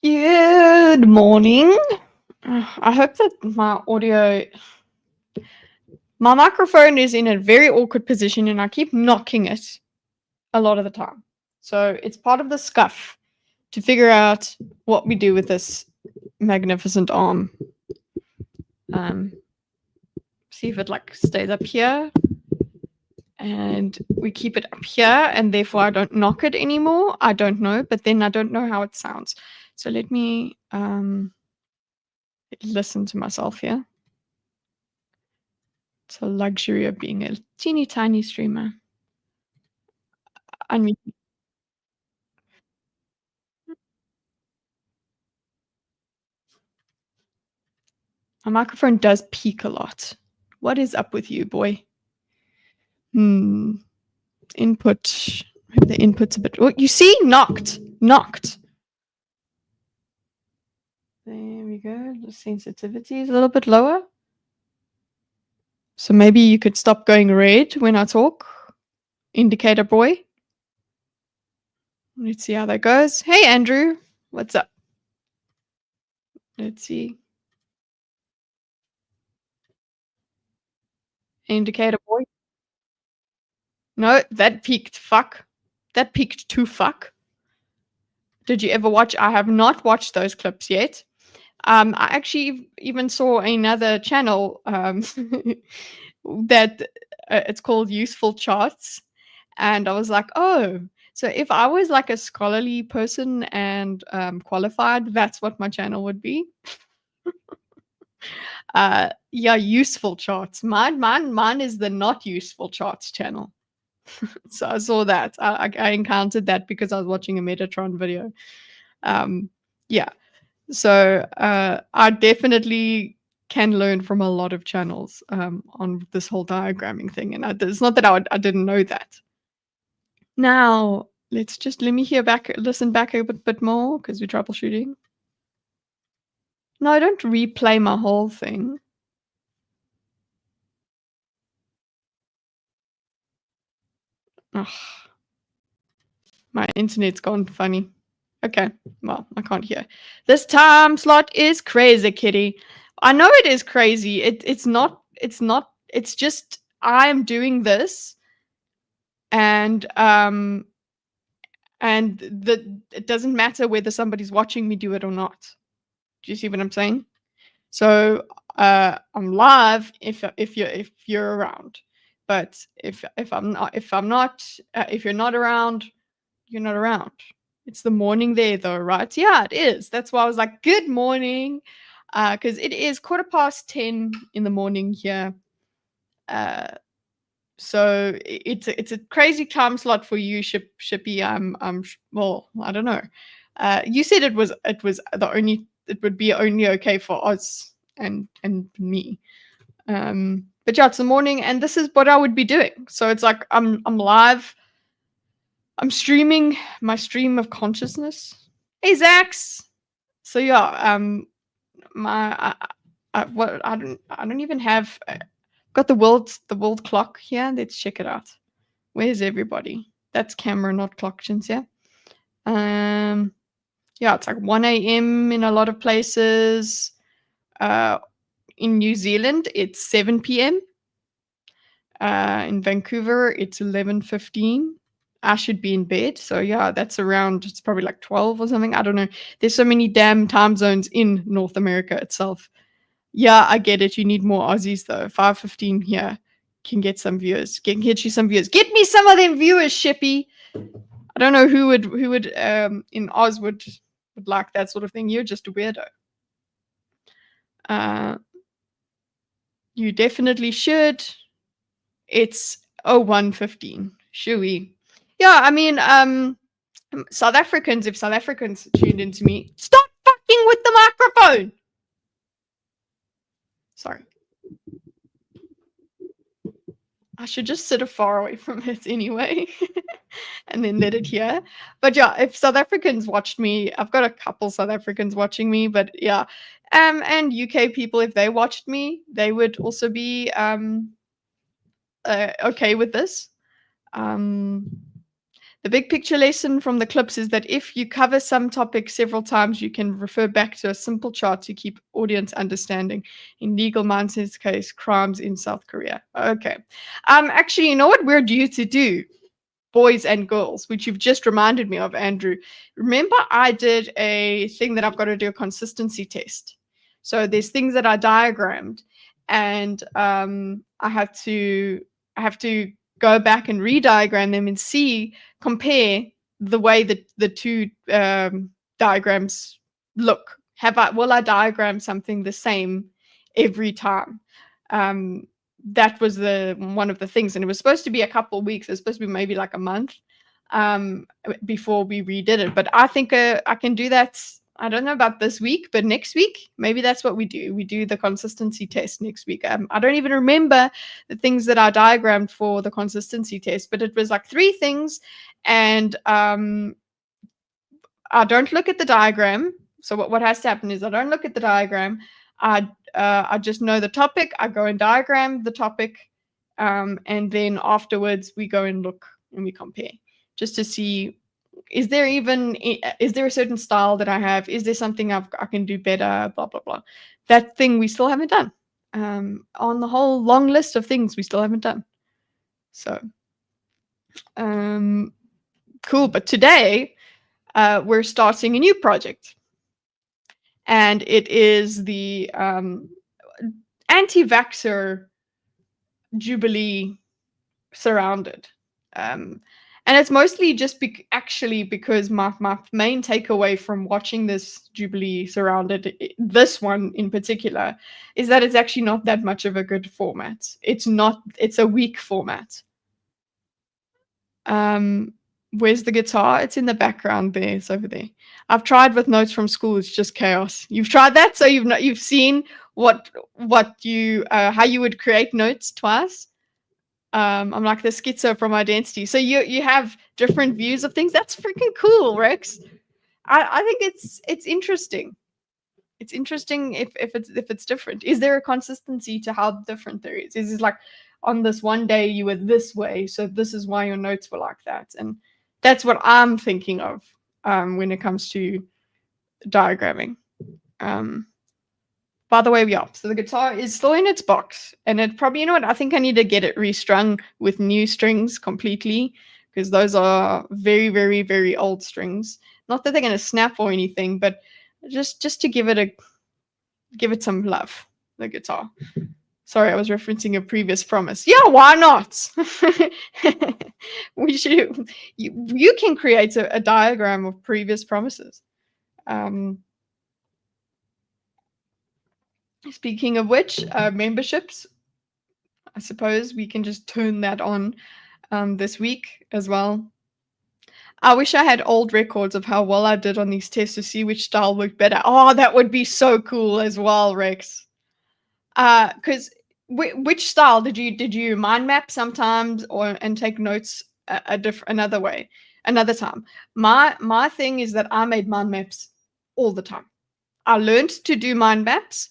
Good morning. I hope that my microphone is in a very awkward position and I keep knocking it a lot of the time. So it's part of the scuff to figure out what we do with this magnificent arm. See if it like stays up here and we keep it up here and therefore I don't knock it anymore. I don't know, but then I don't know how it sounds. So let me listen to myself here. It's a luxury of being a teeny tiny streamer. I mean, my microphone does peak a lot. What is up with you, boy? Input. Maybe the input's a bit. Oh, you see? Knocked. There we go. The sensitivity is a little bit lower. So maybe you could stop going red when I talk. Indicator boy. Let's see how that goes. Hey, Andrew. What's up? Let's see. Indicator boy. No, that peaked. Fuck. That peaked too fuck. Did you ever watch? I have not watched those clips yet. I actually even saw another channel that it's called Useful Charts. And I was like, oh, so if I was like a scholarly person and qualified, that's what my channel would be. Yeah, Useful Charts. Mine is the Not Useful Charts channel. So I saw that. I encountered that because I was watching a Metatron video. Yeah. So I definitely can learn from a lot of channels on this whole diagramming thing. And it's not that I didn't know that. Now, let me listen back a bit more because we're troubleshooting. No, I don't replay my whole thing. Ugh. My internet's gone funny. Okay, well, I can't hear. This time slot is crazy, kitty. I know it is crazy. It's not. It's just I'm doing this, and it doesn't matter whether somebody's watching me do it or not. Do you see what I'm saying? So I'm live if you're around, but if you're not around, you're not around. It's the morning there though, right? Yeah, it is. That's why I was like, good morning, because it is 10:15 in the morning here. So it's a crazy time slot for you, Shippy. Well, I don't know. You said it would be only okay for Oz and me. But yeah, it's the morning, and this is what I would be doing. So it's like I'm live. I'm streaming my stream of consciousness. Hey, Zax. So yeah, I don't even have. Got the world clock here. Let's check it out. Where's everybody? That's camera, not clock, yeah. Yeah, it's like 1 a.m. in a lot of places. In New Zealand, it's 7 p.m. In Vancouver, it's 11:15. I should be in bed. So yeah, that's around. It's probably like 12 or something. I don't know. There's so many damn time zones in North America itself. Yeah, I get it. You need more Aussies though. 5:15 here can get some viewers. Can get you some viewers. Get me some of them viewers, Shippy. I don't know who would in Oz would like that sort of thing. You're just a weirdo. You definitely should. It's 01:15. Shooey. Yeah, I mean, if South Africans tuned into me, stop fucking with the microphone. Sorry. I should just sit far away from it anyway and then let it hear. But yeah, if South Africans watched me, I've got a couple South Africans watching me, but yeah. And UK people, if they watched me, they would also be okay with this. The big picture lesson from the clips is that if you cover some topic several times, you can refer back to a simple chart to keep audience understanding. In legal mindsets case, crimes in South Korea. Okay. Actually, you know what we're due to do, boys and girls, which you've just reminded me of, Andrew. Remember, I did a thing that I've got to do a consistency test. So there's things that I diagrammed, and I have to go back and re-diagram them and compare the way that the two diagrams look. Will I diagram something the same every time? That was one of the things, and it was supposed to be a couple of weeks. It was supposed to be maybe like a month before we redid it. But I think I can do that. I don't know about this week, but next week, maybe that's what we do. We do the consistency test next week. I don't even remember the things that I diagrammed for the consistency test, but it was like 3 things, and I don't look at the diagram. So what has to happen is I don't look at the diagram. I just know the topic. I go and diagram the topic, and then afterwards we go and look and we compare just to see, is there a certain style that I have? Is there something I can do better? Blah, blah, blah. That thing we still haven't done. On the whole long list of things we still haven't done. So, cool. But today we're starting a new project. And it is the anti-vaxxer Jubilee surrounded. And it's mostly just because my main takeaway from watching this Jubilee surrounded, this one in particular, is that it's actually not that much of a good format. It's a weak format. Where's the guitar? It's in the background there. It's over there. I've tried with notes from school. It's just chaos. You've tried that, so you've seen how you would create notes twice. I'm like the schizo from Identity. So you have different views of things. That's freaking cool, Rex. I think it's interesting. It's interesting if it's different. Is there a consistency to how different there is? Is it like on this one day you were this way, so this is why your notes were like that? And that's what I'm thinking of when it comes to diagramming. By the way, yeah, so the guitar is still in its box, and it probably, you know what, I think I need to get it restrung with new strings completely, because those are very, very, very old strings. Not that they're going to snap or anything, but just to give it some love, the guitar. Sorry, I was referencing a previous promise. Yeah, why not? You can create a diagram of previous promises. Speaking of which, memberships, I suppose we can just turn that on this week as well. I wish I had old records of how well I did on these tests to see which style worked better. Oh, that would be so cool as well, Rex. Because which style did you mind map sometimes and take notes another time? My thing is that I made mind maps all the time. I learned to do mind maps,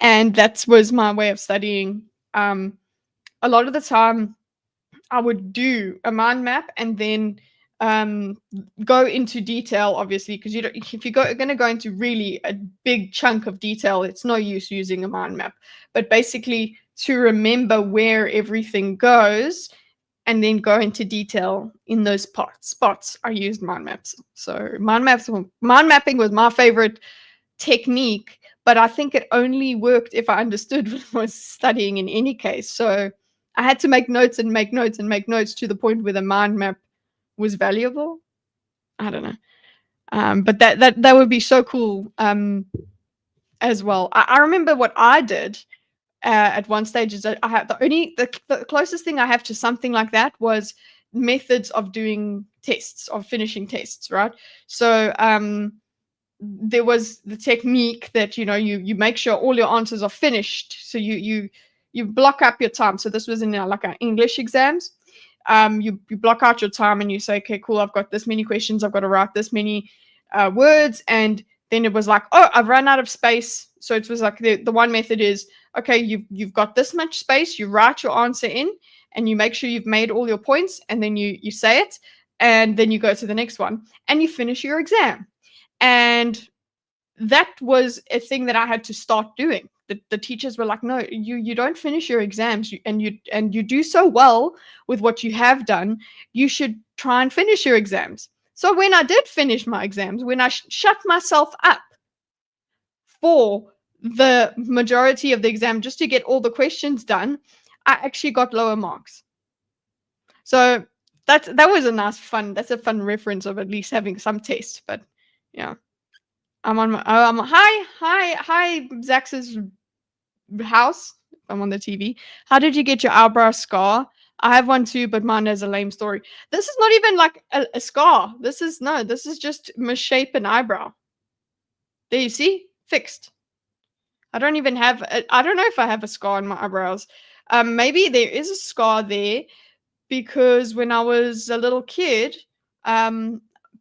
and that was my way of studying. A lot of the time, I would do a mind map and then go into detail, obviously, because if you're going to go into really a big chunk of detail, it's no use using a mind map. But basically, to remember where everything goes and then go into detail in those spots, I used mind maps. So mind mapping was my favorite technique, but I think it only worked if I understood what I was studying in any case. So I had to make notes and make notes and make notes to the point where the mind map was valuable. I don't know. But that would be so cool as well. I remember what I did at one stage is that I had the closest thing I have to something like that was methods of doing tests, of finishing tests, right? So there was the technique that you make sure all your answers are finished. So you block up your time. So this was in like our English exams. You block out your time and you say, okay, cool, I've got this many questions, I've got to write this many words, and then it was like, oh, I've run out of space. So it was like the one method is, okay, you've got this much space, you write your answer in, and you make sure you've made all your points, and then you say it. and then you go to the next one and you finish your exam. And that was a thing that I had to start doing. The teachers were like, no, you don't finish your exams, and you do so well with what you have done, you should try and finish your exams. So when I did finish my exams, when I shut myself up for the majority of the exam just to get all the questions done, I actually got lower marks. So that was a nice fun. That's a fun reference of at least having some taste. But yeah, I'm on my. Hi, Zax's house. I'm on the TV. How did you get your eyebrow scar? I have one too, but mine has a lame story. This is not even like a scar. This is just misshapen eyebrow. There you see, fixed. I don't even have. I don't know if I have a scar on my eyebrows. Maybe there is a scar there because when I was a little kid,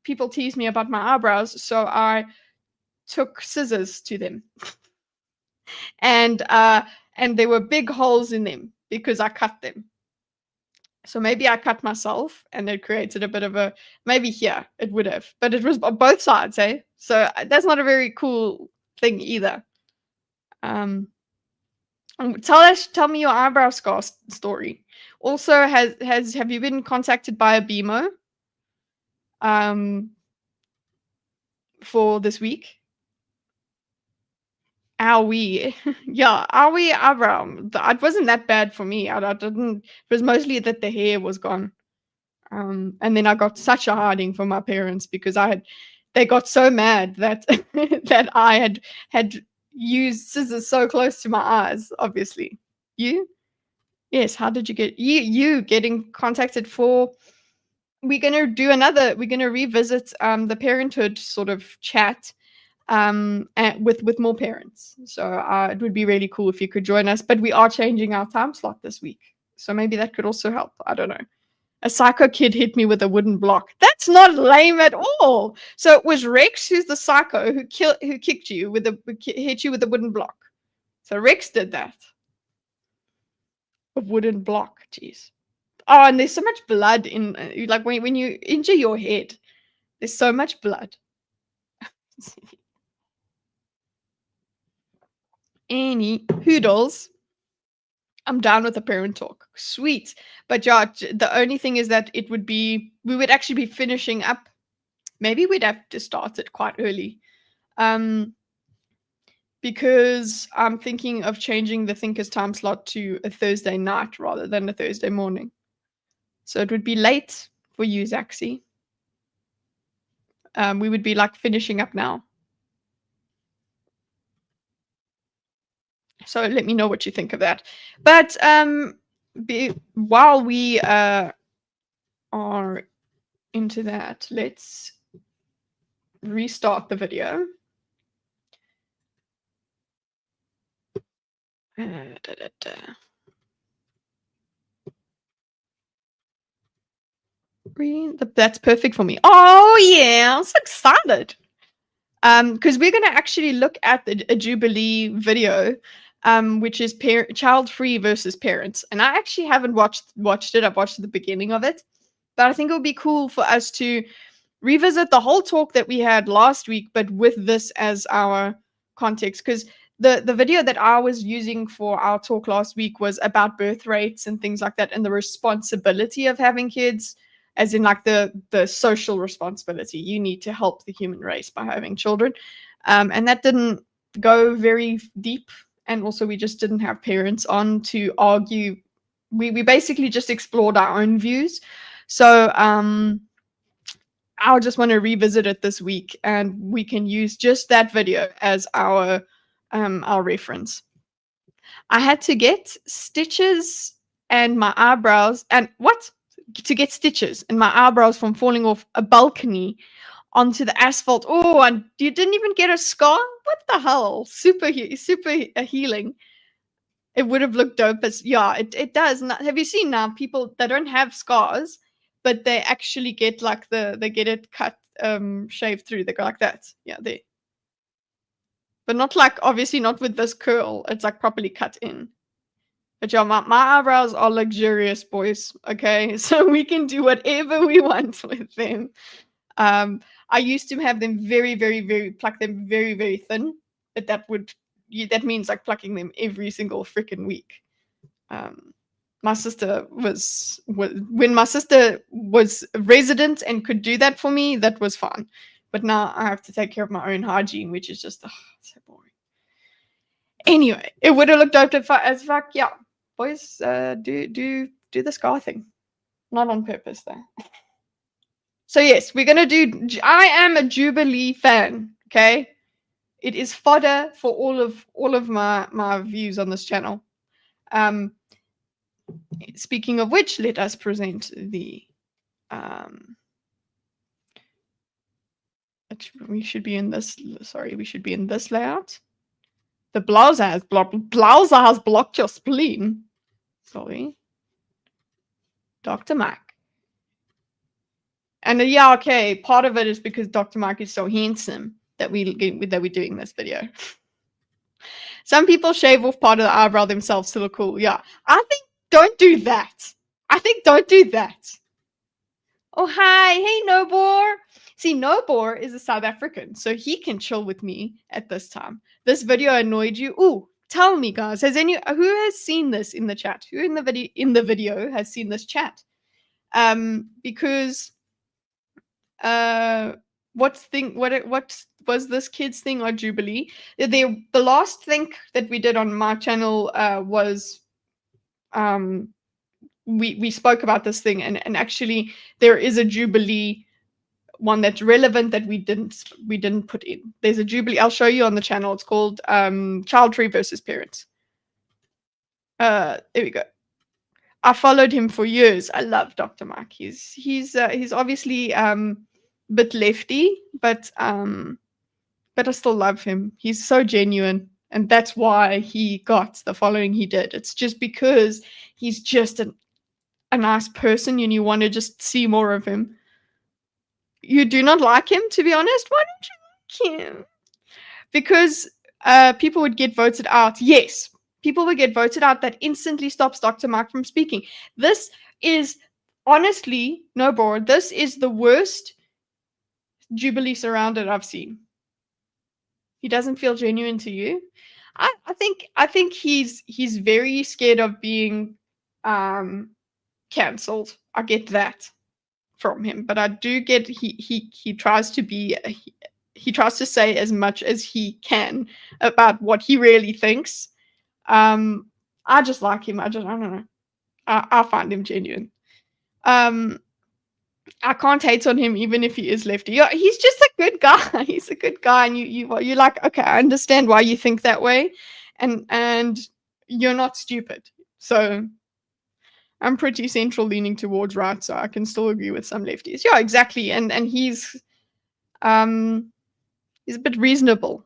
people teased me about my eyebrows, so I took scissors to them, and there were big holes in them because I cut them. So maybe I cut myself, and it created a bit of a maybe here it would have, but it was both sides, eh? So that's not a very cool thing either. Tell me your eyebrow scar story. Also, have you been contacted by a BMO for this week? Owie. Yeah, owie eyebrow. It wasn't that bad for me. I didn't. It was mostly that the hair was gone. And then I got such a hiding from my parents because they got so mad that that I had used scissors so close to my eyes. Obviously, you. Yes. How did you get you getting contacted for? We're gonna revisit the parenthood sort of chat and with more parents. So it would be really cool if you could join us. But we are changing our time slot this week, so maybe that could also help. I don't know. A psycho kid hit me with a wooden block. That's not lame at all. So it was Rex, who's the psycho, who kicked you hit you with a wooden block. So Rex did that. A wooden block. Jeez. Oh, and there's so much blood in like when you injure your head. There's so much blood. Any hoodles. I'm down with the parent talk. Sweet. But yeah, the only thing is that we would actually be finishing up. Maybe we'd have to start it quite early. Because I'm thinking of changing the Thinkers time slot to a Thursday night rather than a Thursday morning. So it would be late for you, Zaxi. We would be like finishing up now. So let me know what you think of that. But while we are into that, let's restart the video. That's perfect for me. Oh yeah, I'm so excited. Because we're going to actually look at a Jubilee video, which is child-free versus parents. And I actually haven't watched it. I've watched the beginning of it, but I think it would be cool for us to revisit the whole talk that we had last week, but with this as our context. Because the video that I was using for our talk last week was about birth rates and things like that, and the responsibility of having kids. As in like the social responsibility. You need to help the human race by having children. And that didn't go very deep. And also we just didn't have parents on to argue. We basically just explored our own views. So I'll just want to revisit it this week, and we can use just that video as our reference. I had to get stitches and my eyebrows to get stitches and my eyebrows from falling off a balcony onto the asphalt. Oh, and you didn't even get a scar? What the hell? Super healing. It would have looked dope as it does. Have you seen now people that don't have scars, but they actually get like they get it cut, shaved through. They go like that. Yeah, there. But not like, obviously not with this curl. It's like properly cut in. But yeah, my eyebrows are luxurious, boys. Okay, so we can do whatever we want with them. I used to have them pluck them very, very thin, but that means like plucking them every single freaking week. My sister was when my sister was resident and could do that for me, that was fine. But now I have to take care of my own hygiene, which is just so boring. Anyway, it would have looked dope as fuck. Yeah, boys, do the scar thing, not on purpose though. So yes, we're gonna do. I am a Jubilee fan. Okay, it is fodder for all of my views on this channel. Speaking of which, let us present the. We should be in this. Sorry, we should be in this layout. The browser has blocked your spleen. Sorry, Dr. Mike. And yeah, okay, part of it is because Dr. Mike is so handsome that we're doing this video. Some people shave off part of the eyebrow themselves to look cool. Yeah, I think don't do that. Don't do that. Oh, hi. Hey, Nobor. See, Nobor is a South African, so he can chill with me at this time. This video annoyed you? Ooh, tell me, guys. Who has seen this in the chat? Who in the video has seen this chat? Because what was this kid's thing on Jubilee? The last thing that we did on my channel was we spoke about this thing, and actually there is a Jubilee one that's relevant that we didn't put in. There's a Jubilee. I'll show you on the channel. It's called Child Tree versus Parents. There we go. I followed him for years. I love Dr. Mike. He's obviously bit lefty, but I still love him. He's so genuine, and that's why he got the following he did. It's just because he's just a nice person, and you want to just see more of him. You do not like him, to be honest? Why don't you like him? Because people would get voted out. Yes, people would get voted out. That instantly stops Dr. Mike from speaking. This is honestly, no board. This is the worst Jubilee surrounded I've seen. He doesn't feel genuine to you. I think he's very scared of being cancelled. I get that from him, but I do get he tries to be he tries to say as much as he can about what he really thinks. I just like him. I don't know. I find him genuine. I can't hate on him even if he is lefty. Yeah, he's just a good guy. He's a good guy, and you're like, okay, I understand why you think that way, and you're not stupid. So I'm pretty central leaning towards right, so I can still agree with some lefties. Yeah, exactly. And he's a bit reasonable.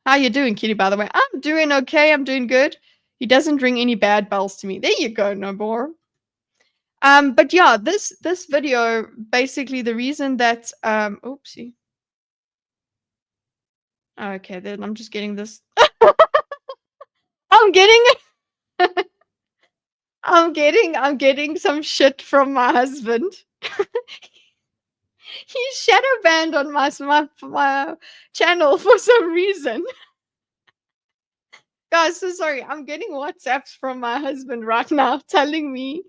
How you doing, Kitty, by the way? I'm doing okay. I'm doing good. He doesn't ring any bad bells to me. There you go, no more. But yeah, this video, basically the reason that oopsie. Okay, then I'm just getting this. I'm getting some shit from my husband. He's shadow banned on my channel for some reason. Guys, so sorry. I'm getting WhatsApps from my husband right now telling me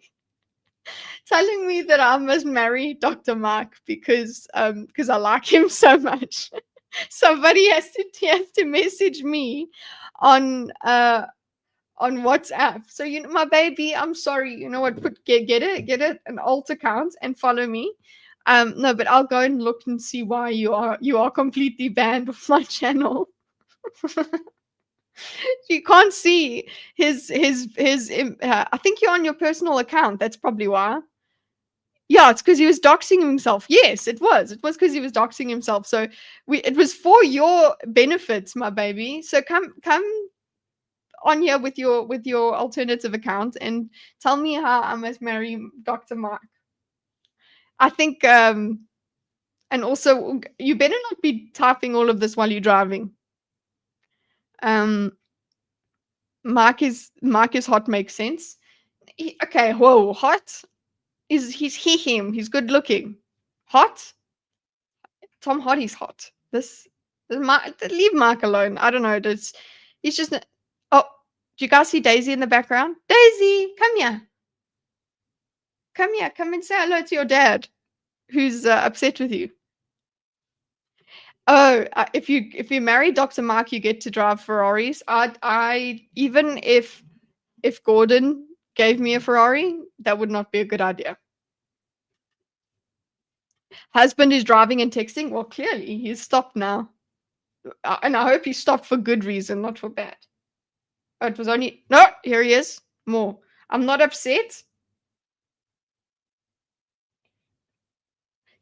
that I must marry Dr. Mike because I like him so much. Somebody has to message me on WhatsApp. So my baby, I'm sorry. You know what? Get it an alt account and follow me. No, but I'll go and look and see why you are completely banned off my channel. You can't see his I think you're on your personal account. That's probably why. Yeah, it's because he was doxing himself. Yes, it was. It was because he was doxing himself. So it was for your benefits, my baby. So come on here with your alternative account and tell me how I must marry Dr. Mark. I think and also you better not be typing all of this while you're driving. Mark is hot makes sense. Okay, whoa, hot? He's him. He's good looking. Hot? Tom Hardy's hot. Leave Mark alone. I don't know. He's just. Oh, do you guys see Daisy in the background? Daisy, come here. Come here. Come and say hello to your dad, who's upset with you. Oh, if you marry Dr. Mark, you get to drive Ferraris. I even if Gordon gave me a Ferrari, that would not be a good idea. Husband is driving and texting. Well, clearly he's stopped now, and I hope he stopped for good reason, not for bad. Oh, it was only no. Here he is. More. I'm not upset.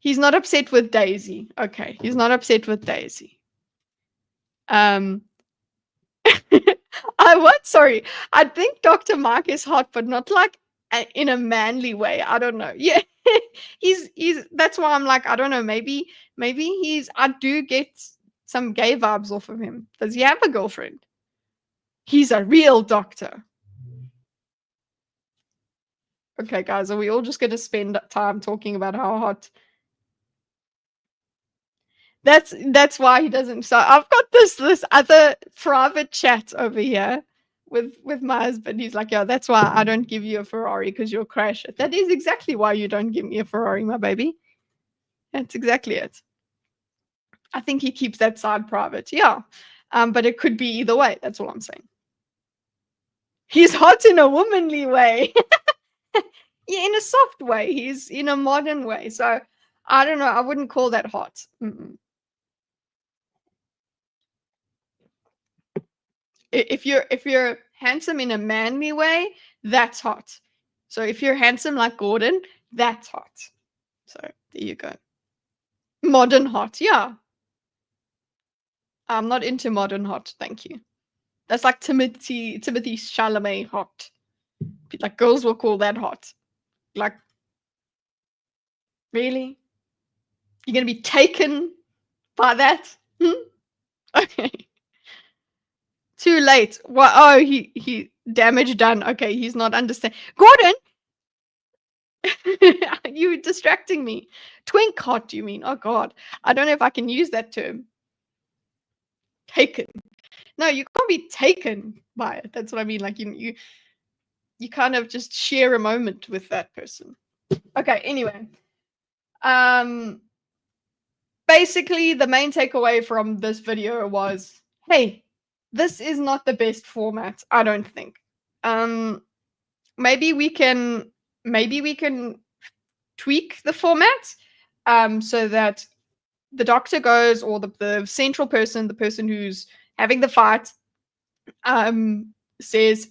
He's not upset with Daisy. Okay, he's not upset with Daisy. Sorry. I think Dr. Mark is hot, but not like in a manly way. I don't know. Yeah. he's that's why I'm like, I don't know, maybe I do get some gay vibes off of him. Does he have a girlfriend? He's a real doctor. Okay, guys, are we all just gonna spend time talking about how hot? That's why he doesn't. So I've got this other private chat over here with my husband. He's like, yeah, that's why I don't give you a Ferrari, because you'll crash it. That is exactly why you don't give me a Ferrari, my baby. That's exactly it. I think he keeps that side private. Yeah. But it could be either way. That's all I'm saying. He's hot in a womanly way. Yeah, in a soft way. He's in a modern way. So I don't know. I wouldn't call that hot. Mm-mm. If you're handsome in a manly way, that's hot. So if you're handsome like Gordon, that's hot. So there you go. Modern hot, yeah. I'm not into modern hot, thank you. That's like Timothy Chalamet hot. Like girls will call that hot. Like, really? You're gonna be taken by that? Okay. Too late. Well, oh, he damage done. Okay, he's not understand. Gordon, you distracting me. Twink hot, you mean? Oh God, I don't know if I can use that term. Taken. No, you can't be taken by it. That's what I mean. Like you kind of just share a moment with that person. Okay. Anyway, basically the main takeaway from this video was, hey, this is not the best format. I don't think. Maybe we can tweak the format so that the doctor goes, or the central person, the person who's having the fight, says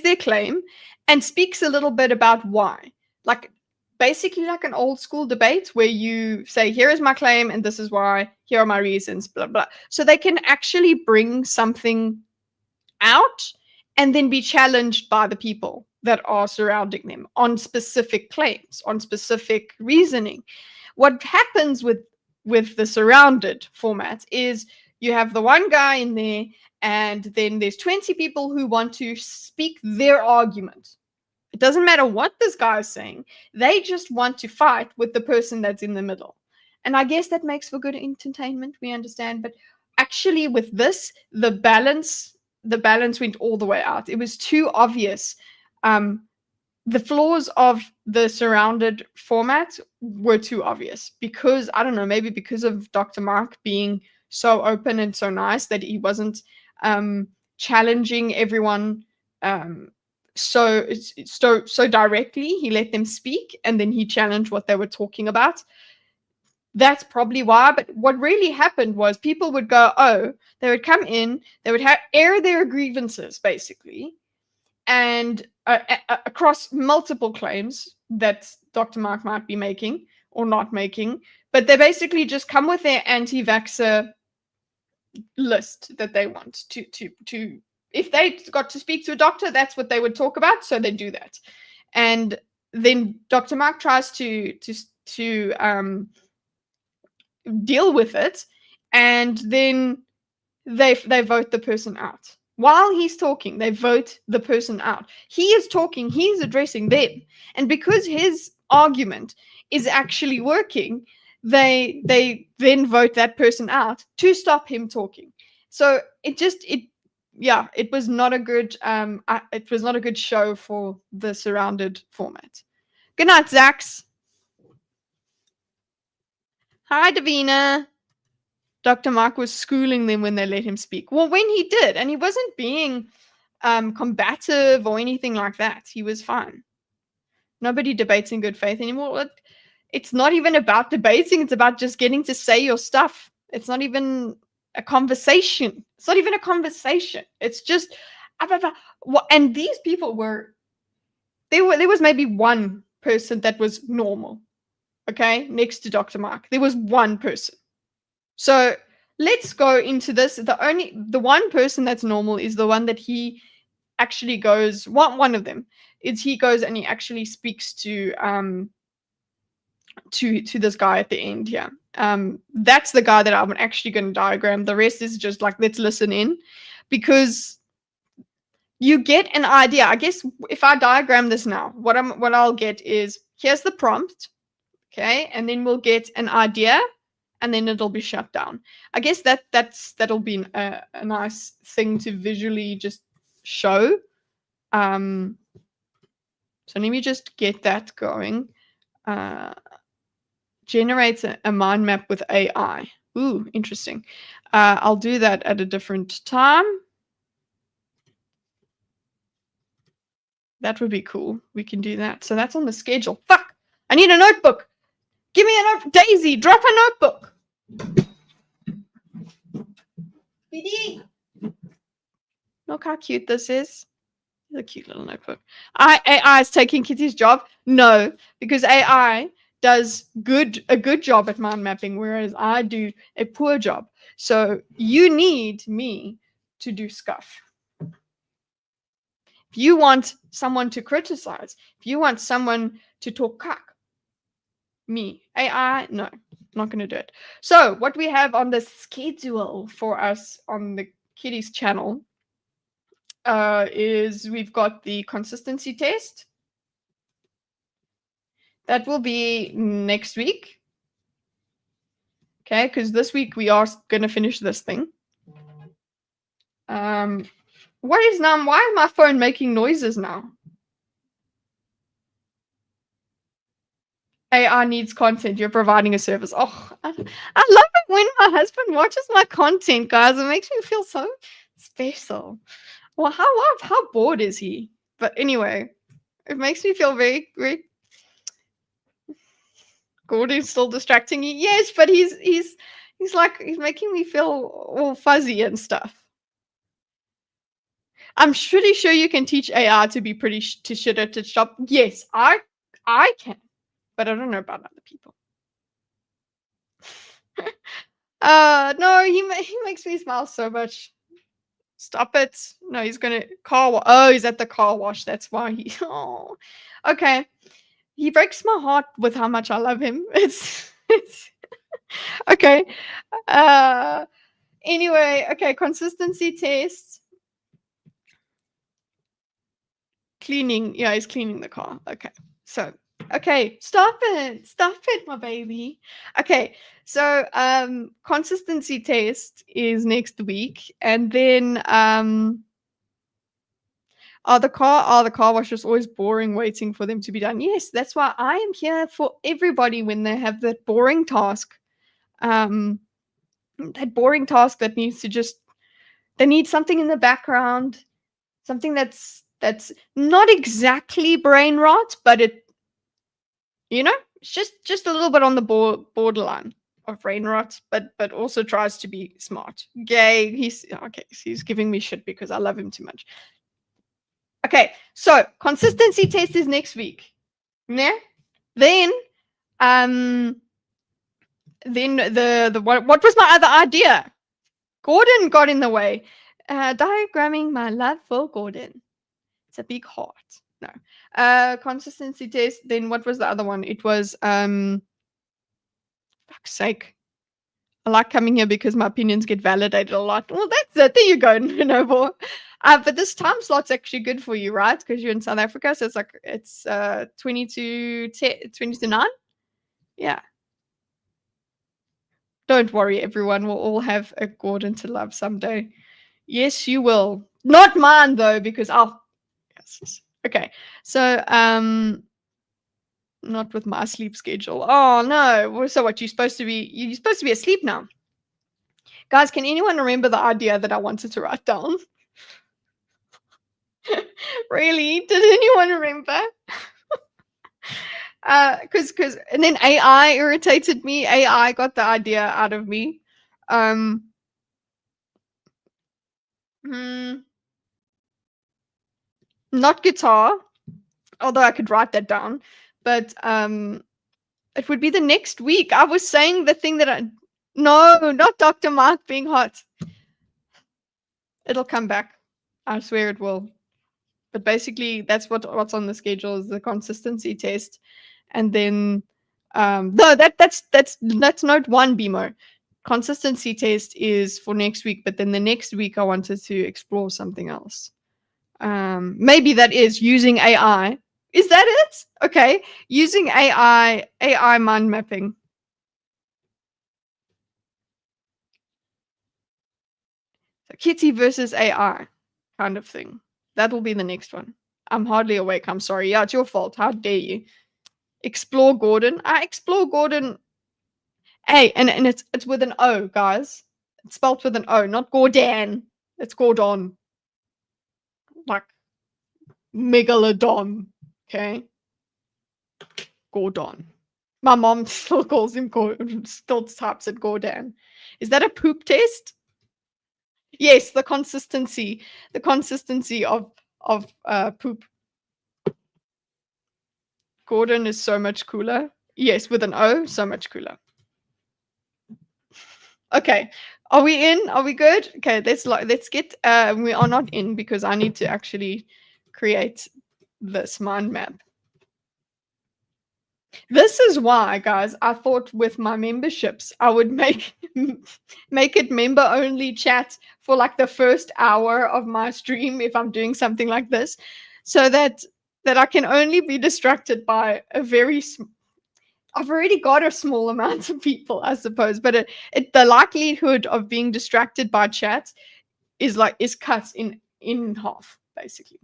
their claim and speaks a little bit about why. Like basically like an old school debate where you say, here is my claim and this is why, here are my reasons, blah blah. So they can actually bring something out and then be challenged by the people that are surrounding them on specific claims, on specific reasoning. What happens with the surrounded format is you have the one guy in there, and then there's 20 people who want to speak their argument. It doesn't matter what this guy is saying. They just want to fight with the person that's in the middle. And I guess that makes for good entertainment, we understand. But actually with this, the balance went all the way out. It was too obvious. The flaws of the surrounded format were too obvious because, I don't know, maybe because of Dr. Mark being so open and so nice that he wasn't challenging everyone so directly. He let them speak and then he challenged what they were talking about. That's probably why. But what really happened was people would go, they would come in, they would air their grievances basically, and across multiple claims that Dr. Mark might be making or not making, but they basically just come with their anti-vaxxer list that they want to if they got to speak to a doctor, that's what they would talk about, so they do that. And then Dr. Mark tries to deal with it, and then they vote the person out. While he's talking, they vote the person out. He is talking, he's addressing them. And because his argument is actually working, they then vote that person out to stop him talking. So it was not a good it was not a good show for the surrounded format. Good night, Zax. Hi, Davina. Dr. Mark was schooling them when they let him speak. Well, when he did, and he wasn't being combative or anything like that. He was fine. Nobody debates in good faith anymore. It's not even about debating. It's about just getting to say your stuff. It's not even a conversation. It's not even a conversation. It's just, and these people there was maybe one person that was normal. Okay, next to Dr. Mark, there was one person. So let's go into this. The one person that's normal is the one that he actually goes. One of them is he goes and he actually speaks to this guy at the end. Yeah, that's the guy that I'm actually going to diagram. The rest is just like, let's listen in, because you get an idea. I guess if I diagram this now, what I'll get is, here's the prompt, okay, and then we'll get an idea. And then it'll be shut down. I guess that'll be a nice thing to visually just show. So let me just get that going. Generates a mind map with AI. Ooh, interesting. I'll do that at a different time. That would be cool. We can do that. So that's on the schedule. Fuck! I need a notebook. Give me a note. Daisy, drop a notebook. BD. Look how cute this is. It's a cute little notebook. AI is taking Kitty's job? No, because AI does a good job at mind mapping, whereas I do a poor job. So you need me to do stuff. If you want someone to criticize, if you want someone to talk cock, me. AI, no, not going to do it. So what we have on the schedule for us on the Kitties channel is we've got the consistency test. That will be next week. Okay, because this week we are going to finish this thing. What is now? Why is my phone making noises now? AI needs content. You're providing a service. Oh, I love it when my husband watches my content, guys. It makes me feel so special. Well, how bored is he? But anyway, it makes me feel very, very. Gordon's still distracting you. Yes, but he's making me feel all fuzzy and stuff. I'm pretty sure you can teach AI to be pretty shit at its job. Yes, I can. But I don't know about other people. No, he makes me smile so much. Stop it. No, he's gonna car wash. Oh, he's at the car wash. That's why he. Oh, okay. He breaks my heart with how much I love him. It's okay. Anyway, okay. Consistency test. Cleaning. Yeah, he's cleaning the car. Okay. So. Okay, stop it, my baby. Okay, so consistency test is next week, and then the car wash is always boring waiting for them to be done. Yes, that's why I am here for everybody when they have that boring task. That boring task that needs to they need something in the background, something that's not exactly brain rot, but it's just a little bit on the borderline of brain rot, but also tries to be smart. Gay, he's giving me shit because I love him too much. Okay, so consistency test is next week. Yeah. Then what was my other idea? Gordon got in the way. Diagramming my love for Gordon. It's a big heart. No. Consistency test. Then what was the other one? It was fuck's sake. I like coming here because my opinions get validated a lot. Well, that's it. There you go, Noble. But this time slot's actually good for you, right? Because you're in South Africa, so it's 20 to 10, 20 to 9. Yeah. Don't worry, everyone. We'll all have a Gordon to love someday. Yes, you will. Not mine though, because I'll. Yes. Okay. So not with my sleep schedule. Oh no. So what? You're supposed to be asleep now. Guys, can anyone remember the idea that I wanted to write down? Really? Did anyone remember? Because and then AI irritated me. AI got the idea out of me. Hmm, not guitar, although I could write that down. But it would be the next week. I was saying the thing that I no, not Dr. Mark being hot. It'll come back. I swear it will. But basically, that's what's on the schedule is the consistency test, and then no, that's note one, BMO. Consistency test is for next week, but then the next week I wanted to explore something else. Maybe that is using AI. Is that it? Okay, using AI mind mapping. So Kitty versus AI kind of thing. That will be the next one. I'm hardly awake. I'm sorry. Yeah, it's your fault. How dare you? Explore Gordon. I explore Gordon. Hey, and it's with an O, guys. It's spelled with an O, not Gordon. It's Gordon. Like Megalodon. Okay. Gordon. My mom still calls him Gordon, still types it Gordon. Is that a poop test? Yes, the consistency of poop. Gordon is so much cooler. Yes, with an O, so much cooler. Okay, are we in? Are we good? Okay, let's get. We are not in because I need to actually create this mind map. This is why, guys, I thought with my memberships I would make it member only chat for like the first hour of my stream if I'm doing something like this, so that I can only be distracted by a very I've already got a small amount of people, I suppose, but the likelihood of being distracted by chat is cut in half basically.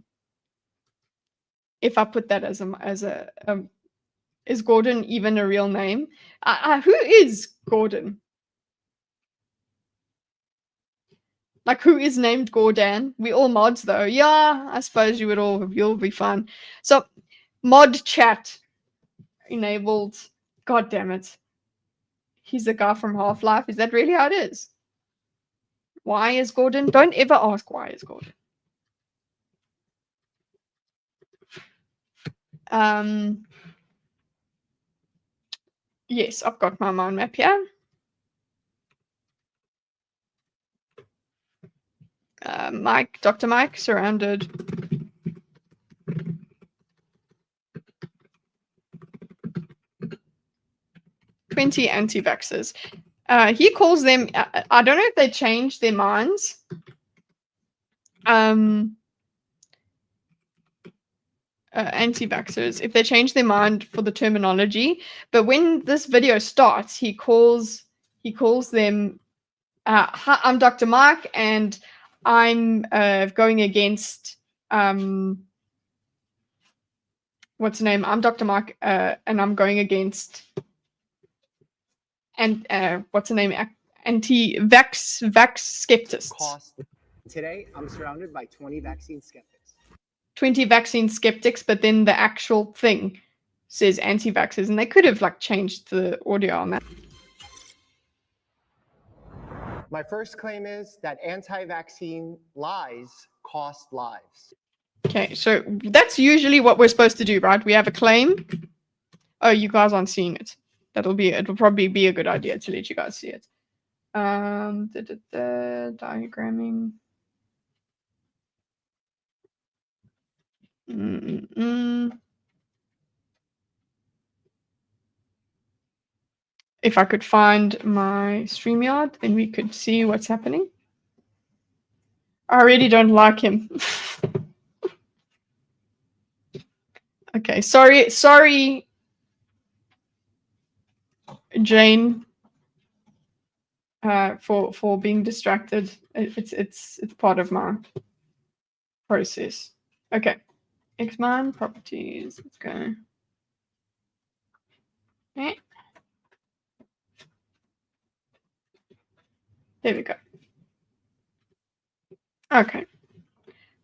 If I put that as a is Gordon even a real name? Who is Gordon? Like, who is named Gordon? We all mods though. Yeah, I suppose you'll be fine. So, mod chat enabled. God damn it. He's the guy from Half-Life. Is that really how it is? Why is Gordon? Don't ever ask why is Gordon. Yes, I've got my mind map here. Mike, Dr. Mike, surrounded. "20 anti-vaxxers." He calls them. I don't know if they changed their minds. Anti-vaxxers, if they change their mind for the terminology, but when this video starts, he calls them. Hi, I'm Dr. Mark, and I'm going against what's the name? I'm Dr. Mark, and I'm going against what's the name? Anti-vax skeptics. Today, I'm surrounded by 20 vaccine skeptics. 20 vaccine skeptics, but then the actual thing says anti-vaxxers, and they could have like changed the audio on that. My first claim is that anti-vaccine lies cost lives. Okay, so that's usually what we're supposed to do, right? We have a claim. Oh, you guys aren't seeing it. It'll probably be a good idea to let you guys see it. Diagramming. If I could find my StreamYard, then we could see what's happening. I really don't like him. Okay, sorry, Jane, for being distracted. It's part of my process. Okay, Xmine properties. Let's go. Okay. There we go. Okay,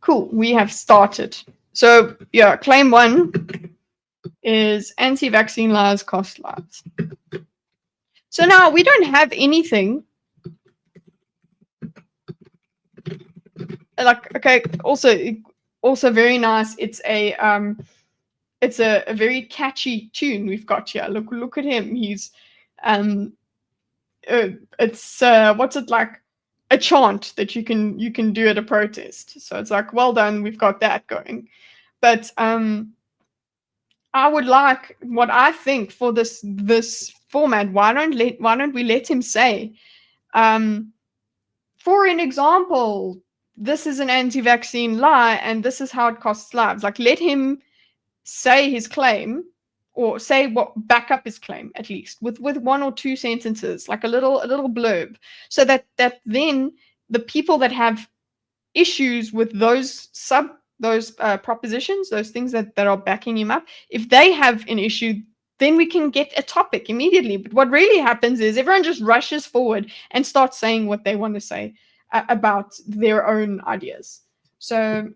cool. We have started. So yeah, claim 1 is anti-vaccine lies cost lives. So now we don't have anything like, okay, also very nice. It's a very catchy tune we've got here. Look at him. He's it's what's it like, a chant that you can do at a protest. So it's like, well done, we've got that going. But I would like, what I think for this format, why don't we let him say, for an example, this is an anti-vaccine lie and this is how it costs lives. Like, let him say his claim, or say back up his claim, at least with 1 or 2 sentences, like a little blurb, so that then the people that have issues with those propositions, those things that are backing him up, if they have an issue, then we can get a topic immediately. But what really happens is everyone just rushes forward and starts saying what they want to say about their own ideas. So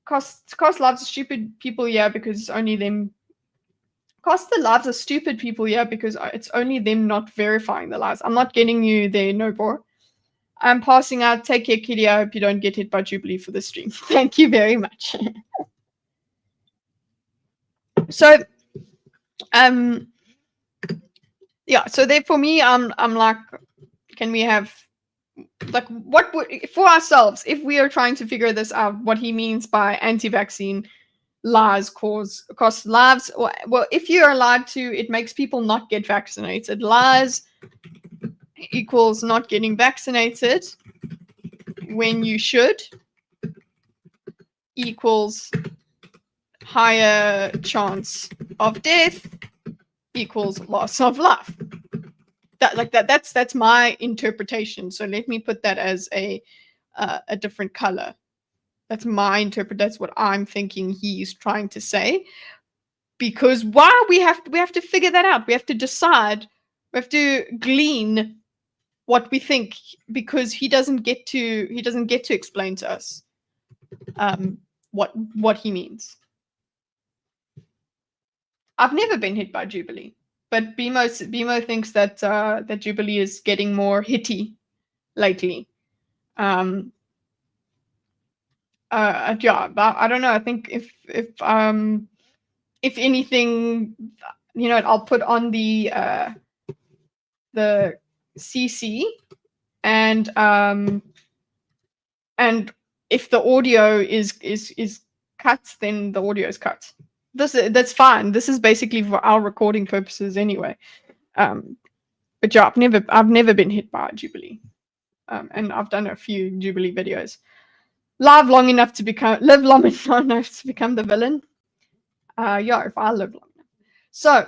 cost lives of stupid people, yeah, because it's only them. Cost the lives of stupid people, yeah, because it's only them not verifying the lies. I'm not getting you there, no more. I'm passing out. Take care, Kitty. I hope you don't get hit by Jubilee for the stream. Thank you very much. So, yeah. So there, for me, I'm like, can we have, like, what would, for ourselves, if we are trying to figure this out, what he means by anti-vaccine lies cost lives? Well, if you are lied to, it makes people not get vaccinated. Lies equals not getting vaccinated when you should, equals higher chance of death, equals loss of life. That's my interpretation. So let me put that as a different color. That's my that's what I'm thinking he's trying to say. Because why we have to figure that out. We have to decide. We have to glean what we think, because he doesn't get to explain to us what he means. I've never been hit by Jubilee, but BMO thinks that that Jubilee is getting more hitty lately. Yeah, but I don't know. I think if anything, I'll put on the CC, and if the audio is cut, then the audio is cut. That's fine. This is basically for our recording purposes anyway. But yeah, I've never been hit by a Jubilee, and I've done a few Jubilee videos. Live long enough to live long enough to become the villain. Yeah, if I live long enough. So,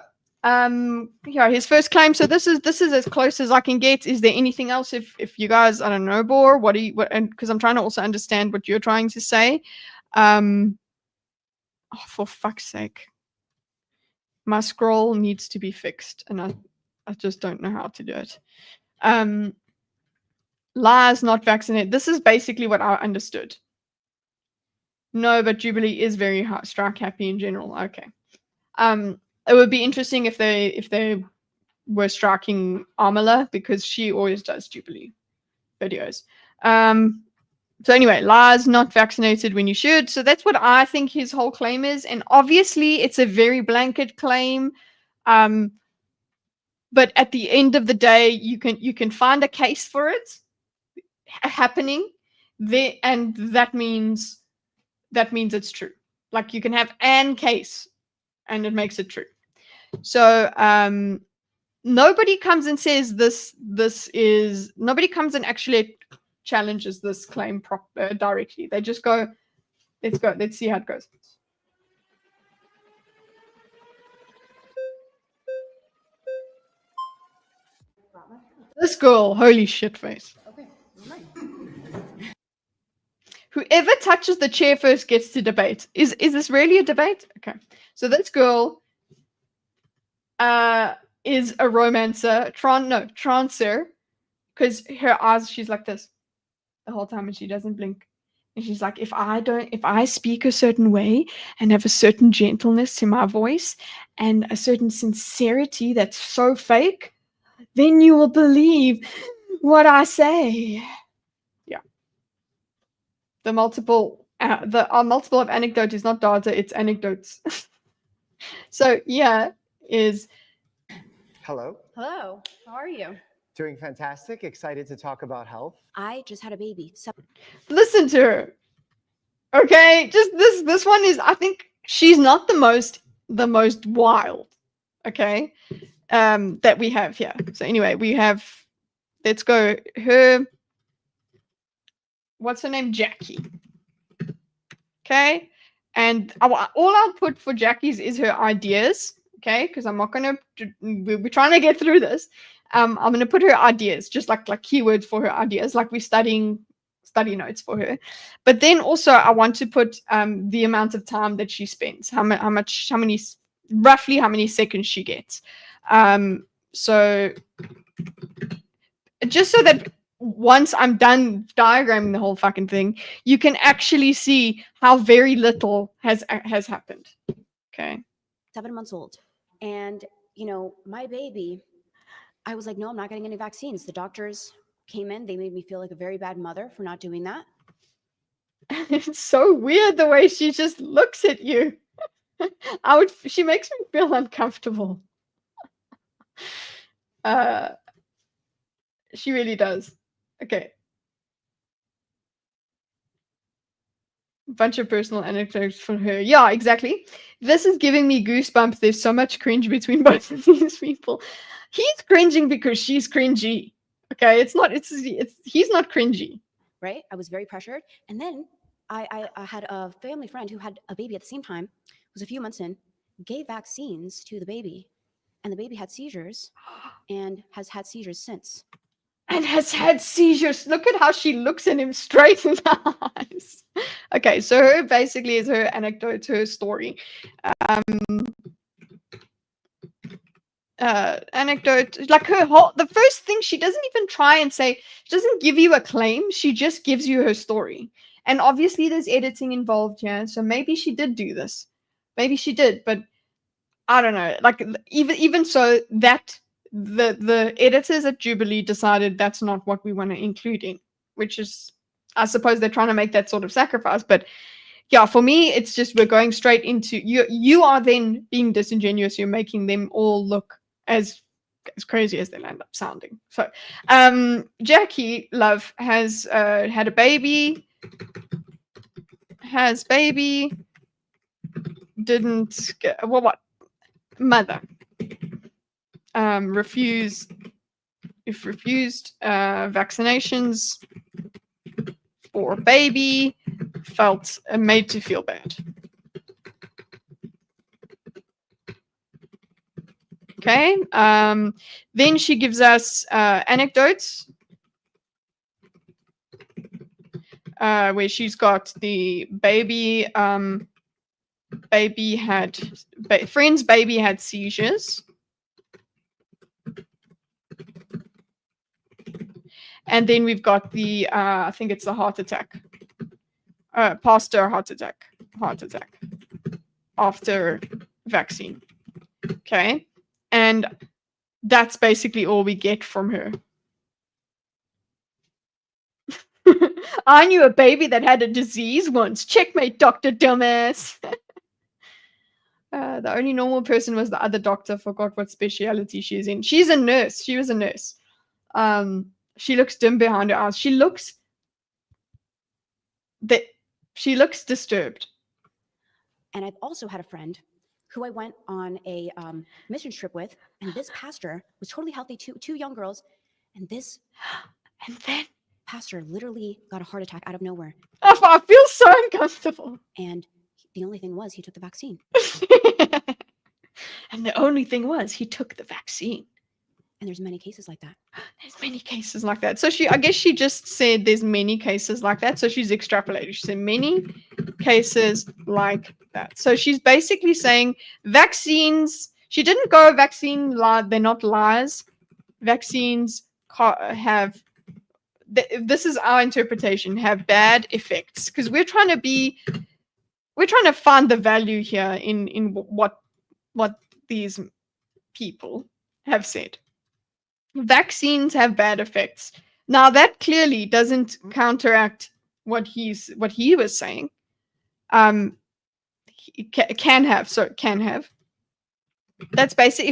yeah, his first claim. So this is as close as I can get. Is there anything else? If you guys, I don't know, Bor, and because I'm trying to also understand what you're trying to say. Oh, for fuck's sake. My scroll needs to be fixed, and I just don't know how to do it. Lies, not vaccinated. This is basically what I understood. No, but Jubilee is very strike happy in general. Okay. It would be interesting if they were striking Amala, because she always does Jubilee videos. So anyway, lies, not vaccinated when you should. So that's what I think his whole claim is. And obviously it's a very blanket claim. But at the end of the day, you can find a case for it happening there, and that means it's true. Like, you can have an case and it makes it true. So nobody comes and says this is, nobody comes and actually challenges this claim directly. They just go, let's see how it goes. This girl, holy shit face. Okay, Whoever touches the chair first gets to debate. Is this really a debate? Okay. So this girl is a romancer, trancer, because her eyes, she's like this the whole time and she doesn't blink. And she's like, if I speak a certain way and have a certain gentleness to my voice and a certain sincerity that's so fake, then you will believe what I say. Yeah. The multiple of anecdote is not data, it's anecdotes. So yeah, is Hello. Hello, how are you? Doing fantastic. Excited to talk about health. I just had a baby. So listen to her. Okay, just this one is, I think she's not the most wild, okay, that we have here. So anyway, we have, let's go, her, what's her name? Jackie. Okay, and all I'll put for Jackie's is her ideas, okay, because I'm not gonna, we're trying to get through this. I'm gonna put her ideas, just like keywords for her ideas, like we're studying study notes for her. But then also I want to put the amount of time that she spends, roughly how many seconds she gets. So just so that once I'm done diagramming the whole fucking thing, you can actually see how very little has happened. Okay. 7 months old. And, you know, my baby, I was like, no, I'm not getting any vaccines. The doctors came in. They made me feel like a very bad mother for not doing that. It's so weird the way she just looks at you. She makes me feel uncomfortable. She really does. Okay. Bunch of personal anecdotes from her. Yeah, exactly. This is giving me goosebumps. There's so much cringe between both of these people. He's cringing because she's cringy. Okay, he's not cringy. Right? I was very pressured. And then I had a family friend who had a baby at the same time, was a few months in, gave vaccines to the baby, and the baby had seizures and has had seizures since. And has had seizures. Look at how she looks at him straight in the eyes. Okay, so her basically is her anecdote, her story. Anecdote, like the first thing, she doesn't even try and say, she doesn't give you a claim, she just gives you her story. And obviously there's editing involved here, so maybe she did do this. Maybe she did, but I don't know. Like even so, that the editors at Jubilee decided that's not what we want to include in, which is, I suppose they're trying to make that sort of sacrifice. But yeah, for me, it's just we're going straight into you are then being disingenuous. You're making them all look as crazy as they'll end up sounding. So Jackie Love has had a baby, didn't get, well, what, mother refused vaccinations for baby, felt made to feel bad. Okay, then she gives us anecdotes where she's got the baby, friend's baby had seizures. And then we've got the, I think it's the heart attack. Pastor heart attack after vaccine. Okay. And that's basically all we get from her. I knew a baby that had a disease once. Checkmate, Dr. Dumbass. The only normal person was the other doctor. Forgot what specialty she's in. She's a nurse. She was a nurse. She looks dim behind her eyes. She looks disturbed. And I've also had a friend who I went on a mission trip with, and this pastor was totally healthy, two young girls, and this and then pastor literally got a heart attack out of nowhere. I feel so uncomfortable. And the only thing was he took the vaccine. And the only thing was he took the vaccine. And there's many cases like that. There's many cases like that. So I guess she just said there's many cases like that. So she's extrapolated. She said many cases like that. So she's basically saying vaccines. She didn't go vaccine lie. They're not lies. Vaccines have. This is our interpretation. Have bad effects because we're trying to find the value here in what these people have said. Vaccines have bad effects. Now that clearly doesn't counteract what he was saying. Can have. That's basic.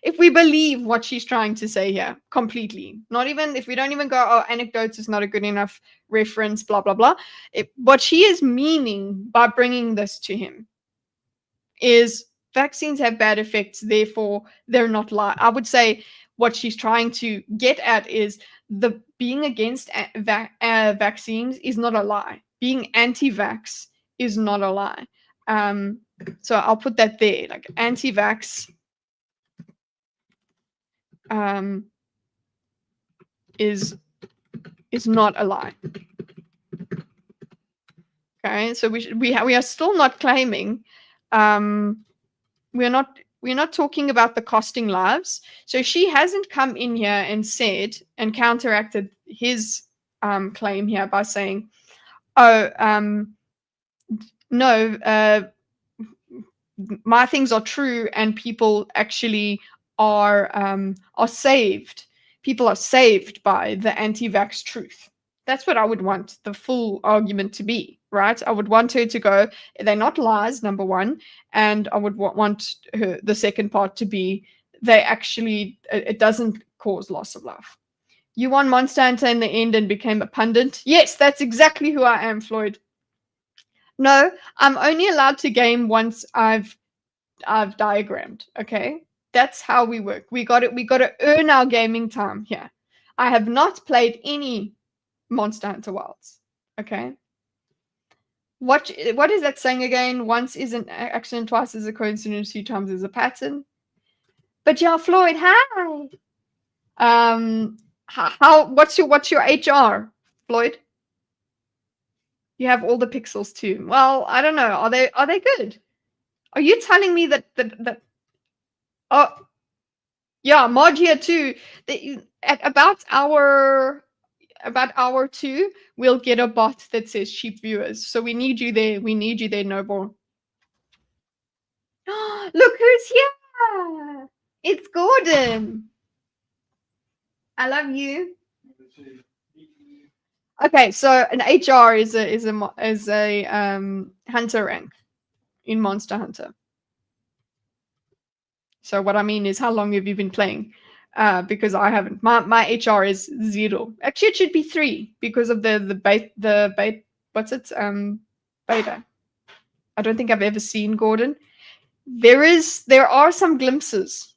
If we believe what she's trying to say here completely, not even if we don't even go, oh, anecdotes is not a good enough reference, blah blah blah. What she is meaning by bringing this to him is vaccines have bad effects, therefore they're not I would say what she's trying to get at is the being against vaccines is not a lie. Being anti-vax is not a lie. So I'll put that there, like anti-vax is not a lie. Okay, so we are still not claiming. We're not talking about the costing lives. So she hasn't come in here and said and counteracted his claim here by saying, oh, no, my things are true and people actually are saved. People are saved by the anti-vax truth. That's what I would want the full argument to be, right? I would want her to go, they're not lies, number one, and I would want the second part to be, they actually, it doesn't cause loss of life. You won Monster Hunter in the end and became a pundit? Yes, that's exactly who I am, Floyd. No, I'm only allowed to game once I've diagrammed, okay? That's how we work. We got to earn our gaming time here. I have not played any Monster Hunter Wilds. Okay. What is that saying again? Once is an accident, twice is a coincidence, 2 times is a pattern. But yeah, Floyd, hi. What's your HR, Floyd? You have all the pixels too. Well, I don't know. Are they good? Are you telling me that oh yeah, mod here too. At about hour 2, we'll get a bot that says cheap viewers. So we need you there. We need you there, Noble. Look who's here. It's Gordon. I love you. Okay, so an HR is a hunter rank in Monster Hunter. So what I mean is, how long have you been playing? Because I haven't. My HR is 0. Actually, it should be 3 because of the beta. What's it? Beta. I don't think I've ever seen Gordon. There are some glimpses.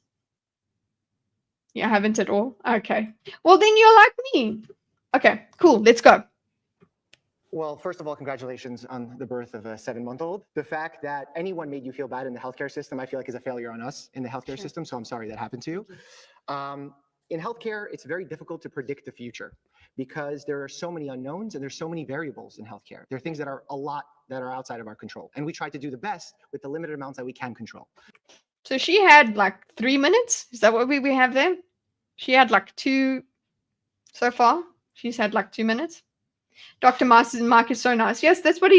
You haven't at all? Okay. Well, then you're like me. Okay, cool. Let's go. Well, first of all, congratulations on the birth of a 7-month-old. The fact that anyone made you feel bad in the healthcare system, I feel like is a failure on us in the healthcare system. So I'm sorry that happened to you. In healthcare, it's very difficult to predict the future because there are so many unknowns and there's so many variables in healthcare. There are things that are outside of our control. And we try to do the best with the limited amounts that we can control. So she had like 3 minutes. Is that what we have there? She had like 2 so far. She's had like 2 minutes. Dr. Mark is so nice. Yes, that's what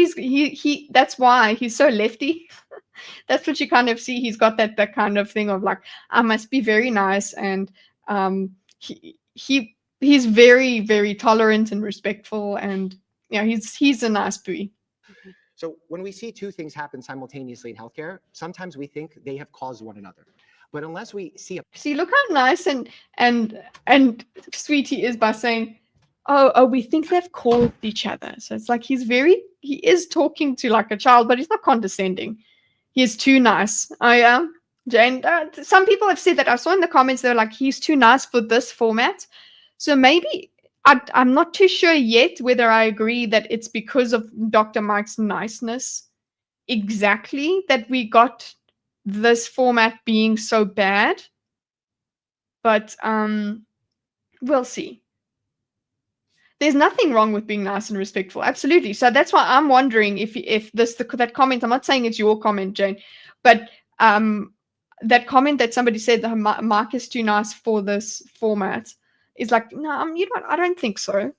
that's why he's so lefty. That's what you kind of see. He's got that kind of thing of like, I must be very nice, and he's very, very tolerant and respectful, and yeah, he's a nice boy. So when we see 2 things happen simultaneously in healthcare, sometimes we think they have caused one another. But unless we see look how nice and sweet he is by saying, oh, we think they've called each other. So it's like he is talking to like a child, but he's not condescending. He is too nice. Oh yeah, Jane. Some people have said that. I saw in the comments, they're like, he's too nice for this format. So maybe I'm not too sure yet whether I agree that it's because of Dr. Mike's niceness exactly that we got this format being so bad. But we'll see. There's nothing wrong with being nice and respectful. Absolutely. So that's why I'm wondering if that comment, I'm not saying it's your comment, Jane, but that comment that somebody said that Mark is too nice for this format is like, no, you know what? I don't think so.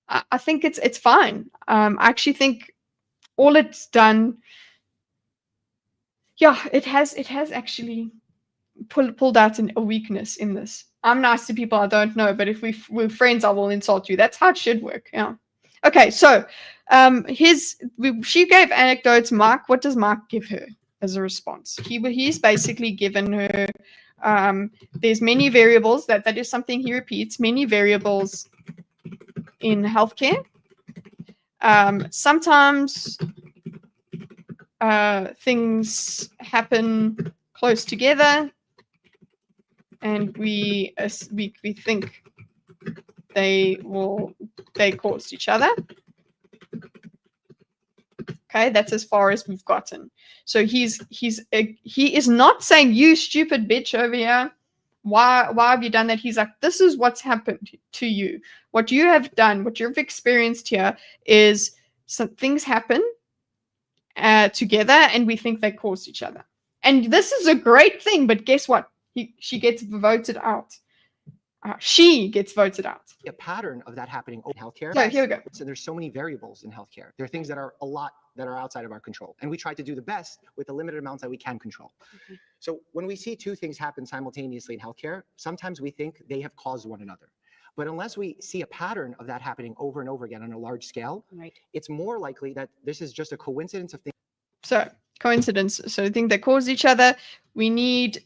I think it's fine. I actually think all it's done, yeah, it has actually pulled out a weakness in this. I'm nice to people I don't know, but if we're friends, I will insult you. That's how it should work. Yeah. Okay, so she gave anecdotes. Mark, what does Mark give her as a response? He's basically given her there's many variables, that is something he repeats, many variables in healthcare. Sometimes things happen close together, and we think they caused each other. Okay, that's as far as we've gotten. So he is not saying, you stupid bitch over here, why have you done that? He's like, this is what's happened to you. What you have done, what you've experienced here is some things happen together, and we think they caused each other. And this is a great thing, but guess what? She gets voted out. She gets voted out. A pattern of that happening in healthcare. So here we go. So there's so many variables in healthcare. There are things that are a lot that are outside of our control, and we try to do the best with the limited amounts that we can control. So when we see two things happen simultaneously in healthcare, sometimes we think they have caused one another. But unless we see a pattern of that happening over and over again on a large scale, it's more likely that this is just a coincidence of things. So coincidence. So I think they cause each other. We need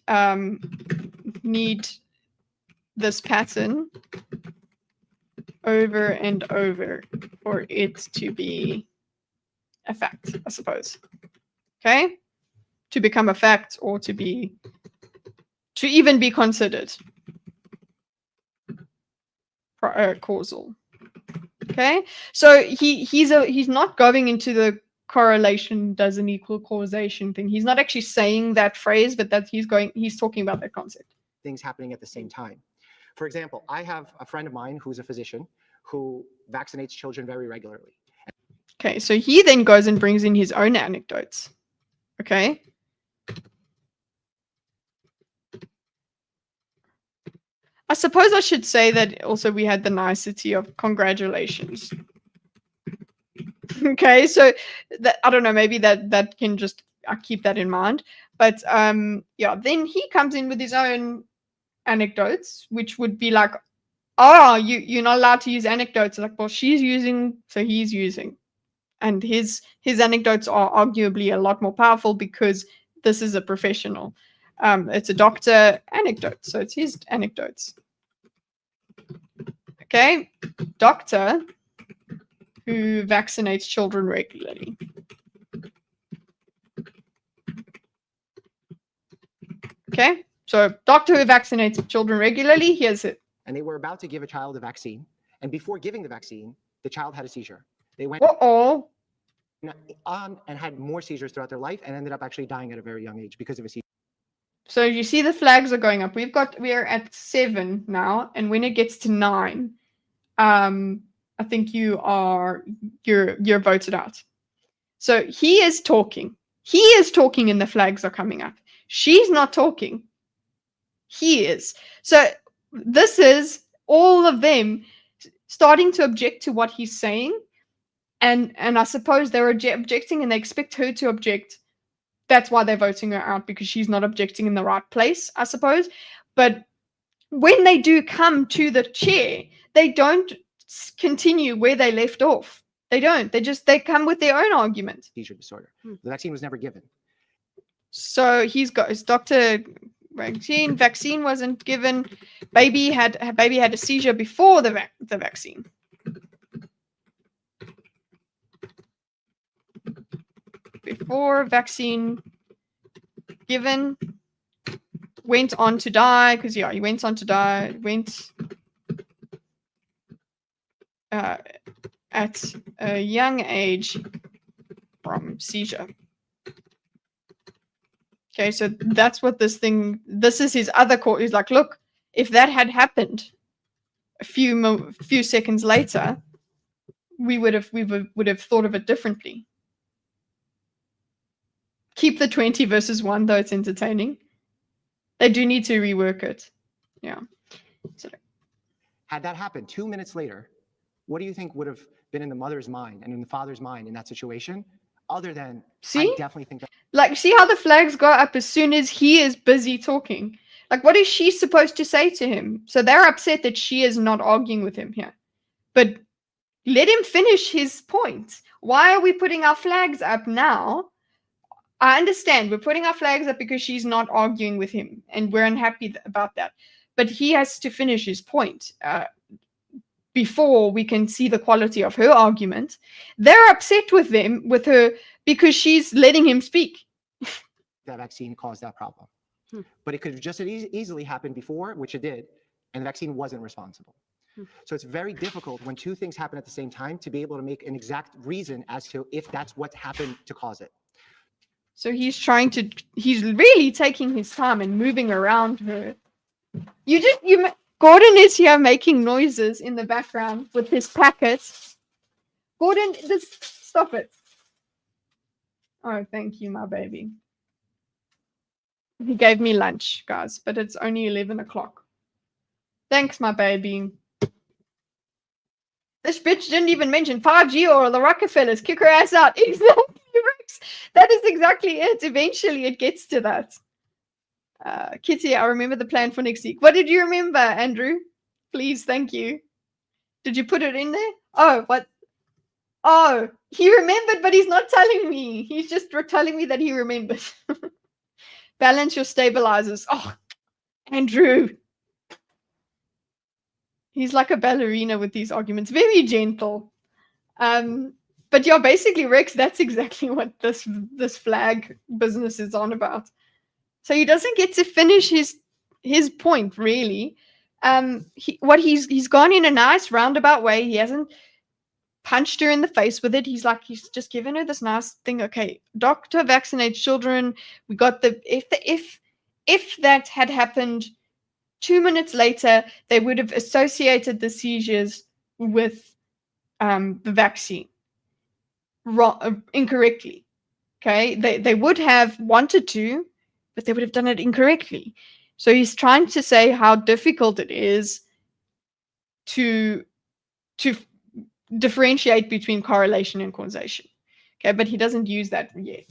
this pattern over and over for it to be a fact, I suppose. Okay? To become a fact, or to even be considered causal. Okay? So he's not going into the correlation doesn't equal causation thing. He's not actually saying that phrase, but he's talking about that concept. Things happening at the same time. For example, I have a friend of mine who's a physician who vaccinates children very regularly. Okay, so he then goes and brings in his own anecdotes. Okay. I suppose I should say that also we had the nicety of congratulations. Okay, so that, I don't know, maybe that can just, I keep that in mind. But yeah, then he comes in with his own anecdotes, which would be like, oh, you're not allowed to use anecdotes. Like, well, she's using, so he's using. And his anecdotes are arguably a lot more powerful because this is a professional. It's a doctor anecdote, so it's his anecdotes. Okay, doctor who vaccinates children regularly. Okay, so doctor who vaccinates children regularly, here's it. And they were about to give a child a vaccine. And before giving the vaccine, the child had a seizure. They went on and had more seizures throughout their life and ended up actually dying at a very young age because of a seizure. So you see the flags are going up. We're at 7 now, and when it gets to 9, I think you're voted out. So he is talking. He is talking and the flags are coming up. She's not talking. He is. So this is all of them starting to object to what he's saying. And I suppose they're objecting and they expect her to object. That's why they're voting her out, because she's not objecting in the right place, I suppose. But when they do come to the chair, they don't continue where they left off. They don't. They come with their own argument. Seizure disorder. The vaccine was never given. So he's got his doctor vaccine wasn't given. Baby had a seizure before the vaccine. Before vaccine given, went on to die because he went on to die. at a young age from seizure. Okay, so that's what this is his other court. He's like, look, if that had happened a few seconds later, we would have thought of it differently. Keep the 20 versus 1, though it's entertaining. They do need to rework it. Yeah. So, Had that happened 2 minutes later, what do you think would have been in the mother's mind and in the father's mind in that situation? Other than, see? I definitely think that. Like, see how the flags go up as soon as he is busy talking? Like, what is she supposed to say to him? So they're upset that she is not arguing with him here. But let him finish his point. Why are we putting our flags up now? I understand we're putting our flags up because she's not arguing with him, and we're unhappy about that. But he has to finish his point before we can see the quality of her argument. They're upset with her because she's letting him speak. That vaccine caused that problem. But it could have just as easily happened before, which it did, and the vaccine wasn't responsible. So it's very difficult when two things happen at the same time to be able to make an exact reason as to if that's what happened to cause it. So he's really taking his time and moving around her. Gordon is here making noises in the background with his packet. Gordon, stop it. Oh, thank you, my baby. He gave me lunch, guys, but it's only 11 o'clock. Thanks, my baby. This bitch didn't even mention 5G or the Rockefellers. Kick her ass out. Exactly, Rex. That is exactly it. Eventually, it gets to that. Kitty, I remember the plan for next week. What did you remember, Andrew? Please, thank you. Did you put it in there? Oh, what? Oh, he remembered, but he's not telling me. He's just telling me that he remembered. Balance your stabilizers. Oh, Andrew. He's like a ballerina with these arguments. Very gentle. But yeah, basically, Rex, that's exactly what this flag business is on about. So he doesn't get to finish his point, really. He's gone in a nice roundabout way. He hasn't punched her in the face with it. He's just given her this nice thing. Okay, doctor vaccinates children. We got if that had happened 2 minutes later, they would have associated the seizures with the vaccine incorrectly. Okay, they would have wanted to, but they would have done it incorrectly. So he's trying to say how difficult it is to differentiate between correlation and causation. Okay, but he doesn't use that yet.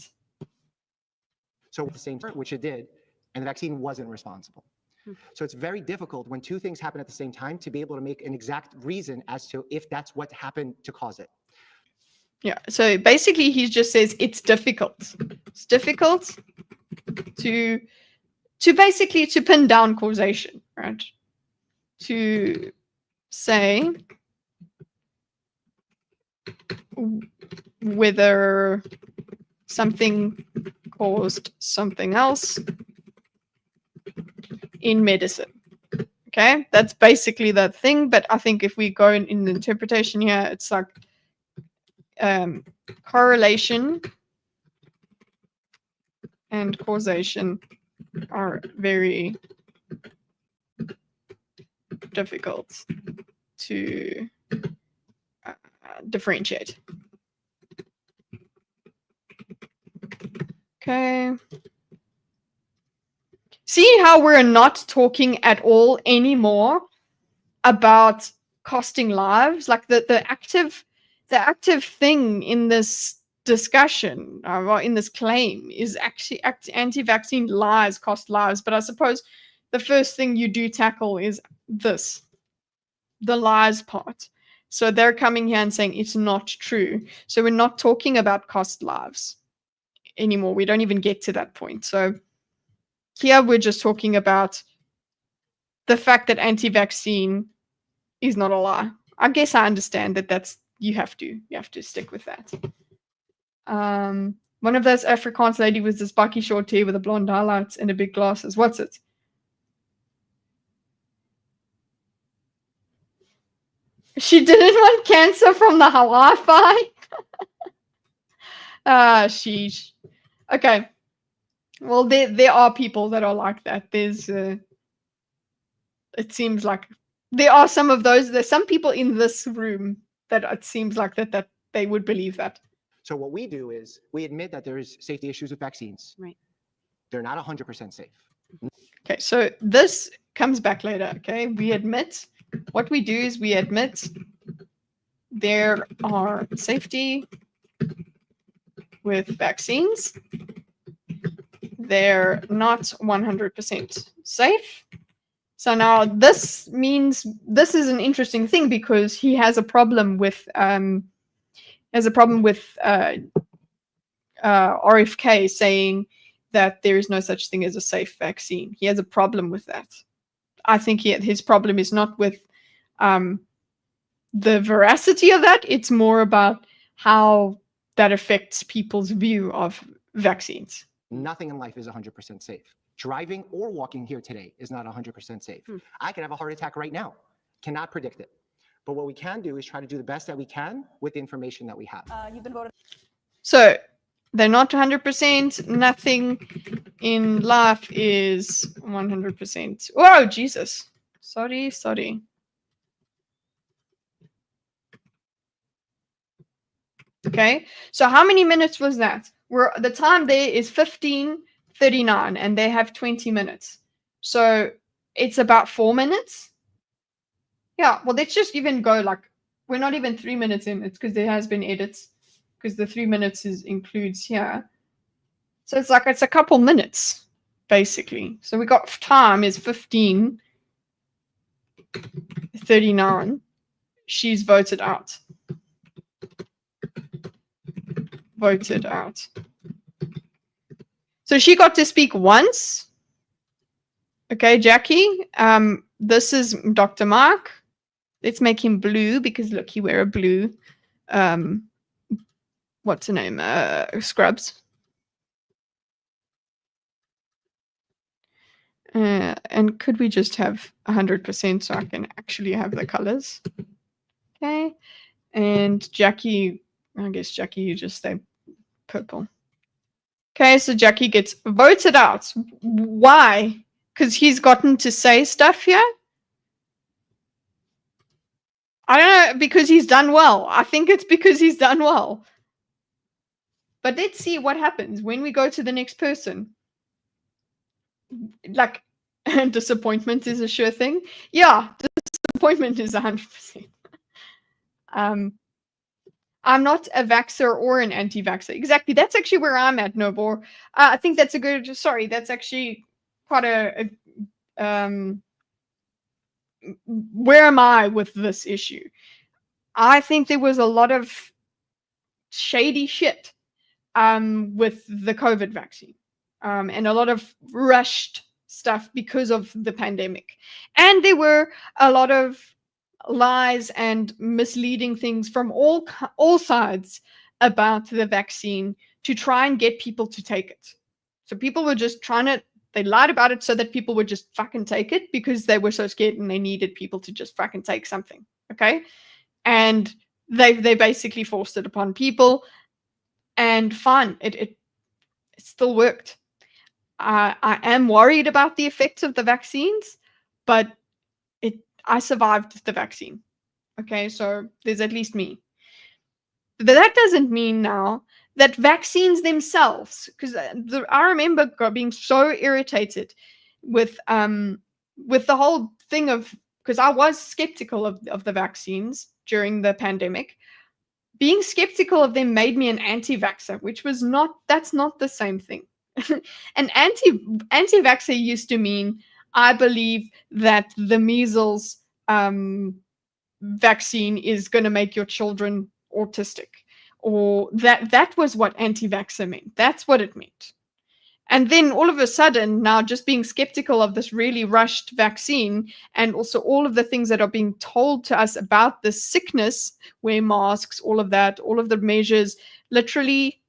So at the same time, which it did, and the vaccine wasn't responsible. So it's very difficult when two things happen at the same time to be able to make an exact reason as to if that's what happened to cause it. Yeah, so basically he just says it's difficult. It's difficult to basically to pin down causation, right? To say whether something caused something else in medicine. Okay, that's basically that thing. But I think if we go in the interpretation here, it's like correlation and causation are very difficult to differentiate. Okay. See how we're not talking at all anymore about costing lives? Like the active thing in this discussion or in this claim is actually anti-vaccine lies cost lives. But I suppose the first thing you do tackle is the lies part. So they're coming here and saying it's not true. So we're not talking about cost lives anymore. We don't even get to that point. So here we're just talking about the fact that anti-vaccine is not a lie. I guess I understand that you have to stick with that. One of those Afrikaans lady with this spiky short hair with the blonde highlights and the big glasses. What's it? She didn't want cancer from the Wi-Fi. Sheesh. Okay. Well, there are people that are like that. There's, it seems like there are some of those. There's some people in this room that it seems like that they would believe that. So what we do is we admit that there's safety issues with vaccines. Right. They're not 100% safe. Okay, so this comes back later. Okay, we admit. What we do is we admit there are safety with vaccines. They're not 100% safe. So now this means this is an interesting thing because he has a problem with RFK saying that there is no such thing as a safe vaccine. He has a problem with that. I think his problem is not with the veracity of that. It's more about how that affects people's view of vaccines. Nothing in life is 100% safe. Driving or walking here today is not 100% safe. I could have a heart attack right now. Cannot predict it. But what we can do is try to do the best that we can with the information that we have. You've been voted. So they're not 100%. Nothing in life is 100%. Oh, Jesus. Sorry. Okay, so how many minutes was that? The time there is 15:39 and they have 20 minutes. So it's about 4 minutes. Yeah, well, let's just even go like, we're not even 3 minutes in. It's because there has been edits because the 3 minutes includes here. So it's like, it's a couple minutes, basically. So we got time is 15:39. She's voted out. Voted out. So she got to speak once. Okay, Jackie. This is Dr. Mark. Let's make him blue because look, he wear a blue. What's the name? Scrubs. And could we just have 100% so I can actually have the colors? Okay. And Jackie, I guess Jackie, you just stay purple. Okay, so Jackie gets voted out. Why? Because he's gotten to say stuff here? I don't know, because he's done well. I think it's because he's done well. But let's see what happens when we go to the next person. Like, disappointment is a sure thing. Yeah, disappointment is 100%. I'm not a vaxxer or an anti-vaxxer. Exactly. That's actually where I'm at, Nobor. I think that's a good, sorry, that's actually quite where am I with this issue? I think there was a lot of shady shit with the COVID vaccine and a lot of rushed stuff because of the pandemic. And there were a lot of lies and misleading things from all sides about the vaccine to try and get people to take it. So people were just they lied about it so that people would just fucking take it because they were so scared and they needed people to just fucking take something. Okay. And they basically forced it upon people, and fine, it still worked. I am worried about the effects of the vaccines, but I survived the vaccine. Okay, so there's at least me. But that doesn't mean now that vaccines themselves, because I remember being so irritated with the whole thing of, because I was skeptical of the vaccines during the pandemic. Being skeptical of them made me an anti-vaxxer, which was that's not the same thing. An anti-vaxxer used to mean I believe that the measles vaccine is going to make your children autistic, or that was what anti-vaxxer meant. That's what it meant. And then all of a sudden, now just being skeptical of this really rushed vaccine, and also all of the things that are being told to us about the sickness, wear masks, all of that, all of the measures, literally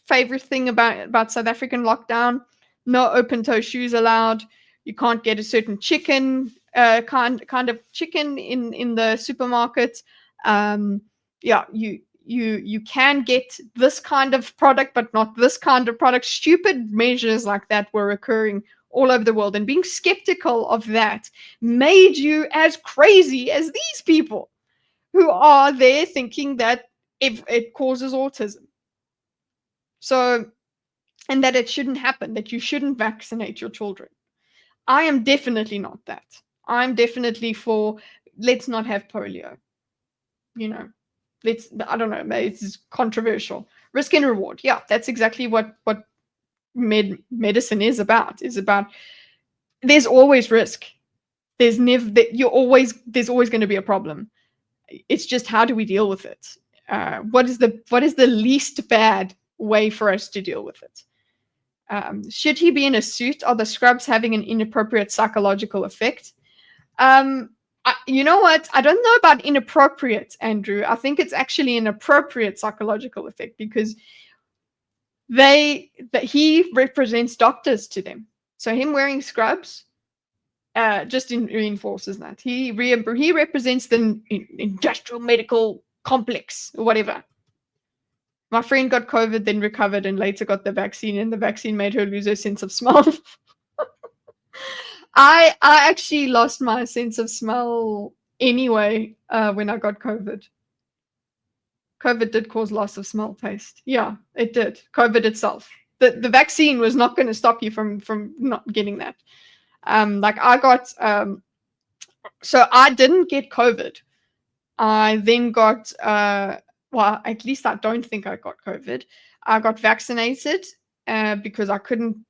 favorite thing about South African lockdown, no open toe shoes allowed. You can't get a certain chicken kind of chicken in the supermarket. Yeah, you can get this kind of product, but not this kind of product. Stupid measures like that were occurring all over the world, and being skeptical of that made you as crazy as these people who are there thinking that if it causes autism. So, and that it shouldn't happen, that you shouldn't vaccinate your children. I am definitely not that. I'm definitely for let's not have polio. You know, I don't know, it's controversial. Risk and reward. Yeah, that's exactly what medicine is about. There's always risk. There's always going to be a problem. It's just how do we deal with it? What is the least bad way for us to deal with it? Should he be in a suit? Are the scrubs having an inappropriate psychological effect? You know what? I don't know about inappropriate, Andrew. I think it's actually an appropriate psychological effect because he represents doctors to them. So him wearing scrubs just reinforces that. He represents the industrial medical complex or whatever. My friend got COVID, then recovered, and later got the vaccine, and the vaccine made her lose her sense of smell. I actually lost my sense of smell anyway when I got COVID. COVID did cause loss of smell taste. Yeah, it did. COVID itself. The vaccine was not going to stop you from not getting that. Like I got so I didn't get COVID. I then got well, at least I don't think I got COVID. I got vaccinated because I couldn't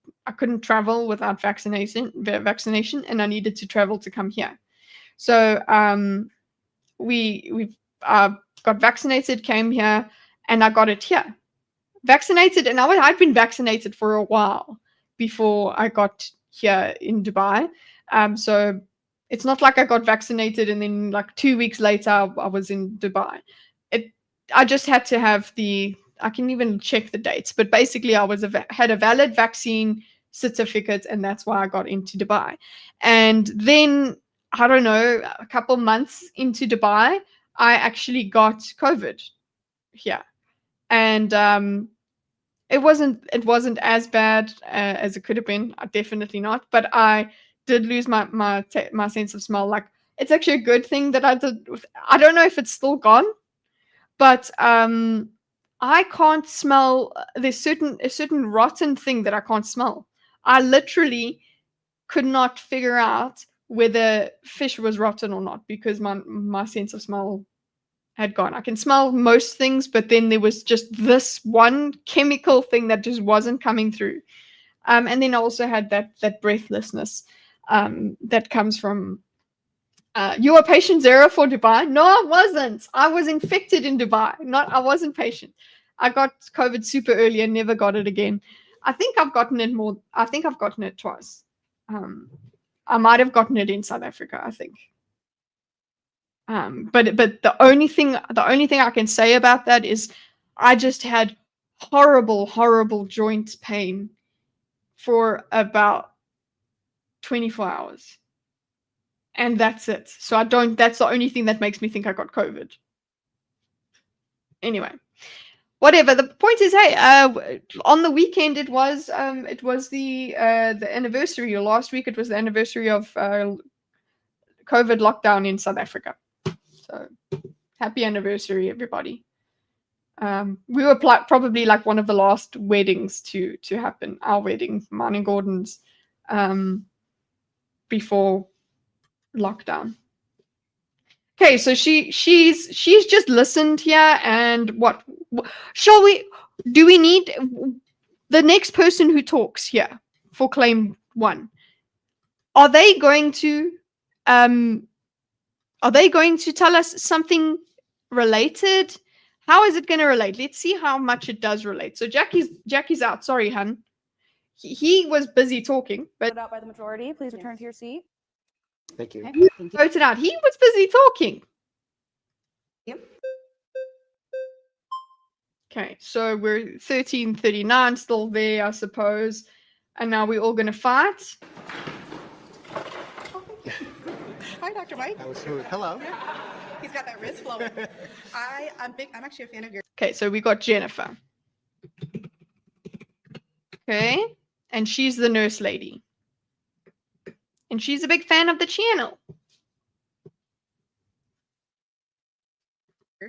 travel without vaccination, and I needed to travel to come here. So we got vaccinated, came here, and I got it here. Vaccinated, and I'd been vaccinated for a while before I got here in Dubai. So it's not like I got vaccinated and then like 2 weeks later I was in Dubai. I just had to have I can even check the dates, but basically I had a valid vaccine certificate, and that's why I got into Dubai. And then I don't know, a couple months into Dubai, I actually got COVID here, and it wasn't as bad as it could have been. Definitely not, but I did lose my sense of smell. Like it's actually a good thing that I did. I don't know if it's still gone, but I can't smell. There's a certain rotten thing that I can't smell. I literally could not figure out whether fish was rotten or not because my sense of smell had gone. I can smell most things, but then there was just this one chemical thing that just wasn't coming through. And then I also had that breathlessness that comes from you were patient zero for Dubai? No, I wasn't. I was infected in Dubai. I wasn't patient. I got COVID super early and never got it again. I think I've gotten it twice. I might have gotten it in South Africa, I think. But the only thing I can say about that is I just had horrible joint pain for about 24 hours. And that's it. So that's the only thing that makes me think I got COVID. Anyway, whatever. The point is, hey, on the weekend it was the anniversary, or last week it was the anniversary of COVID lockdown in South Africa. So happy anniversary, everybody. We were probably like one of the last weddings to happen. Our wedding, mine and Gordon's, before lockdown. Okay, so she's just listened here, and what do we need the next person who talks here for claim 1? Are they going to tell us something related? How is it going to relate? Let's see how much it does relate. So Jackie's out. Sorry, hun. He was busy talking, but out by the majority. Please return to your seat. Thank you. Okay, thank you. voted out. He was busy talking. Yep. Okay, so we're 1339 still there, I suppose. And now we're all going to fight. Hi, Dr. Mike. That was smooth. Hello. He's got that wrist flowing. I'm actually a fan of your. Okay, so we got Jennifer. Okay, and she's the nurse lady. And she's a big fan of the channel.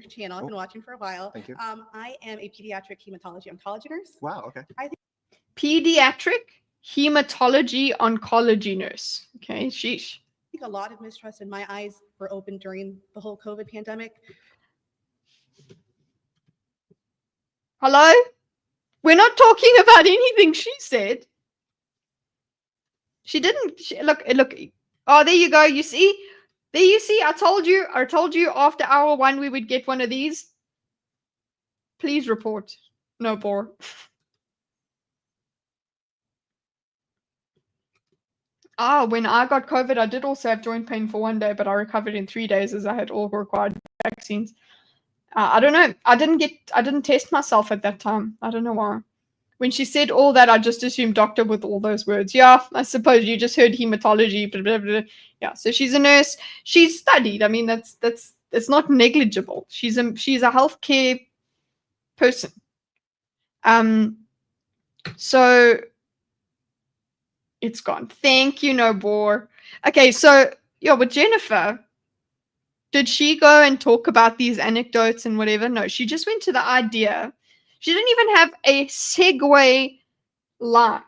Channel. I've been watching for a while. Thank you. I am a pediatric hematology oncology nurse. Wow. Okay. Pediatric hematology oncology nurse. Okay, sheesh. I think a lot of mistrust in my eyes were opened during the whole COVID pandemic. Hello? We're not talking about anything she said. She didn't. Look. Oh, there you go. You see? There you see. I told you after hour 1 we would get one of these. Please report. No bore. When I got COVID, I did also have joint pain for 1 day, but I recovered in 3 days as I had all required vaccines. I don't know. I didn't test myself at that time. I don't know why. When she said all that, I just assumed doctor with all those words. Yeah, I suppose you just heard hematology. Blah, blah, blah. Yeah, so she's a nurse. She's studied. I mean, it's not negligible. She's a healthcare person. So it's gone. Thank you, no bore. Okay, so yeah, with Jennifer. Did she go and talk about these anecdotes and whatever? No, she just went to the idea. She didn't even have a segue line.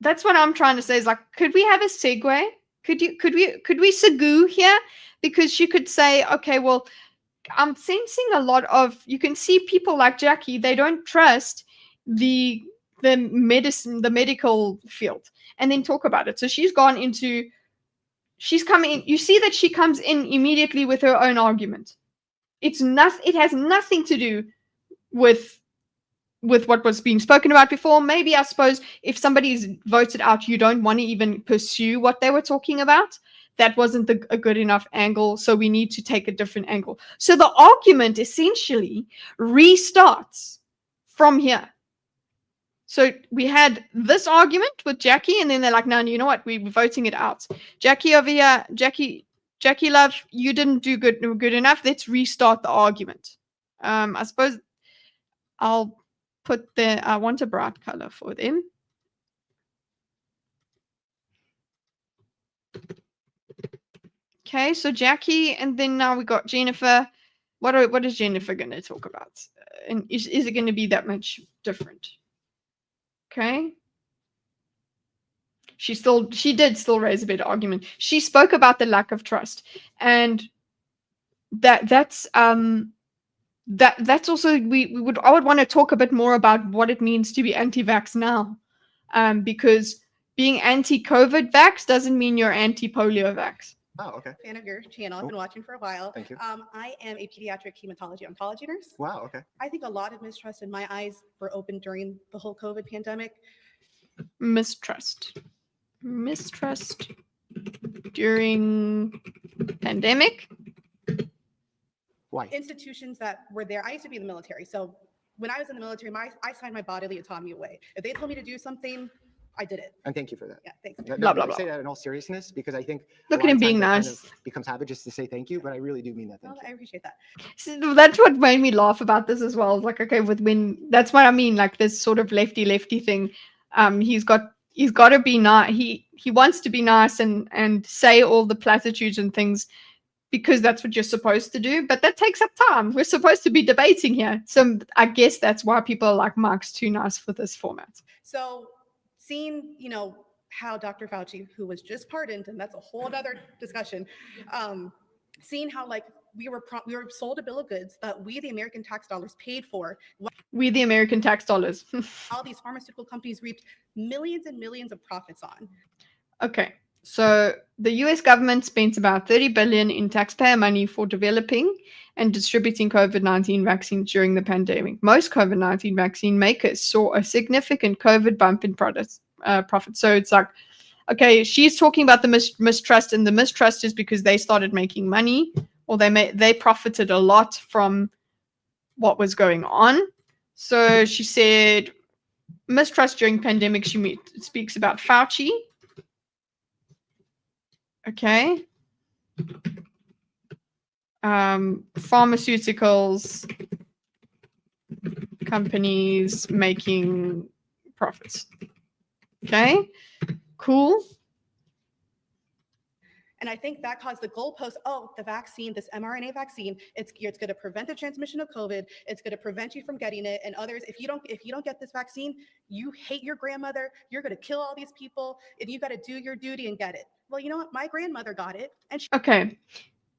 That's what I'm trying to say is like, could we have a segue? Could we segue here? Because she could say, okay, well, I'm sensing a lot of, you can see people like Jackie, they don't trust the medical field, and then talk about it. So she's gone into, she's coming in. You see that she comes in immediately with her own argument. It has nothing to do with what was being spoken about before. Maybe, I suppose, if somebody's voted out, you don't want to even pursue what they were talking about. That wasn't a good enough angle, so we need to take a different angle. So the argument essentially restarts from here. So we had this argument with Jackie, and then they're like, no, you know what? We're voting it out. Jackie over here, Jackie love, you didn't do good enough. Let's restart the argument. I suppose I'll put I want a bright color for them. Okay, so Jackie, and then now we got Jennifer. What is Jennifer going to talk about? And is it going to be that much different? Okay. She did still raise a bit of argument. She spoke about the lack of trust, and that's also I would want to talk a bit more about what it means to be anti-vax now, because being anti-COVID vax doesn't mean you're anti-polio vax. Oh, okay. Fan of your channel. I've been watching for a while. Thank you. I am a pediatric hematology oncology nurse. Wow. Okay. I think a lot of mistrust in my eyes were opened during the whole COVID pandemic. Mistrust during pandemic. Why? Institutions that were there. I used to be in the military, so when I was in the military, I signed my bodily autonomy away. If they told me to do something, I did it. And thank you for that. Yeah, thanks. Blah, blah, I blah. say that in all seriousness because I think Look a at lot him of being times it nice. kind of becomes habit just to say thank you, but I really do mean that. Thank Well, you. I appreciate that. So that's what made me laugh about this as well. Like, okay, that's what I mean, like this sort of lefty thing. He's got to be nice. He wants to be nice and say all the platitudes and things because that's what you're supposed to do. But that takes up time. We're supposed to be debating here. So I guess that's why people are like, Mark's too nice for this format. So seeing, how Dr. Fauci, who was just pardoned, and that's a whole other discussion, seeing how like we were sold a bill of goods that we, the American tax dollars, paid for. We, the American tax dollars. All these pharmaceutical companies reaped millions and millions of profits on. Okay, so the US government spent about $30 billion in taxpayer money for developing and distributing COVID-19 vaccines during the pandemic. Most COVID-19 vaccine makers saw a significant COVID bump in profit. So it's like, okay, she's talking about the mistrust, and the mistrust is because they started making money, or they profited a lot from what was going on. So she said mistrust during pandemic. She speaks about Fauci. Okay. pharmaceuticals companies making profits. Okay, cool. And I think that caused the goalpost. Oh, the vaccine, this mRNA vaccine, it's going to prevent the transmission of COVID. It's going to prevent you from getting it. And others, if you don't get this vaccine, you hate your grandmother. You're going to kill all these people, and you got to do your duty and get it. Well, you know what? My grandmother got it, and Okay,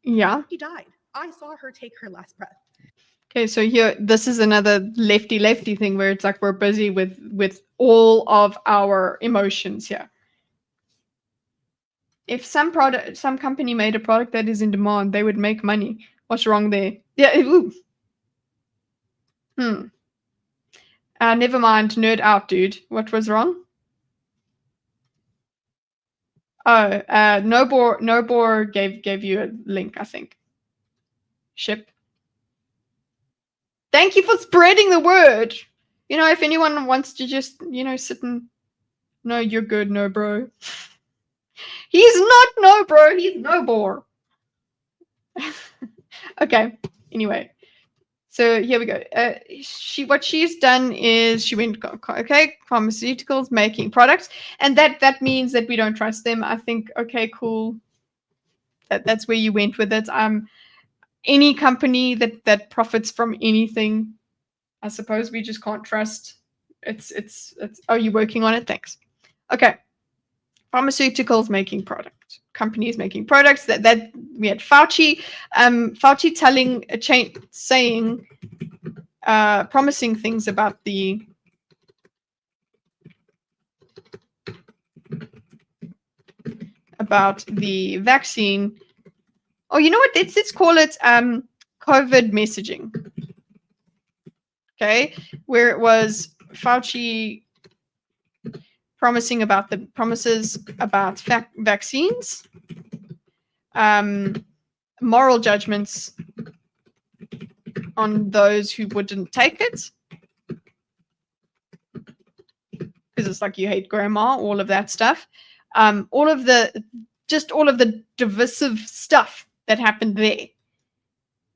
yeah. she died. I saw her take her last breath. Okay, so here, this is another lefty thing where it's like we're busy with all of our emotions here. If some company made a product that is in demand, they would make money. What's wrong there? Yeah. Ooh. Never mind. Nerd out, dude. What was wrong? Oh, Nobor gave you a link, I think. Ship. Thank you for spreading the word. You know, if anyone wants to just, sit and... No, you're good, no bro. He's not no bro, he's Nobor. Okay, anyway. So here we go. What she's done is she went, okay, pharmaceuticals making products, and that means that we don't trust them. I think, okay, cool. That's where you went with it. Any company that profits from anything, I suppose we just can't trust. It's. Oh, you're working on it. Thanks. Okay. Pharmaceuticals making products, companies making products. That we had Fauci. Fauci telling saying, promising things about the vaccine. Oh, you know what? Let's call it COVID messaging. Okay, where it was Fauci promises about vaccines, moral judgments on those who wouldn't take it, because it's like you hate grandma, all of that stuff, all of the divisive stuff that happened there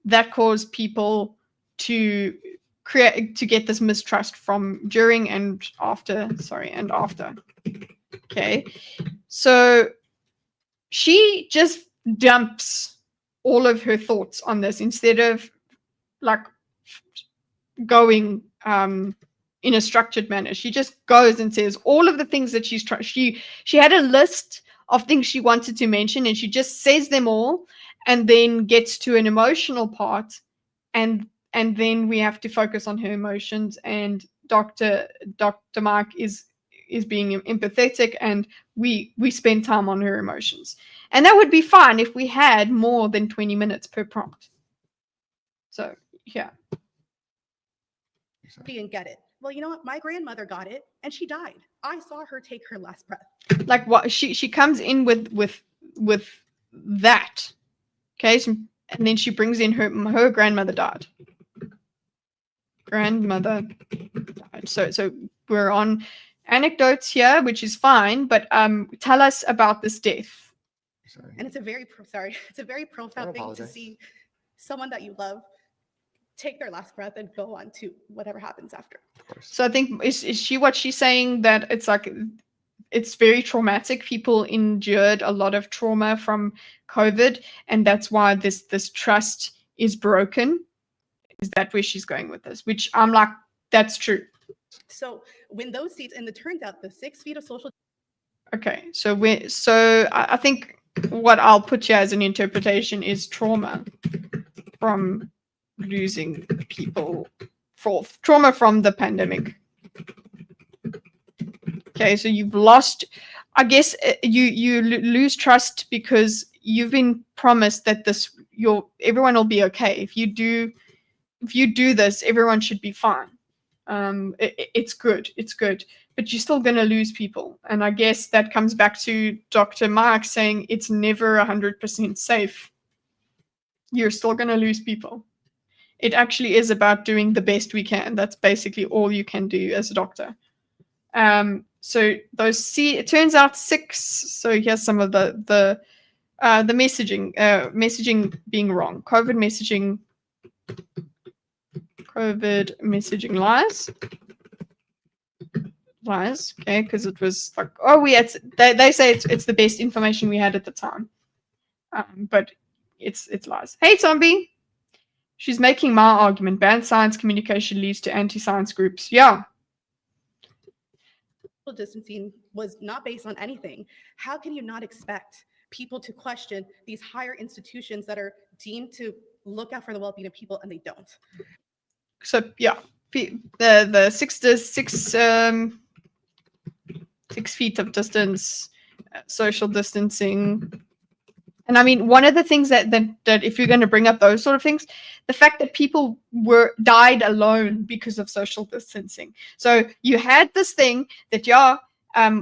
that caused people to get this mistrust from during and after. Okay, so she just dumps all of her thoughts on this instead of like going in a structured manner. She just goes and says all of the things that she's trying. She had a list of things she wanted to mention, and she just says them all, and then gets to an emotional part, and then we have to focus on her emotions, and Dr. Mark is being empathetic, and we spend time on her emotions. And that would be fine if we had more than 20 minutes per prompt. So, yeah. Didn't get it. Well, you know what? My grandmother got it, and she died. I saw her take her last breath. Like what? She comes in with that. Okay, so, and then she brings in her grandmother died. Grandmother died. So we're on anecdotes here, which is fine, but tell us about this death. Sorry. And it's a very profound thing to see someone that you love take their last breath and go on to whatever happens after. Of course. So I think is she's saying that it's like it's very traumatic. People endured a lot of trauma from COVID, and that's why this trust is broken. Is that where she's going with this? Which I'm like, that's true. So when those seats, and it turns out the 6 feet of social. Okay, so I think what I'll put here as an interpretation is trauma from losing people, trauma from the pandemic. Okay, so you've lost, I guess you lose trust because you've been promised that everyone will be okay. If you do this, everyone should be fine. It's good, but you're still going to lose people. And I guess that comes back to Dr. Mark saying it's never 100% safe. You're still going to lose people. It actually is about doing the best we can. That's basically all you can do as a doctor. So it turns out 6. So here's some of the the messaging being wrong. COVID messaging lies. Okay, because it was like, oh, they say it's the best information we had at the time, but it's lies. Hey, zombie. She's making my argument. Banned science communication leads to anti-science groups. Yeah. Social distancing was not based on anything. How can you not expect people to question these higher institutions that are deemed to look out for the well-being of people, and they don't? So yeah, the 6 feet of distance, social distancing. And I mean, one of the things that if you're going to bring up those sort of things, the fact that people died alone because of social distancing. So you had this thing that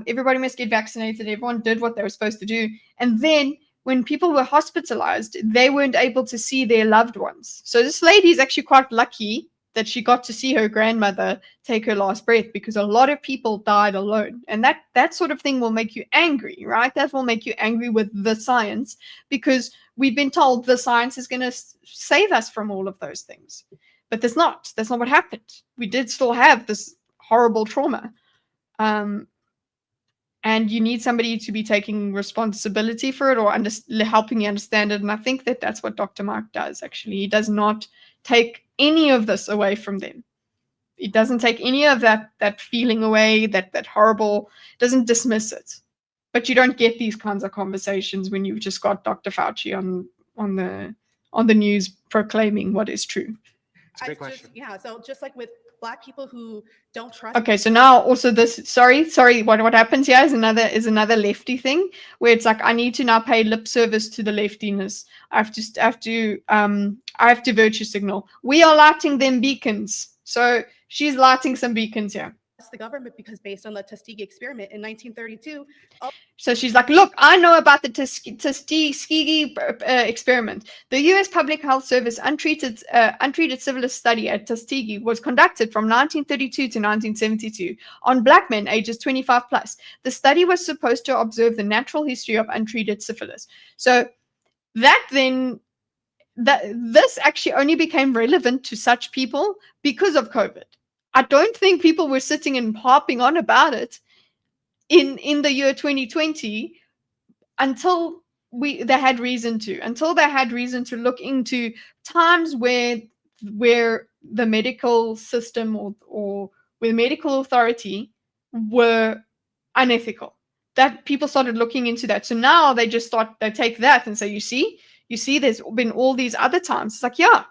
everybody must get vaccinated. Everyone did what they were supposed to do, and then when people were hospitalized, they weren't able to see their loved ones. So this lady is actually quite lucky that she got to see her grandmother take her last breath, because a lot of people died alone. And that sort of thing will make you angry, right? That will make you angry with the science, because we've been told the science is going to save us from all of those things. But that's not what happened. We did still have this horrible trauma. And you need somebody to be taking responsibility for it, or helping you understand it. And I think that's what Dr. Mark does, actually. He does not take any of this away from them. He doesn't take any of that feeling away, that horrible, doesn't dismiss it. But you don't get these kinds of conversations when you've just got Dr. Fauci on the news proclaiming what is true. It's a great question. So just like with Black people who don't trust. Okay, so now also this. Sorry. What happens here is another lefty thing, where it's like, I need to now pay lip service to the leftiness. I have to virtue signal. We are lighting them beacons. So she's lighting some beacons here. The government, because based on the Tuskegee experiment in 1932. So she's like, look, I know about the Tuskegee experiment. The U.S. Public Health Service untreated syphilis study at Tuskegee was conducted from 1932 to 1972 on Black men ages 25 plus. The study was supposed to observe the natural history of untreated syphilis. So this actually only became relevant to such people because of COVID. I don't think people were sitting and harping on about it in the year 2020 until they had reason to look into times where the medical system or where medical authority were unethical. That people started looking into that. So now they take that and say, you see, there's been all these other times. It's like, yeah,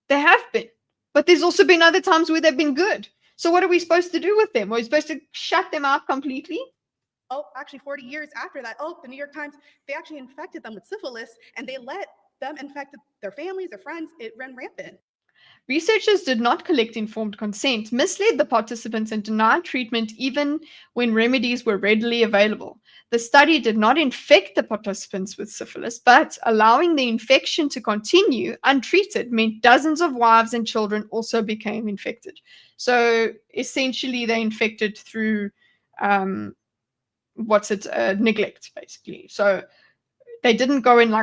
there have been. But there's also been other times where they've been good. So what are we supposed to do with them? Are we supposed to shut them out completely? Oh, actually 40 years after that, the New York Times, they actually infected them with syphilis, and they let them infect their families, their friends. It ran rampant. Researchers did not collect informed consent, misled the participants, and denied treatment even when remedies were readily available. The study did not infect the participants with syphilis, but allowing the infection to continue untreated meant dozens of wives and children also became infected. So essentially, they infected through neglect, basically. So they didn't go and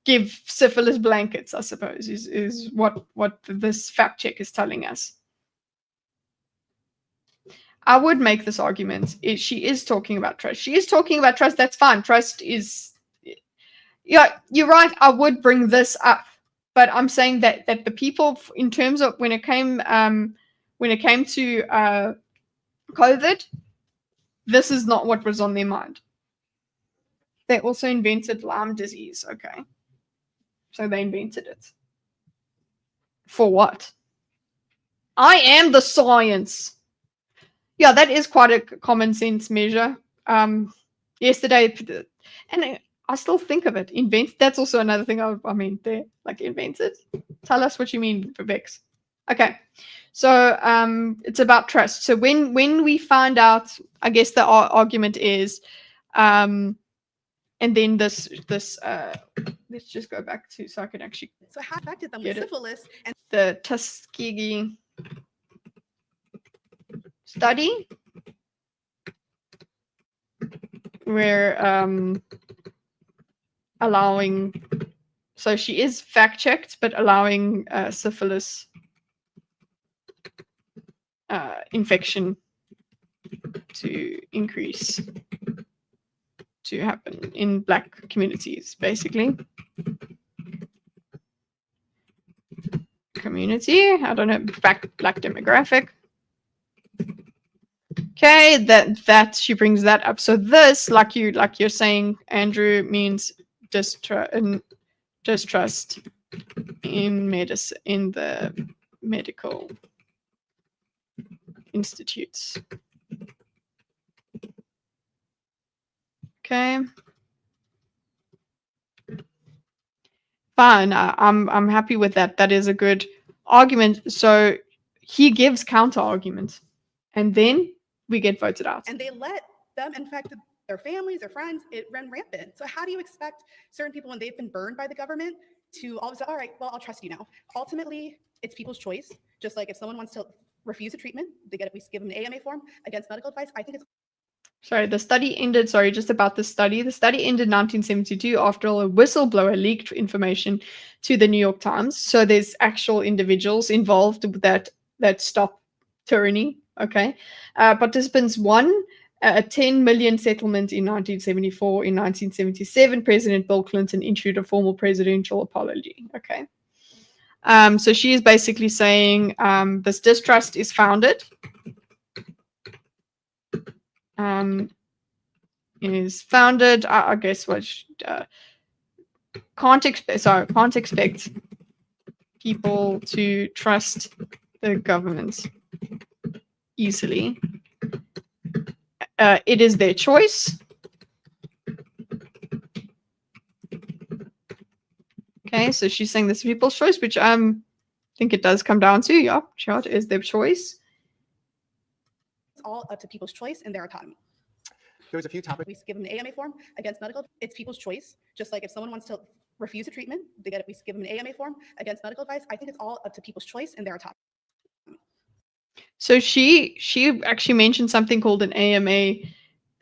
give syphilis blankets, I suppose, is what this fact check is telling us. I would make this argument. She is talking about trust. That's fine. Trust is, yeah, you're right. I would bring this up, but I'm saying that the people, in terms of when it came to COVID, this is not what was on their mind. They also invented Lyme disease. Okay. So they invented it. For what? I am the science. Yeah, that is quite a common sense measure. Yesterday, and I still think of it. That's also another thing. They're invented. Tell us what you mean, Bex. Okay. So it's about trust. So when we find out, I guess the argument is, and then this let's just go back to so I can actually. So how affected them with syphilis and the Tuskegee study, where allowing, so she is fact checked, but allowing syphilis infection to increase, to happen in Black communities, basically. Community, I don't know, Black demographic. Okay, that she brings that up. So this, like you're saying, Andrew, means distrust in medicine, in the medical institutes. Okay. Fine. I'm happy with that. That is a good argument. So he gives counter argument, and then we get voted out. And they let them infect their families, their friends. It ran rampant. So how do you expect certain people, when they've been burned by the government, to all of a sudden, all right, well, I'll trust you now? Ultimately, it's people's choice. Just like if someone wants to refuse a treatment, they get at least give them an AMA form against medical advice. I think it's Sorry, the study ended, just about the study. The study ended in 1972 after a whistleblower leaked information to the New York Times. So there's actual individuals involved that stop tyranny, okay? Participants won a $10 million settlement in 1974. In 1977, President Bill Clinton issued a formal presidential apology, okay? So she is basically saying this distrust is founded. Is founded, I guess, can't expect people to trust the government easily. It is their choice. Okay, so she's saying this is people's choice, which I think it does come down to, yeah, sure, it is their choice. all up to people's choice and their autonomy. There's a few topics. We give them an AMA form against medical. It's people's choice. Just like if someone wants to refuse a treatment, they get at least give them an AMA form against medical advice. I think it's all up to people's choice and their autonomy. So she actually mentioned something called an AMA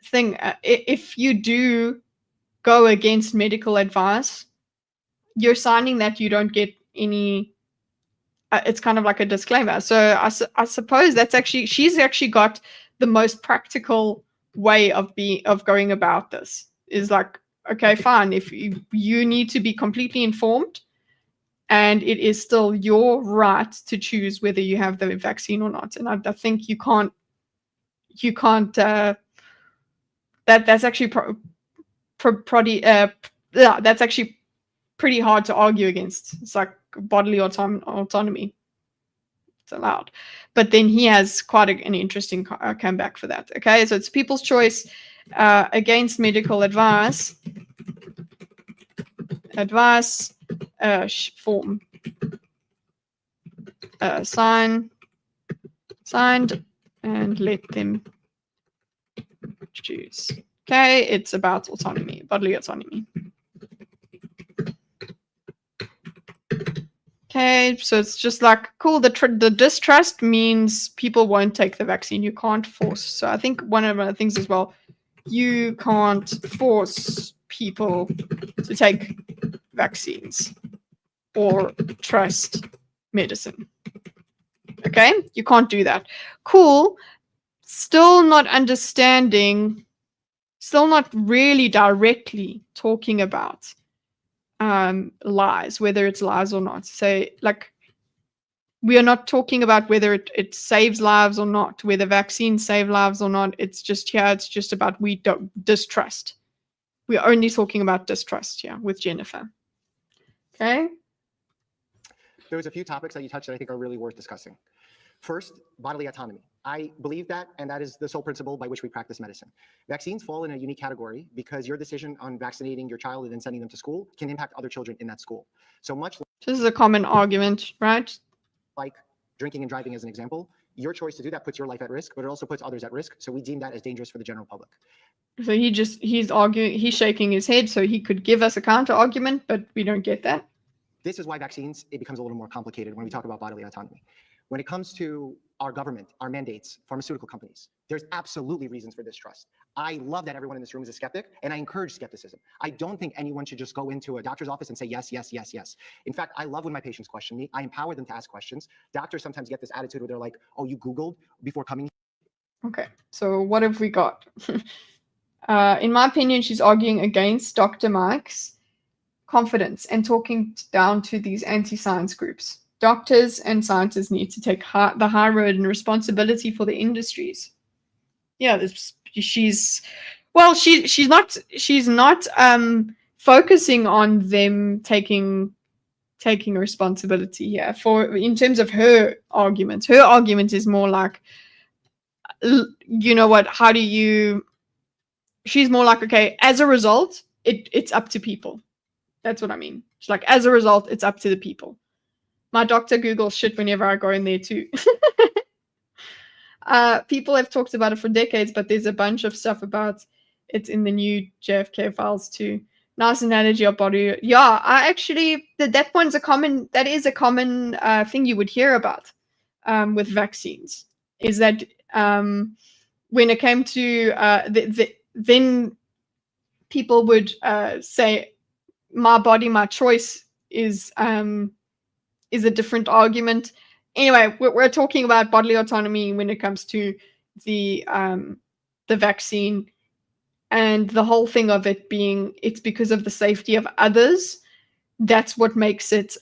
thing. If you do go against medical advice, you're signing that you don't get any. It's kind of like a disclaimer. So I suppose that's actually, she's actually got the most practical way of going about this. Is like, okay, fine, if you need to be completely informed, and it is still your right to choose whether you have the vaccine or not. And I think you can't. That's actually that's actually pretty hard to argue against. It's like bodily autonomy. It's allowed. But then he has quite an interesting comeback for that. Okay, so it's people's choice against medical advice. Form. Signed, and let them choose. Okay, it's about autonomy, bodily autonomy. Okay, so it's just like, cool, the distrust means people won't take the vaccine. You can't force. So I think one of the things as well, you can't force people to take vaccines or trust medicine. Okay, you can't do that. Cool. Still not understanding, still not really directly talking about lies, whether it's lies or not. So, like, we are not talking about whether it saves lives or not, whether vaccines save lives or not. It's just here, it's just about we don't distrust. We're only talking about distrust here with Jennifer. Okay. There's a few topics that you touched that I think are really worth discussing. First, bodily autonomy. I believe that, and that is the sole principle by which we practice medicine. Vaccines fall in a unique category because your decision on vaccinating your child and then sending them to school can impact other children in that school. So much This is a common argument, right? like drinking and driving as an example, your choice to do that puts your life at risk, but it also puts others at risk. So we deem that as dangerous for the general public. So he's arguing, he's shaking his head, so he could give us a counter argument, but we don't get that. This is why vaccines, it becomes a little more complicated when we talk about bodily autonomy. When it comes to our government, our mandates, pharmaceutical companies. There's absolutely reasons for distrust. I love that everyone in this room is a skeptic, and I encourage skepticism. I don't think anyone should just go into a doctor's office and say yes, yes, yes, yes. In fact, I love when my patients question me. I empower them to ask questions. Doctors sometimes get this attitude where they're like, oh, you Googled before coming. Okay, so what have we got? In my opinion, she's arguing against Dr. Mike's confidence and talking down to these anti-science groups. Doctors and scientists need to take the high road and responsibility for the industries. Yeah, she's not focusing on them taking responsibility here. For in terms of her argument is more like, you know what? How do you? She's more like, okay, as a result, it's up to people. That's what I mean. She's like, as a result, it's up to the people. My doctor Googles shit whenever I go in there too. People have talked about it for decades, but there's a bunch of stuff about it in the new JFK files too. Nice analogy of body. Yeah, I actually that is a common thing you would hear about with vaccines. Is that when it came to then people would say, my body, my choice is a different argument. Anyway, we're talking about bodily autonomy when it comes to the vaccine, and the whole thing of it being it's because of the safety of others. That's what makes it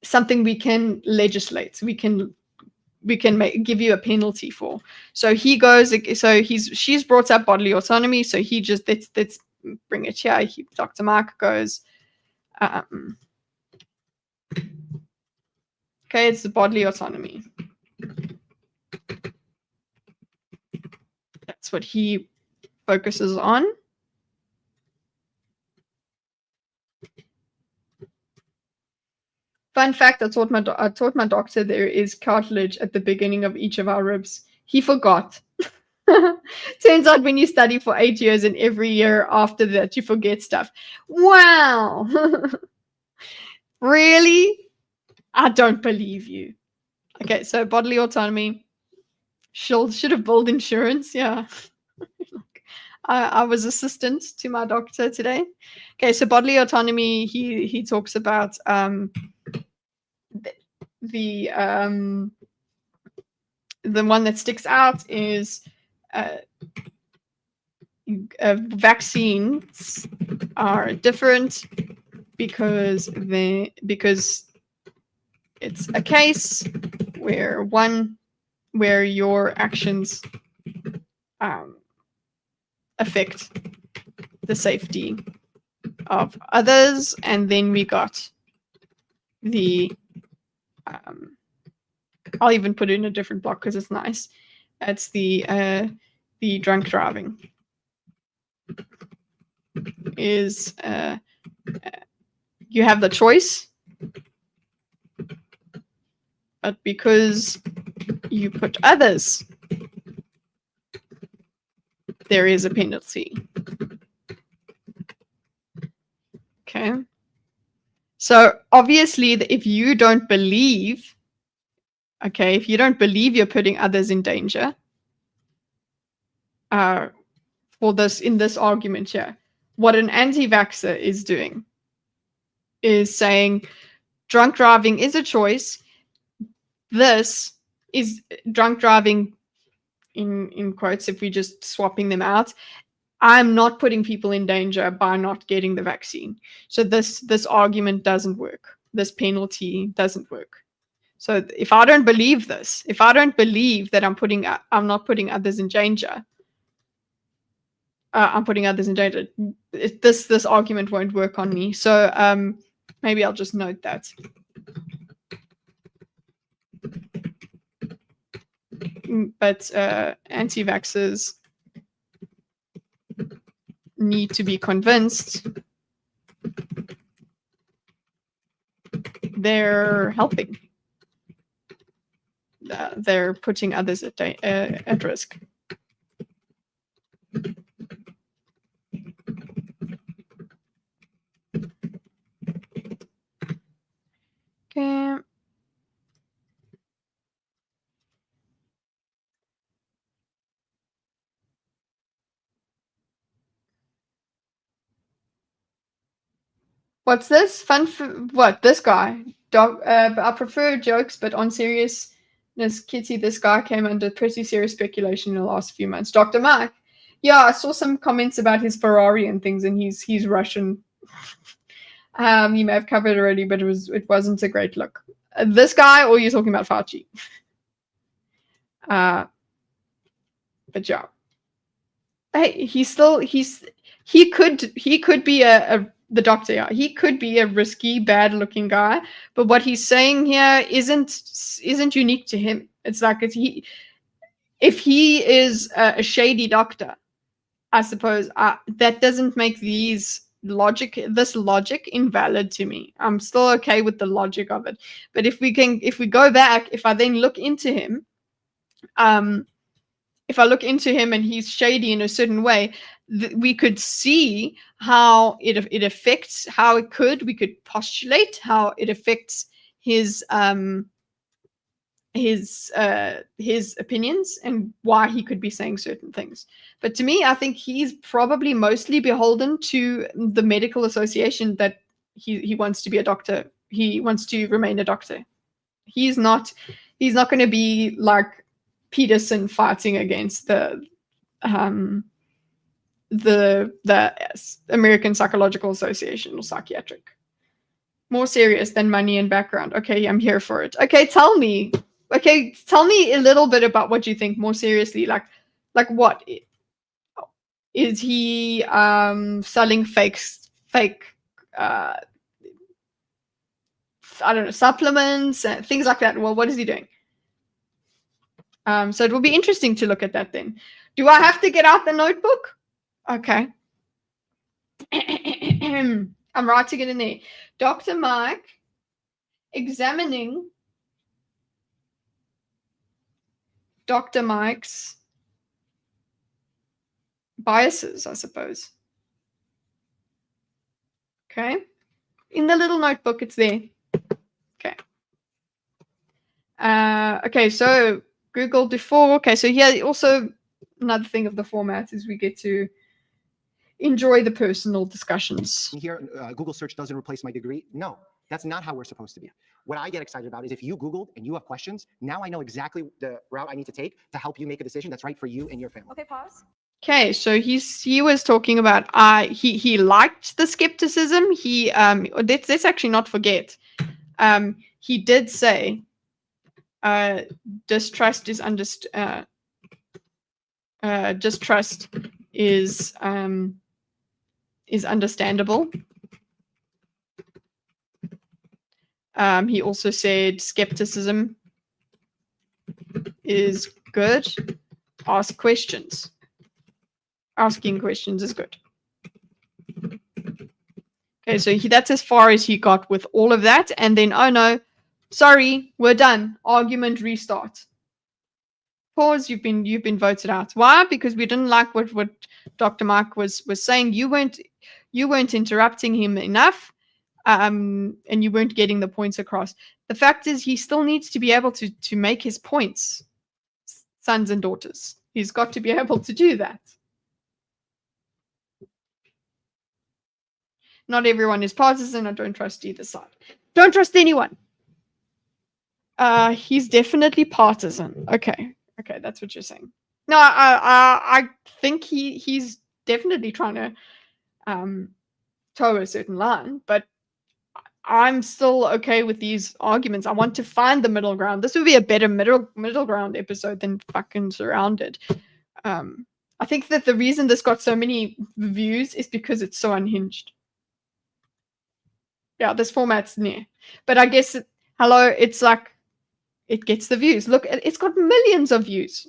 something we can legislate. We can give you a penalty for. So she's brought up bodily autonomy. So he just let's bring it here. Dr. Mark goes, okay, it's the bodily autonomy. That's what he focuses on. Fun fact, I taught my doctor there is cartilage at the beginning of each of our ribs. He forgot. Turns out when you study for 8 years and every year after that you forget stuff. Wow. Really? I don't believe you. Okay, so bodily autonomy. Should have billed insurance. Yeah. I was assistant to my doctor today. Okay, so bodily autonomy, he talks about the one that sticks out is vaccines are different because it's a case where your actions affect the safety of others. And then we got the I'll even put it in a different block because it's nice. It's the drunk driving is you have the choice, but because you put others, there is a penalty. Okay. So obviously, if you don't believe, if you don't believe you're putting others in danger, in this argument here, what an anti-vaxxer is doing is saying drunk driving is a choice. This is drunk driving in quotes, if we just swapping them out. I'm not putting people in danger by not getting the vaccine. So this argument doesn't work. This penalty doesn't work. So if I don't believe this, if I don't believe that I'm not putting others in danger, I'm putting others in danger, this argument won't work on me. So maybe I'll just note that. But anti-vaxxers need to be convinced they're helping. They're putting others at risk. Okay. What's this? What? This guy? I prefer jokes, but on seriousness, Kitty, this guy came under pretty serious speculation in the last few months. Dr. Mike. Yeah, I saw some comments about his Ferrari and things, and he's Russian. You may have covered already, but it wasn't a great look. This guy, or you're talking about Fauci? But yeah. Hey, he could be the doctor. Yeah. He could be a risky, bad-looking guy, but what he's saying here isn't unique to him. It's like if he is a shady doctor, I suppose that doesn't make this logic invalid to me. I'm still okay with the logic of it. But if we go back, if I then look into him, if I look into him and he's shady in a certain way, we could see how it affects, we could postulate how it affects his opinions and why he could be saying certain things. But to me, I think he's probably mostly beholden to the medical association that he wants to be a doctor. He wants to remain a doctor. He's not going to be like Peterson fighting against the American Psychological Association or psychiatric. More serious than money and background. Okay, I'm here for it. Okay, tell me a little bit about what you think more seriously. Like what is he selling fake I don't know, supplements and things like that? Well, what is he doing? So it will be interesting to look at that then. Do I have to get out the notebook? Okay. I'm writing it in there. Dr. Mike examining Dr. Mike's biases, I suppose. Okay. In the little notebook, it's there. Okay. Okay, so Google before. Okay, so here also another thing of the format is we get to enjoy the personal discussions. Here, Google search doesn't replace my degree. No, that's not how we're supposed to be. What I get excited about is if you Googled and you have questions, now I know exactly the route I need to take to help you make a decision that's right for you and your family. Okay, pause. Okay, so he was talking about he liked the skepticism. Let's actually not forget. He did say distrust is understandable. He also said skepticism is good. Ask questions. Asking questions is good. Okay, so that's as far as he got with all of that. And then, oh no, sorry, we're done. Argument restart. Pause, you've been voted out. Why? Because we didn't like what Dr. Mike was saying. You weren't interrupting him enough, and you weren't getting the points across. The fact is he still needs to be able to make his points, sons and daughters. He's got to be able to do that. Not everyone is partisan. I don't trust either side. Don't trust anyone. He's definitely partisan. Okay, that's what you're saying. No, I think he's definitely trying to toe a certain line, but I'm still okay with these arguments. I want to find the middle ground. This would be a better middle ground episode than fucking Surrounded. I think that the reason this got so many views is because it's so unhinged. Yeah, this format's near. But I guess, it's like, it gets the views. Look, it's got millions of views.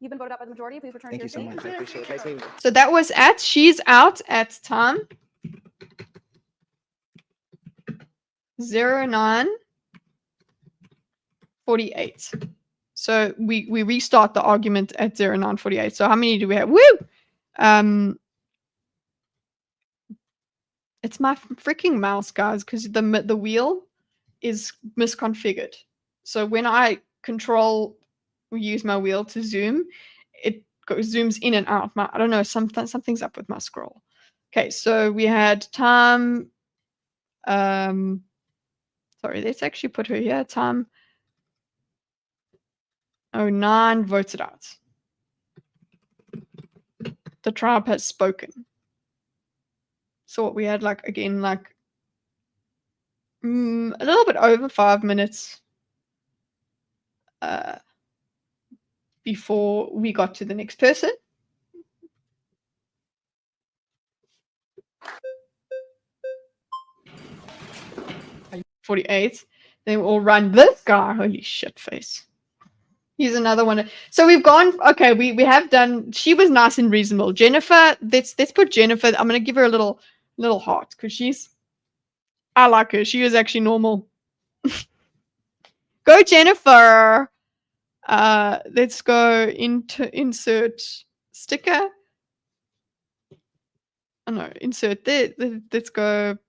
You've been voted out by the majority. Please return Thank to you your so seat. much. I appreciate it. Nice meeting you. So that was she's out at time 09:48. So we restart the argument at 09:48. So how many do we have? Woo! It's my freaking mouse, guys, because the wheel is misconfigured. So when I use my wheel to zoom, it zooms in and out. I don't know, something's up with my scroll. Okay, so we had time Sorry, let's actually put her here. Time 09 voted out. The tribe has spoken. So we had like again like a little bit over 5 minutes before we got to the next person. $48. They all run this guy. Holy shit face. Here's another one. So we've gone. Okay, we have done. She was nice and reasonable. Jennifer. Let's put Jennifer. I'm gonna give her a little heart because she's. I like her. She is actually normal. Go Jennifer. Let's go into insert sticker. Oh no, insert there. Let's go.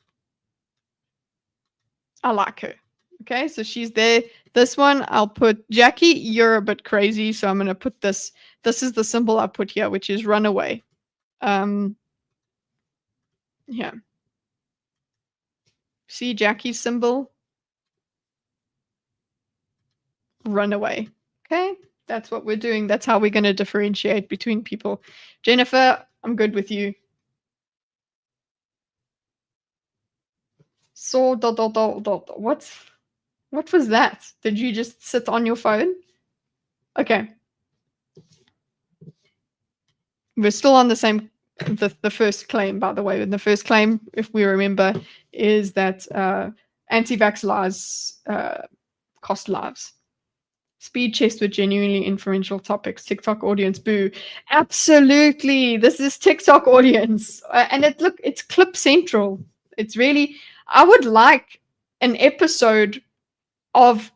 I like her. Okay, so she's there. This one, I'll put Jackie. You're a bit crazy, so I'm gonna put this. This is the symbol I put here, which is runaway. Yeah. See Jackie's symbol? Runaway. Okay, that's what we're doing. That's how we're gonna differentiate between people. Jennifer, I'm good with you. So what was that? Did you just sit on your phone? Okay. We're still on the same, the first claim, by the way. And the first claim, if we remember, is that anti-vax lies cost lives. Speed chest with genuinely influential topics. TikTok audience, boo. Absolutely. This is TikTok audience. And it's clip central. It's really, I would like an episode of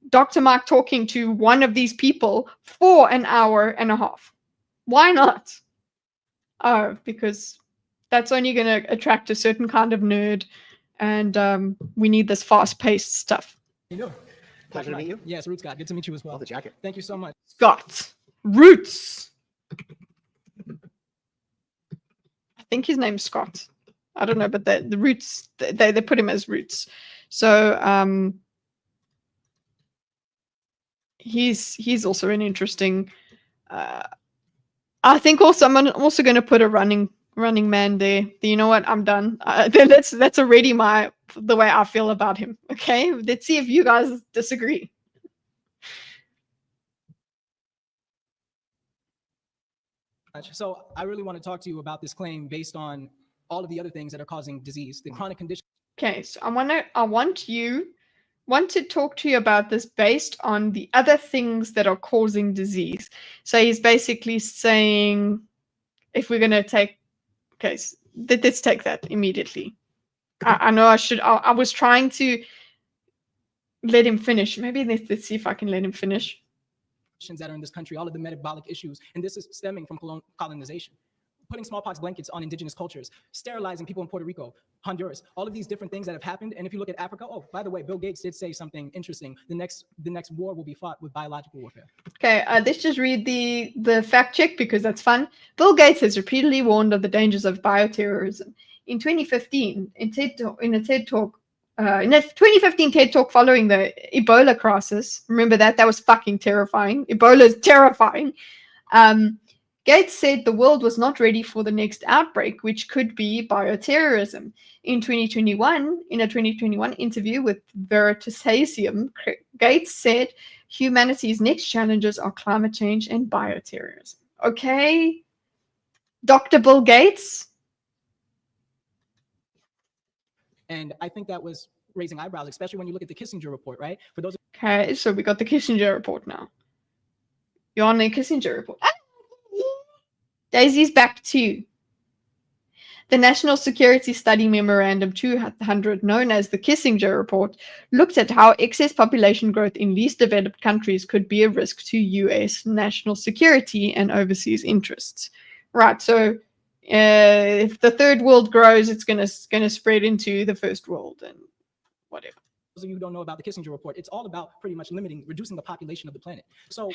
Dr. Mike talking to one of these people for an hour and a half. Why not? Oh, because that's only going to attract a certain kind of nerd, and we need this fast-paced stuff. You know. Pleasure to meet you. Yes, Root Scott. Good to meet you as well. Love the jacket. Thank you so much. Scott. Roots. I think his name's Scott. I don't know, but the Roots, they put him as Roots. So he's also an interesting. I think also I'm also going to put a running man there. You know what? I'm done. That's already the way I feel about him. Okay, let's see if you guys disagree. So I really want to talk to you about this claim based on all of the other things that are causing disease, the chronic condition. Okay, so I want to talk to you about this based on the other things that are causing disease. So he's basically saying, if we're going to take, okay, so let's take that immediately. I know I should. I was trying to let him finish. Maybe let's see if I can let him finish. That are in this country, all of the metabolic issues, and this is stemming from colonization. Putting smallpox blankets on indigenous cultures, sterilizing people in Puerto Rico, Honduras, all of these different things that have happened. And if you look at Africa, oh, by the way, Bill Gates did say something interesting. The next war will be fought with biological warfare. Okay, let's just read the fact check because that's fun. Bill Gates has repeatedly warned of the dangers of bioterrorism. In 2015, in a TED Talk following the Ebola crisis, remember that was fucking terrifying. Ebola is terrifying. Gates said the world was not ready for the next outbreak, which could be bioterrorism. In a 2021 interview with Veritasium, Gates said humanity's next challenges are climate change and bioterrorism. Okay, Dr. Bill Gates. And I think that was raising eyebrows, especially when you look at the Kissinger report, right? For those. Okay, so we got the Kissinger report now. You're on the Kissinger report. Daisy's back too. The National Security Study Memorandum 200, known as the Kissinger Report, looked at how excess population growth in least developed countries could be a risk to U.S. national security and overseas interests. Right, so if the third world grows, it's gonna spread into the first world and whatever. Those of you who don't know about the Kissinger Report, it's all about pretty much reducing the population of the planet. So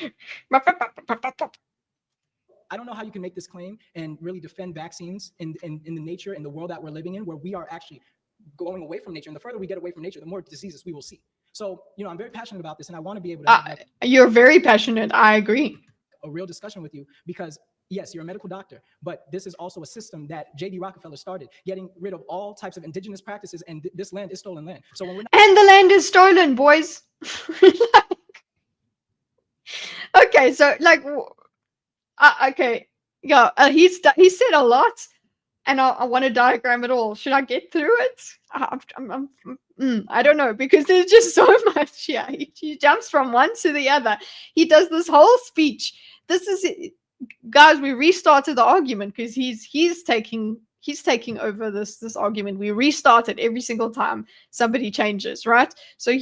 I don't know how you can make this claim and really defend vaccines in the nature and the world that we're living in, where we are actually going away from nature. And the further we get away from nature, the more diseases we will see. So, I'm very passionate about this, and I want to be able to have You're very passionate. I agree. a real discussion with you because yes, you're a medical doctor, but this is also a system that J.D. Rockefeller started, getting rid of all types of indigenous practices, and this land is stolen land. So when we're not And the land is stolen, boys. Okay, so okay, yeah, he said a lot, and I want to diagram it all. Should I get through it? I don't know, because there's just so much. Yeah, he jumps from one to the other. He does this whole speech. This is it. Guys, we restarted the argument because he's taking over this argument. We restart it every single time somebody changes, right? So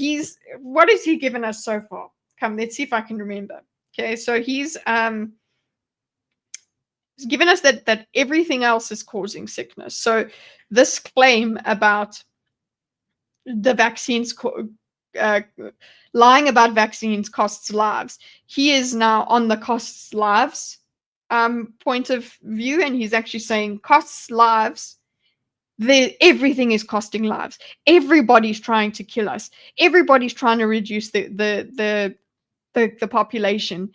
what has he given us so far? Come, let's see if I can remember. Okay, so he's given us that everything else is causing sickness. So this claim about the vaccines, lying about vaccines costs lives. He is now on the costs lives point of view, and he's actually saying costs lives. Everything is costing lives. Everybody's trying to kill us. Everybody's trying to reduce the population.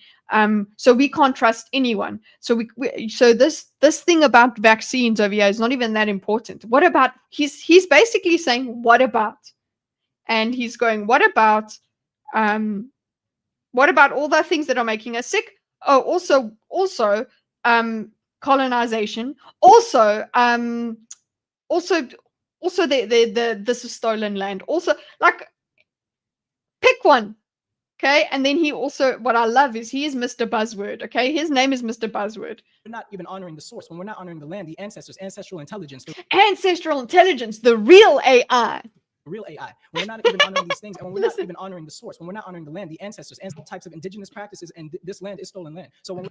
So we can't trust anyone. So so this thing about vaccines over here is not even that important. What about? He's basically saying, what about? And he's going, what about all the things that are making us sick? Oh, also colonization. Also this is stolen land. Also, like, pick one. Okay, and then he also, what I love is he is Mr. Buzzword. Okay, his name is Mr. Buzzword. we're not even honoring the source, when we're not honoring the land, the ancestors, ancestral intelligence, the Ancestral intelligence, the real AI. real AI. When we're not even honoring these things, and when we're not even honoring the source, when we're not honoring the land, the ancestors, and types of indigenous practices, and this land is stolen land. So when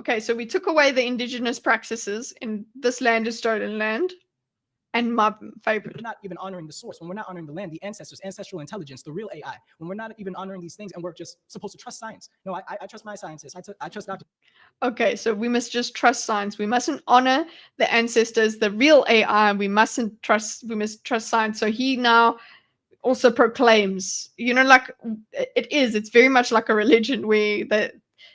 Okay, so we took away the indigenous practices, and this land is stolen land. And my favorite. we're not even honoring the source, when we're not honoring the land, the ancestors, ancestral intelligence, the real AI, when we're not even honoring these things, and we're just supposed to trust science. No, I trust my scientists. I trust Dr. Okay, so we must just trust science. We mustn't honor the ancestors, the real AI. We must trust science. So he now also proclaims, like it's very much like a religion where the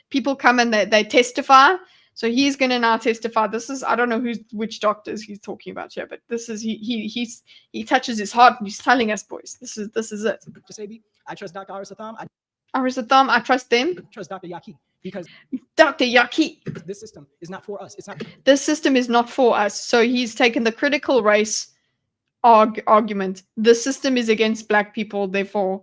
people come and they testify. So he's going to now testify. This is, I don't know which doctors he's talking about here, but this is, he touches his heart and he's telling us, boys, this is it. Sabi, I trust Dr. Arisatham. I trust them. I trust Dr. Yaki, because Dr. Yaki. this system is not for us. It's not. This system is not for us. So he's taken the critical race argument. The system is against black people. Therefore,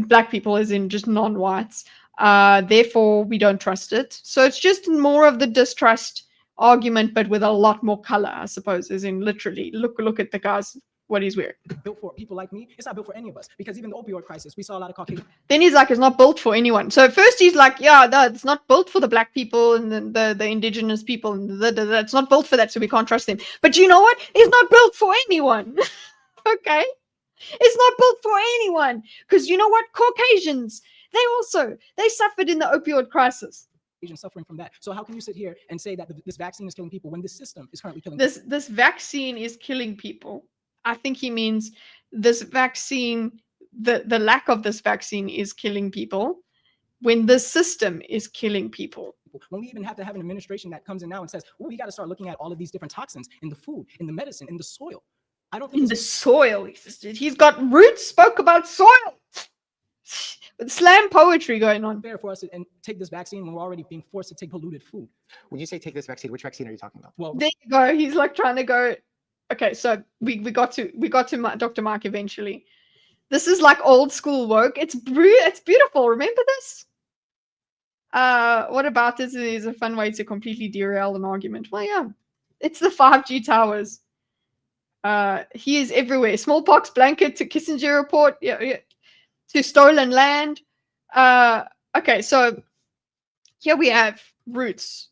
black people as in just non-whites. Therefore, we don't trust it. So it's just more of the distrust argument, but with a lot more color, I suppose, as in literally, look at the guys, what he's wearing. Built for people like me. It's not built for any of us, because even the opioid crisis, we saw a lot of Caucasian. Then he's like, it's not built for anyone. So at first he's like, yeah, no, it's not built for the black people and the indigenous people, and it's not built for that, so we can't trust them. But you know what? It's not built for anyone. Okay? It's not built for anyone. Because you know what? Caucasians, they suffered in the opioid crisis. Suffering from that. So how can you sit here and say that this vaccine is killing people when this system is currently killing people? This vaccine is killing people. I think he means this vaccine, the lack of this vaccine is killing people when the system is killing people. When we even have to have an administration that comes in now and says, we got to start looking at all of these different toxins in the food, in the medicine, in the soil. I don't think in the soil. He's got Roots spoke about soil. With slam poetry going on. Fair for us to take this vaccine when we're already being forced to take polluted food. When you say take this vaccine, which vaccine are you talking about? Well, there you go. He's like trying to go. Okay, so we got to Dr. Mark eventually. This is like old school woke. It's beautiful. Remember this? What about this is a fun way to completely derail an argument? Well, yeah, it's the 5G towers. He is everywhere. Smallpox blanket to Kissinger report. Yeah. To stolen land. Okay, so here we have Roots.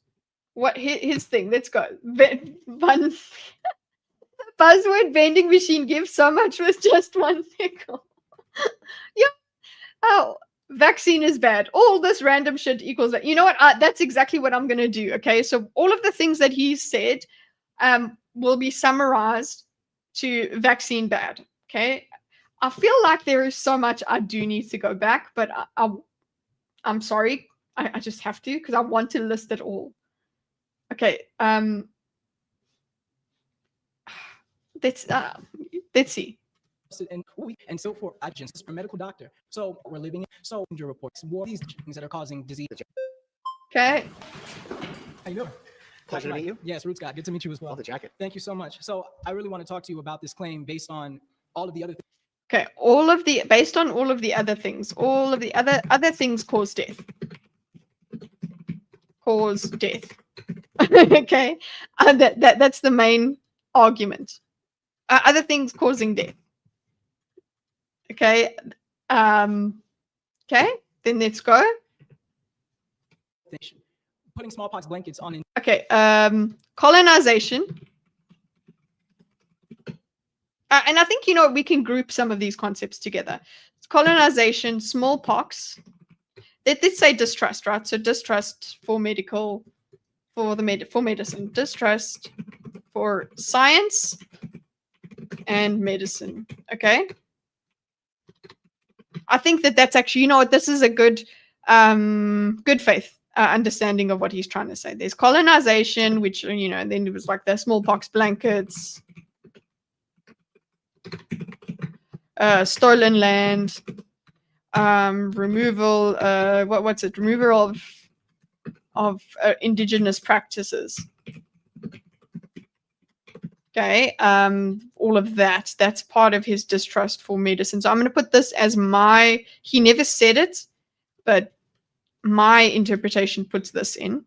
What his thing? Let's go. One buzzword vending machine gives so much with just one nickel. Yeah. Oh, vaccine is bad. All this random shit equals that. You know what? That's exactly what I'm gonna do. Okay, so all of the things that he said will be summarized to vaccine bad. Okay. I feel like there is so much I do need to go back, but I'm sorry. I just have to because I want to list it all. Okay. Let's see. And so for agents, for medical doctor. So we're living in your reports, war, these things that are causing disease. Okay. How you doing? Pleasure to meet you. Yes, Root Scott. Good to meet you as well. Love the jacket. Thank you so much. So I really want to talk to you about this claim based on all of the other things. Okay, based on all of the other things, all of the other things cause death. Cause death. Okay, that's the main argument. Other things causing death. Okay. Okay. Then let's go. Putting smallpox blankets on. Okay. Colonization. And I think, we can group some of these concepts together. Colonization, smallpox. Let's say distrust, right? So distrust for medical, for medicine, distrust for science and medicine. Okay. I think that's actually, this is a good, good faith understanding of what he's trying to say. There's colonization, which, and then it was like the smallpox blankets. Stolen land, removal, what's it? Removal of indigenous practices. Okay, all of that's part of his distrust for medicine. So I'm going to put this as he never said it, but my interpretation puts this in.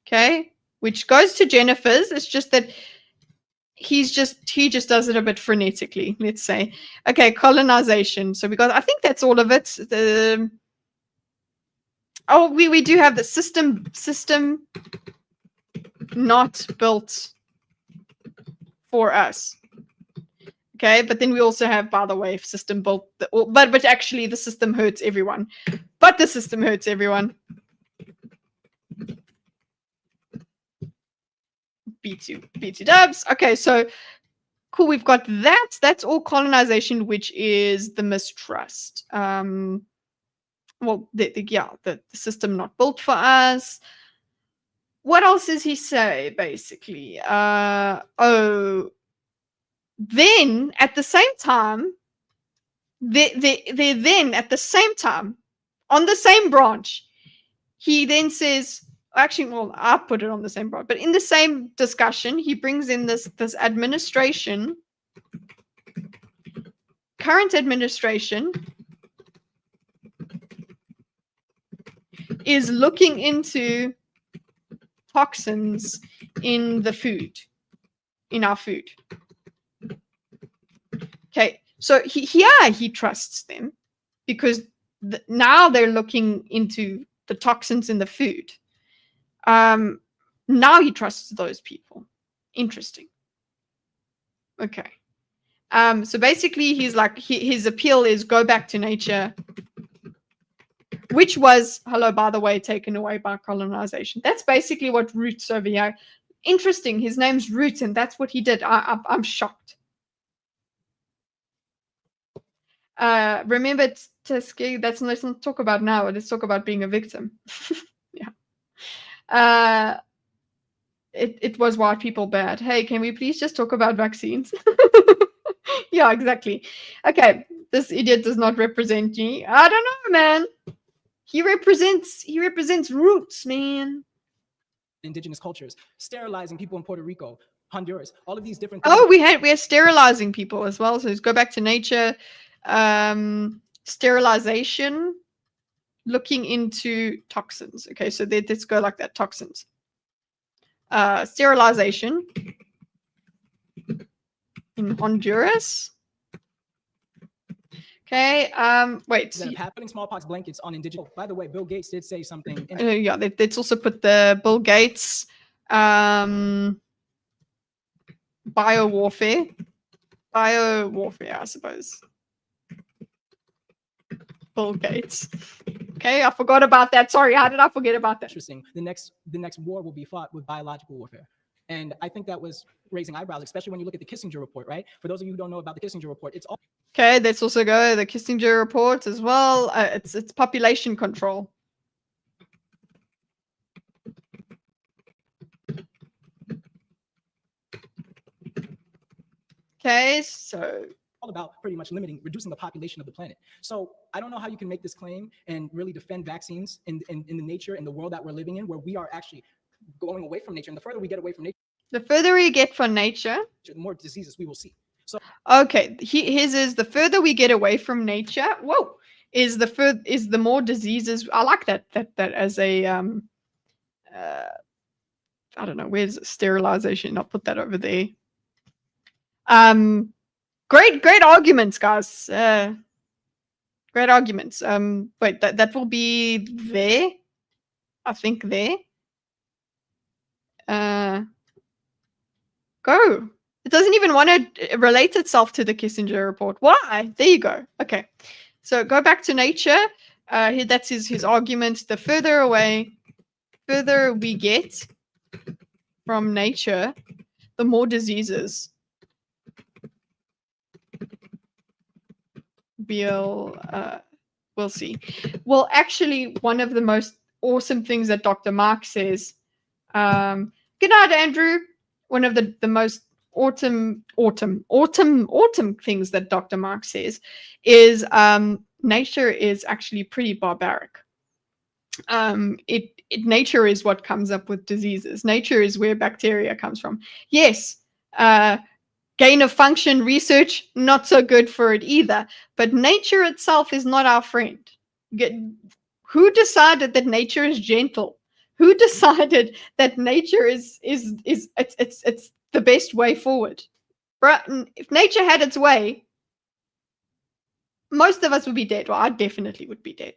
Okay, which goes to Jennifer's. It's just that he just does it a bit frenetically, let's say. Okay, colonization. So I think that's all of it. We do have the system not built for us. Okay, but then we also have, by the way, system built, but actually the system hurts everyone. But the system hurts everyone. B2 dubs. Okay, so cool. We've got that. That's all colonization, which is the mistrust. Well, the system not built for us. What else does he say, basically? Then at the same time, then at the same time, on the same branch, he then says, actually, well, I put it on the same branch, but in the same discussion, he brings in this administration, current administration is looking into toxins in the food, in our food. Okay, so he trusts them because now they're looking into the toxins in the food. Now he trusts those people. Interesting. Okay. So basically he's like, his appeal is go back to nature, which was, hello, by the way, taken away by colonization. That's basically what Roots over here. Interesting. His name's Roots, and that's what he did. I'm shocked. Remember, Tuskegee, let's not talk about now. Let's talk about being a victim. Yeah. It was white people bad. Hey, can we please just talk about vaccines? Yeah, exactly. Okay, this idiot does not represent me. I don't know, man. He represents Roots, man. Indigenous cultures, sterilizing people in Puerto Rico, Honduras, all of these different things. Oh, we're sterilizing people as well. So let's go back to nature. Sterilization, looking into toxins. Okay, so let's go like that. Toxins. Sterilization in Honduras. Okay. Wait. Putting smallpox blankets on indigenous. By the way, Bill Gates did say something. Yeah, let's also put the Bill Gates biowarfare, I suppose. Bill Gates. Okay, I forgot about that. Sorry, how did I forget about that? Interesting. The next war will be fought with biological warfare. And I think that was raising eyebrows, especially when you look at the Kissinger report, right? For those of you who don't know about the Kissinger report, it's all Okay, let's also go the Kissinger report as well. It's population control. Okay, so about pretty much reducing the population of the planet. So I don't know how you can make this claim and really defend vaccines in the nature, in the world that we're living in, where we are actually going away from nature. And the further we get away from nature, the further we get from nature, the more diseases we will see. So okay, his is the further we get away from nature. Whoa, is the more diseases. I like that as a I don't know, where's sterilization? I'll put that over there. Great arguments, guys. Great arguments. Wait, that will be there. I think there. Go. It doesn't even want to relate itself to the Kissinger report. Why? There you go. Okay. So go back to nature. That's his argument. The further we get from nature, the more diseases we'll see. Well, actually, one of the most awesome things that Dr. Mark says, good night, Andrew. One of the most autumn things that Dr. Mark says is nature is actually pretty barbaric. Nature is what comes up with diseases. Nature is where bacteria comes from. Yes, gain of function research, not so good for it either. But nature itself is not our friend. Who decided that nature is gentle? Who decided that nature is it's the best way forward? Right? If nature had its way, most of us would be dead. Well, I definitely would be dead.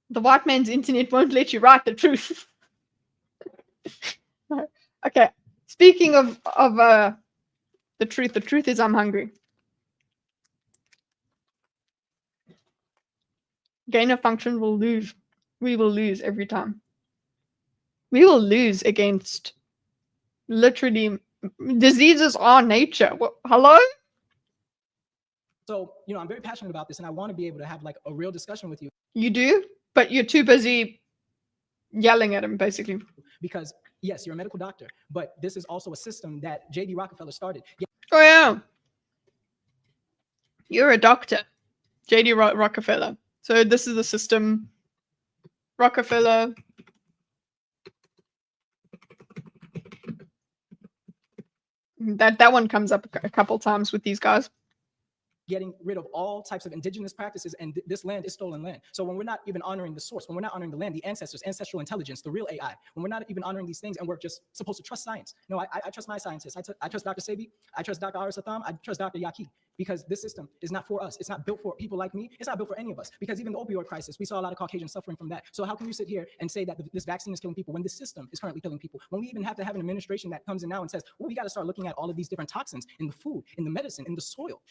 The white man's internet won't let you write the truth. Okay. Speaking of the truth is I'm hungry. Gain of function will lose. We will lose every time. We will lose against literally diseases are nature. Well, hello? So, I'm very passionate about this, and I want to be able to have like a real discussion with you. You do, but you're too busy yelling at him, basically. Because yes, you're a medical doctor, but this is also a system that J.D. Rockefeller started. Oh yeah, you're a doctor, J.D. Rockefeller. So this is the system. Rockefeller. That one comes up a couple times with these guys. Getting rid of all types of indigenous practices, and this land is stolen land. So when we're not even honoring the source, when we're not honoring the land, the ancestors, ancestral intelligence, the real AI, when we're not even honoring these things, and we're just supposed to trust science. No, I trust my scientists. I trust Dr. Sebi. I trust Dr. Arasatham. I trust Dr. Yaki, because this system is not for us. It's not built for people like me. It's not built for any of us, because even the opioid crisis, we saw a lot of Caucasians suffering from that. So how can you sit here and say that this vaccine is killing people when this system is currently killing people? When we even have to have an administration that comes in now and says, well, we got to start looking at all of these different toxins in the food, in the medicine, in the soil.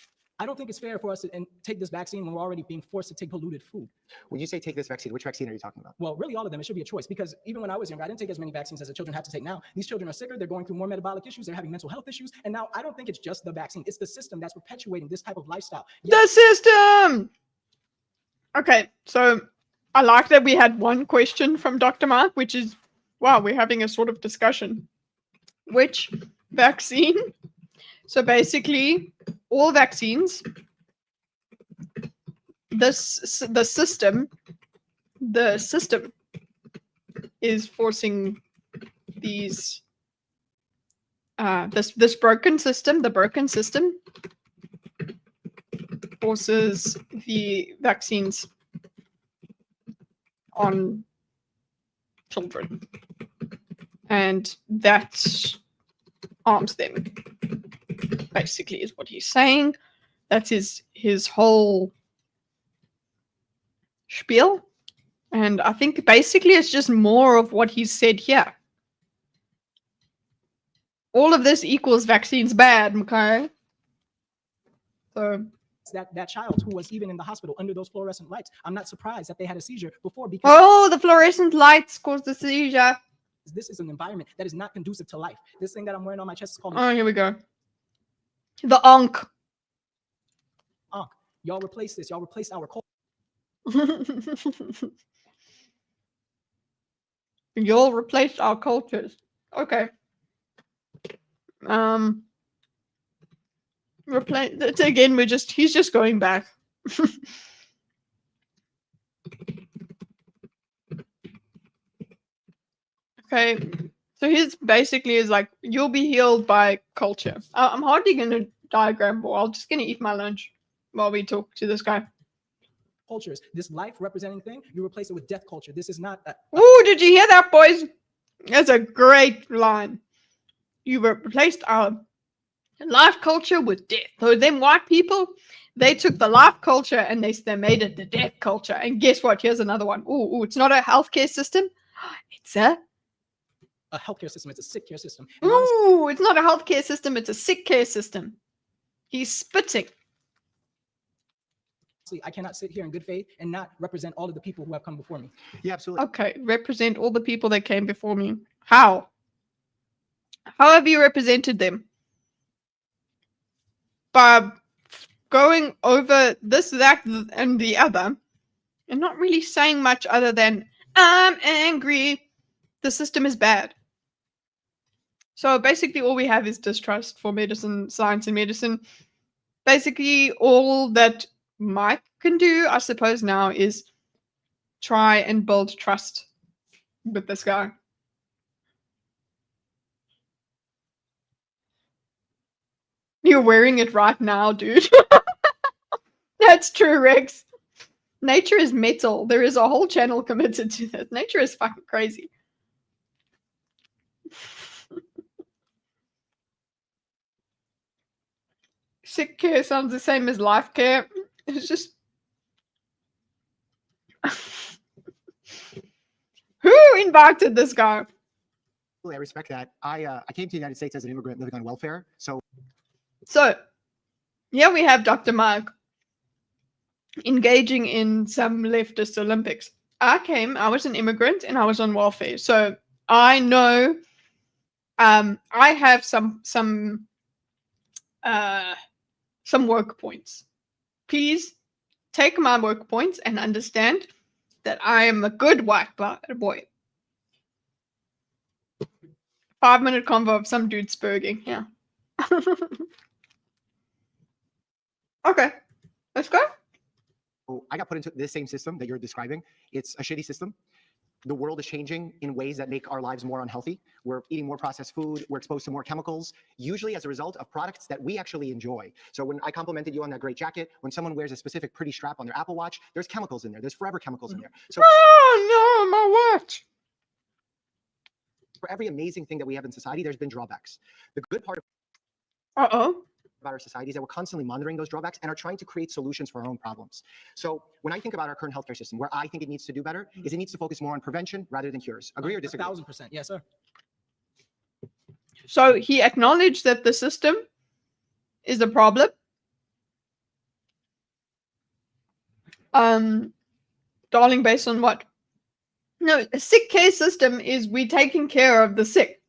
I don't think it's fair for us to take this vaccine when we're already being forced to take polluted food. When you say take this vaccine, which vaccine are you talking about? Well, really all of them. It should be a choice, because even when I was younger, I didn't take as many vaccines as the children have to take now. These children are sicker. They're going through more metabolic issues. They're having mental health issues. And now I don't think it's just the vaccine. It's the system that's perpetuating this type of lifestyle. Yes. The system! Okay, so I like that we had one question from Dr. Mark, which is, wow, we're having a sort of discussion. Which vaccine? So basically, all vaccines, the system is forcing these this broken system. The broken system forces the vaccines on children, and that arms them, basically, is what he's saying. That's his whole spiel. And I think basically it's just more of what he said here. All of this equals vaccines bad, okay? So that child who was even in the hospital under those fluorescent lights, I'm not surprised that they had a seizure before, because oh, the fluorescent lights caused the seizure. This is an environment that is not conducive to life. This thing that I'm wearing on my chest is called Oh, here we go. The Ankh. Ankh. Y'all replace this. Y'all replace our culture. You'll replace our cultures. Okay. Replace it again. He's just going back. Okay. So his basically is like, you'll be healed by culture. I'm hardly going to diagram more. I'm just going to eat my lunch while we talk to this guy. Cultures. This life representing thing, you replace it with death culture. This is not Ooh, did you hear that, boys? That's a great line. You replaced our life culture with death. So them white people, they took the life culture and they made it the death culture. And guess what? Here's another one. Ooh, it's not a healthcare system. It's a healthcare system. It's a sick care system. Ooh, it's not a healthcare system. It's a sick care system. He's spitting. I cannot sit here in good faith and not represent all of the people who have come before me. Yeah, absolutely. Okay, represent all the people that came before me. How? How have you represented them? By going over this, that, and the other, and not really saying much other than, I'm angry. The system is bad. So basically all we have is distrust for medicine, science and medicine. Basically all that Mike can do, I suppose now, is try and build trust with this guy. You're wearing it right now, dude. That's true, Rex. Nature is metal. There is a whole channel committed to this. Nature is fucking crazy. Sick care sounds the same as life care. It's just... Who invited this guy? I respect that. I came to the United States as an immigrant living on welfare. So here we have Dr. Mike engaging in some leftist Olympics. I was an immigrant and I was on welfare. So I know I have some work points. Please take my work points and understand that I am a good white boy. 5-minute convo of some dude spurging. Yeah. Okay. Let's go. I got put into this same system that you're describing. It's a shitty system. The world is changing in ways that make our lives more unhealthy. We're eating more processed food. We're exposed to more chemicals, usually as a result of products that we actually enjoy. So when I complimented you on that great jacket, when someone wears a specific pretty strap on their Apple Watch, there's chemicals in there. There's forever chemicals in there. So oh no, my watch. For every amazing thing that we have in society, there's been drawbacks. The good part Uh-oh. about our society is that we're constantly monitoring those drawbacks and are trying to create solutions for our own problems. So when I think about our current healthcare system, where I think it needs to do better is it needs to focus more on prevention rather than cures. Agree or disagree? 1,000%. Yes, sir. So he acknowledged that the system is a problem. Darling, based on what? No, a sick care system is we taking care of the sick.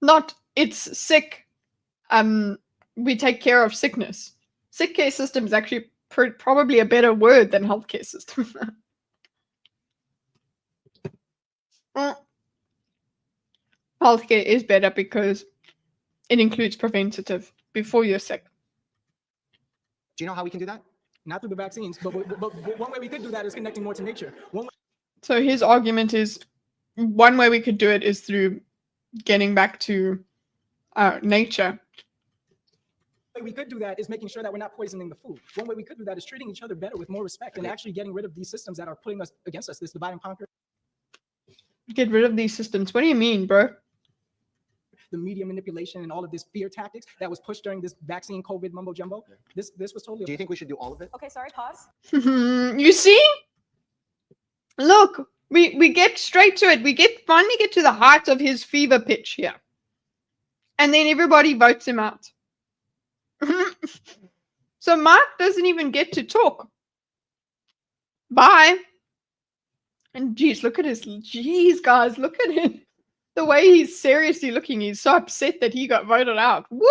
Not it's sick. We take care of sickness. Sick care system is actually probably a better word than healthcare system. Healthcare is better because it includes preventative before you're sick. Do you know how we can do that? Not through the vaccines, but one way we could do that is connecting more to nature. So his argument is one way we could do it is through getting back to nature. Way we could do that is making sure that we're not poisoning the food. One way we could do that is treating each other better with more respect and actually getting rid of these systems that are putting us against us, this divide and conquer. Get rid of these systems. What do you mean, bro? The media manipulation and all of this fear tactics that was pushed during this vaccine COVID mumbo jumbo. This was totally. Do you think we should do all of it? Okay, sorry, pause. You see? Look, we get straight to it. We finally get to the height of his fever pitch here. And then everybody votes him out. So Mark doesn't even get to talk. Bye. And geez, look at his. Geez, guys, look at him. The way he's seriously looking, he's so upset that he got voted out. Woo!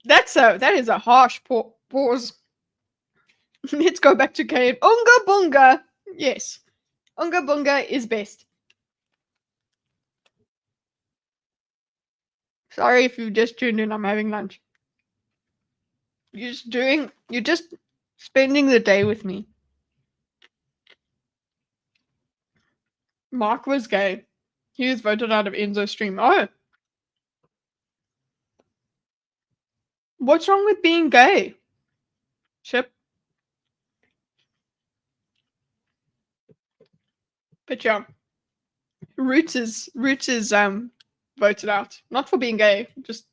That is a harsh pause. Let's go back to Kane. Unga Bunga. Yes. Unga Bunga is best. Sorry if you just tuned in, I'm having lunch. You're just spending the day with me. Mark was gay. He was voted out of Enzo's stream. Oh. What's wrong with being gay? Chip? But yeah. Roots is voted out. Not for being gay, just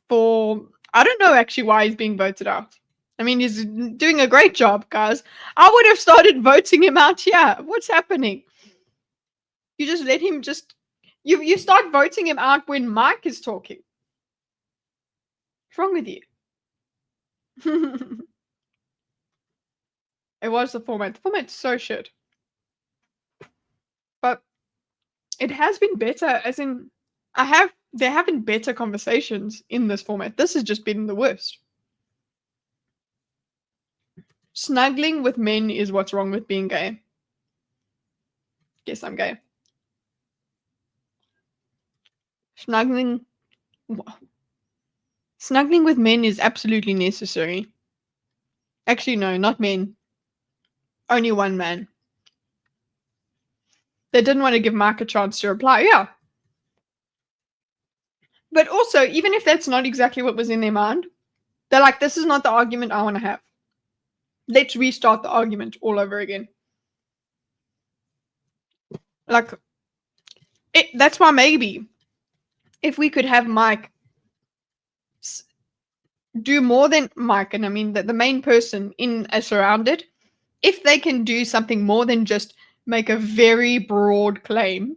for I don't know actually why he's being voted out. I mean, he's doing a great job, guys. I would have started voting him out here. What's happening? You just let him you start voting him out when Mike is talking. What's wrong with you? It was the format. The format's so shit. But it has been better, as in there have been better conversations in this format. This has just been the worst. Snuggling with men is what's wrong with being gay. Guess I'm gay. Snuggling with men is absolutely necessary. Actually, no, not men. Only one man. They didn't want to give Mark a chance to reply. Yeah. But also, even if that's not exactly what was in their mind, they're like, this is not the argument I want to have. Let's restart the argument all over again. Like, that's why maybe if we could have Mike do more than Mike, and I mean the main person in a surrounded, if they can do something more than just make a very broad claim,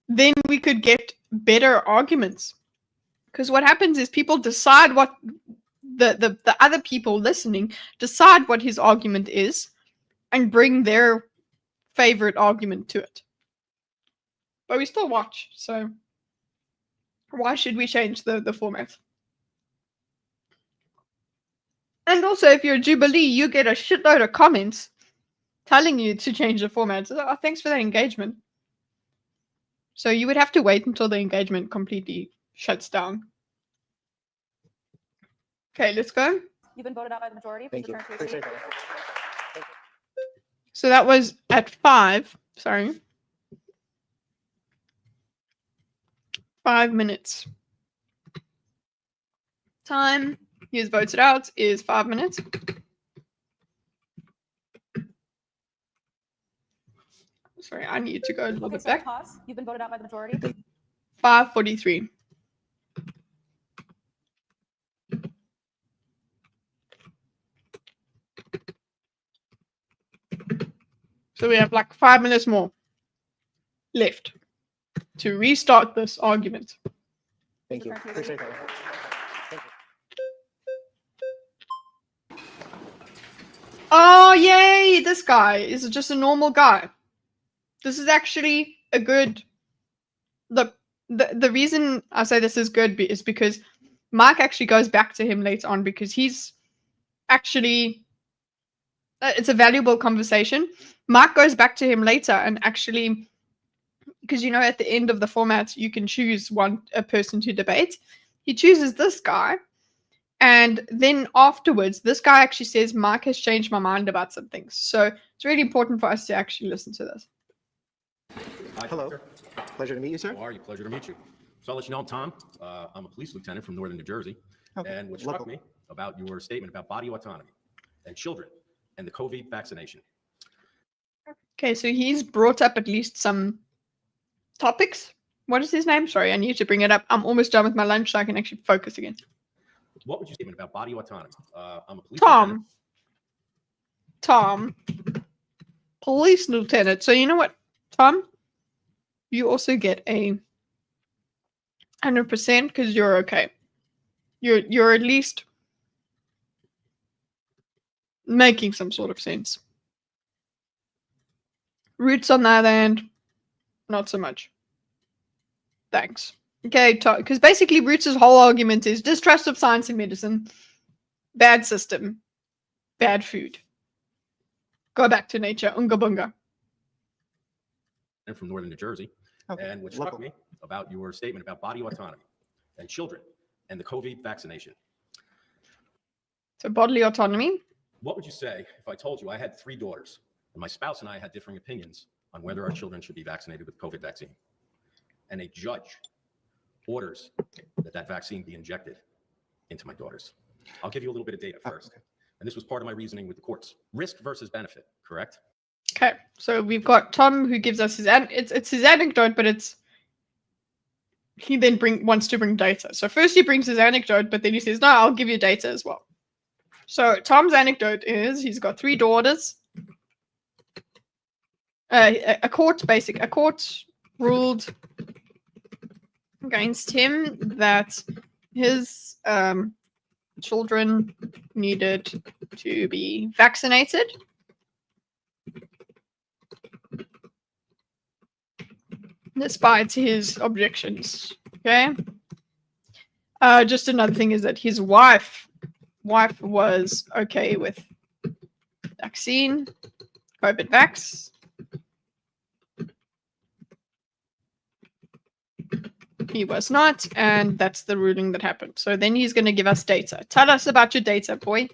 then we could get better arguments. Because what happens is people decide what the other people listening decide what his argument is and bring their favorite argument to it. But we still watch, so why should we change the format? And also, if you're a Jubilee, you get a shitload of comments telling you to change the format. So, thanks for that engagement. So you would have to wait until the engagement completely shuts down. Okay, let's go. You've been voted out by the majority. Please Thank you. return to your seat. Appreciate that. So that was at 5. Sorry. 5 minutes. Time he was voted out is 5 minutes. Sorry, I need to go a little Okay, bit so back. pause. You've been voted out by the majority. 5:43. So we have like 5 minutes more left to restart this argument. Thank you. Appreciate that. Thank you. Oh, yay! This guy is just a normal guy. This is actually a good... Look, the reason I say this is good is because Mark actually goes back to him later on because he's actually... It's a valuable conversation. Mark goes back to him later and actually... Because, you know, at the end of the format, you can choose a person to debate. He chooses this guy. And then afterwards, this guy actually says, Mark has changed my mind about some things. So it's really important for us to actually listen to this. Hi, Hello. sir. Pleasure to meet you, sir. How are you? Pleasure to meet you. So I'll let you know I'm Tom. I'm a police lieutenant from Northern New Jersey. Okay. And what struck Local. me about your statement about body autonomy and children and the COVID vaccination. Okay, so he's brought up at least some topics. What is his name? Sorry, I need to bring it up. I'm almost done with my lunch so I can actually focus again. What was your statement about body autonomy? I'm a police lieutenant. Tom. Police lieutenant. So you know what, Tom? You also get a 100% because you're okay. You're at least making some sort of sense. Roots on the other hand, not so much. Thanks. Okay, because basically Roots' whole argument is distrust of science and medicine, bad system, bad food. Go back to nature, unga bunga. And from northern New Jersey. Okay. And what struck Local. me about your statement about body autonomy and children and the COVID vaccination. So bodily autonomy. What would you say if I told you I had 3 daughters and my spouse and I had differing opinions on whether our children should be vaccinated with COVID vaccine? And a judge orders that that vaccine be injected into my daughters. I'll give you a little bit of data first. Okay. And this was part of my reasoning with the courts. Risk versus benefit, correct? Okay, so we've got Tom who gives us his it's his anecdote, but he then wants to bring data. So first he brings his anecdote, but then he says, "No, I'll give you data as well." So Tom's anecdote is he's got 3 daughters. A court ruled against him that his children needed to be vaccinated. Despite his objections. Okay. Just another thing is that his wife was okay with vaccine, COVID vax. He was not, and that's the ruling that happened. So then he's going to give us data. Tell us about your data, boy.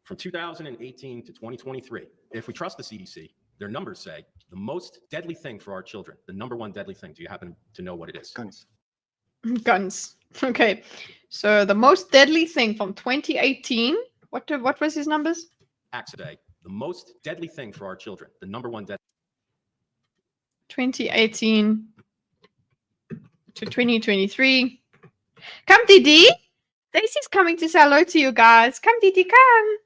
From 2018 to 2023, if we trust the CDC, their numbers say the most deadly thing for our children, the number 1 deadly thing. Do you happen to know what it is? Guns. Guns. Okay. So the most deadly thing from 2018. What was his numbers? Accident. The most deadly thing for our children, the number 1 deadly. 2018 to 2023. Come, Didi. Daisy's coming to say hello to you guys. Come, Didi, come.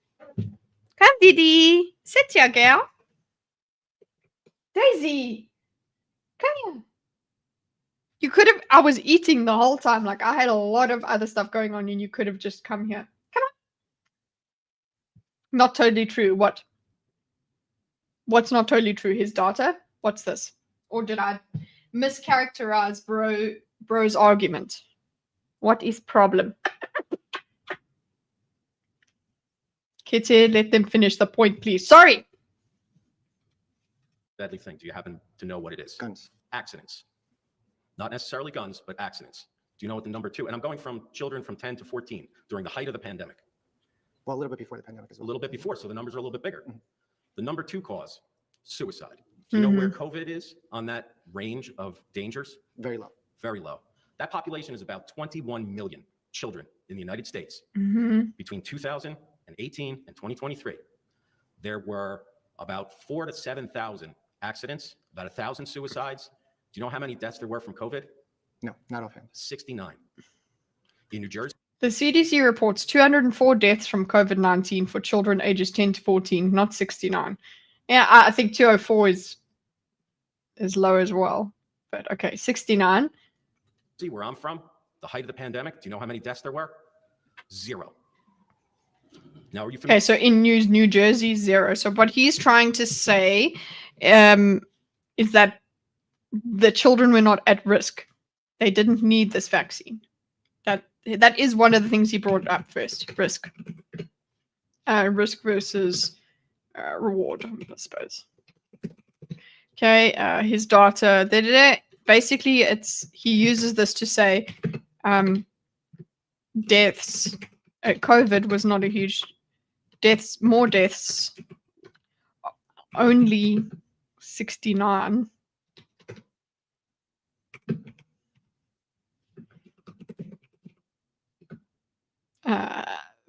Come, Didi. Sit here, girl. Daisy, come here. You could have, I was eating the whole time. Like I had a lot of other stuff going on and you could have just come here. Come on. Not totally true. What? What's not totally true? His data? What's this? Or did I mischaracterize bro's argument? What is problem? Kitty, let them finish the point, please. Sorry. Deadly thing. Do you happen to know what it is? Guns. Accidents. Not necessarily guns, but accidents. Do you know what the number 2? And I'm going from children from 10 to 14 during the height of the pandemic. Well, a little bit before the pandemic as A well. little bit before, so the numbers are a little bit bigger. Mhm. The number 2 cause, suicide. Do you know where COVID is on that range of dangers? Very low. Very low. That population is about 21 million children in the United States. Mm-hmm. Between 2018 and 2023, there were about 4,000 to 7,000 accidents, about 1,000 suicides. Do you know how many deaths there were from COVID? No, not offhand. 69. In New Jersey, The CDC reports 204 deaths from COVID-19 for children ages 10 to 14, not 69. Yeah, I think 204 is low as well. But okay, 69. where I'm from, the height of the pandemic, do you know how many deaths there were? 0. Now, are you familiar? Okay, so in New Jersey, 0. So what he's trying to say is that the children were not at risk. They didn't need this vaccine. That is one of the things he brought up first. Risk. Risk versus reward, I suppose. Okay, his data. Basically, he uses this to say deaths. COVID was not a huge deaths. More deaths. Only 69.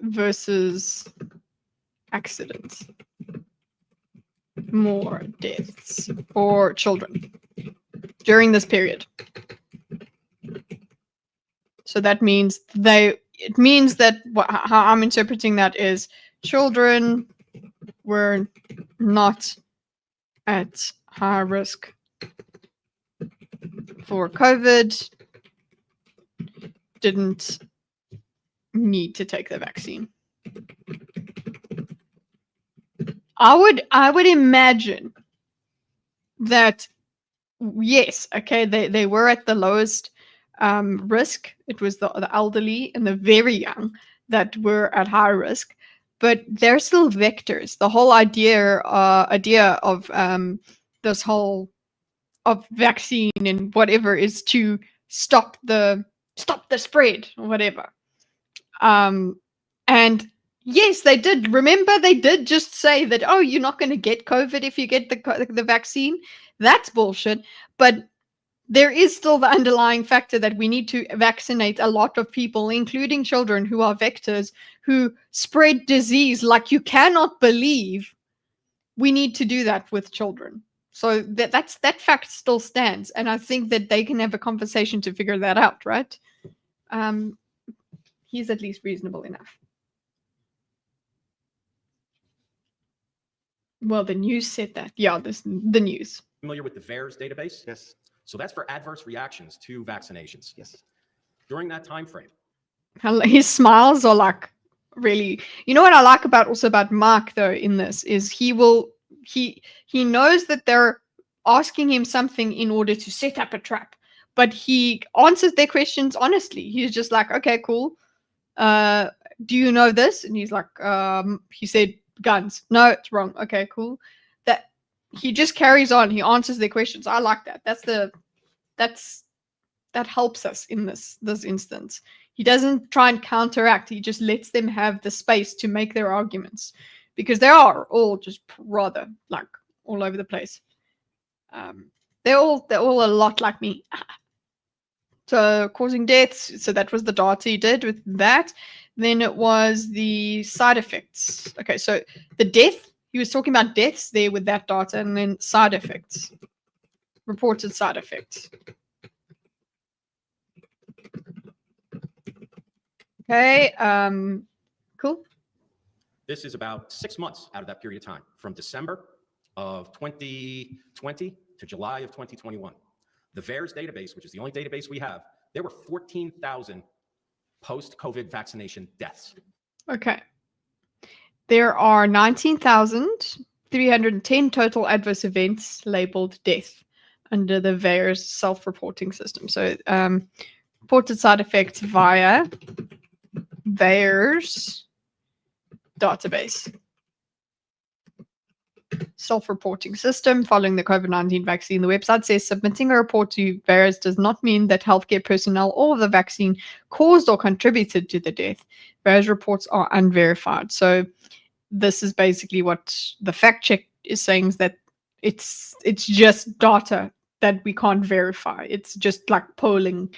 Versus accidents. More deaths for children during this period. So that means how I'm interpreting that is children were not at high risk for COVID, didn't need to take the vaccine. I would imagine that yes, okay, they were at the lowest risk. It was the elderly and the very young that were at high risk, but they're still vectors. The whole idea of this whole of vaccine and whatever is to stop the spread or whatever. And yes, they did. Remember, they did just say that, oh, you're not going to get COVID if you get the vaccine. That's bullshit. But there is still the underlying factor that we need to vaccinate a lot of people, including children who are vectors, who spread disease like you cannot believe. We need to do that with children. So that fact still stands. And I think that they can have a conversation to figure that out, right? He's at least reasonable enough. Well, the news said that. Yeah, the news. Familiar with the VAERS database? Yes. So that's for adverse reactions to vaccinations. Yes. During that time frame, His smiles are like really. You know what I like about Mark though in this is he knows that they're asking him something in order to set up a trap, but he answers their questions honestly. He's just like, okay, cool. Do you know this? And he's like, he said guns. No, it's wrong. Okay, cool. That he just carries on. He answers their questions. I like that. That helps us in this instance. He doesn't try and counteract. He just lets them have the space to make their arguments, because they are all just rather like all over the place. They're all a lot like me. So causing deaths. So that was the data he did with that. Then it was the side effects. Okay, so the death, he was talking about deaths there with that data, and then side effects, reported side effects. Okay, cool. this is about 6 months out of that period of time, from December of 2020 to July of 2021. The VAERS database, which is the only database we have, there were 14,000 post-COVID vaccination deaths. Okay. There are 19,310 total adverse events labeled death under the VAERS self-reporting system. So reported side effects via VAERS database. Self-reporting system following the COVID-19 vaccine. The website says submitting a report to VAERS does not mean that healthcare personnel or the vaccine caused or contributed to the death. VAERS reports are unverified. So this is basically what the fact check is saying, is that it's just data that we can't verify. It's just like polling.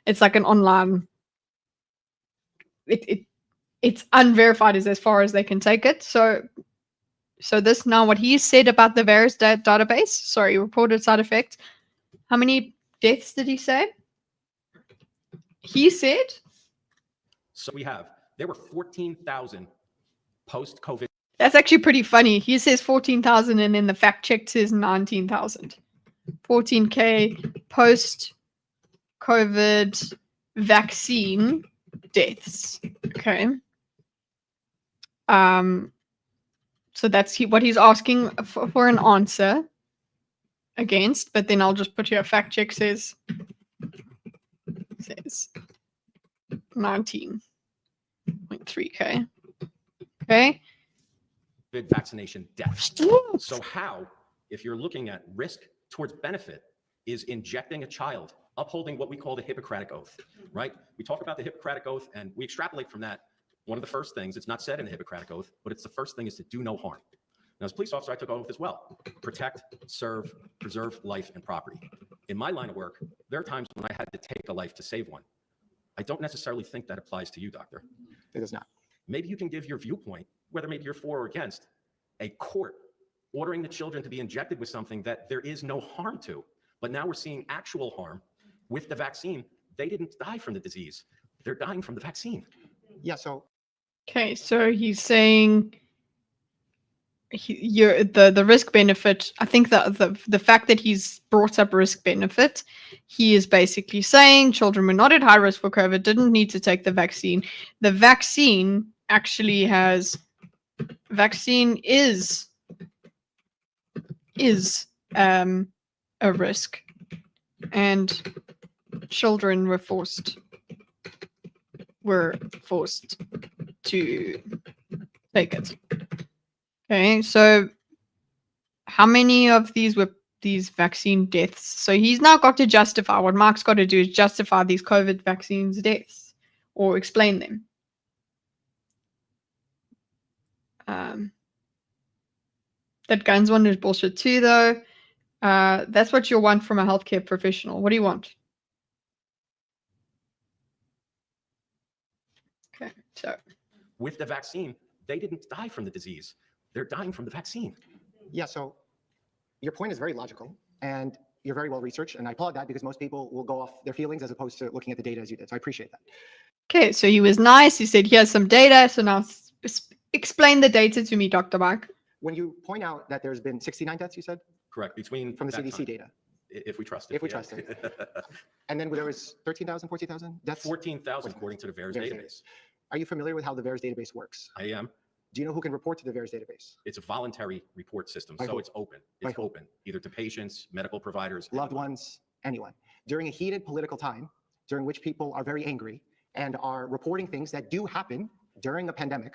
It's like an online. It's unverified as far as they can take it. So this now, what he said about the VAERS database, sorry, reported side effects. How many deaths did he say? He said? So there were 14,000 post-COVID. That's actually pretty funny. He says 14,000 and then the fact check says 19,000. 14K post-COVID vaccine deaths. Okay. So that's what he's asking for an answer against, but then I'll just put here a fact check says 19.3K. Okay. Vaccination deaths. So how, if you're looking at risk towards benefit, is injecting a child, upholding what we call the Hippocratic Oath, right? We talk about the Hippocratic Oath and we extrapolate from that. One of the first things, it's not said in the Hippocratic Oath, but it's the first thing, is to do no harm. Now, as a police officer, I took oath as well. Protect, serve, preserve life and property. In my line of work, there are times when I had to take a life to save one. I don't necessarily think that applies to you, doctor. It does not. Maybe you can give your viewpoint, whether maybe you're for or against, a court ordering the children to be injected with something that there is no harm to. But now we're seeing actual harm with the vaccine. They didn't die from the disease. They're dying from the vaccine. Yeah, so Okay, so he's saying the risk benefit. I think the fact that he's brought up risk benefit, he is basically saying children were not at high risk for COVID, didn't need to take the vaccine. The vaccine actually vaccine is a risk, and children were forced to take it. Okay, so how many of these were these vaccine deaths? So he's now got to justify. What Mark's got to do is justify these COVID vaccines deaths or explain them. That guns one is bullshit too, though. That's what you'll want from a healthcare professional. What do you want? Okay, so With the vaccine, they didn't die from the disease. They're dying from the vaccine. Yeah, so your point is very logical and you're very well researched, and I applaud that because most people will go off their feelings as opposed to looking at the data as you did. So I appreciate that. okay, so he was nice. He said, here's some data. So now explain the data to me, Dr. Mark. When you point out that there's been 69 deaths, you said, Correct. Between from the that CDC time, data, if we trust it. if we yeah. trust it. And then there was 13,000, 14,000 deaths? 14,000 according to the VAERS VAERS database. Are you familiar with how the VAERS database works? I am. Do you know who can report to the VAERS database? It's a voluntary report system, By so who? it's open. By It's who? open, either to patients, medical providers, Loved anyone. ones, anyone. During a heated political time, during which people are very angry and are reporting things that do happen during a pandemic,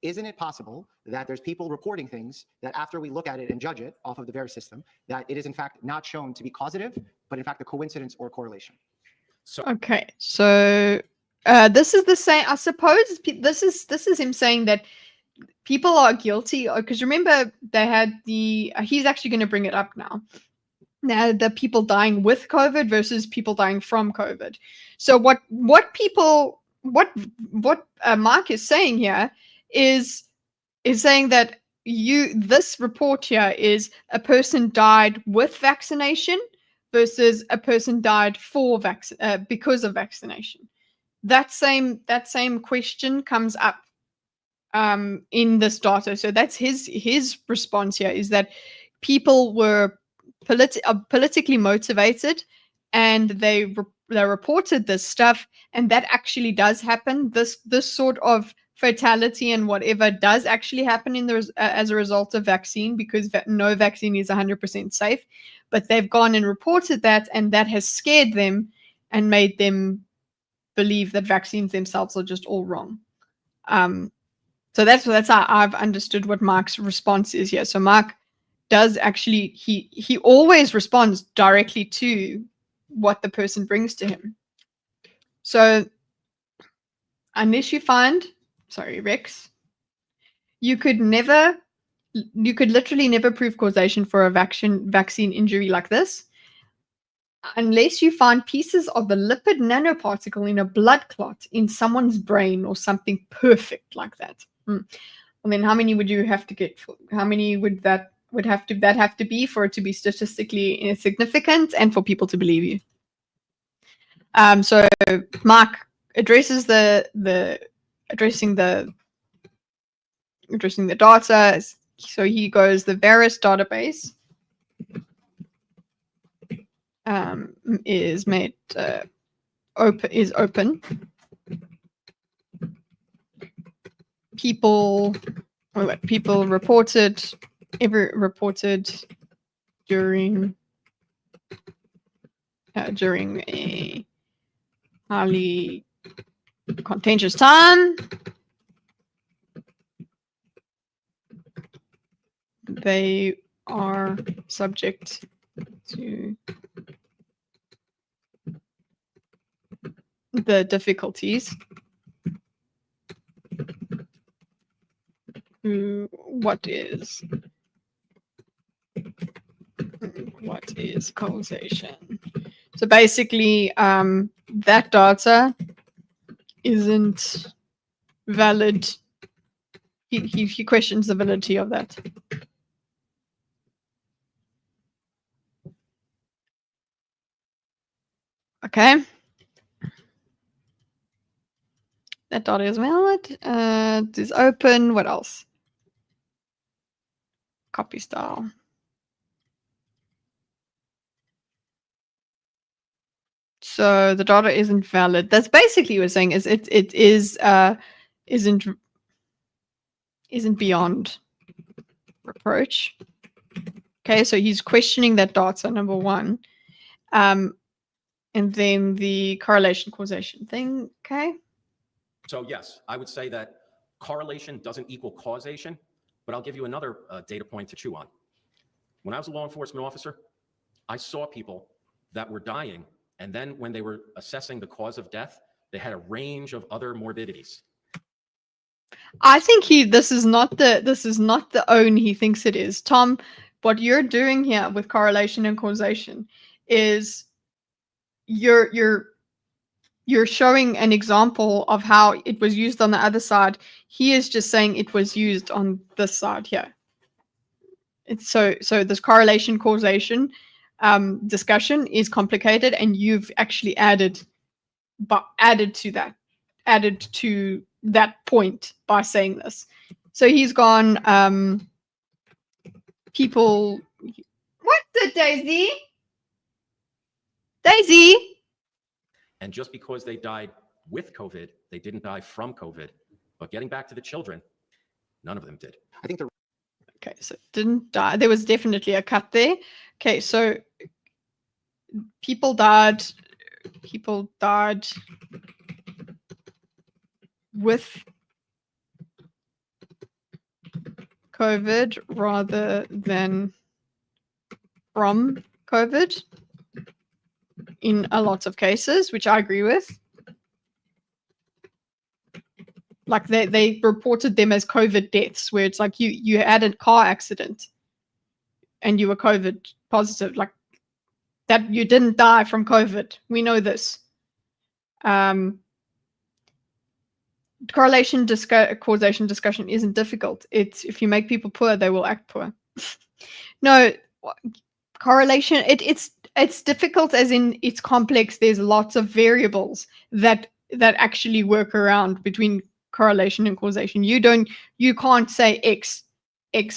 isn't it possible that there's people reporting things that after we look at it and judge it off of the VAERS system, that it is in fact not shown to be causative, but in fact a coincidence or correlation? So Okay, so this is the same. I suppose this is him saying that people are guilty because remember they had the. He's actually going to bring it up now. Now the people dying with COVID versus people dying from COVID. So what Mark is saying here is saying that this report here is a person died with vaccination versus a person died because of vaccination. That same question comes up in this data. So that's his response here is that people were politically motivated and they reported this stuff, and that actually does happen. This sort of fatality and whatever does actually happen as a result of vaccine, because no vaccine is 100% safe. But they've gone and reported that, and that has scared them and made them believe that vaccines themselves are just all wrong. So that's how I've understood what Mark's response is here. So Mark does actually, he always responds directly to what the person brings to him. So unless you find, sorry, Rex, you could literally never prove causation for a vaccine injury like this unless you find pieces of the lipid nanoparticle in a blood clot in someone's brain or something perfect like that. Well, then how many would you have to get? How many would that have to be for it to be statistically insignificant and for people to believe you? So Mark addresses addressing the data. So he goes, the VAERS database is made open. People reported during a highly contentious time. They are subject to the difficulties. What is causation? So basically, that data isn't valid. He questions the validity of that. Okay. That data is valid. It is open. What else? Copy style. So the data isn't valid. That's basically what we're saying is it is isn't beyond reproach. Okay, so he's questioning that data, number one. And then the correlation causation thing, okay? So yes, I would say that correlation doesn't equal causation, but I'll give you another data point to chew on. When I was a law enforcement officer, I saw people that were dying, and then when they were assessing the cause of death, they had a range of other morbidities. I think this is not the own he thinks it is. Tom, what you're doing here with correlation and causation is you're showing an example of how it was used on the other side. He is just saying it was used on this side here. It's so this correlation causation discussion is complicated, and you've actually added to that point by saying this. So he's gone people. What's it, Daisy? Daisy. And just because they died with COVID, they didn't die from COVID. But getting back to the children, none of them did. I think the Okay, so didn't die. There was definitely a cut there. Okay, so people died with COVID rather than from COVID in a lot of cases, which I agree with. Like they reported them as COVID deaths, where it's like you had a car accident and you were COVID positive, like that you didn't die from COVID. We know this. Correlation causation discussion isn't difficult. It's if you make people poor, they will act poor. No, correlation, it's difficult as in it's complex. There's lots of variables that actually work around between correlation and causation. You can't say X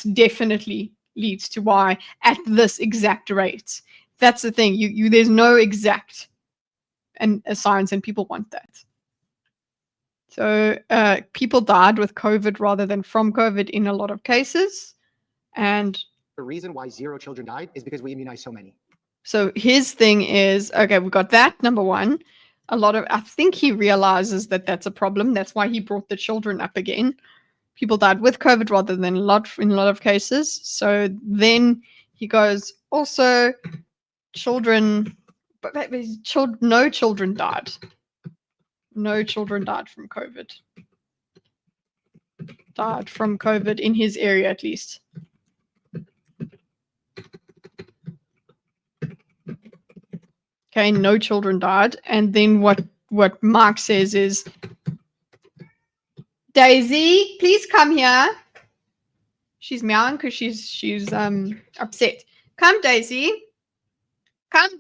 definitely leads to Y at this exact rate. That's the thing. There's no exact and a science, and people want that. So people died with COVID rather than from COVID in a lot of cases. And the reason why 0 children died is because we immunized so many. So his thing is, okay, we got that, number one. I think he realizes that that's a problem. That's why he brought the children up again. People died with COVID rather than in a lot of cases. So then he goes, also, children, but no children died. No children died from COVID. Died from COVID in his area, at least. Okay, no children died. And then what Mark says is, Daisy, please come here. She's meowing because she's upset. Come, Daisy. Come.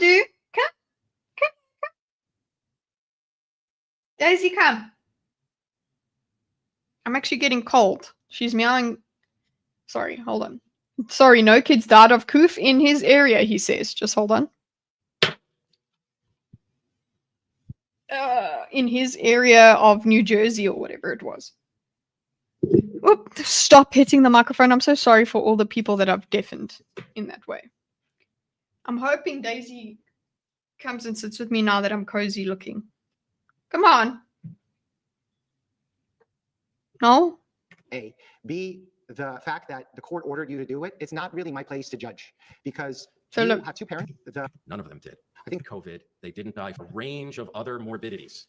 Daisy, come. I'm actually getting cold. She's meowing. Sorry, hold on. Sorry, no kids died of coof in his area, he says. Just hold on. In his area of New Jersey or whatever it was. Oop, stop hitting the microphone. I'm so sorry for all the people that I've deafened in that way. I'm hoping Daisy comes and sits with me now that I'm cozy looking. Come on. No? A. B, the fact that the court ordered you to do it, it's not really my place to judge because So you look, have 2 parents. None of them did. I think COVID, they didn't die from a range of other morbidities.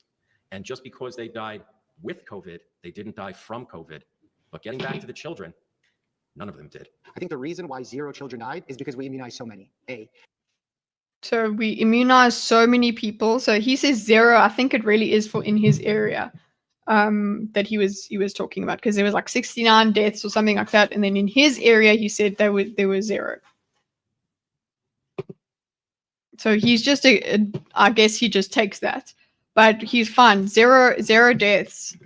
And just because they died with COVID, they didn't die from COVID. But getting back to the children, none of them did. I think the reason why 0 children died is because we immunized so many. A. so we immunized so many people. So he says 0. I think it really is for in his area that he was talking about, because there was like 69 deaths or something like that. And then in his area, he said there were 0. So he's just I guess he just takes that, but he's fine. Zero deaths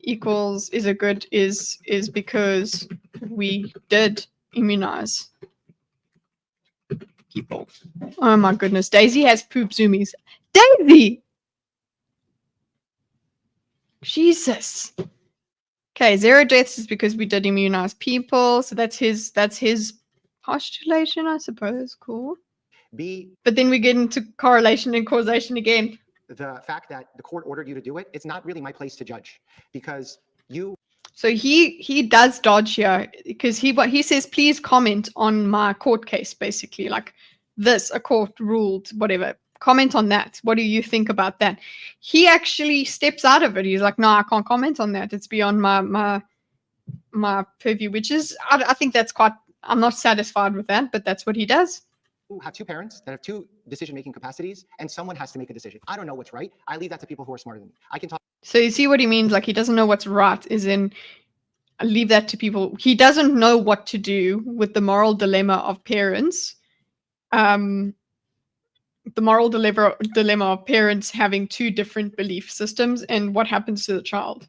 equals is because we did immunize people. Oh my goodness. Daisy has poop zoomies. Daisy! Jesus. Okay, 0 deaths is because we did immunize people. So that's his postulation, I suppose. Cool. B, But then we get into correlation and causation again. the fact that the court ordered you to do it, it's not really my place to judge because you So he does dodge here because he says, please comment on my court case, basically. Like this, a court ruled, whatever. Comment on that. What do you think about that? He actually steps out of it. He's like, no, I can't comment on that. It's beyond my purview, which is, I think that's quite, I'm not satisfied with that, but that's what he does. have two parents that have two decision-making capacities, and someone has to make a decision. I don't know what's right. I leave that to people who are smarter than me. I can talk. So you see what he means? Like he doesn't know what's right, is in leave that to people. He doesn't know what to do with the moral dilemma of parents. The moral dilemma of parents having two different belief systems and what happens to the child.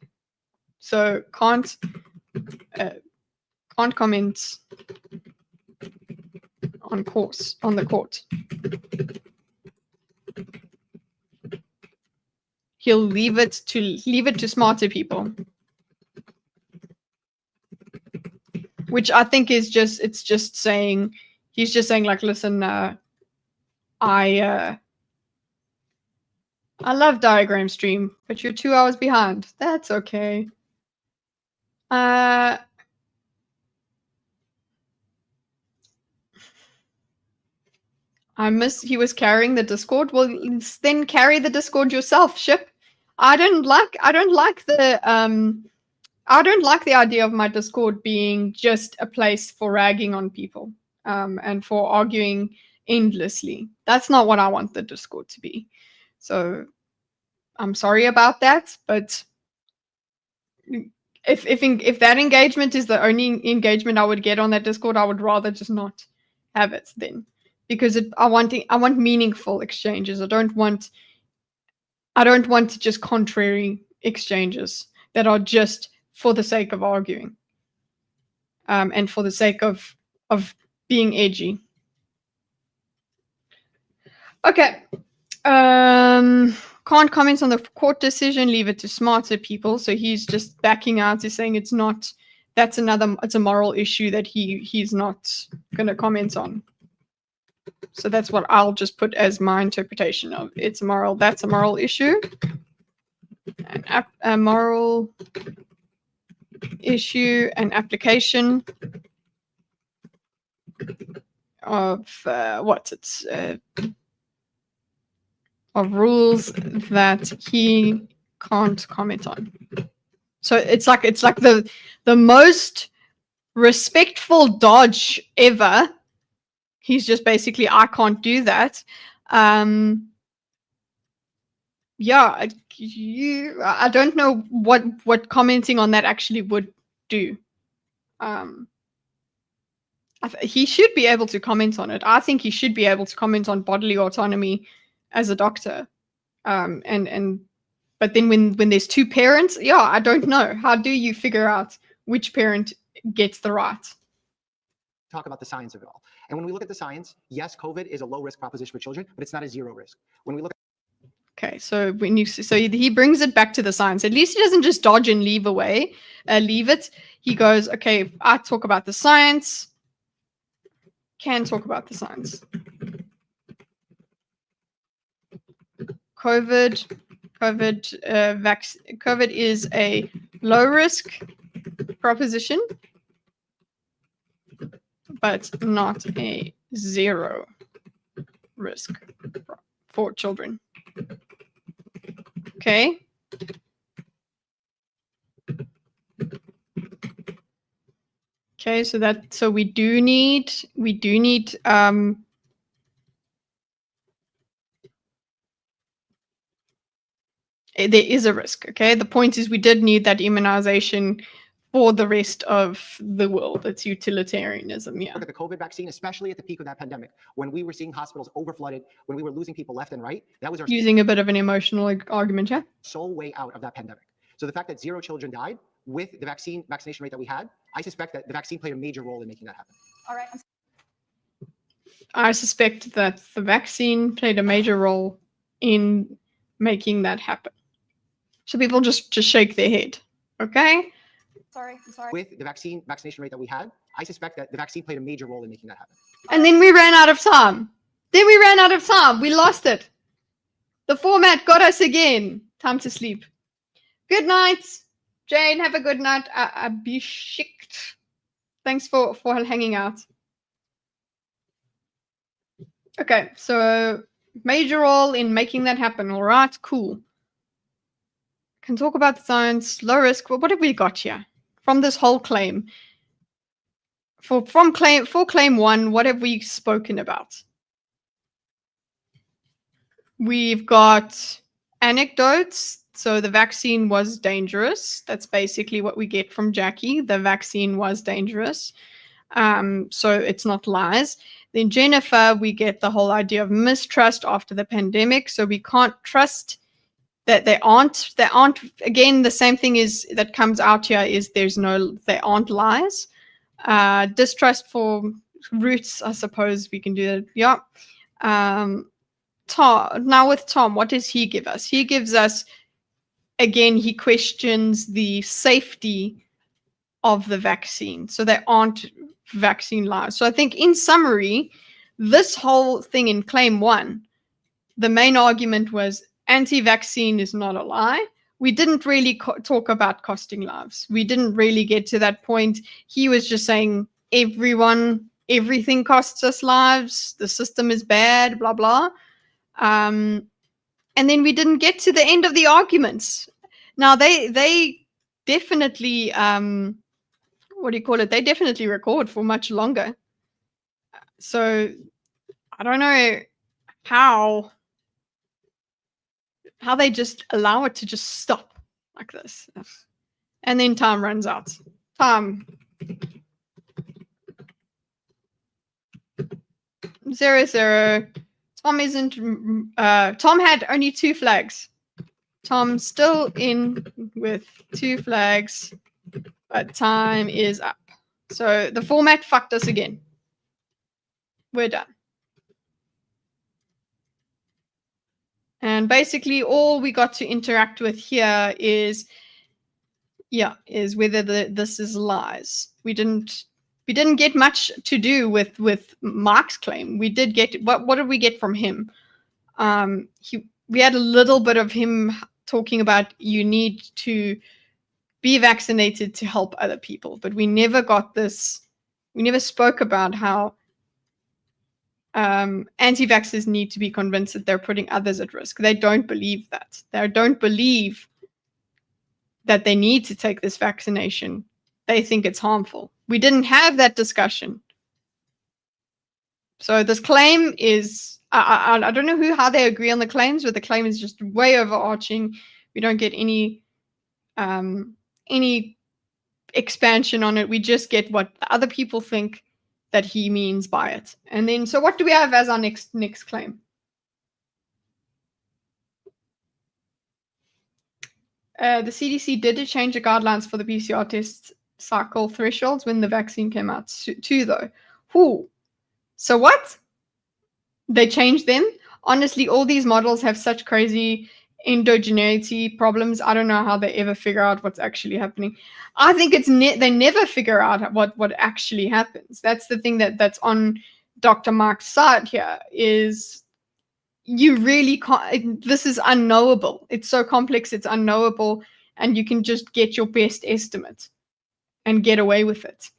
So can't comment on the court. He'll leave it to smarter people, which I think is just saying, he's just saying like, listen, I love diagram stream, but you're 2 hours behind. That's okay. He was carrying the Discord. Well, then carry the Discord yourself, Ship. I don't like the idea of my Discord being just a place for ragging on people, and for arguing endlessly. That's not what I want the Discord to be. So I'm sorry about that, but if that engagement is the only engagement I would get on that Discord, I would rather just not have it then. Because I want meaningful exchanges. I don't want just contrary exchanges that are just for the sake of arguing, and for the sake of being edgy. Okay. Can't comment on the court decision. Leave it to smarter people. So he's just backing out. He's saying it's not. It's a moral issue that he's not going to comment on. So that's what I'll just put as my interpretation of it's moral. That's a moral issue. A moral issue and application of of rules that he can't comment on. So it's like the most respectful dodge ever. He's just basically, I can't do that. Yeah, I don't know what commenting on that actually would do. He should be able to comment on it. I think he should be able to comment on bodily autonomy as a doctor. But then when there's two parents, yeah, I don't know. How do you figure out which parent gets the right? Talk about the science of it all. And when we look at the science, yes, COVID is a low risk proposition for children, but it's not a zero risk. When we look Okay, so he brings it back to the science. At least he doesn't just dodge and leave it. He goes, okay, I talk about the science. Can talk about the science. COVID is a low risk proposition, but not a zero risk for children. Okay. Okay, so we do need there is a risk. Okay, the point is we did need that immunization for the rest of the world. It's utilitarianism. Yeah. Look at the COVID vaccine, especially at the peak of that pandemic, when we were seeing hospitals overflooded, when we were losing people left and right. That was our using a bit of an emotional argument, yeah. sole way out of that pandemic. So the fact that 0 children died with the vaccination rate that we had, I suspect that the vaccine played a major role in making that happen. All right. I suspect that the vaccine played a major role in making that happen. So people just shake their head. Okay? I'm sorry. With the vaccination rate that we had, I suspect that the vaccine played a major role in making that happen. And then we ran out of time. We lost it. The format got us again. Time to sleep. Good night. Jane, have a good night. Abhishek. Thanks for hanging out. Okay, so major role in making that happen. All right, cool. Can talk about the science, low risk. Well, what have we got here from this whole claim? For claim one, what have we spoken about? We've got anecdotes. So the vaccine was dangerous. That's basically what we get from Jackie. The vaccine was dangerous. So it's not lies. Then Jennifer, we get the whole idea of mistrust after the pandemic. So we can't trust that they aren't, again, the same thing is that comes out here is they aren't lies. Distrust for roots, I suppose we can do that. Yeah. Now with Tom, what does he give us? He gives us, again, he questions the safety of the vaccine. So they aren't vaccine lies. So I think in summary, this whole thing in claim one, the main argument was anti-vaccine is not a lie. We didn't really talk about costing lives. We didn't really get to that point. He was just saying everything costs us lives. The system is bad, blah, blah. And then we didn't get to the end of the arguments. Now they definitely, they definitely record for much longer. So I don't know how they just allow it to just stop like this. And then time runs out. Time. 0-0. Tom isn't, Tom had only 2 flags. Tom's still in with 2 flags, but time is up. So the format fucked us again. We're done. And basically all we got to interact with here is whether this is lies. We didn't get much to do with Mark's claim. We did get, what did we get from him? We had a little bit of him talking about you need to be vaccinated to help other people, but we never got this. We never spoke about how anti-vaxxers need to be convinced that they're putting others at risk. They don't believe that. They don't believe that they need to take this vaccination. They think it's harmful. We didn't have that discussion. So this claim is, I don't know how they agree on the claims, but the claim is just way overarching. We don't get any expansion on it. We just get what the other people think that he means by it. And then, so what do we have as our next claim? The CDC did change the guidelines for the PCR test cycle thresholds when the vaccine came out too, though. Whew. So what? They changed them? Honestly, all these models have such crazy endogeneity problems. I don't know how they ever figure out what's actually happening. I think it's they never figure out what actually happens. That's the thing that's on Dr. Mark's side here, is you really can't, this is unknowable. It's so complex, it's unknowable, and you can just get your best estimate and get away with it.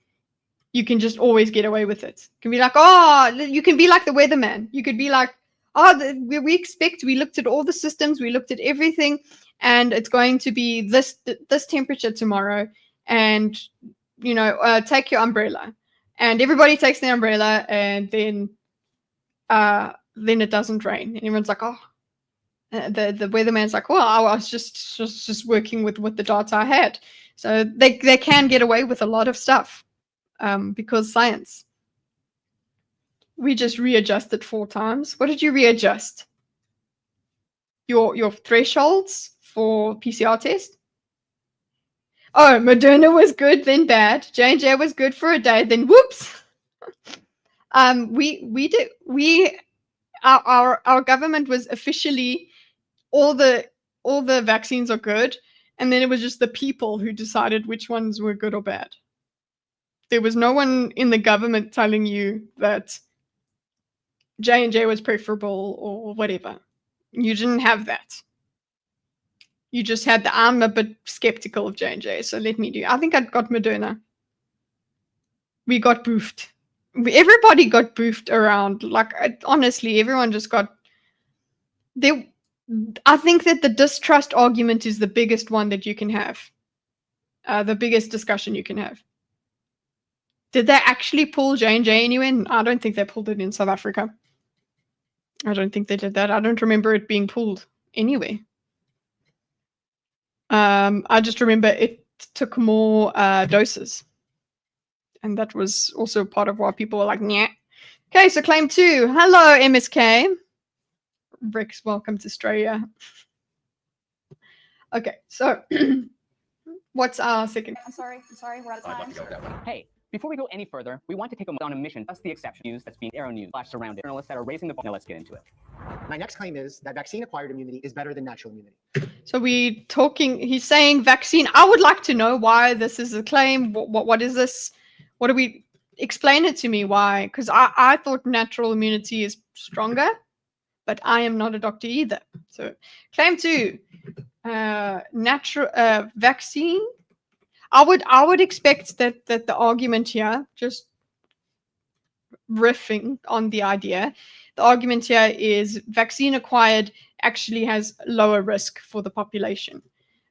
You can just always get away with it. You can be like, oh, you can be like the weatherman. You could be like, oh, we looked at all the systems, we looked at everything, and it's going to be this temperature tomorrow, and take your umbrella. And everybody takes their umbrella, and then it doesn't rain. And everyone's like, oh, the weatherman's like, well, I was just working with the data I had. So they can get away with a lot of stuff because science. We just readjusted 4 times. What did you readjust? Your thresholds for PCR test? Oh, Moderna was good, then bad. J&J was good for a day, then whoops. Our government was officially all the vaccines are good, and then it was just the people who decided which ones were good or bad. There was no one in the government telling you that J&J was preferable or whatever. You didn't have that. You just had the I'm a bit skeptical of J&J, so let me do. I think I got Moderna. We got boofed. Everybody got boofed around. Like, honestly, everyone just got. I think that the distrust argument is the biggest one that you can have. The biggest discussion you can have. Did they actually pull J&J anywhere? I don't think they pulled it in South Africa. I don't think they did that. I don't remember it being pulled anyway. I just remember it took more doses. And that was also part of why people were like, yeah. Okay, so claim 2. Hello, MSK. Rex, welcome to Australia. Okay, so what's our second? I'm sorry, we're out of I'd time. love to go with that one. Hey, before we go any further, we want to take on a mission. That's the exception news that's being Arrow News flashed around it. Journalists that are raising the bar. Now let's get into it. My next claim is that vaccine-acquired immunity is better than natural immunity. So he's saying vaccine. I would like to know why this is a claim. What is this? What do we, explain it to me why? Because I thought natural immunity is stronger, but I am not a doctor either. So claim 2, natural vaccine. I would expect that the argument here, just riffing on the idea, the argument here is vaccine acquired actually has lower risk for the population,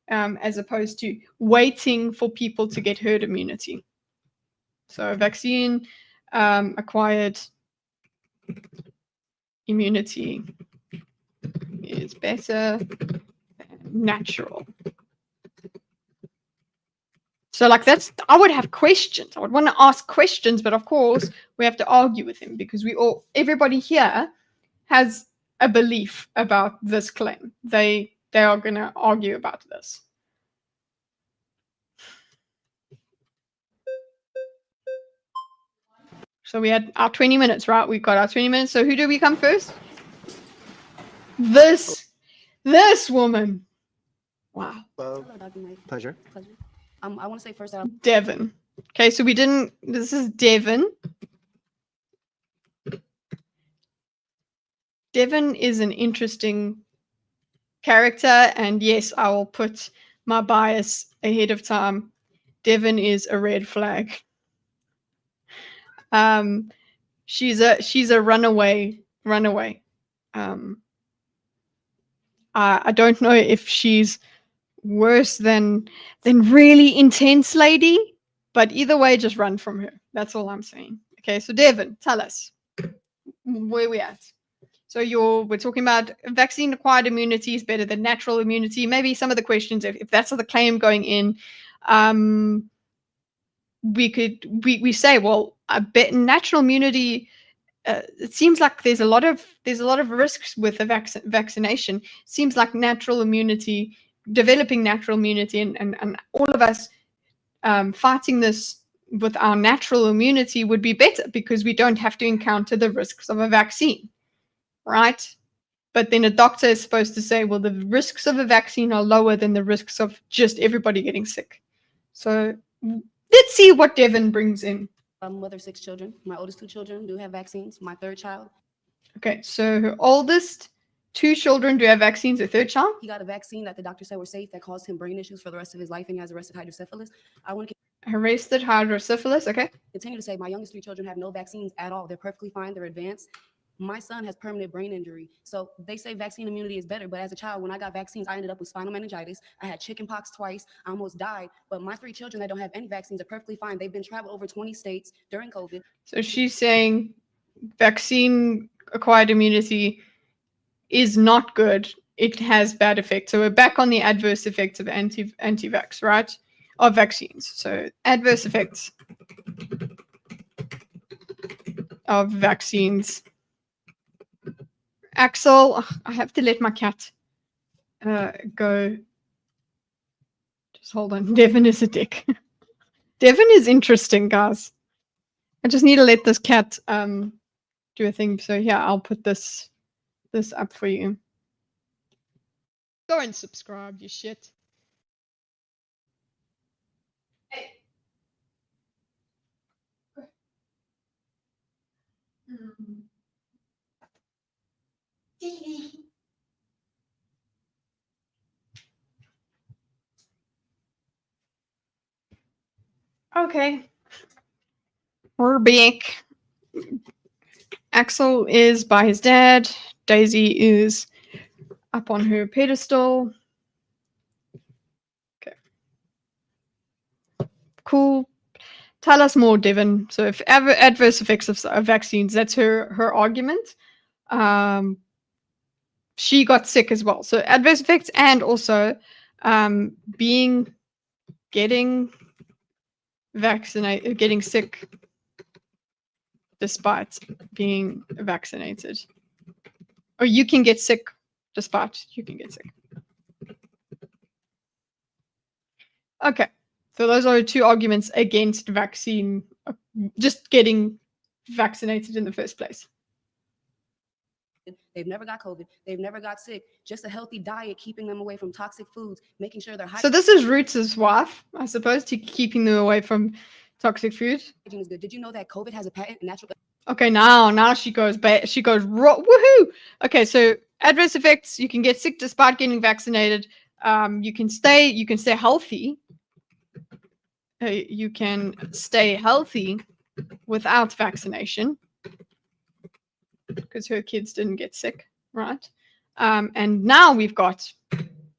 as opposed to waiting for people to get herd immunity. So vaccine acquired immunity is better than natural. So like I would have questions. I would want to ask questions, but of course we have to argue with him because everybody here has a belief about this claim. They are going to argue about this. So we had our 20 minutes, right? We got our 20 minutes. So who do we come first? This woman. Wow. Hello. Hello, Dr. Mike. Pleasure. Pleasure. I want to say first that Devin. Okay, so this is Devin. Devin is an interesting character, and yes, I will put my bias ahead of time. Devin is a red flag. She's a runaway. I don't know if she's worse than really intense lady, but either way, just run from her. That's all I'm saying. Okay, so Devin, tell us where we at. So we're talking about vaccine-acquired immunity is better than natural immunity. Maybe some of the questions, if that's the claim going in, we say, well, I bet natural immunity. It seems like there's a lot of risks with the vaccination. Seems like natural immunity, developing natural immunity, and all of us fighting this with our natural immunity would be better because we don't have to encounter the risks of a vaccine, right? But then a doctor is supposed to say, well, the risks of a vaccine are lower than the risks of just everybody getting sick. So let's see what Devin brings in. mother of 6 children. My oldest 2 children do have vaccines. My third child, Okay, so her oldest 2 children do have vaccines. Her third child? he got a vaccine that the doctor said were safe that caused him brain issues for the rest of his life, and he has arrested hydrocephalus. I want to Arrested hydrocephalus. Okay. continue to say my youngest 3 children have no vaccines at all. They're perfectly fine. They're advanced. My son has permanent brain injury. So they say vaccine immunity is better. But as a child, when I got vaccines, I ended up with spinal meningitis. I had chickenpox twice. I almost died. But my 3 children that don't have any vaccines are perfectly fine. They've been traveled over 20 states during COVID. So she's saying vaccine-acquired immunity is not good. It has bad effects. So we're back on the adverse effects of anti-vax, right? Of vaccines. So adverse effects of vaccines. Axel, I have to let my cat go. Just hold on. Devin is a dick. Devin is interesting, guys. I just need to let this cat do a thing. So yeah, I'll put this up for you. Go and subscribe, you shit. Hey. Okay. We're back. Axel is by his dad. Daisy is up on her pedestal. Okay. Cool. Tell us more, Devin. So if adverse effects of vaccines, that's her argument. She got sick as well. So adverse effects and also getting vaccinated, getting sick despite being vaccinated. Or you can get sick despite you can get sick. Okay. So those are two arguments against vaccine, just getting vaccinated in the first place. They've never got COVID. They've never got sick. Just a healthy diet, keeping them away from toxic foods, making sure they're So this is Roots' wife, I suppose, to keeping them away from toxic food. hygiene is good. Did you know that COVID has a patent in natural? Okay, now she goes back. She goes woohoo. Okay, so adverse effects: you can get sick despite getting vaccinated. You can stay healthy. You can stay healthy without vaccination because her kids didn't get sick, right? And now we've got,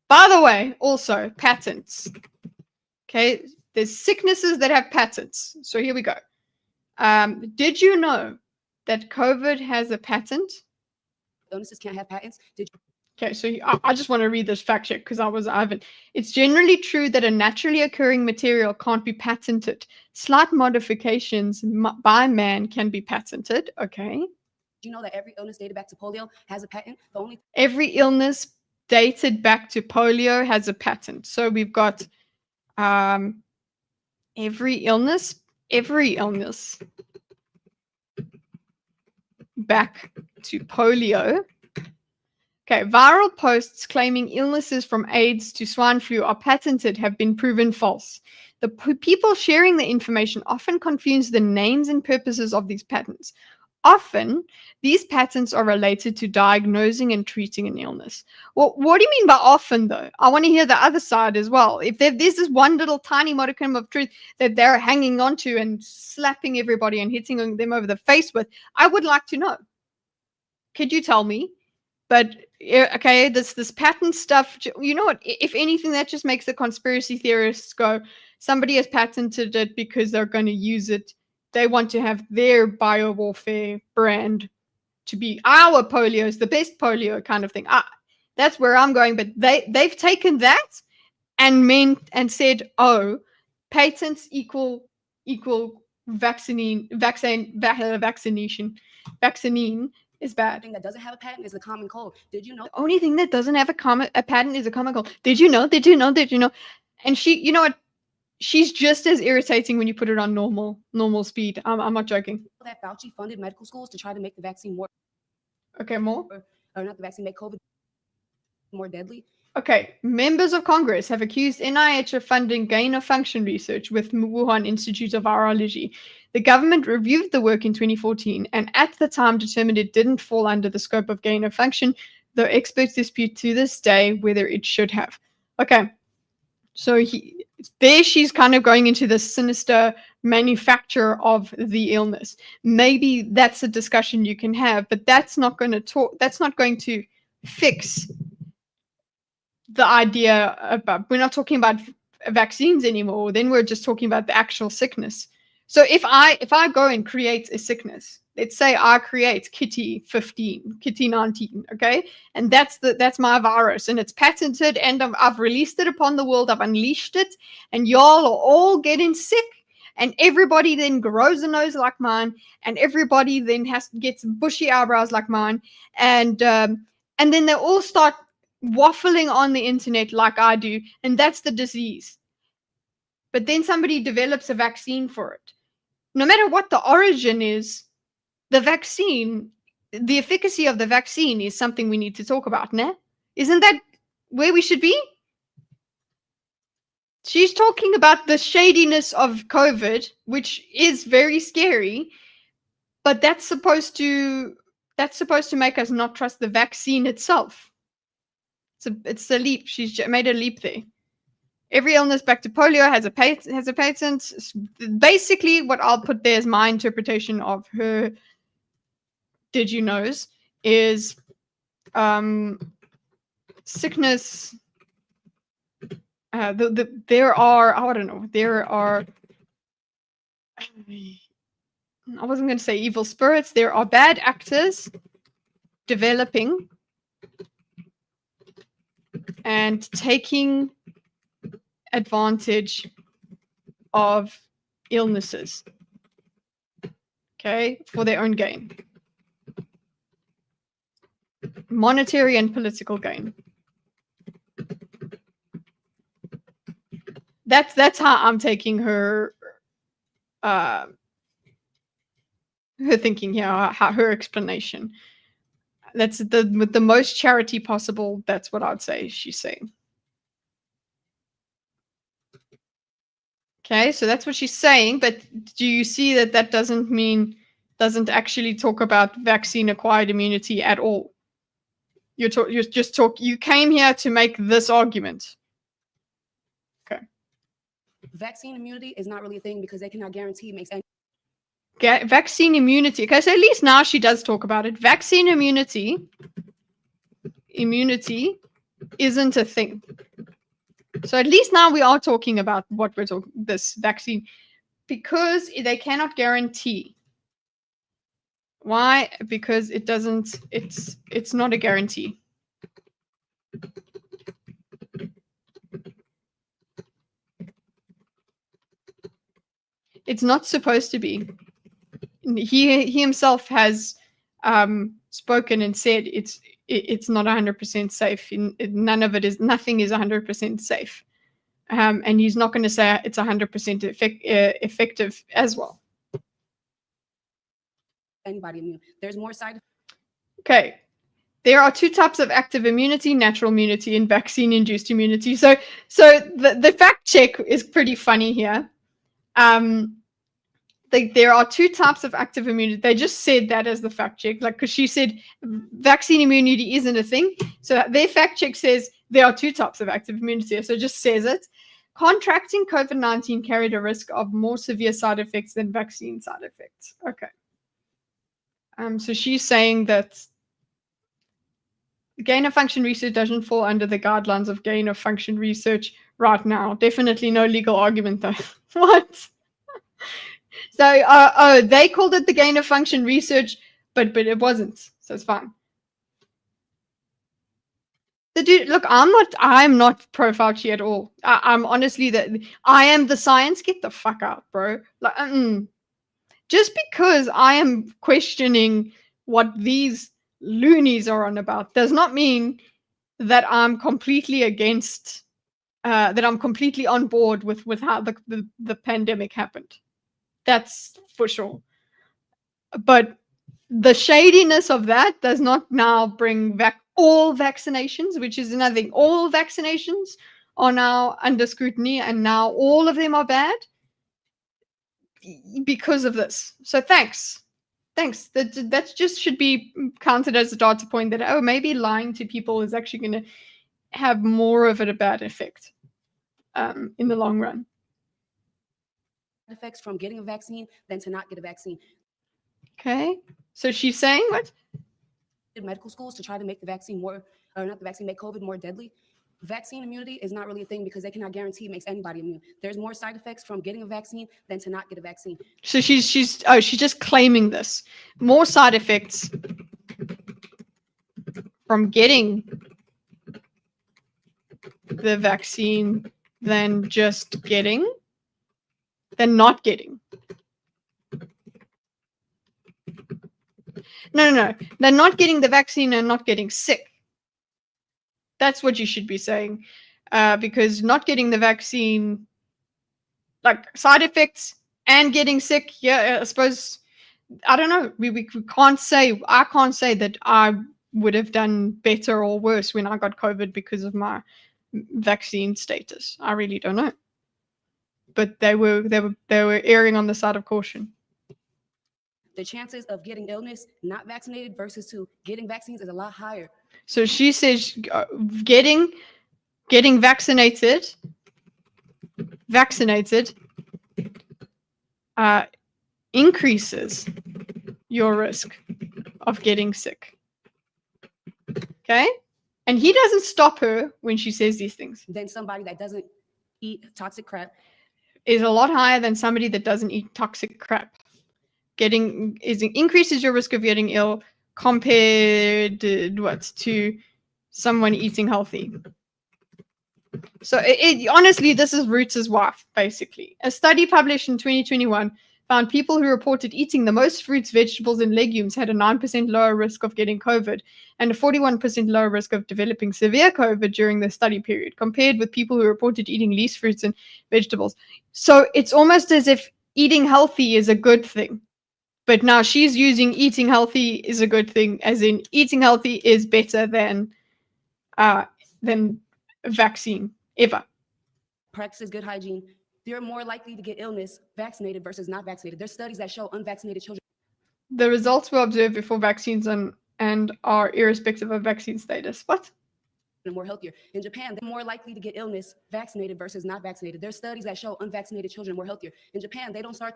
by the way, also patents. Okay, there's sicknesses that have patents. So here we go. Did you know that COVID has a patent? Illnesses can't have patents. Did you? Okay, so I just want to read this fact check because I haven't. It's generally true that a naturally occurring material can't be patented. Slight modifications by man can be patented. Okay. Did you know that every illness dated back to polio has a patent? The only Every illness dated back to polio has a patent. So we've got every illness back to polio. Okay, viral posts claiming illnesses from AIDS to swine flu are patented have been proven false. The people sharing the information often confuse the names and purposes of these patents. Often, these patents are related to diagnosing and treating an illness. Well, what do you mean by often, though? I want to hear the other side as well. If there's this one little tiny modicum of truth that they're hanging onto and slapping everybody and hitting them over the face with, I would like to know. Could you tell me? But okay, this patent stuff, you know what? If anything, that just makes the conspiracy theorists go, somebody has patented it because they're going to use it. They want to have their biowarfare brand to be our polio is the best polio kind of thing. That's where I'm going. But they've taken that and said, oh, patents equal vaccination is bad. thing that doesn't have a patent is the common cold. Did you know? The only thing that doesn't have a patent is a common cold. Did you know? Did you know? Did you know? And she, you know what? She's just as irritating when you put it on normal speed. I'm not joking. That Fauci funded medical schools to try to make the vaccine more, Okay, more? or not the vaccine, make COVID more deadly. Okay, members of Congress have accused NIH of funding gain-of-function research with Wuhan Institute of Virology. The government reviewed the work in 2014 and at the time determined it didn't fall under the scope of gain-of-function, though experts dispute to this day whether it should have. Okay, so she's kind of going into the sinister manufacture of the illness. Maybe that's a discussion you can have, but that's not going to fix the idea about, we're not talking about vaccines anymore. Then we're just talking about the actual sickness. So if I go and create a sickness, let's say I create Kitty 15, Kitty 19, okay, and that's my virus, and it's patented, and I've released it upon the world. I've unleashed it, and y'all are all getting sick, and everybody then grows a nose like mine, and everybody then gets bushy eyebrows like mine, and then they all start waffling on the internet like I do, and that's the disease. but then somebody develops a vaccine for it. No matter what the origin is, the vaccine, the efficacy of the vaccine is something we need to talk about, nah? Isn't that where we should be? She's talking about the shadiness of COVID, which is very scary, but that's supposed to make us not trust the vaccine itself. It's a leap. She's made a leap there. Every illness back to polio has a patent. Basically, what I'll put there as my interpretation of her "did you knows" is sickness. There are, I don't know, there are, I wasn't going to say evil spirits. There are bad actors developing and taking advantage of illnesses, okay, for their own gain. Monetary and political gain. That's how I'm taking her thinking here, how her explanation. That's with the most charity possible. That's what I'd say she's saying. Okay, so that's what she's saying, but do you see that doesn't actually talk about vaccine acquired immunity at all? You came here to make this argument. Okay. Vaccine immunity is not really a thing because they cannot guarantee it makes any. Vaccine immunity. Okay, so at least now she does talk about it. Vaccine immunity isn't a thing. So at least now we are talking about what we're talking, this vaccine, because they cannot guarantee. Why? Because it doesn't, it's not a guarantee. It's not supposed to be. He himself has spoken and said it's not 100% safe. Nothing is 100% safe. And he's not going to say it's 100% effective as well. Anybody immune. There's more side. Okay. There are two types of active immunity: natural immunity and vaccine-induced immunity. So the fact check is pretty funny here. There are two types of active immunity. They just said that as the fact check, like, because she said vaccine immunity isn't a thing. So their fact check says there are two types of active immunity. So it just says it. Contracting COVID-19 carried a risk of more severe side effects than vaccine side effects. Okay. So she's saying that gain of function research doesn't fall under the guidelines of gain of function research right now. Definitely no legal argument though. What? So, they called it the gain of function research, but it wasn't. So it's fine. The dude, look, I'm not pro Fauci at all. I'm honestly I am the science. Get the fuck out, bro. Like, just because I am questioning what these loonies are on about does not mean that I'm completely against, that I'm completely on board with how the pandemic happened. That's for sure. But the shadiness of that does not now bring back all vaccinations, which is another thing. All vaccinations are now under scrutiny, and now all of them are bad because of this. So thanks. That just should be counted as a data point that, oh, maybe lying to people is actually going to have more of a bad effect in the long run. Effects from getting a vaccine than to not get a vaccine. Okay, so she's saying what? Medical schools to try to make the vaccine more, or not the vaccine, make COVID more deadly. Vaccine immunity is not really a thing because they cannot guarantee it makes anybody immune. There's more side effects from getting a vaccine than to not get a vaccine. So she's just claiming this. More side effects from getting the vaccine than not getting. No. They're not getting the vaccine and not getting sick. That's what you should be saying. Because not getting the vaccine like side effects and getting sick. Yeah, I suppose I don't know. We can't say. I can't say that I would have done better or worse when I got COVID because of my vaccine status. I really don't know. But they were erring on the side of caution. The chances of getting illness not vaccinated versus to getting vaccines is a lot higher. So she says getting vaccinated increases your risk of getting sick. Okay? And he doesn't stop her when she says these things. Than somebody that doesn't eat toxic crap. Is a lot higher than somebody that doesn't eat toxic crap. Increases your risk of getting ill compared to someone eating healthy. So honestly, this is Roots' wife, basically. A study published in 2021 found people who reported eating the most fruits, vegetables, and legumes had a 9% lower risk of getting COVID and a 41% lower risk of developing severe COVID during the study period, compared with people who reported eating least fruits and vegetables. So it's almost as if eating healthy is a good thing. But now she's using eating healthy is a good thing, as in eating healthy is better than vaccine ever. Practices good hygiene. They're more likely to get illness vaccinated versus not vaccinated. There's studies that show unvaccinated children. The results were observed before vaccines and are irrespective of vaccine status. What? And more healthier. In Japan, they're more likely to get illness vaccinated versus not vaccinated. There's studies that show unvaccinated children more healthier. In Japan, they don't start.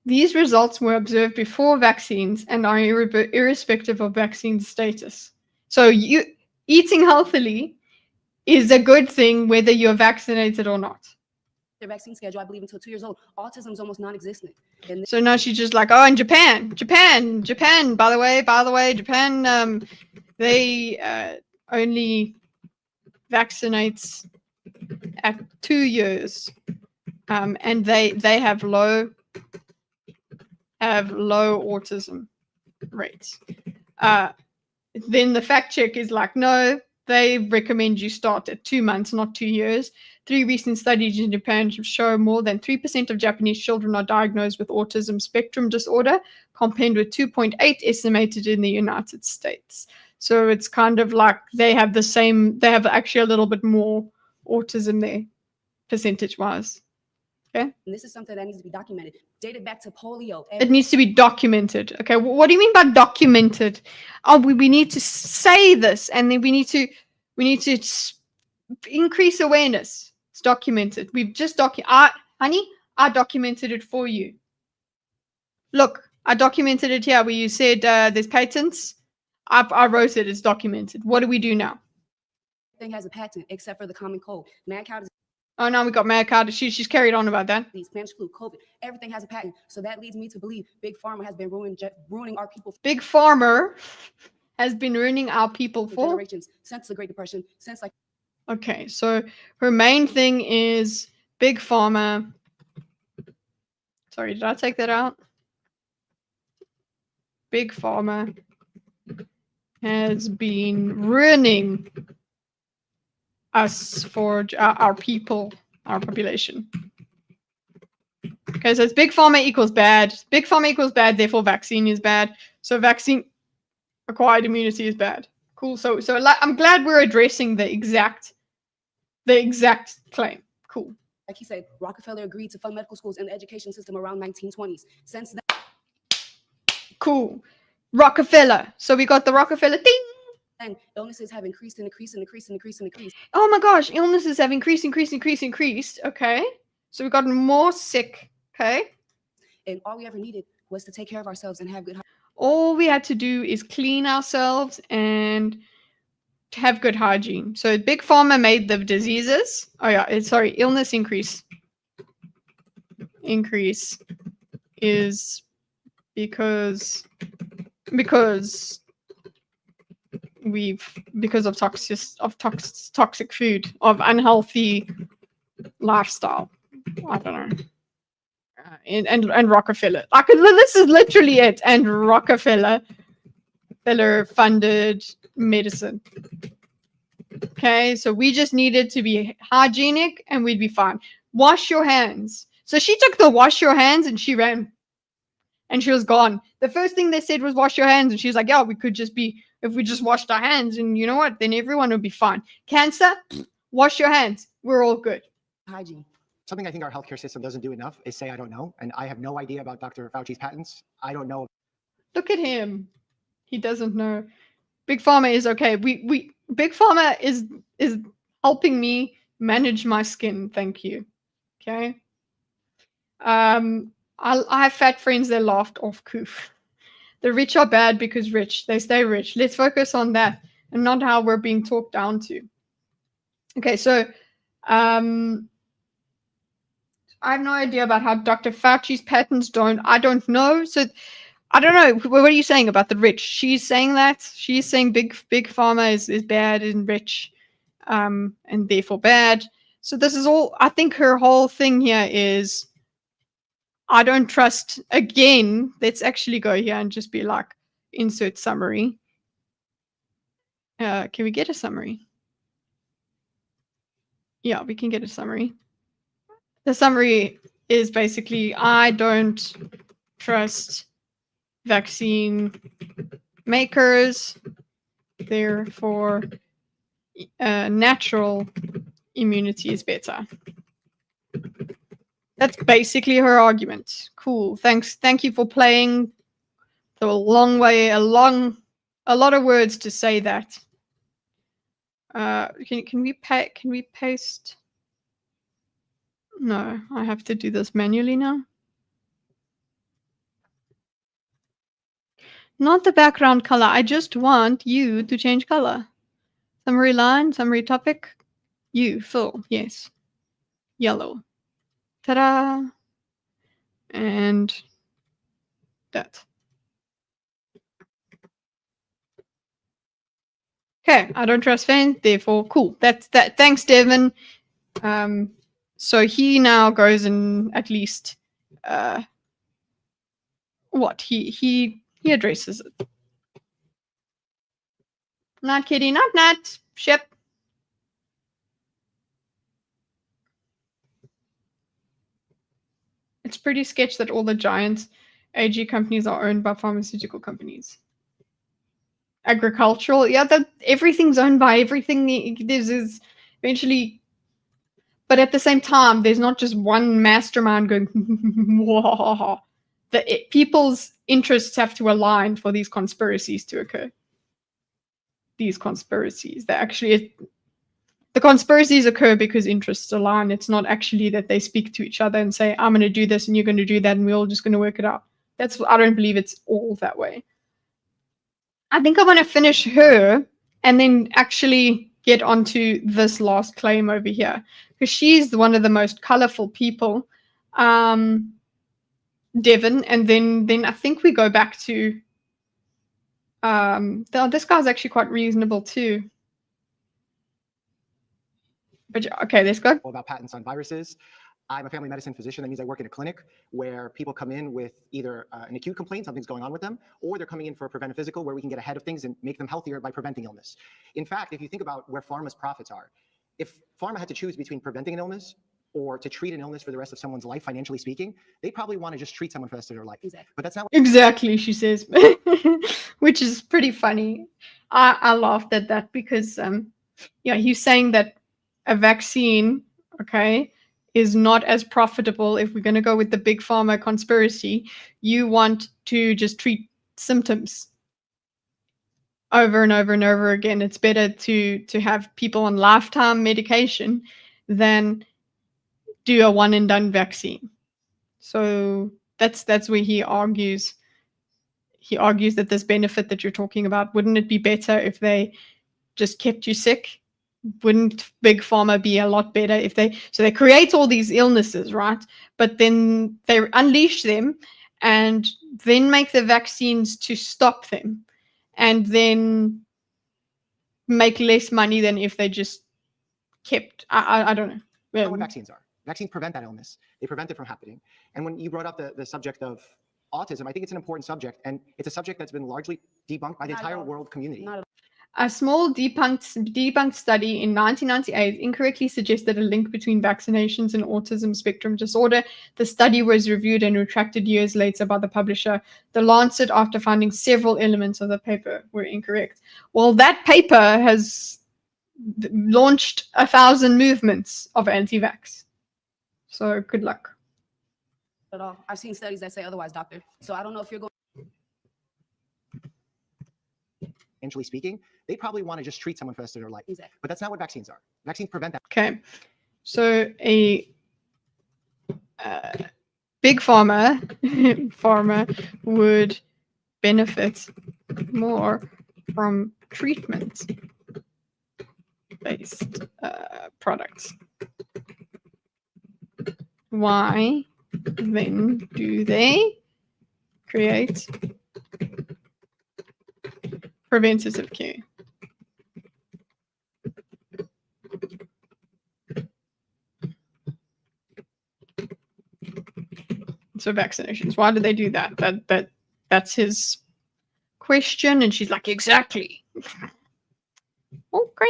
These results were observed before vaccines and are irrespective of vaccine status. So eating healthily is a good thing whether you're vaccinated or not. Their vaccine schedule, I believe, until 2 years old. Autism is almost non-existent. And so now she's just like, oh, in Japan, by the way, Japan, they only vaccinates at 2 years, and they have low autism rates. Then the fact check is like, no, they recommend you start at 2 months, not 2 years. 3 recent studies in Japan show more than 3% of Japanese children are diagnosed with autism spectrum disorder, compared with 2.8 estimated in the United States. So it's kind of like they have actually a little bit more autism there, percentage-wise. Okay. And this is something that needs to be documented. Dated back to polio. It needs to be documented. Okay. What do you mean by documented? Oh, we need to say this, and then we need to increase awareness. It's documented. We've just honey, I documented it for you. Look, I documented it here where you said there's patents. I wrote it. It's documented. What do we do now? Everything has a patent except for the common cold. Mad cow disease. Oh, now we got mad cow. She's carried on about that. Spanish flu, COVID, everything has a patent. So that leads me to believe Big Pharma has been ruining our people. Big Pharma has been ruining our people for generations, since the Great Depression, since like. Okay, so her main thing is Big Pharma. Sorry, did I take that out? Big Pharma has been ruining us for our people, our population. Okay, so it's Big Pharma equals bad. Big Pharma equals bad, therefore vaccine is bad. So vaccine acquired immunity is bad. Cool. So I'm glad we're addressing the exact claim. Cool. Like he said, Rockefeller agreed to fund medical schools in the education system around 1920s. Since then. Cool. Rockefeller. So we got the Rockefeller ding. And illnesses have increased. Oh my gosh, illnesses have increased. Okay. So we got more sick. Okay. And all we ever needed was to take care of ourselves and have good. All we had to do is clean ourselves and have good hygiene. So Big Pharma made the diseases. Oh yeah, illness increase. Increase is because of toxic food, of unhealthy lifestyle. I don't know. And Rockefeller. This is literally it. And Rockefeller funded medicine. Okay, so we just needed to be hygienic and we'd be fine. wash your hands. So she took the wash your hands and she ran. And she was gone. The first thing they said was wash your hands. And she's like, yeah, we could just be, if we just washed our hands, and you know what? Then everyone would be fine. Cancer, wash your hands. We're all good. Hygiene. Something I think our healthcare system doesn't do enough is say, I don't know. And I have no idea about Dr. Fauci's patents. I don't know. Look at him. He doesn't know. Big Pharma is okay. Big Pharma is helping me manage my skin. Thank you. Okay. I have fat friends that laughed off coof. The rich are bad because rich. They stay rich. Let's focus on that and not how we're being talked down to. Okay, so I have no idea about how Dr. Fauci's patents I don't know. So I don't know. What are you saying about the rich? She's saying that. She's saying big pharma is bad and rich, and therefore bad. So this is all, I think her whole thing here is, I don't trust, again, let's actually go here and just be like, insert summary. Can we get a summary? Yeah, we can get a summary. The summary is basically, I don't trust vaccine makers, therefore natural immunity is better. That's basically her argument. Cool. Thank you for playing the long way, a lot of words to say that. Can we paste? No, I have to do this manually now. Not the background color. I just want you to change color. Summary line, summary topic. You, full, yes. Yellow. Ta-da! And that. Okay, I don't trust Fane, therefore cool. That's that. Thanks, Devin. So he now goes and at least what he addresses it. Not kidding, not ship. It's pretty sketch that all the giant AG companies are owned by pharmaceutical companies. Agricultural, yeah, that everything's owned by everything. This is eventually, but at the same time, there's not just one mastermind going. People's interests have to align for these conspiracies to occur. These conspiracies, the conspiracies occur because interests align. It's not actually that they speak to each other and say, I'm going to do this and you're going to do that and we're all just going to work it out. I don't believe it's all that way. I think I want to finish her and then actually get onto this last claim over here, because she's one of the most colorful people, Devin, and then I think we go back to this guy's actually quite reasonable too. But okay, let's go. About patents on viruses. I'm a family medicine physician. That means I work in a clinic where people come in with either an acute complaint, something's going on with them, or they're coming in for a preventive physical where we can get ahead of things and make them healthier by preventing illness. In fact, if you think about where pharma's profits are, if pharma had to choose between preventing an illness or to treat an illness for the rest of someone's life, financially speaking, they probably want to just treat someone for the rest of their life. Exactly. But that's not Exactly, she says, which is pretty funny. I laughed at that because, yeah, he's saying that a vaccine, okay, is not as profitable. If we're going to go with the big pharma conspiracy, you want to just treat symptoms over and over and over again. It's better to have people on lifetime medication than do a one and done vaccine. So that's where he argues. He argues that this benefit that you're talking about, wouldn't it be better if they just kept you sick? Wouldn't big pharma be a lot better if they create all these illnesses, right? But then they unleash them and then make the vaccines to stop them, and then make less money than if they just kept, I don't know. not what vaccines are. Vaccines prevent that illness. They prevent it from happening. And when you brought up the subject of autism, I think it's an important subject, and it's a subject that's been largely debunked by the Not at entire all. world community. Not at A small debunked study in 1998 incorrectly suggested a link between vaccinations and autism spectrum disorder. The study was reviewed and retracted years later by the publisher, The Lancet, after finding several elements of the paper were incorrect. Well, that paper has launched 1,000 movements of anti-vax. So good luck. At all. I've seen studies that say otherwise, doctor. So I don't know if you're going. Financially speaking, they probably want to just treat someone for the rest of their life. Exactly. But that's not what vaccines are. Vaccines prevent that. Okay. So a big pharma would benefit more from treatment-based products. Why then do they create preventative care? So vaccinations. Why do they do that? That's his question, and she's like, exactly. Okay.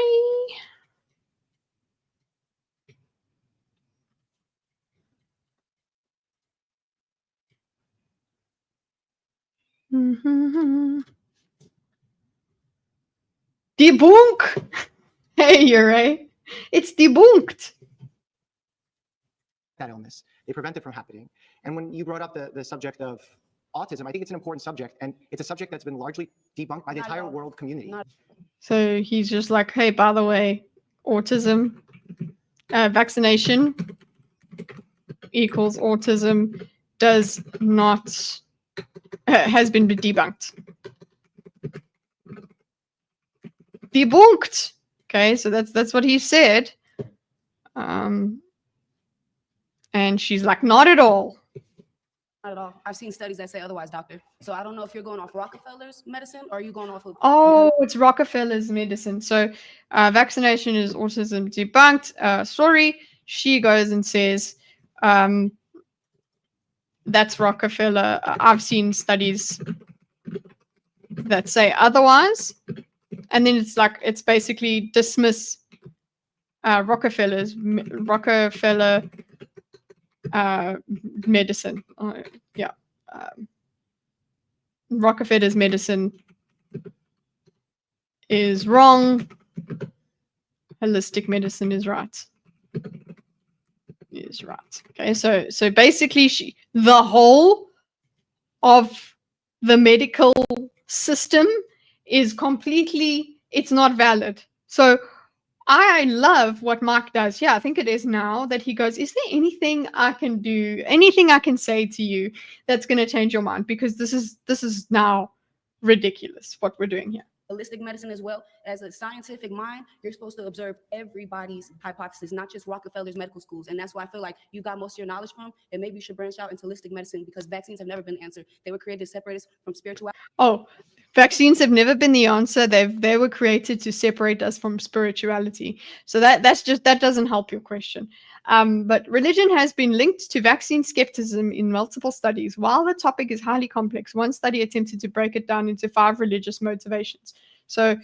Debunk. Hey, you're right. It's debunked. That illness. They prevent it from happening. And when you brought up the subject of autism, I think it's an important subject, and it's a subject that's been largely debunked by the entire world community. So he's just like, hey, by the way, autism, vaccination equals autism does not, has been debunked. Debunked. Okay, so that's what he said. And she's like, not at all. Not at all. I've seen studies that say otherwise, doctor. So I don't know if you're going off Rockefeller's medicine or are you going off of. Oh, it's Rockefeller's medicine. So vaccination is autism debunked. Sorry. She goes and says, that's Rockefeller. I've seen studies that say otherwise. And then it's like, it's basically dismiss Rockefeller medicine. Yeah. Rockefeller's medicine is wrong. Holistic medicine is right. Is right. Okay, so basically the whole of the medical system is completely, it's not valid. So I love what Mark does. Yeah, I think it is now that he goes, is there anything I can do, anything I can say to you that's going to change your mind? Because this is now ridiculous what we're doing here. Holistic medicine as well. As a scientific mind, you're supposed to observe everybody's hypothesis, not just Rockefeller's medical schools. And that's why I feel like you got most of your knowledge from, and maybe you should branch out into holistic medicine because vaccines have never been the answer. They were created to separate us from spirituality. Oh, vaccines have never been the answer. They were created to separate us from spirituality. So that doesn't help your question. But religion has been linked to vaccine skepticism in multiple studies. While the topic is highly complex, one study attempted to break it down into 5 religious motivations. So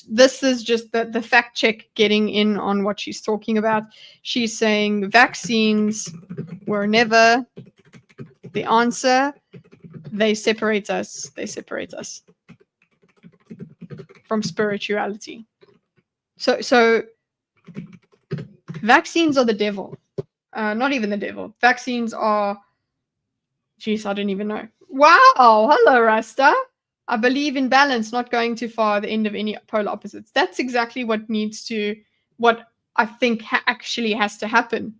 this is just the fact check getting in on what she's talking about. She's saying vaccines were never the answer. They separate us. They separate us from spirituality. So vaccines are the devil. Not even the devil. Vaccines are, geez, I don't even know. Wow. Hello, Rasta. I believe in balance, not going too far, the end of any polar opposites. That's exactly what I think actually has to happen.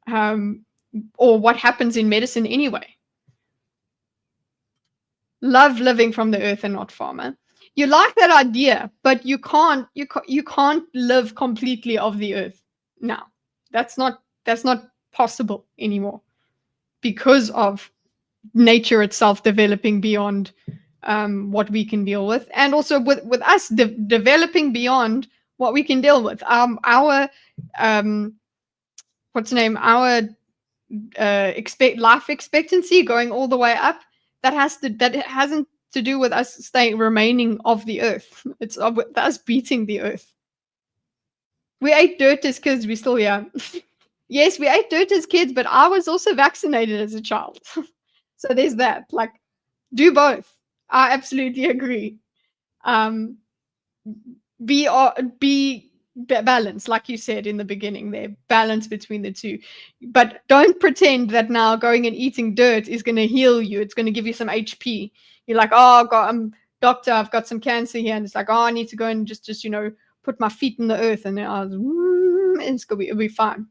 Or what happens in medicine anyway. Love living from the earth and not farmer. You like that idea, but you can't live completely off the earth. No, that's not possible anymore because of nature itself developing beyond what we can deal with, and also with us developing beyond what we can deal with. Our life expectancy going all the way up. That hasn't to do with us remaining of the earth. It's with us beating the earth. We ate dirt as kids. We still here. Yes, we ate dirt as kids, but I was also vaccinated as a child. So there's that. Like, do both. I absolutely agree. Be balanced, like you said in the beginning there, balance between the two. But don't pretend that now going and eating dirt is going to heal you. It's going to give you some HP. You're like, oh God, I'm doctor, I've got some cancer here, and it's like, oh, I need to go and just put my feet in the earth, and then it'll be fine.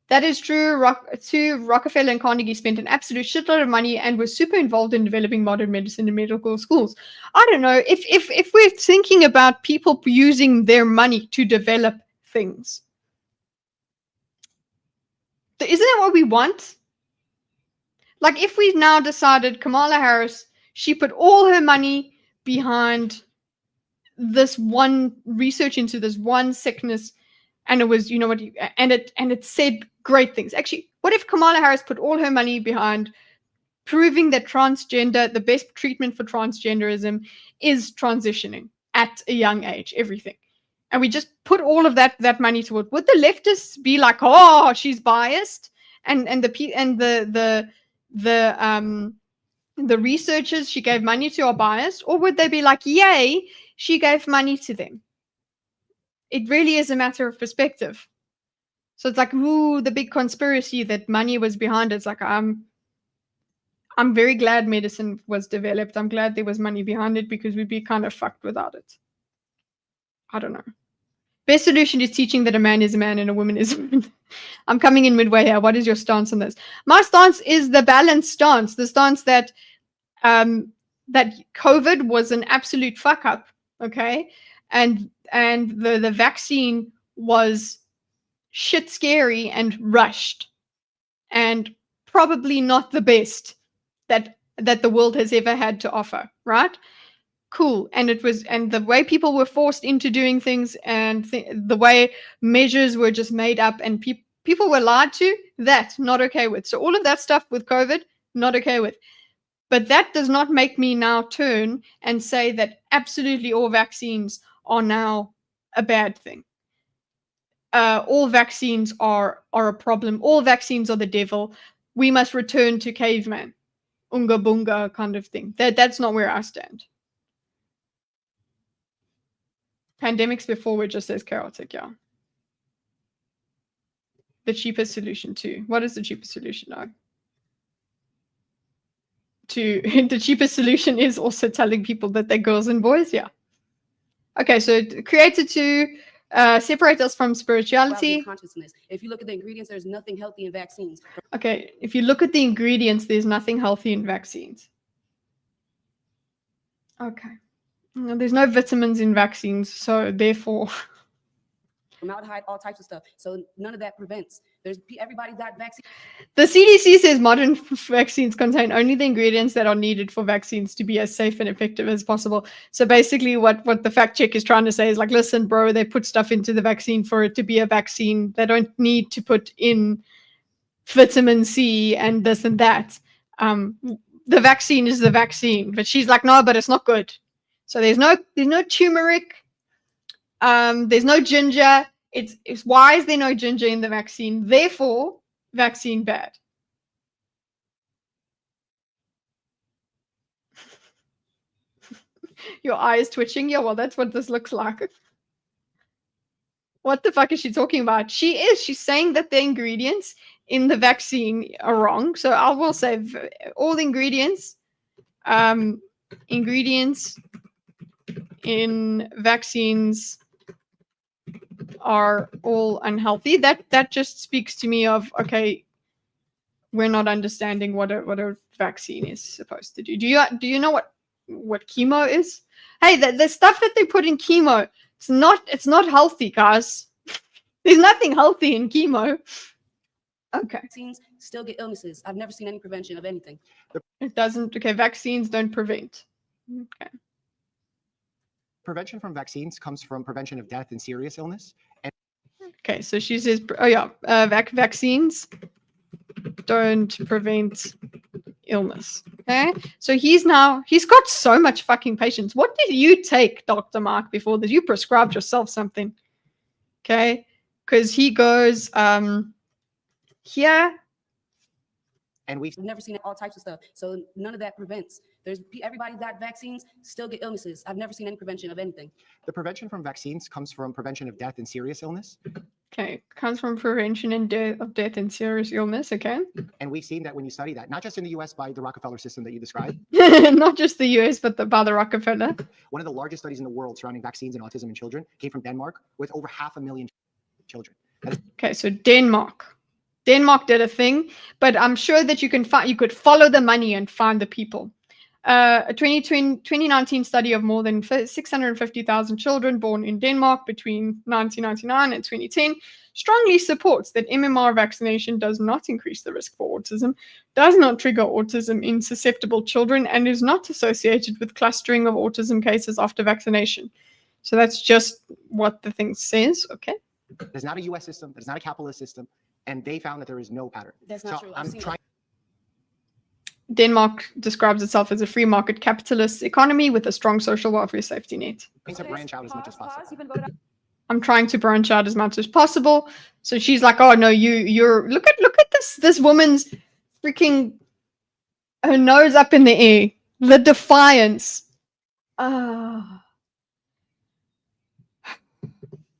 That is true. Rockefeller and Carnegie spent an absolute shitload of money and were super involved in developing modern medicine in medical schools. I don't know if we're thinking about people using their money to develop things. Isn't that what we want? Like, if we now decided Kamala Harris, she put all her money behind this one research into this one sickness, and it was, and it said great things. Actually, what if Kamala Harris put all her money behind proving that the best treatment for transgenderism is transitioning at a young age, everything, and we just put all of that money toward? Would the leftists be like, oh, she's biased, and the researchers she gave money to are biased, or would they be like, yay, she gave money to them? It really is a matter of perspective. So it's like, ooh, the big conspiracy that money was behind it. It's like, I'm very glad medicine was developed. I'm glad there was money behind it, because we'd be kind of fucked without it. I don't know. Best solution is teaching that a man is a man and a woman is a woman. I'm coming in midway here. What is your stance on this? My stance is the balanced stance. The stance that that COVID was an absolute fuck up, okay? And the vaccine was shit scary and rushed and probably not the best that the world has ever had to offer, right? Cool. And the way people were forced into doing things, and the way measures were just made up, and people were lied to, that not okay with. So all of that stuff with COVID, not okay with. But that does not make me now turn and say that absolutely all vaccines are now a bad thing. All vaccines are a problem. All vaccines are the devil. We must return to caveman, unga bunga kind of thing. That's not where I stand. Pandemics before were just as chaotic, yeah. The cheapest solution too. What is the cheapest solution now? The cheapest solution is also telling people that they're girls and boys, yeah. Okay, so created to separate us from spirituality. Consciousness. If you look at the ingredients, there's nothing healthy in vaccines. Okay, if you look at the ingredients, there's nothing healthy in vaccines. Okay. There's no vitamins in vaccines, so therefore... Formaldehyde, all types of stuff. So none of that prevents. Everybody's got vaccine. The CDC says modern vaccines contain only the ingredients that are needed for vaccines to be as safe and effective as possible. So basically what the fact check is trying to say is like, listen, bro, they put stuff into the vaccine for it to be a vaccine. They don't need to put in vitamin C and this and that. The vaccine is the vaccine. But she's like, no, but it's not good. So there's no turmeric. There's no ginger. It's why is there no ginger in the vaccine? Therefore, vaccine bad. Your eye is twitching. Yeah, well, that's what this looks like. What the fuck is she talking about? She's saying that the ingredients in the vaccine are wrong. So I will say all the ingredients in vaccines are all unhealthy. That just speaks to me of, okay, we're not understanding what a vaccine is supposed to do. Do you know what chemo is? Hey, the stuff that they put in chemo, it's not healthy, guys. There's nothing healthy in chemo. Okay. Vaccines still get illnesses. I've never seen any prevention of anything. It doesn't. Okay, vaccines don't prevent. Okay. Prevention from vaccines comes from prevention of death and serious illness. Okay, so she says, oh yeah, vaccines don't prevent illness. Okay, so he's got so much fucking patience. What did you take, Dr. Mark, before that? You prescribed yourself something. Okay, because he goes here. And we've We've never seen all types of stuff. So none of that prevents. Everybody got vaccines, still get illnesses. I've never seen any prevention of anything. the prevention from vaccines comes from prevention of death and serious illness. Okay, comes from prevention and of death and serious illness. Okay, And we've seen that when you study that, not just in the US by the Rockefeller system that you described, not just the US, but by the Rockefeller. one of the largest studies in the world surrounding vaccines and autism in children came from Denmark with over 500,000 children. Okay, so Denmark did a thing, but I'm sure that you could follow the money and find the people. A 2019 study of more than 650,000 children born in Denmark between 1999 and 2010 strongly supports that MMR vaccination does not increase the risk for autism, does not trigger autism in susceptible children, and is not associated with clustering of autism cases after vaccination. So that's just what the thing says. Okay. There's not a US system, there's not a capitalist system, and they found that there is no pattern. That's not true. I've I'm seen trying. Denmark describes itself as a free market capitalist economy with a strong social welfare safety net. to branch out as much as possible. You've been voted out. I'm trying to branch out as much as possible. So she's like, "Oh no, you're look at this woman's freaking her nose up in the air, the defiance."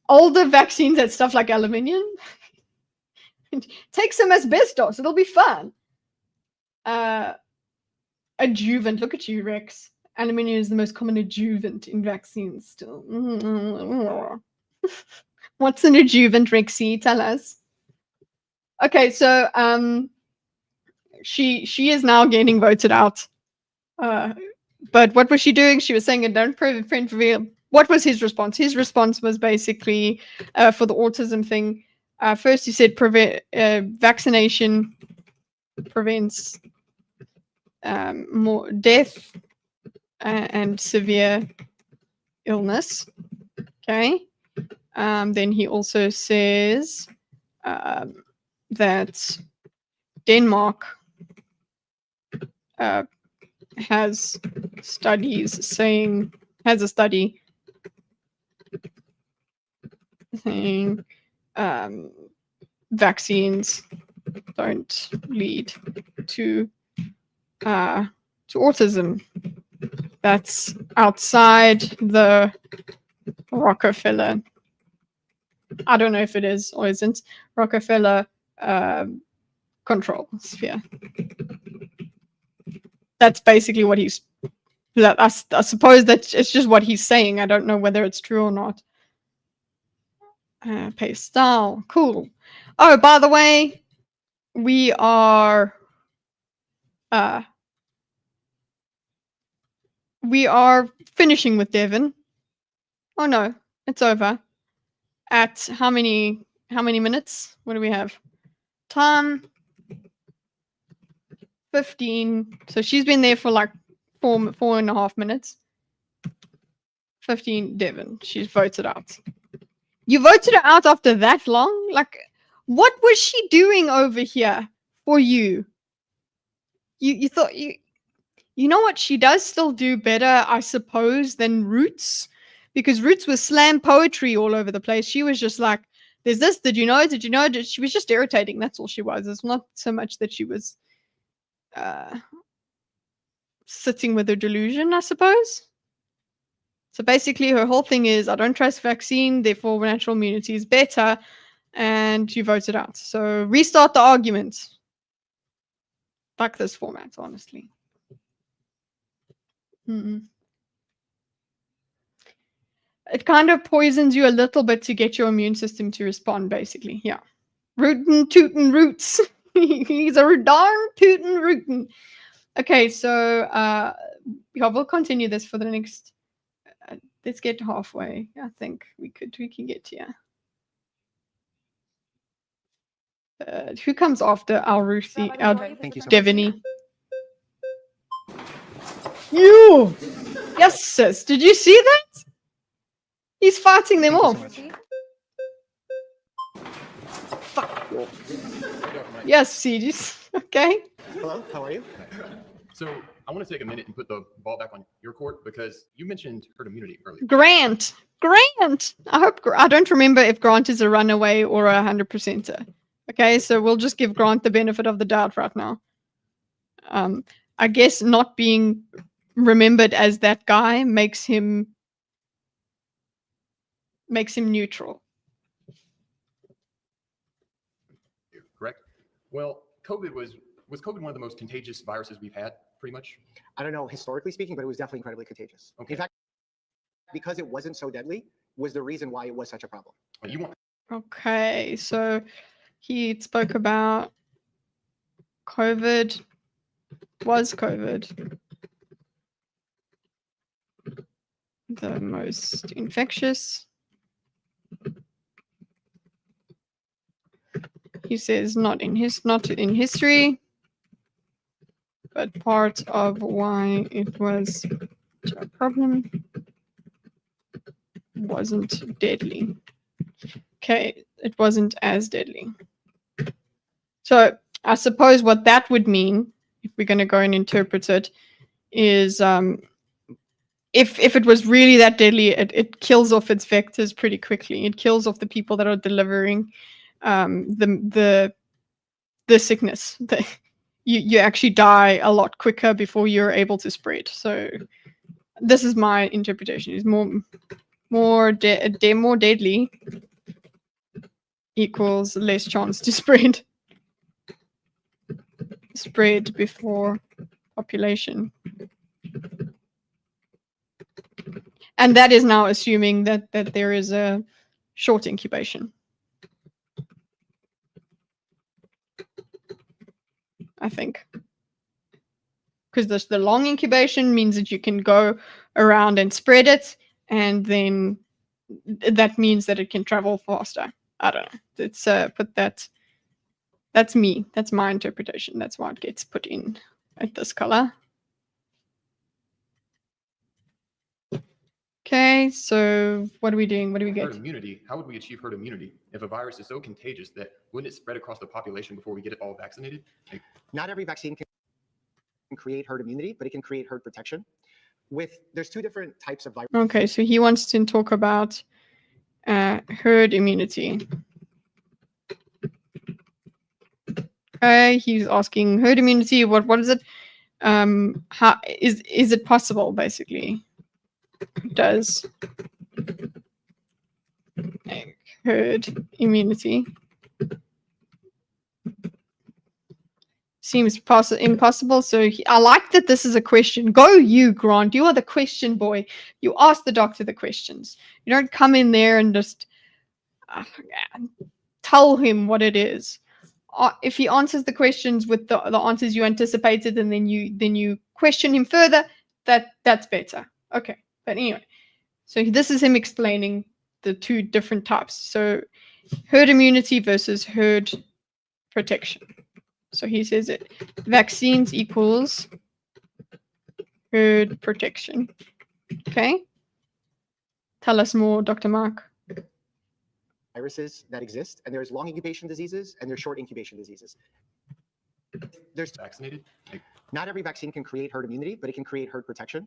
Older vaccines and stuff like aluminium. Take some asbestos, it'll be fun. Adjuvant. Look at you, Rex. Aluminium is the most common adjuvant in vaccines still. What's an adjuvant, Rexy? Tell us. Okay, so she is now getting voted out. But what was she doing? She was saying it don't prevent reveal. What was his response? His response was basically for the autism thing. First, he said vaccination prevents more death and severe illness. Okay. Then he also says that Denmark has a study saying vaccines don't lead to autism. That's outside the Rockefeller. I don't know if it is or isn't Rockefeller control sphere. That's basically what he's. I suppose that it's just what he's saying. I don't know whether it's true or not. Paste style, cool. Oh, by the way, we are finishing with Devon. Oh no, it's over. At how many minutes? What do we have? Time 15. So she's been there for like four and a half minutes. 15. Devon. She's voted out. You voted her out after that long? Like, what was she doing over here for you? You thought you know what? She does still do better, I suppose, than Roots, because Roots was slam poetry all over the place. She was just like, "There's this. Did you know? Did you know?" She was just irritating. That's all she was. It's not so much that she was sitting with her delusion, I suppose. So basically, her whole thing is, I don't trust vaccine, therefore natural immunity is better, and you voted out. So restart the argument. Fuck this format, honestly. It kind of poisons you a little bit to get your immune system to respond, basically. Yeah. Rootin' tootin' roots. He's a darn tootin' rootin'. Okay, so yeah, we'll continue this for the next. Let's get halfway. I think we can get here. Who comes after our Ruthie? Our Thank you so much. Devony. You. Yes, sis. Did you see that? He's fighting them off. Fuck. Yes, Cedis. Okay. Hello, how are you? So I want to take a minute and put the ball back on your court because you mentioned herd immunity earlier. Grant. I don't remember if Grant is a runaway or a 100%er. Okay, so we'll just give Grant the benefit of the doubt right now. I guess not being remembered as that guy makes him neutral. Correct? Well, was COVID one of the most contagious viruses we've had, pretty much? I don't know, historically speaking, but it was definitely incredibly contagious. Okay. In fact, because it wasn't so deadly was the reason why it was such a problem. You want Okay, so he spoke about COVID. Was COVID the most infectious? He says not in history, but part of why it was a problem wasn't deadly. Okay, it wasn't as deadly. So I suppose what that would mean, if we're going to go and interpret it, is if it was really that deadly, it kills off its vectors pretty quickly. It kills off the people that are delivering the sickness. You actually die a lot quicker before you're able to spread. So this is my interpretation. Is more deadly equals less chance to spread before population. And that is now assuming that there is a short incubation. I think. Because the long incubation means that you can go around and spread it, and then that means that it can travel faster. I don't know. It's but that's me. That's my interpretation. That's why it gets put in at this color. Okay, so what are we doing? What do we get? herd immunity? How would we achieve herd immunity if a virus is so contagious that wouldn't it spread across the population before we get it all vaccinated? Not every vaccine can create herd immunity, but it can create herd protection. There's two different types of virus. Okay, so he wants to talk about herd immunity. Okay, he's asking herd immunity. What is it? How is it possible? Basically, does herd immunity seems impossible? So I like that this is a question. Go you, Grant. You are the question boy. You ask the doctor the questions. You don't come in there and just tell him what it is. If he answers the questions with the answers you anticipated, and then you question him further, that's better. Okay, but anyway, so this is him explaining the two different types. So herd immunity versus herd protection. So he says it vaccines equals herd protection. Okay, tell us more, Dr. Mark. Viruses that exist, and there's long incubation diseases and there's short incubation diseases. There's Vaccinated? not every vaccine can create herd immunity, but it can create herd protection.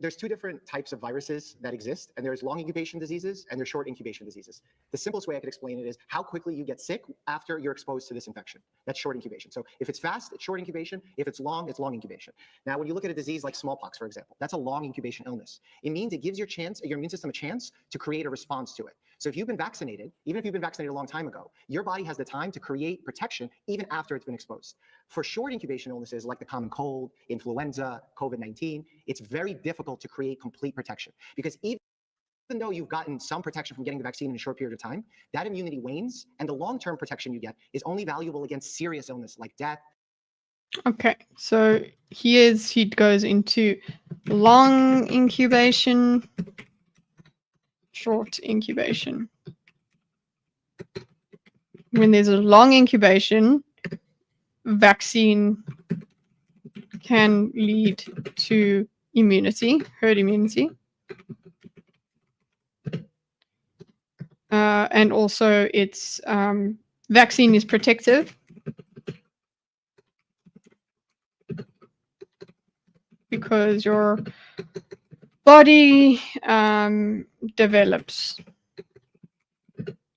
There's two different types of viruses that exist, and there's long incubation diseases and there's short incubation diseases. The simplest way I could explain it is how quickly you get sick after you're exposed to this infection. That's short incubation. So if it's fast, it's short incubation. If it's long incubation. Now, when you look at a disease like smallpox, for example, that's a long incubation illness. It means it gives your immune system a chance to create a response to it. So if you've been vaccinated, even if you've been vaccinated a long time ago, your body has the time to create protection even after it's been exposed. For short incubation illnesses like the common cold, influenza, COVID-19, it's very difficult to create complete protection because even though you've gotten some protection from getting the vaccine in a short period of time, that immunity wanes, and the long-term protection you get is only valuable against serious illness like death. Okay, so he goes into long incubation, short incubation. When there's a long incubation, vaccine can lead to immunity, herd immunity. And also it's vaccine is protective. because your body develops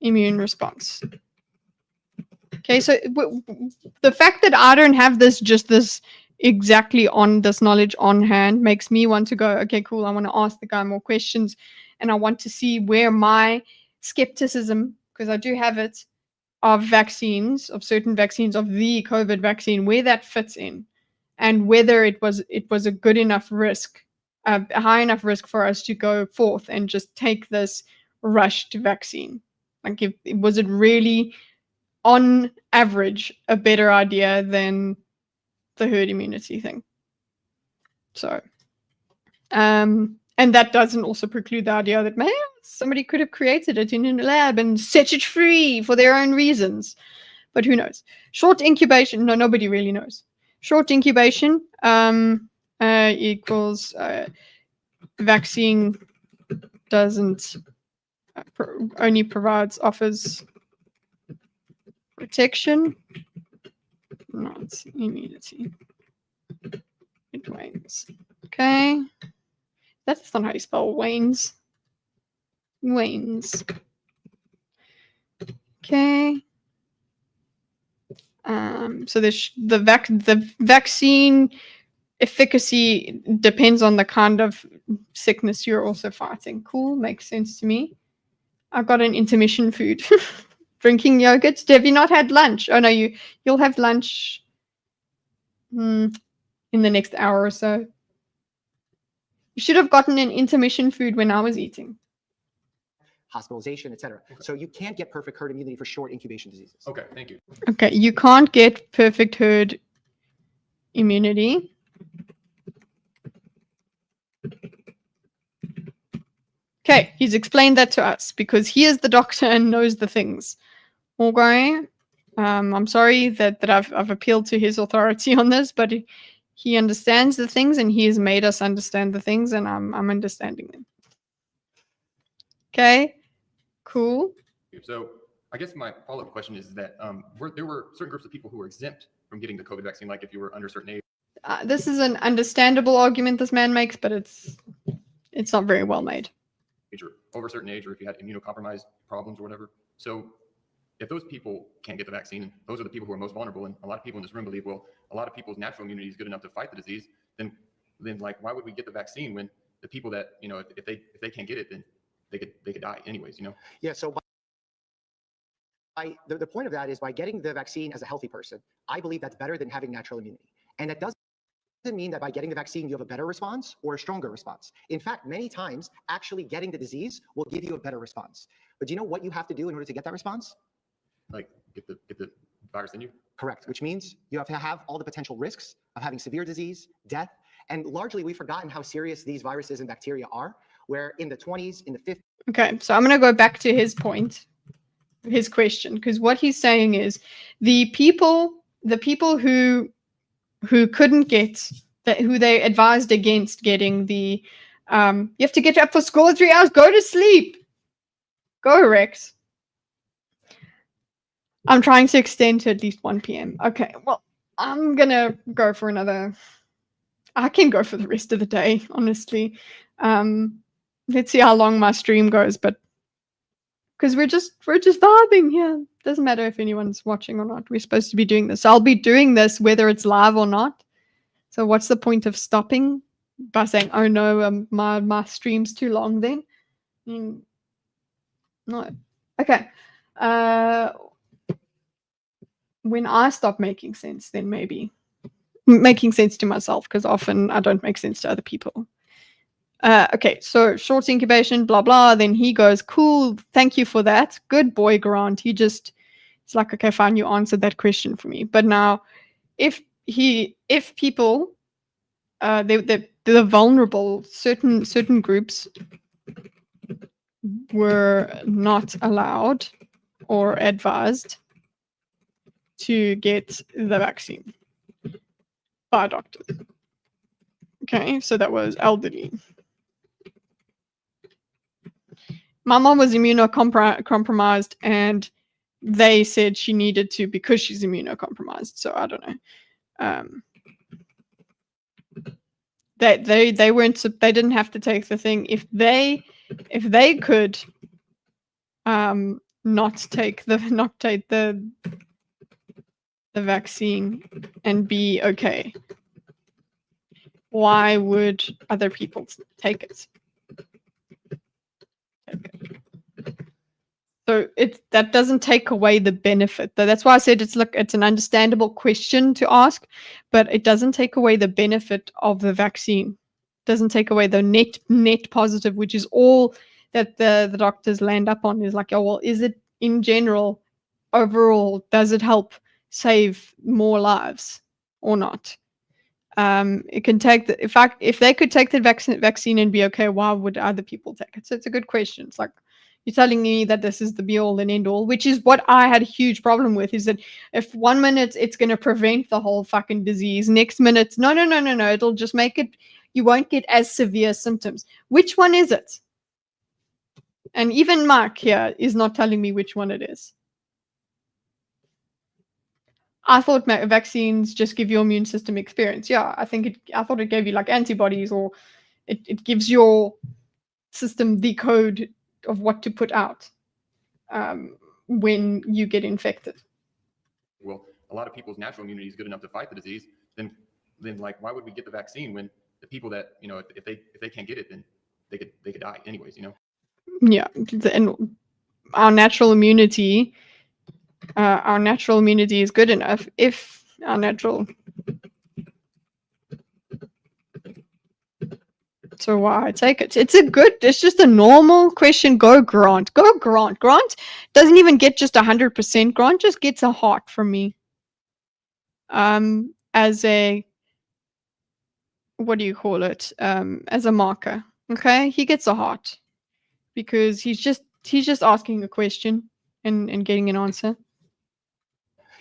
immune response. Okay, so the fact that I don't have this exactly on this knowledge on hand makes me want to go, okay, cool, I want to ask the guy more questions, and I want to see where my skepticism, because I do have it, of vaccines, of certain vaccines, of the COVID vaccine, where that fits in, and whether it was a good enough risk, a high enough risk for us to go forth and just take this rushed vaccine. Like, was it really, on average, a better idea than the herd immunity thing? So, and that doesn't also preclude the idea that, man, somebody could have created it in a lab and set it free for their own reasons. But who knows? Short incubation, no, nobody really knows. Short incubation equals vaccine doesn't only offers protection, not immunity. It wanes. Okay. That's not how you spell wanes. Wanes. Okay. So the vaccine efficacy depends on the kind of sickness you're also fighting. Cool, makes sense to me. I've got an intermission food. Drinking yogurt. Have you not had lunch? Oh no, you'll have lunch in the next hour or so. You should have gotten an intermission food when I was eating. Hospitalization, etc. So you can't get perfect herd immunity for short incubation diseases. Okay, thank you. Okay, you can't get perfect herd immunity. Okay, he's explained that to us because he is the doctor and knows the things. Okay, I'm sorry that I've appealed to his authority on this, but he understands the things and he has made us understand the things, and I'm understanding them. Okay, cool. So I guess my follow-up question is that there were certain groups of people who were exempt from getting the COVID vaccine, like if you were under a certain age. This is an understandable argument this man makes, but it's not very well made. Or over a certain age, or if you had immunocompromised problems or whatever. So if those people can't get the vaccine, and those are the people who are most vulnerable, and a lot of people in this room believe, well, a lot of people's natural immunity is good enough to fight the disease, then like, why would we get the vaccine when the people that, if they can't get it, then they could die anyways, Yeah, so the point of that is by getting the vaccine as a healthy person, I believe that's better than having natural immunity. And that doesn't mean that by getting the vaccine, you have a better response or a stronger response. In fact, many times, actually getting the disease will give you a better response. But do you know what you have to do in order to get that response? Like get the virus in you? Correct, which means you have to have all the potential risks of having severe disease, death, and largely we've forgotten how serious these viruses and bacteria are, where in the 20s, in the 50s. Okay, so I'm going to go back to his point, his question, because what he's saying is the people who couldn't get that, who they advised against getting the you have to get up for school in 3 hours, go to sleep. Go, Rex. I'm trying to extend to at least 1 p.m. Okay, well, I'm gonna go for another. I can go for the rest of the day, honestly. Let's see how long my stream goes, but because we're just vibing here. Doesn't matter if anyone's watching or not. We're supposed to be doing this. I'll be doing this whether it's live or not. So what's the point of stopping by saying, "Oh no, my stream's too long"? Then, no. Okay. When I stop making sense, then maybe making sense to myself, because often I don't make sense to other people. Okay, so short incubation, blah, blah. Then he goes, cool, thank you for that. Good boy, Grant. It's like, okay, fine, you answered that question for me. But now, if people, the vulnerable, certain groups were not allowed or advised to get the vaccine by doctors. Okay, so that was elderly. My mom was immunocompromised, and they said she needed to because she's immunocompromised. So I don't know. They weren't. They didn't have to take the thing. If they could not take the vaccine and be okay, why would other people take it? So that doesn't take away the benefit. That's why I said it's an understandable question to ask, but it doesn't take away the benefit of the vaccine. It doesn't take away the net positive, which is all that the doctors land up on, is like, oh well, is it in general, overall, does it help save more lives or not? It can take if they could take the vaccine and be okay, why would other people take it? So it's a good question. It's like, you're telling me that this is the be all and end all, which is what I had a huge problem with, is that if 1 minute it's going to prevent the whole fucking disease, next minute, no, it'll just make it, you won't get as severe symptoms. Which one is it? And even Mark here is not telling me which one it is. I thought vaccines just give your immune system experience. Yeah, I thought it gave you like antibodies, or it gives your system the code of what to put out when you get infected. Well, a lot of people's natural immunity is good enough to fight the disease. Then like, why would we get the vaccine when the people that, you know, if they can't get it, then they could die anyways, you know? Yeah, and our natural immunity is good enough if our natural. So why take it? It's just a normal question. Go Grant. Grant doesn't even get just 100%. Grant just gets a heart from me. As a, what do you call it? As a marker. Okay, he gets a heart because he's just asking a question and getting an answer.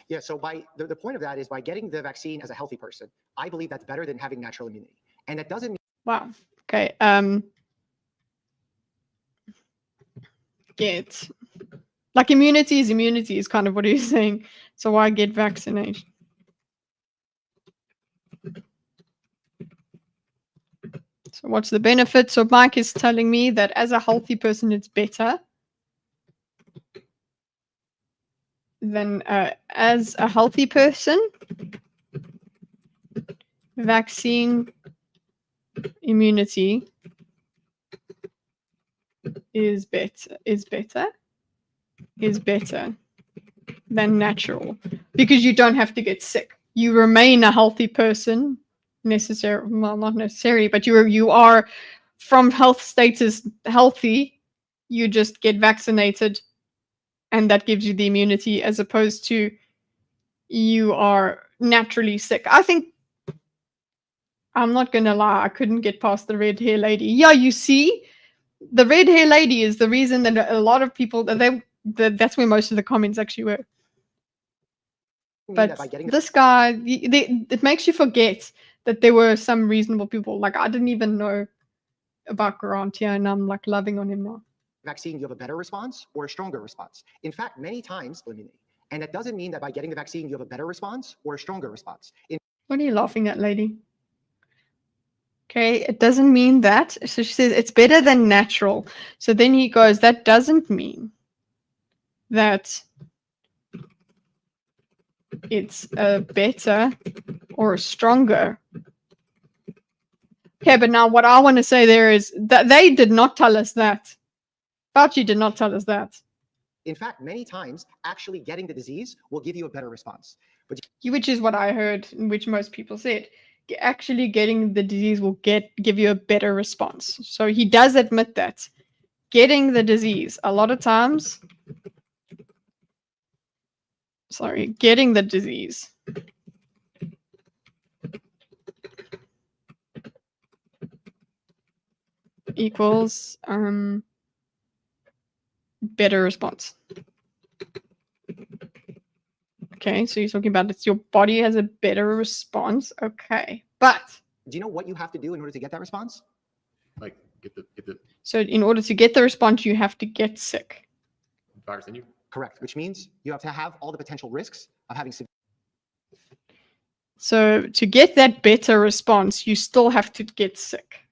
Yeah, so the point of that is by getting the vaccine as a healthy person, I believe that's better than having natural immunity. And that doesn't mean. Wow. Okay. Get like immunity is kind of what he's saying. So why get vaccination? So what's the benefit? So Mike is telling me that as a healthy person, it's better than as a healthy person, vaccine immunity is better than natural, because you don't have to get sick. You remain a healthy person, well, not necessarily, but you are from health status healthy. You just get vaccinated, and that gives you the immunity, as opposed to you are naturally sick. I think, I'm not gonna lie, I couldn't get past the red hair lady. Yeah, you see, the red hair lady is the reason that a lot of people that's where most of the comments actually were. But this guy, it makes you forget that there were some reasonable people. Like, I didn't even know about Grant here, and I'm like loving on him now. Vaccine, you have a better response or a stronger response. In fact, many times, and that doesn't mean that by getting the vaccine, you have a better response or a stronger response. What are you laughing at, lady? Okay, it doesn't mean that. So she says it's better than natural. So then he goes, that doesn't mean that it's a better or a stronger. Okay, but now what I want to say there is that they did not tell us that. Fauci did not tell us that. In fact, many times, actually getting the disease will give you a better response. Which is what I heard, which most people said. Actually getting the disease will give you a better response. So he does admit that. Getting the disease, a lot of times, getting the disease equals better response. Okay, so you're talking about it's your body has a better response. Okay, but do you know what you have to do in order to get that response? Like get the. So in order to get the response, you have to get sick. Virus in you. Correct, which means you have to have all the potential risks of having. So to get that better response, you still have to get sick.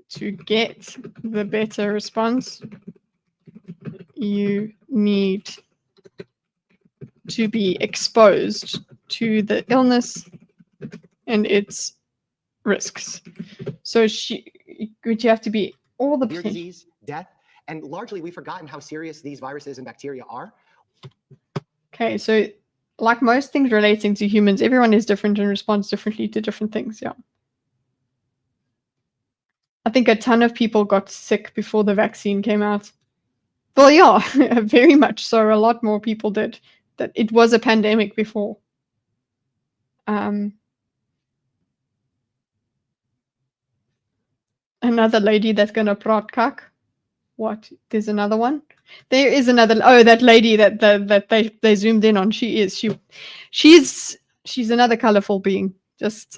To get the better response, you need to be exposed to the illness and its risks. So would you have to be all the severe disease, death, and largely we've forgotten how serious these viruses and bacteria are. Okay, so like most things relating to humans, everyone is different and responds differently to different things. Yeah. I think a ton of people got sick before the vaccine came out. Well, yeah, very much so. A lot more people did. That it was a pandemic before. Another lady that's gonna prot cuck. What? There's another one. There is another. Oh, that lady that they zoomed in on. She's another colorful being. Just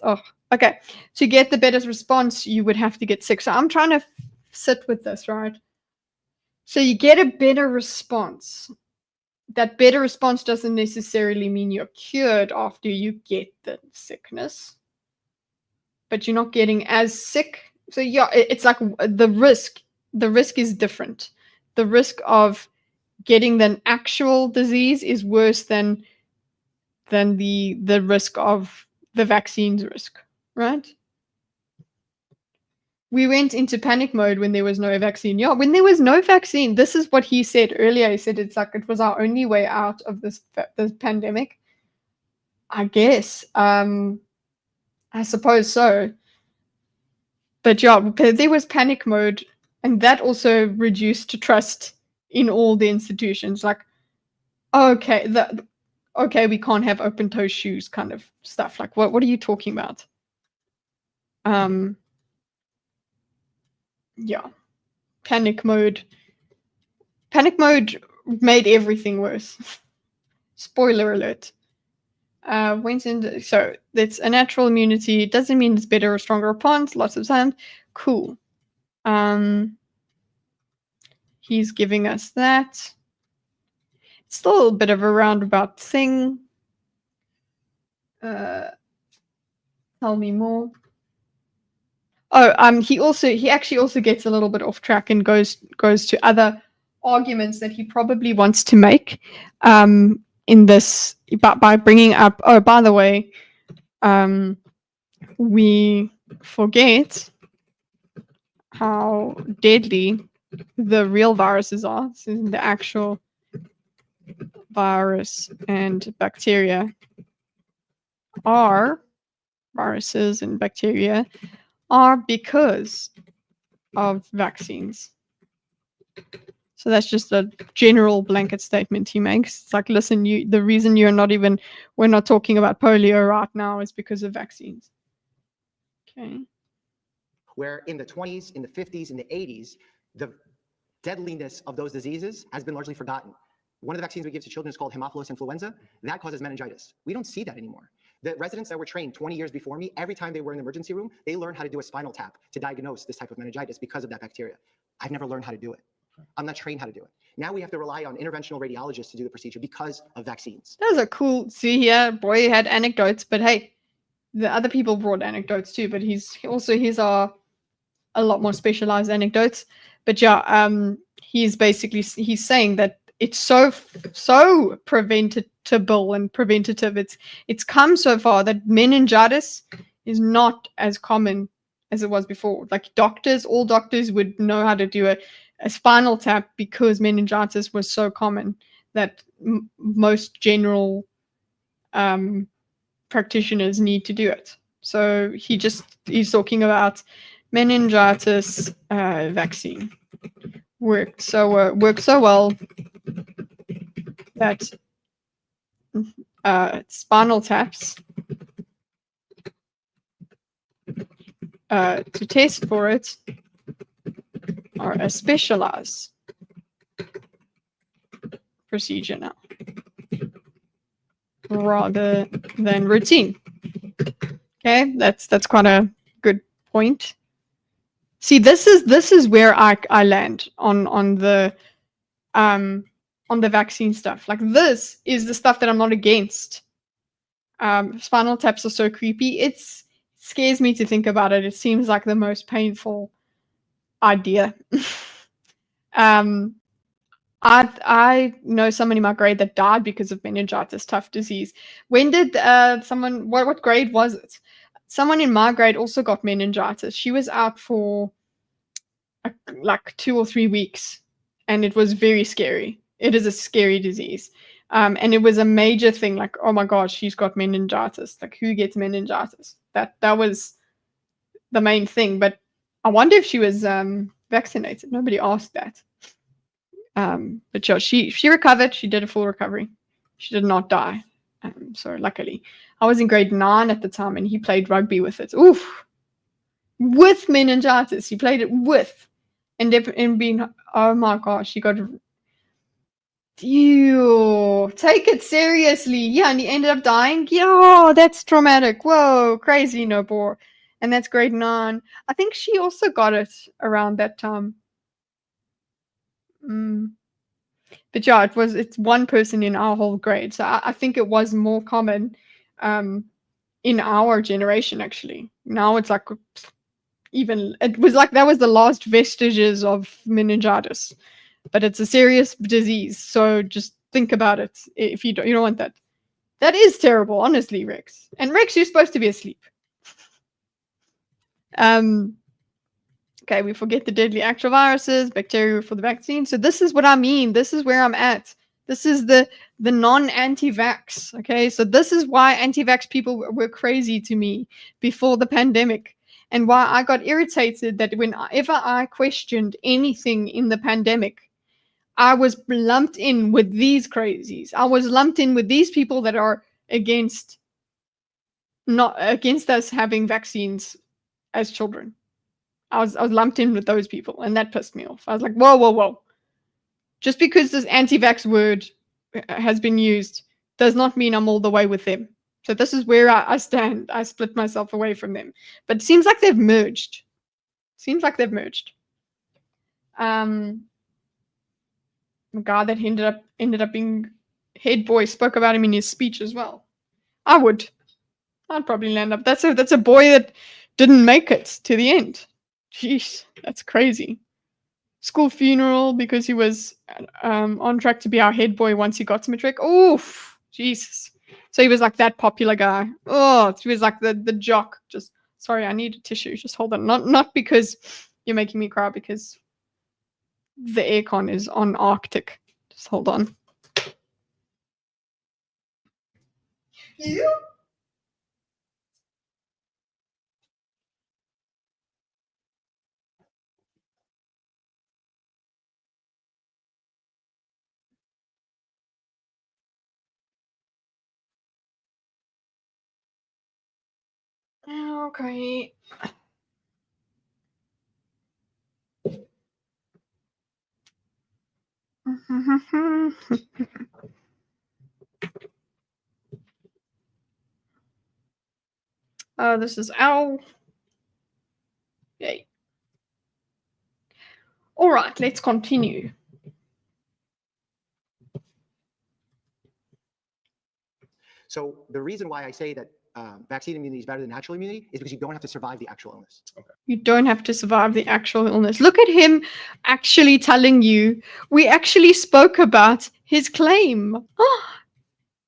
okay. To get the better response, you would have to get sick. So I'm trying to sit with this, right? So you get a better response. That better response doesn't necessarily mean you're cured after you get the sickness, but you're not getting as sick. So yeah, it's like the risk is different. The risk of getting the actual disease is worse than the risk of the vaccine's risk, right? We went into panic mode when there was no vaccine. Yeah, when there was no vaccine, this is what he said earlier. He said it's like it was our only way out of this pandemic. I guess. I suppose so. But yeah, there was panic mode, and that also reduced trust in all the institutions. Like, okay, we can't have open-toe shoes kind of stuff. Like, what are you talking about? Yeah. Panic mode made everything worse. Spoiler alert. So it's a natural immunity. It doesn't mean it's better or stronger response. Lots of times. Cool. He's giving us that. It's still a bit of a roundabout thing. Tell me more. Oh, he actually also gets a little bit off track and goes to other arguments that he probably wants to make in this, but by bringing up, oh, by the way, we forget how deadly the real viruses are. So the actual virus and bacteria are viruses and bacteria are because of vaccines. So that's just a general blanket statement he makes. It's like, listen, the reason we're not talking about polio right now is because of vaccines. Okay. Where in the 20s, in the 50s, in the 80s, the deadliness of those diseases has been largely forgotten. One of the vaccines we give to children is called Haemophilus influenza. That causes meningitis. We don't see that anymore. The residents that were trained 20 years before me, every time they were in the emergency room, they learned how to do a spinal tap to diagnose this type of meningitis because of that bacteria. I've never learned how to do it. I'm not trained how to do it. Now we have to rely on interventional radiologists to do the procedure because of vaccines. That was a cool, see here, boy had anecdotes, but hey, the other people brought anecdotes too, but his are a lot more specialized anecdotes. But yeah, he's saying that it's so preventable and preventative. It's come so far that meningitis is not as common as it was before. Like all doctors would know how to do a spinal tap because meningitis was so common that most general practitioners need to do it. So he's talking about meningitis vaccine worked so well that spinal taps to test for it are a specialized procedure now rather than routine. Okay, that's quite a good point. See, this is where I land on the vaccine stuff. Like, this is the stuff that I'm not against. Spinal taps are so creepy. It scares me to think about it. It seems like the most painful idea. I know someone in my grade that died because of meningitis, tough disease. When did someone, what grade was it? Someone in my grade also got meningitis. She was out for like 2 or 3 weeks, and it was very scary. It is a scary disease. And it was a major thing, like, oh my gosh, she's got meningitis. Like, who gets meningitis? That was the main thing. But I wonder if she was vaccinated. Nobody asked that. But yeah, she recovered. She did a full recovery. She did not die. So luckily, I was in grade 9 at the time, and he played rugby with it. Oof, with meningitis. He played it with, and being, oh my gosh, he got. Ew, take it seriously. Yeah, and he ended up dying. Yeah, that's traumatic. Whoa, crazy, no bore. And that's grade 9. I think she also got it around that time. But yeah, it's one person in our whole grade. So I think it was more common in our generation, actually. Now it's like it was like that was the last vestiges of meningitis. But it's a serious disease, so just think about it. If you don't want that. That is terrible, honestly, Rex. And Rex, you're supposed to be asleep. Okay, we forget the deadly actual viruses, bacteria for the vaccine. So this is what I mean. This is where I'm at. This is the non-anti-vax. Okay, so this is why anti-vax people were crazy to me before the pandemic, and why I got irritated that whenever I questioned anything in the pandemic, I was lumped in with these crazies. I was lumped in with these people that are not against us having vaccines as children. I was lumped in with those people, and that pissed me off. I was like, whoa, whoa, whoa. Just because this anti-vax word has been used does not mean I'm all the way with them. So this is where I stand. I split myself away from them. But it seems like they've merged. The guy that ended up being head boy spoke about him in his speech as well. I'd probably land up. That's a boy that didn't make it to the end. Jeez, that's crazy. School funeral because he was on track to be our head boy once he got to matric. Oof, Jesus. So he was like that popular guy. Oh, he was like the jock. Just sorry, I need a tissue. Just hold on. Not because you're making me cry, because the aircon is on Arctic. Just hold on. Yeah. Okay. This is Owl. Yay. All right, let's continue. So the reason why I say that vaccine immunity is better than natural immunity is because you don't have to survive the actual illness. Okay. You don't have to survive the actual illness. Look at him actually telling you. We actually spoke about his claim.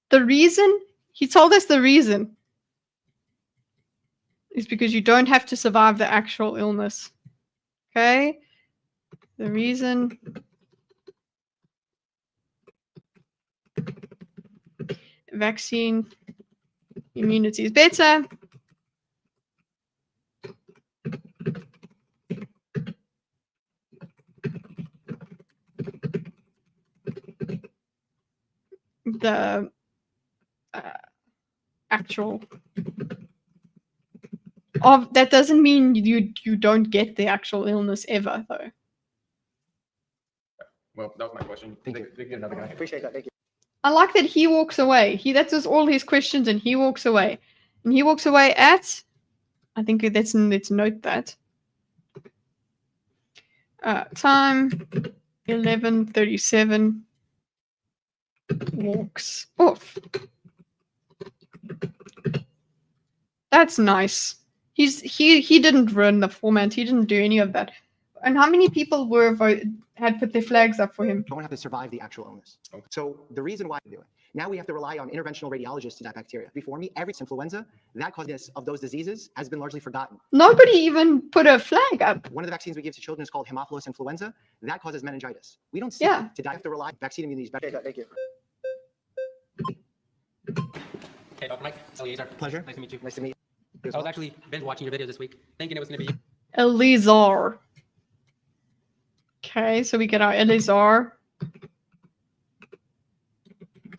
The reason, he told us the reason is because you don't have to survive the actual illness. Okay? The reason vaccine immunity is better the actual of that doesn't mean you don't get the actual illness ever, though. Well, that was my question. Thank you. They get another guy. Appreciate that. Thank you. I like that he walks away. That's just all his questions, and he walks away. And he walks away at, I think let's note that. Time 11:37. Walks off. That's nice. He didn't ruin the format. He didn't do any of that. And how many people had put their flags up for him? Don't have to survive the actual illness. So the reason why we do it, now we have to rely on interventional radiologists to that bacteria. Before me, every influenza, that cause of those diseases has been largely forgotten. Nobody even put a flag up. One of the vaccines we give to children is called Haemophilus influenza. That causes meningitis. We don't see Yeah. to die. Have to rely on vaccine immunity. Okay, thank you. Hey, Dr. Mike. Eliezer. Pleasure. Nice to meet you. Nice to meet you. I was actually binge watching your video this week, thinking it was going to be you. Eliezer. Okay, so we get our Eliezer.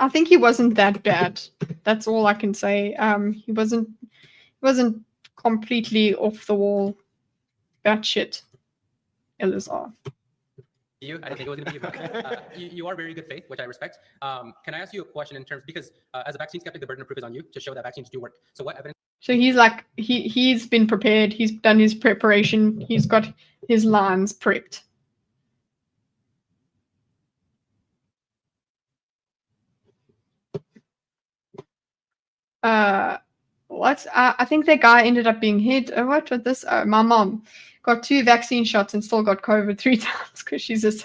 I think he wasn't that bad. That's all I can say. He wasn't completely off the wall. Batshit. Eliezer. You? I didn't think it was going to be you. You are very good faith, which I respect. Can I ask you a question in terms, because as a vaccine skeptic, the burden of proof is on you to show that vaccines do work. So what evidence? So he's like, he's been prepared. He's done his preparation. He's got his lines prepped. I think that guy ended up being hit. What with this? My mom got 2 vaccine shots and still got COVID 3 times because she's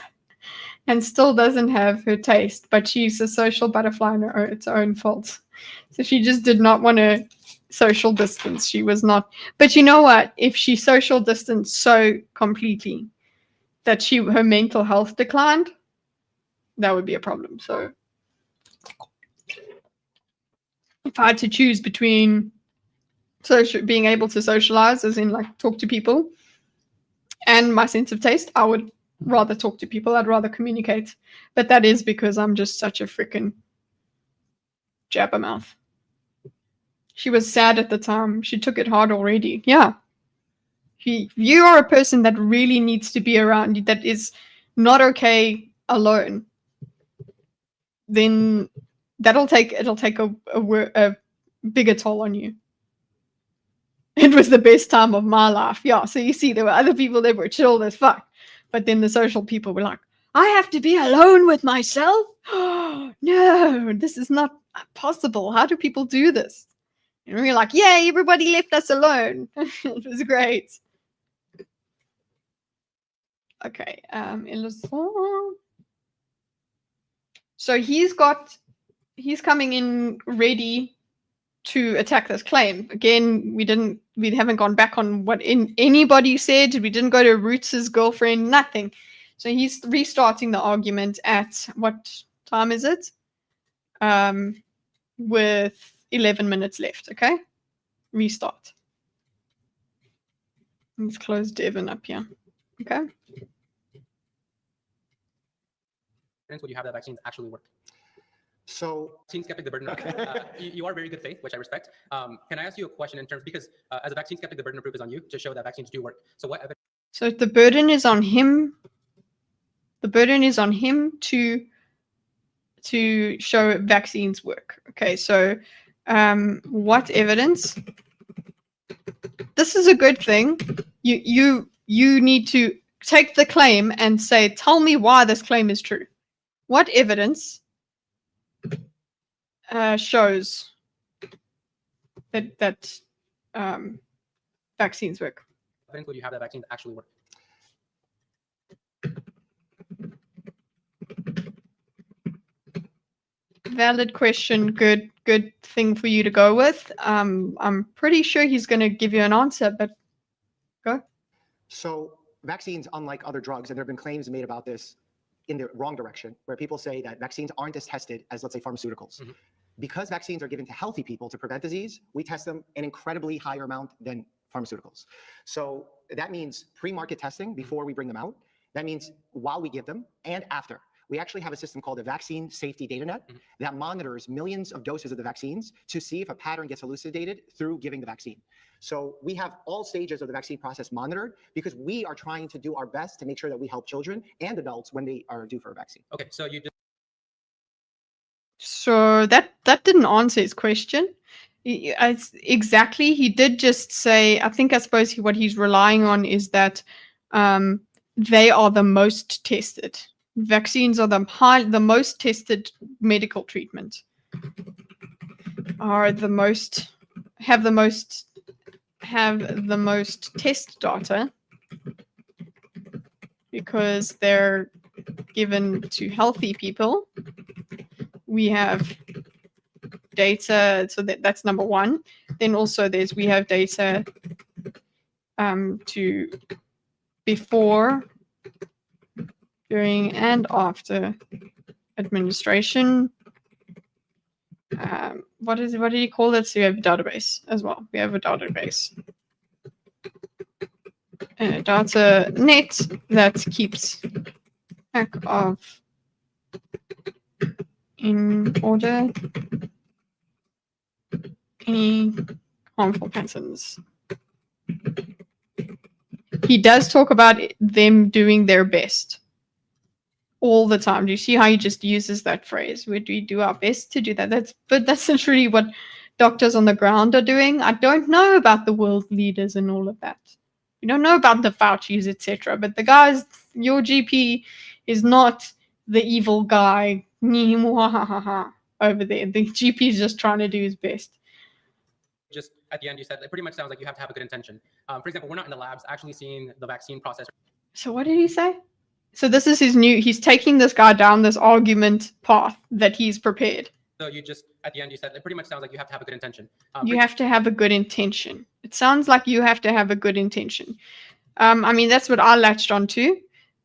and still doesn't have her taste, but she's a social butterfly in its own fault. So she just did not want to social distance. She was not. But you know what? If she social distanced so completely that her mental health declined, that would be a problem. So if I had to choose between being able to socialize, as in like talk to people, and my sense of taste, I would rather talk to people. I'd rather communicate. But that is because I'm just such a freaking jabbermouth. She was sad at the time. She took it hard already. Yeah. You are a person that really needs to be around, that is not okay alone. Then it'll take a bigger toll on you. It was the best time of my life. Yeah, so you see, there were other people that were chill as fuck. But then the social people were like, I have to be alone with myself? No, this is not possible. How do people do this? And we were like, yay, everybody left us alone. It was great. Okay, so he's coming in ready to attack this claim. Again, we haven't gone back on what anybody said. We didn't go to Roots' girlfriend, nothing. So he's restarting the argument at what time is it? With 11 minutes left, okay? Restart. Let's close Devin up here, okay? Would you have that vaccines actually work? So, vaccine skeptic, the burden of you are very good faith, which I respect. Can I ask you a question in terms, because as a vaccine skeptic, the burden of proof is on you to show that vaccines do work. So what evidence? So the burden is on him. The burden is on him to show vaccines work. Okay, so what evidence? This is a good thing. You need to take the claim and say, tell me why this claim is true. What evidence shows that vaccines work? Evidence would you have that vaccines actually work? Valid question. Good thing for you to go with. I'm pretty sure he's going to give you an answer, but go. So vaccines, unlike other drugs, and there have been claims made about this in the wrong direction, where people say that vaccines aren't as tested as, let's say, pharmaceuticals. Mm-hmm. Because vaccines are given to healthy people to prevent disease, we test them an incredibly higher amount than pharmaceuticals. So that means pre-market testing before we bring them out. That means while we give them and after. We actually have a system called a vaccine safety data net that monitors millions of doses of the vaccines to see if a pattern gets elucidated through giving the vaccine. So we have all stages of the vaccine process monitored because we are trying to do our best to make sure that we help children and adults when they are due for a vaccine. Okay, so you just... So that didn't answer his question. Exactly, he did just say, I suppose what he's relying on is that they are the most tested. Vaccines are the most tested medical treatment. Have the most have the most test data because they're given to healthy people. We have data, so that's number one. Then also we have data to before, during, and after administration. What do you call it? So we have a database as well. We have a database. Data net that keeps track of in order any harmful patterns. He does talk about them doing their best all the time. Do you see how he just uses that phrase? We do our best to do that. But that's literally what doctors on the ground are doing. I don't know about the world leaders and all of that. We don't know about the Fauci's, etc. But the guys, your GP is not the evil guy over there. The GP is just trying to do his best. Just at the end, you said it pretty much sounds like you have to have a good intention. For example, we're not in the labs actually seeing the vaccine process. So what did he say? So this is he's taking this guy down this argument path that he's prepared. So you just, at the end, you said it pretty much sounds like you have to have a good intention. You have to have a good intention. It sounds like you have to have a good intention. I mean, that's what I latched onto,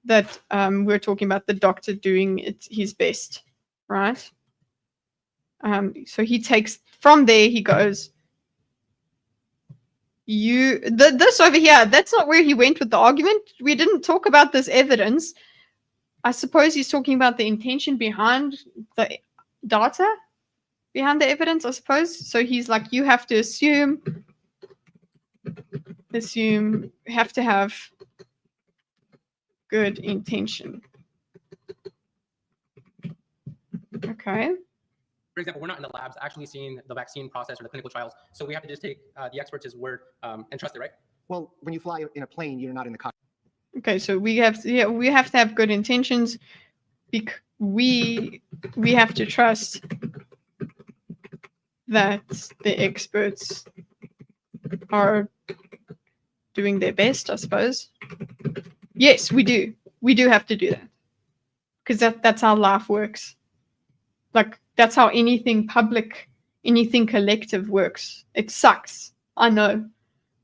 that we're talking about the doctor doing his best, right? So he takes, from there he goes, this over here, that's not where he went with the argument. We didn't talk about this evidence. I suppose he's talking about the intention behind the data, behind the evidence, I suppose. So he's like, you have to assume, have to have good intention. Okay. For example, we're not in the labs actually seeing the vaccine process or the clinical trials. So we have to just take the experts' word and trust it, right? Well, when you fly in a plane, you're not in the cockpit. Okay, so we have to have good intentions. We have to trust that the experts are doing their best, I suppose. Yes, we do. We do have to do that. Because that's how life works. Like, that's how anything public, anything collective works. It sucks. I know.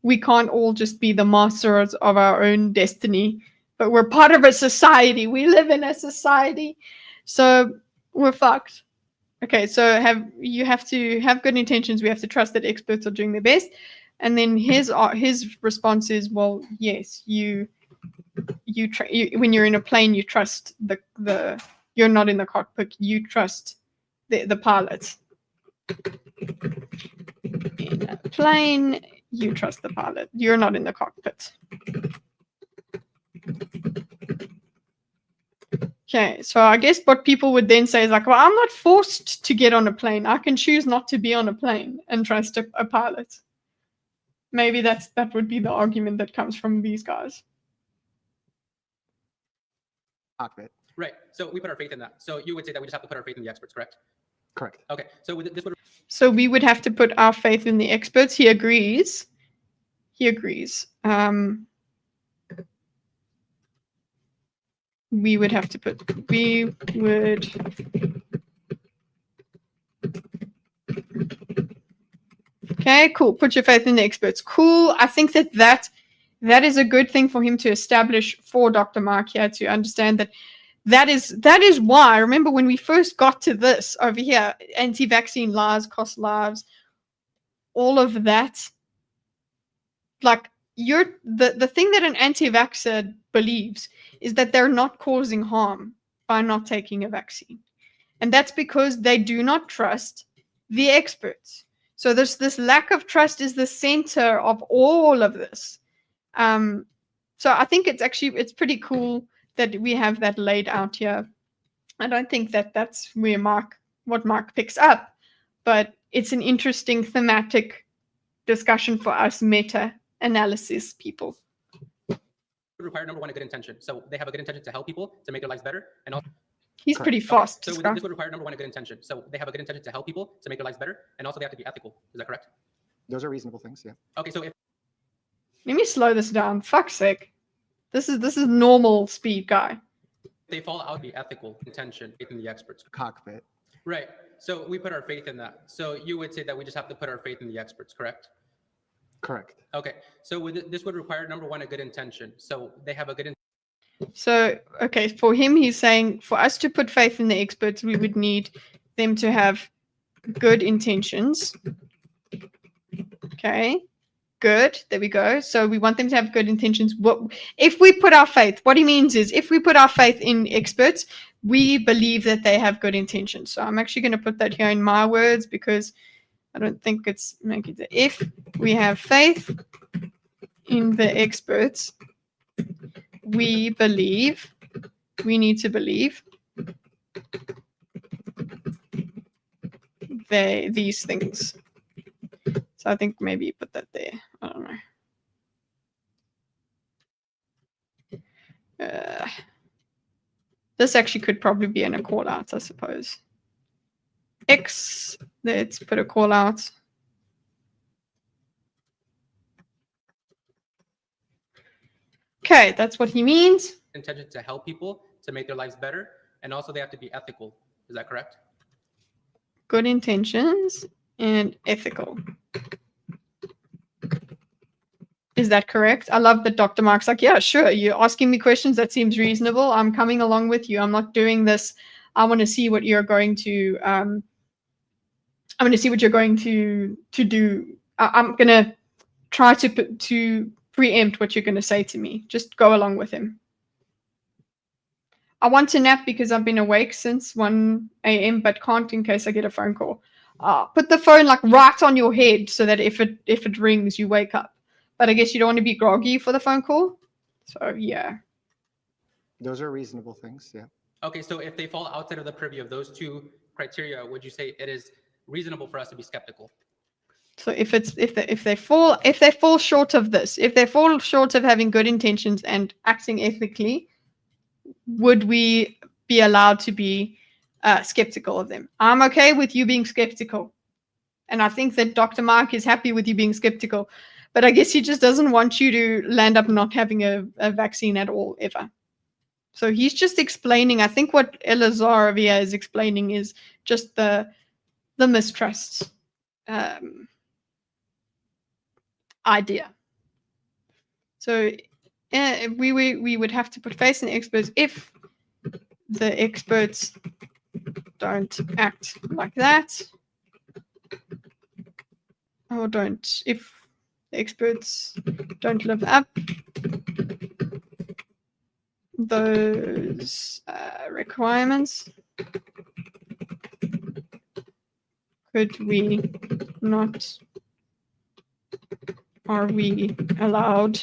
We can't all just be the masters of our own destiny, but we're part of a society. We live in a society. So we're fucked. Okay, so you have to have good intentions. We have to trust that experts are doing their best. And then his response is, well, yes, you when you're in a plane, you trust the you're not in the cockpit. You trust the pilot. In a plane, you trust the pilot. You're not in the cockpit. Okay, so I guess what people would then say is like, well, I'm not forced to get on a plane. I can choose not to be on a plane and trust a pilot. Maybe that would be the argument that comes from these guys. Cockpit. Right. So we put our faith in that. So you would say that we just have to put our faith in the experts, correct? Correct. Okay. So this would. So we would have to put our faith in the experts. He agrees. He agrees. We would have to put. We would. Okay, cool. Put your faith in the experts. Cool. I think that is a good thing for him to establish for Dr. Mark here, to understand that is why. Remember when we first got to this over here, anti-vaccine lies cost lives, all of that. Like, the thing that an anti-vaxxer believes is that they're not causing harm by not taking a vaccine. And that's because they do not trust the experts. So this lack of trust is the center of all of this. So I think it's pretty cool that we have that laid out here. I don't think that's where what Mark picks up, but it's an interesting thematic discussion for us meta-analysis people. Require number one, a good intention. So they have a good intention to help people, to make their lives better, and also. He's pretty fast. Okay. So this would require number one, a good intention. So they have a good intention to help people, to make their lives better, and also they have to be ethical. Is that correct? Those are reasonable things, yeah. Okay, so if Let me slow this down. Fuck's sake. This is normal speed, guy. They fall out the ethical intention in the experts. Cockpit. Right. So we put our faith in that. So you would say that we just have to put our faith in the experts, correct? Correct. Okay. So this would require, number one, a good intention. So they have a good So, okay, for him, he's saying for us to put faith in the experts, we would need them to have good intentions. Okay, good. There we go. So we want them to have good intentions. What if we put our faith? What he means is if we put our faith in experts, we believe that they have good intentions. So I'm actually going to put that here in my words because I don't think it's making it. If we have faith in the experts, we need to believe these things. So I think maybe put that there. I don't know. This actually could probably be in a call out, I suppose. X, let's put a call out. Okay, that's what he means. intention to help people, to make their lives better, and also they have to be ethical. Is that correct? Good intentions and ethical. Is that correct? I love that Dr. Mark's like, yeah, sure. You're asking me questions. That seems reasonable. I'm coming along with you. I'm not doing this. I want to see what you're going to, I want to see what you're going to do. I'm going to try to preempt what you're going to say to me. Just go along with him. I want to nap because I've been awake since 1 a.m. but can't in case I get a phone call. Put the phone like right on your head so that if it rings, you wake up. But I guess you don't want to be groggy for the phone call. So yeah. Those are reasonable things, yeah. Okay, so if they fall outside of the purview of those two criteria, would you say it is reasonable for us to be skeptical? So if they fall short of this, if they fall short of having good intentions and acting ethically, would we be allowed to be skeptical of them? I'm okay with you being skeptical. And I think that Dr. Mark is happy with you being skeptical. But I guess he just doesn't want you to land up not having a vaccine at all, ever. So he's just explaining, I think what Elazar over here is explaining is just the mistrust idea. So we would have to put faith in the experts if the experts don't act like that, or if the experts don't live up those requirements, are we allowed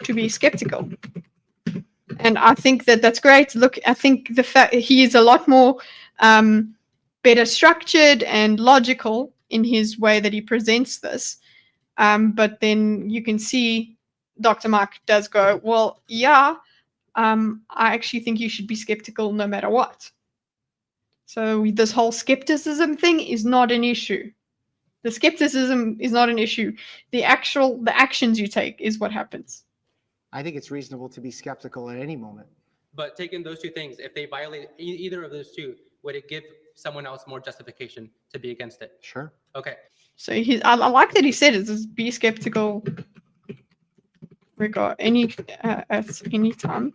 to be skeptical? And I think that's great. Look, I think the fact he is a lot more better structured and logical in his way that he presents this. But then you can see Dr. Mark does go, well, yeah, I actually think you should be skeptical no matter what. So this whole skepticism thing is not an issue. The skepticism is not an issue. The actions you take is what happens. I think it's reasonable to be skeptical at any moment. But taking those two things, if they violate either of those two, would it give someone else more justification to be against it? Sure. Okay. So I like that he said it is be skeptical at any time.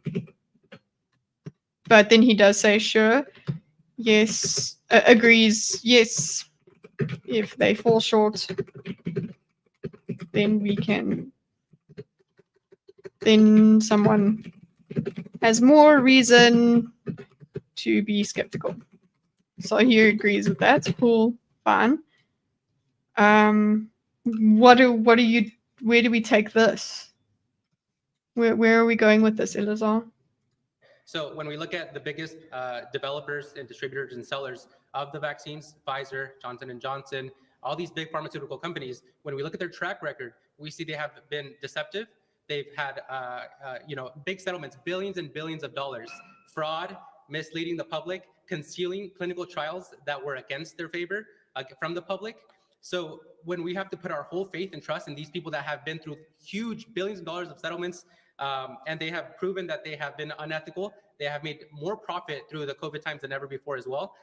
But then he does say, sure, yes, agrees, yes, if they fall short, then someone has more reason to be skeptical. So he agrees with that. Cool, fine. Where do we take this? Where are we going with this, Elazar? So when we look at the biggest developers and distributors and sellers of the vaccines, Pfizer, Johnson & Johnson, all these big pharmaceutical companies, when we look at their track record, we see they have been deceptive. They've had big settlements, billions and billions of dollars, fraud, misleading the public, concealing clinical trials that were against their favor from the public. So when we have to put our whole faith and trust in these people that have been through huge billions of dollars of settlements, and they have proven that they have been unethical, they have made more profit through the COVID times than ever before as well.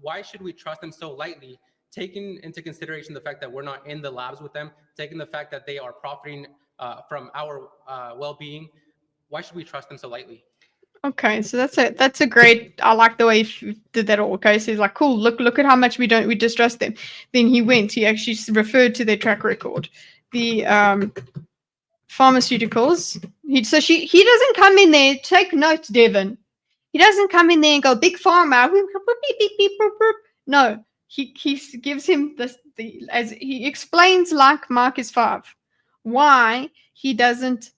Why should we trust them so lightly, taking into consideration the fact that we're not in the labs with them, taking the fact that they are profiting from our well-being? Why should we trust them so lightly? Okay, so that's a great. I like the way he did that all. Okay, so he's like, cool. Look at how much we distrust them. Then he actually referred to their track record, the pharmaceuticals. He doesn't come in there. Take note, Devin. He doesn't come in there and go big pharma. No, he gives him as he explains, like Marcus 5, why he doesn't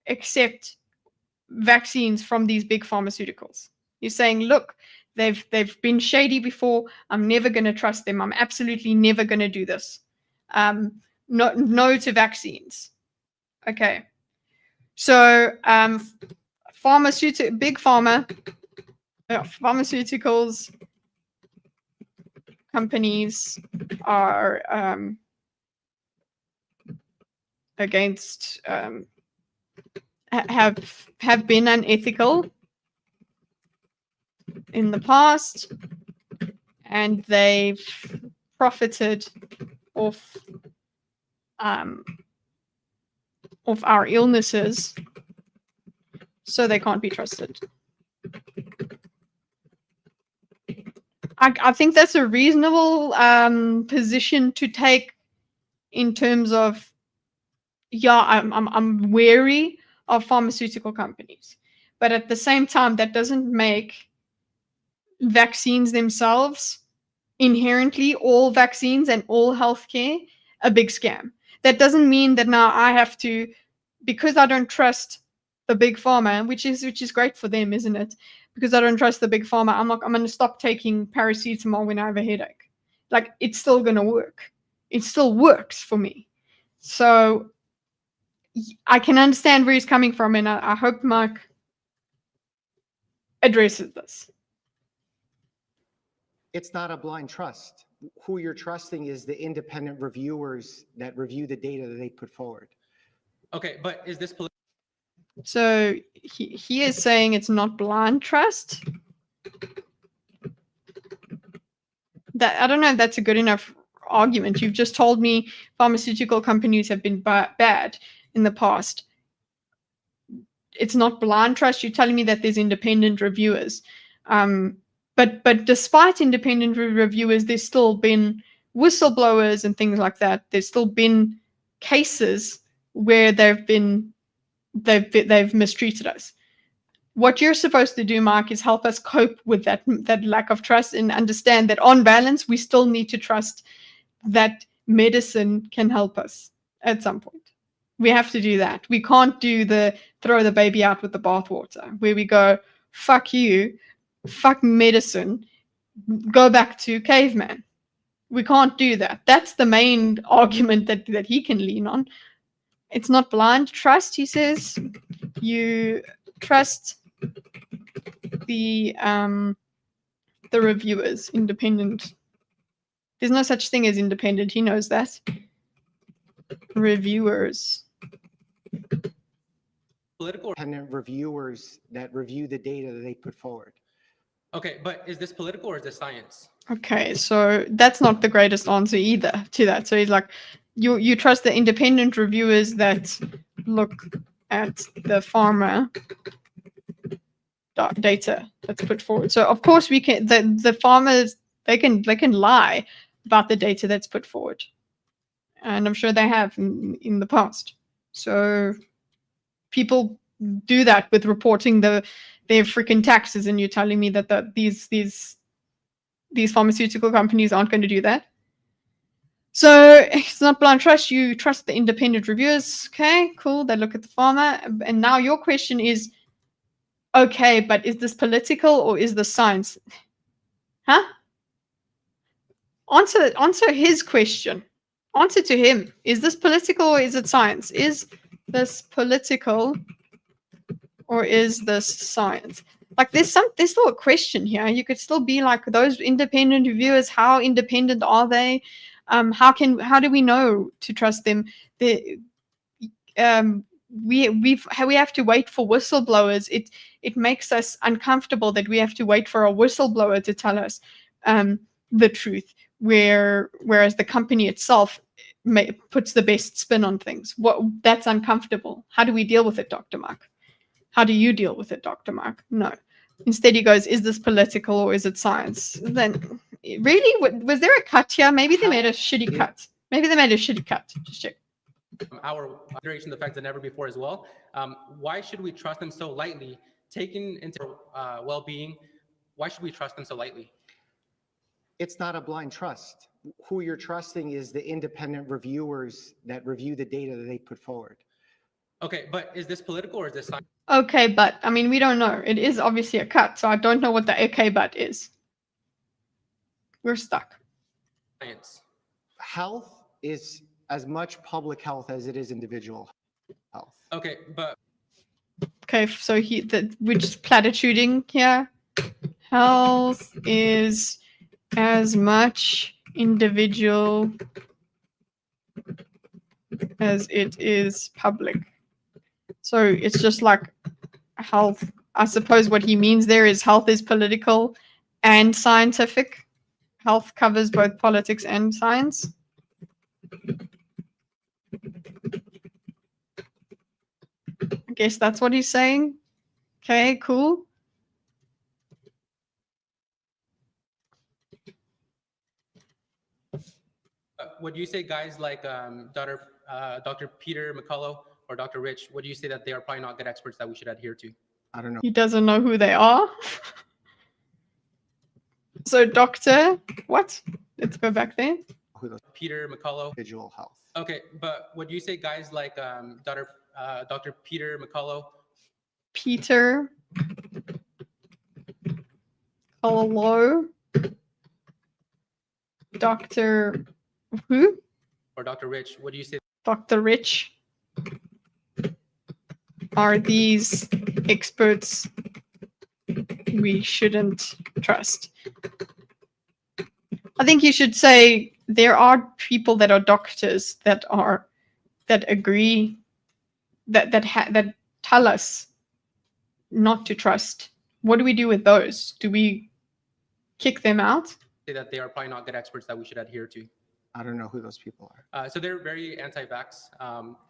accept vaccines from these big pharmaceuticals. You're saying, look, they've been shady before. I'm never going to trust them. I'm absolutely never going to do this. No to vaccines. Okay. So big pharma, pharmaceuticals companies are against have been unethical in the past, and they've profited off our illnesses, so they can't be trusted. I think that's a reasonable position to take in terms of, yeah, I'm wary of pharmaceutical companies, but at the same time, that doesn't make vaccines themselves, inherently all vaccines and all healthcare, a big scam. That doesn't mean that now I have to, because I don't trust the big pharma, which is great for them, isn't it? Because I don't trust the big pharma, I'm going to stop taking paracetamol when I have a headache. Like, it's still going to work. It still works for me. So I can understand where he's coming from, and I hope Mark addresses this. It's not a blind trust. Who you're trusting is the independent reviewers that review the data that they put forward. Okay, but is this political? So he is saying it's not blind trust. That, I don't know if that's a good enough argument. You've just told me pharmaceutical companies have been bad in the past. It's not blind trust. You're telling me that there's independent reviewers. But despite independent reviewers, there's still been whistleblowers and things like that. There's still been cases where they've mistreated us. What you're supposed to do, Mark, is help us cope with that lack of trust and understand that on balance, we still need to trust that medicine can help us at some point. We have to do that. We can't do the throw the baby out with the bathwater, where we go, fuck you, fuck medicine, go back to caveman. We can't do that. That's the main argument that he can lean on. It's not blind trust, he says. You trust the reviewers, independent. There's no such thing as independent. He knows that. Reviewers. Political. Independent reviewers that review the data that they put forward. Okay, but is this political or is this science? Okay, so that's not the greatest answer either to that. So he's like, you trust the independent reviewers that look at the pharma data that's put forward. So of course we can, the farmers, they can lie about the data that's put forward, and I'm sure they have in the past. So people do that with reporting their freaking taxes, and you're telling me that these pharmaceutical companies aren't going to do that. So it's not blind trust. You trust the independent reviewers. Okay, cool. They look at the pharma, and now your question is, okay, but is this political or is this science? Huh? Answer his question. Answer to him. Is this political or is it science? Is this political or is this science? Like, there's still a question here. You could still be like, those independent reviewers, how independent are they? How do we know to trust them? We have to wait for whistleblowers. It makes us uncomfortable that we have to wait for a whistleblower to tell us the truth, whereas the company itself puts the best spin on things. That's uncomfortable. How do we deal with it, Dr. Mark? How do you deal with it, Dr. Mark? No. Instead, he goes, is this political or is it science? Then, really, was there a cut here? Maybe they made a shitty cut. Maybe they made a shitty cut. Just check. Our consideration of the facts than ever before as well. Why should we trust them so lightly? Taking into well-being, why should we trust them so lightly? It's not a blind trust. Who you're trusting is the independent reviewers that review the data that they put forward. Okay, but is this political or is this science? Okay, but I mean, we don't know. It is obviously a cut, so I don't know what the okay, but is. We're stuck. Science. Health is as much public health as it is individual health. Okay, but Okay, so we're just platituding here. Health is as much individual as it is public. So it's just like health. I suppose what he means there is health is political and scientific. Health covers both politics and science. I guess that's what he's saying. Okay, cool. Would you say guys like Dr. Peter McCullough or Dr. Rich, would you say that they are probably not good experts that we should adhere to? I don't know. He doesn't know who they are. So Dr. What? Let's go back there. Peter McCullough. Individual health. Okay, but would you say guys like Dr. Peter McCullough? Peter. Hello. Dr. Who? Or Dr. Rich, what do you say? Dr. Rich. Are these experts we shouldn't trust? I think you should say there are people that are doctors that agree that tell us not to trust. What do we do with those? Do we kick them out? Say that they are probably not good experts that we should adhere to. I don't know who those people are. So they're very anti-vax,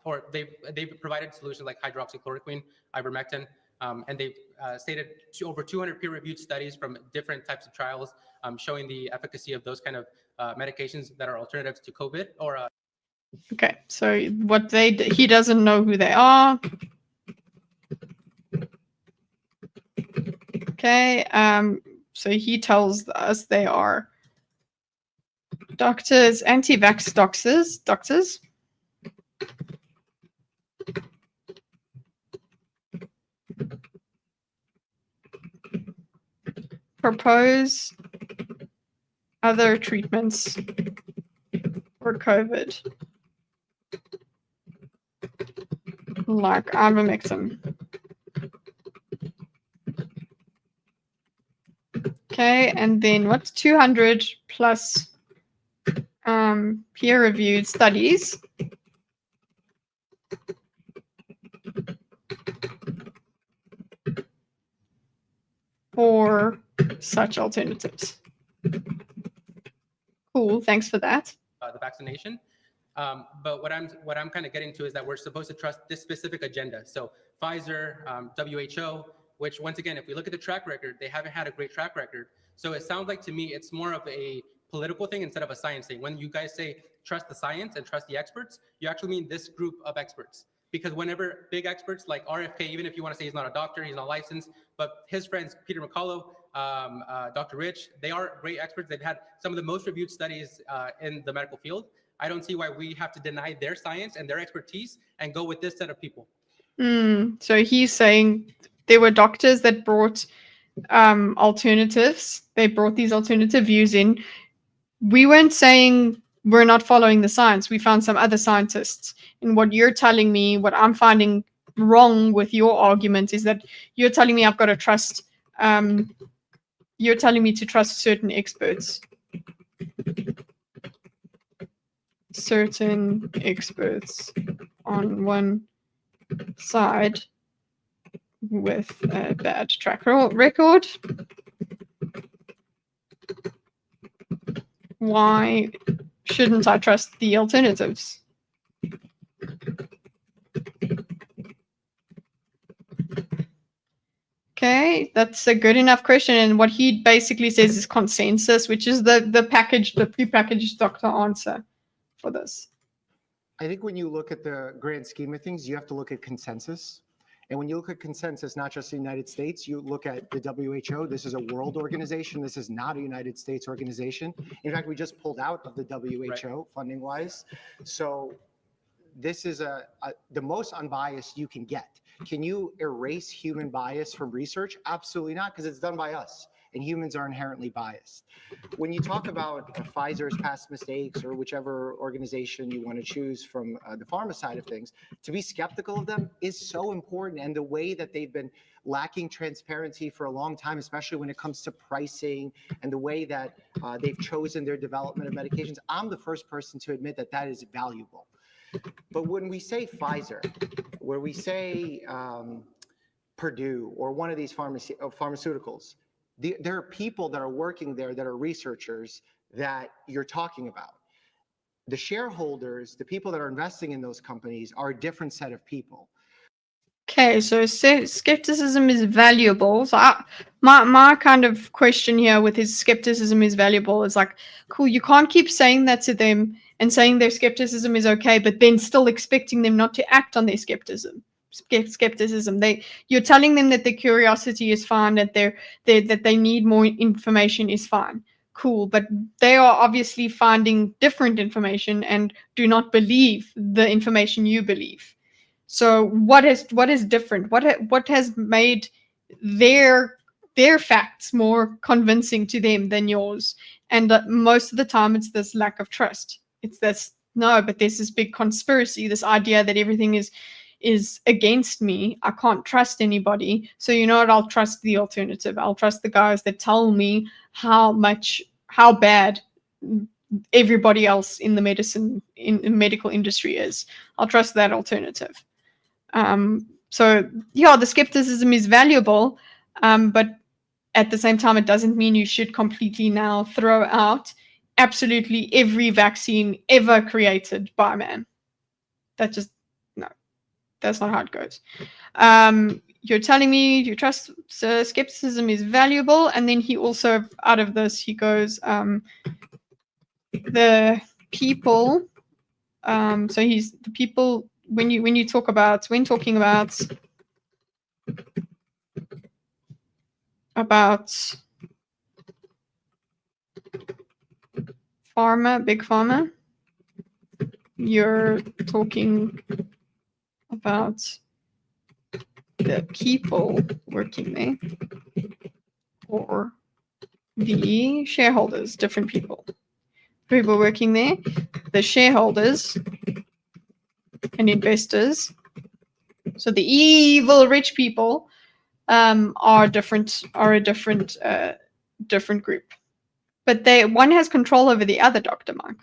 or they've provided solutions like hydroxychloroquine, ivermectin, and they've stated over 200 peer-reviewed studies from different types of trials showing the efficacy of those kind of medications that are alternatives to COVID. Or okay, so he doesn't know who they are. Okay, so he tells us they are doctors, anti-vax doctors. Propose other treatments for COVID, like ivermectin. Okay, and then what's 200 plus peer-reviewed studies for such alternatives. Cool, thanks for that. The vaccination. But what I'm kind of getting to is that we're supposed to trust this specific agenda. So Pfizer, WHO, which once again, if we look at the track record, they haven't had a great track record. So it sounds like to me, it's more of a political thing instead of a science thing. When you guys say trust the science and trust the experts, you actually mean this group of experts. Because whenever big experts like RFK, even if you want to say he's not a doctor, he's not licensed, but his friends, Peter McCullough, Dr. Rich, they are great experts. They've had some of the most reviewed studies in the medical field. I don't see why we have to deny their science and their expertise and go with this set of people. So he's saying there were doctors that brought alternatives. They brought these alternative views in. We weren't saying we're not following the science. We found some other scientists. And what you're telling me, what I'm finding wrong with your argument is that you're telling me I've got to trust, you're telling me to trust certain experts. certain experts on one side with a bad track record. Why shouldn't I trust the alternatives? Okay, that's a good enough question. And what he basically says is consensus, which is the prepackaged doctor answer for this. I think when you look at the grand scheme of things, you have to look at consensus. And when you look at consensus, not just the United States, you look at the WHO. This is a world organization. This is not a United States organization. In fact, we just pulled out of the WHO funding-wise. So this is the most unbiased you can get. Can you erase human bias from research? Absolutely not, because it's done by us, and humans are inherently biased. When you talk about Pfizer's past mistakes or whichever organization you want to choose from the pharma side of things, to be skeptical of them is so important. And the way that they've been lacking transparency for a long time, especially when it comes to pricing and the way that they've chosen their development of medications, I'm the first person to admit that that is valuable. But when we say Pfizer, where we say Purdue or one of these pharmaceuticals, there are people that are working there that are researchers that you're talking about. The shareholders, the people that are investing in those companies, are a different set of people. Okay, so skepticism is valuable. So my kind of question here with his skepticism is valuable is like, cool, you can't keep saying that to them and saying their skepticism is okay, but then still expecting them not to act on their skepticism. You're telling them that their curiosity is fine, that they need more information is fine. Cool, but they are obviously finding different information and do not believe the information you believe. So what is different? What has made their facts more convincing to them than yours? And most of the time, it's this lack of trust. It's this but there's this big conspiracy, this idea that everything is against me. I can't trust anybody. So you know what? I'll trust the alternative. I'll trust the guys that tell me how bad everybody else in the medical industry is. I'll trust that alternative. So yeah, the skepticism is valuable, but at the same time, it doesn't mean you should completely now throw out absolutely every vaccine ever created by man. That's not how it goes. You're telling me you trust skepticism is valuable, and then he also, out of this, he goes, the people. So he's the people. When talking about pharma, big pharma, you're talking about the people working there or the shareholders, different people working there, the shareholders and investors. So the evil rich people are a different group, but one has control over the other, Dr. Mark.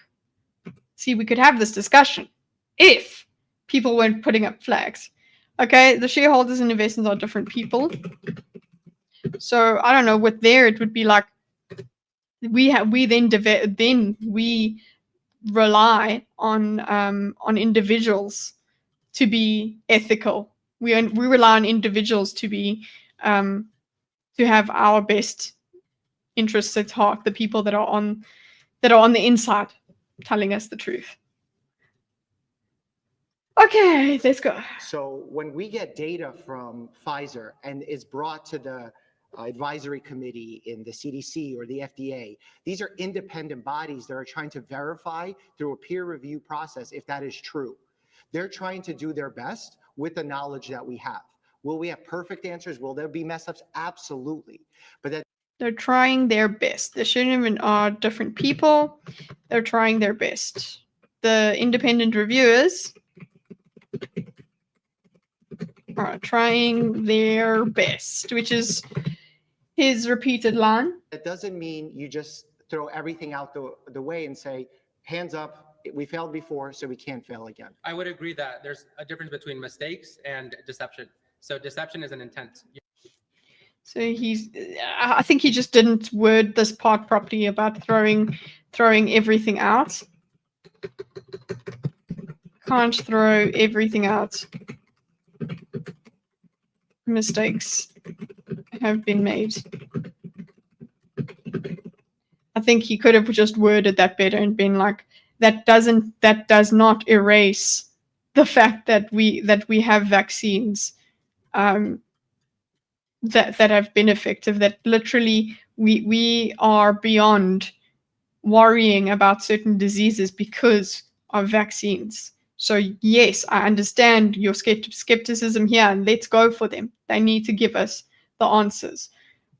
See, we could have this discussion if people weren't putting up flags. Okay, the shareholders and investors are different people. So I don't know, with there it would be like we rely on individuals to be ethical. We rely on individuals to be to have our best interests at heart. The people that are on the inside, telling us the truth. Okay, let's go. So when we get data from Pfizer and is brought to the advisory committee in the CDC or the FDA, these are independent bodies that are trying to verify through a peer review process if that is true. They're trying to do their best with the knowledge that we have. Will we have perfect answers? Will there be mess ups? Absolutely. But they're trying their best. The shouldn't are different people. They're trying their best. The independent reviewers are trying their best, which is his repeated line. That doesn't mean you just throw everything out the way and say, hands up, we failed before, so we can't fail again. I would agree that there's a difference between mistakes and deception. So deception is an intent. So I think he just didn't word this part properly about throwing everything out. Can't throw everything out. Mistakes have been made. I think he could have just worded that better and been like, that does not erase the fact that we have vaccines that have been effective, that literally we are beyond worrying about certain diseases because of vaccines. So yes, I understand your skepticism here, and let's go for them. They need to give us the answers.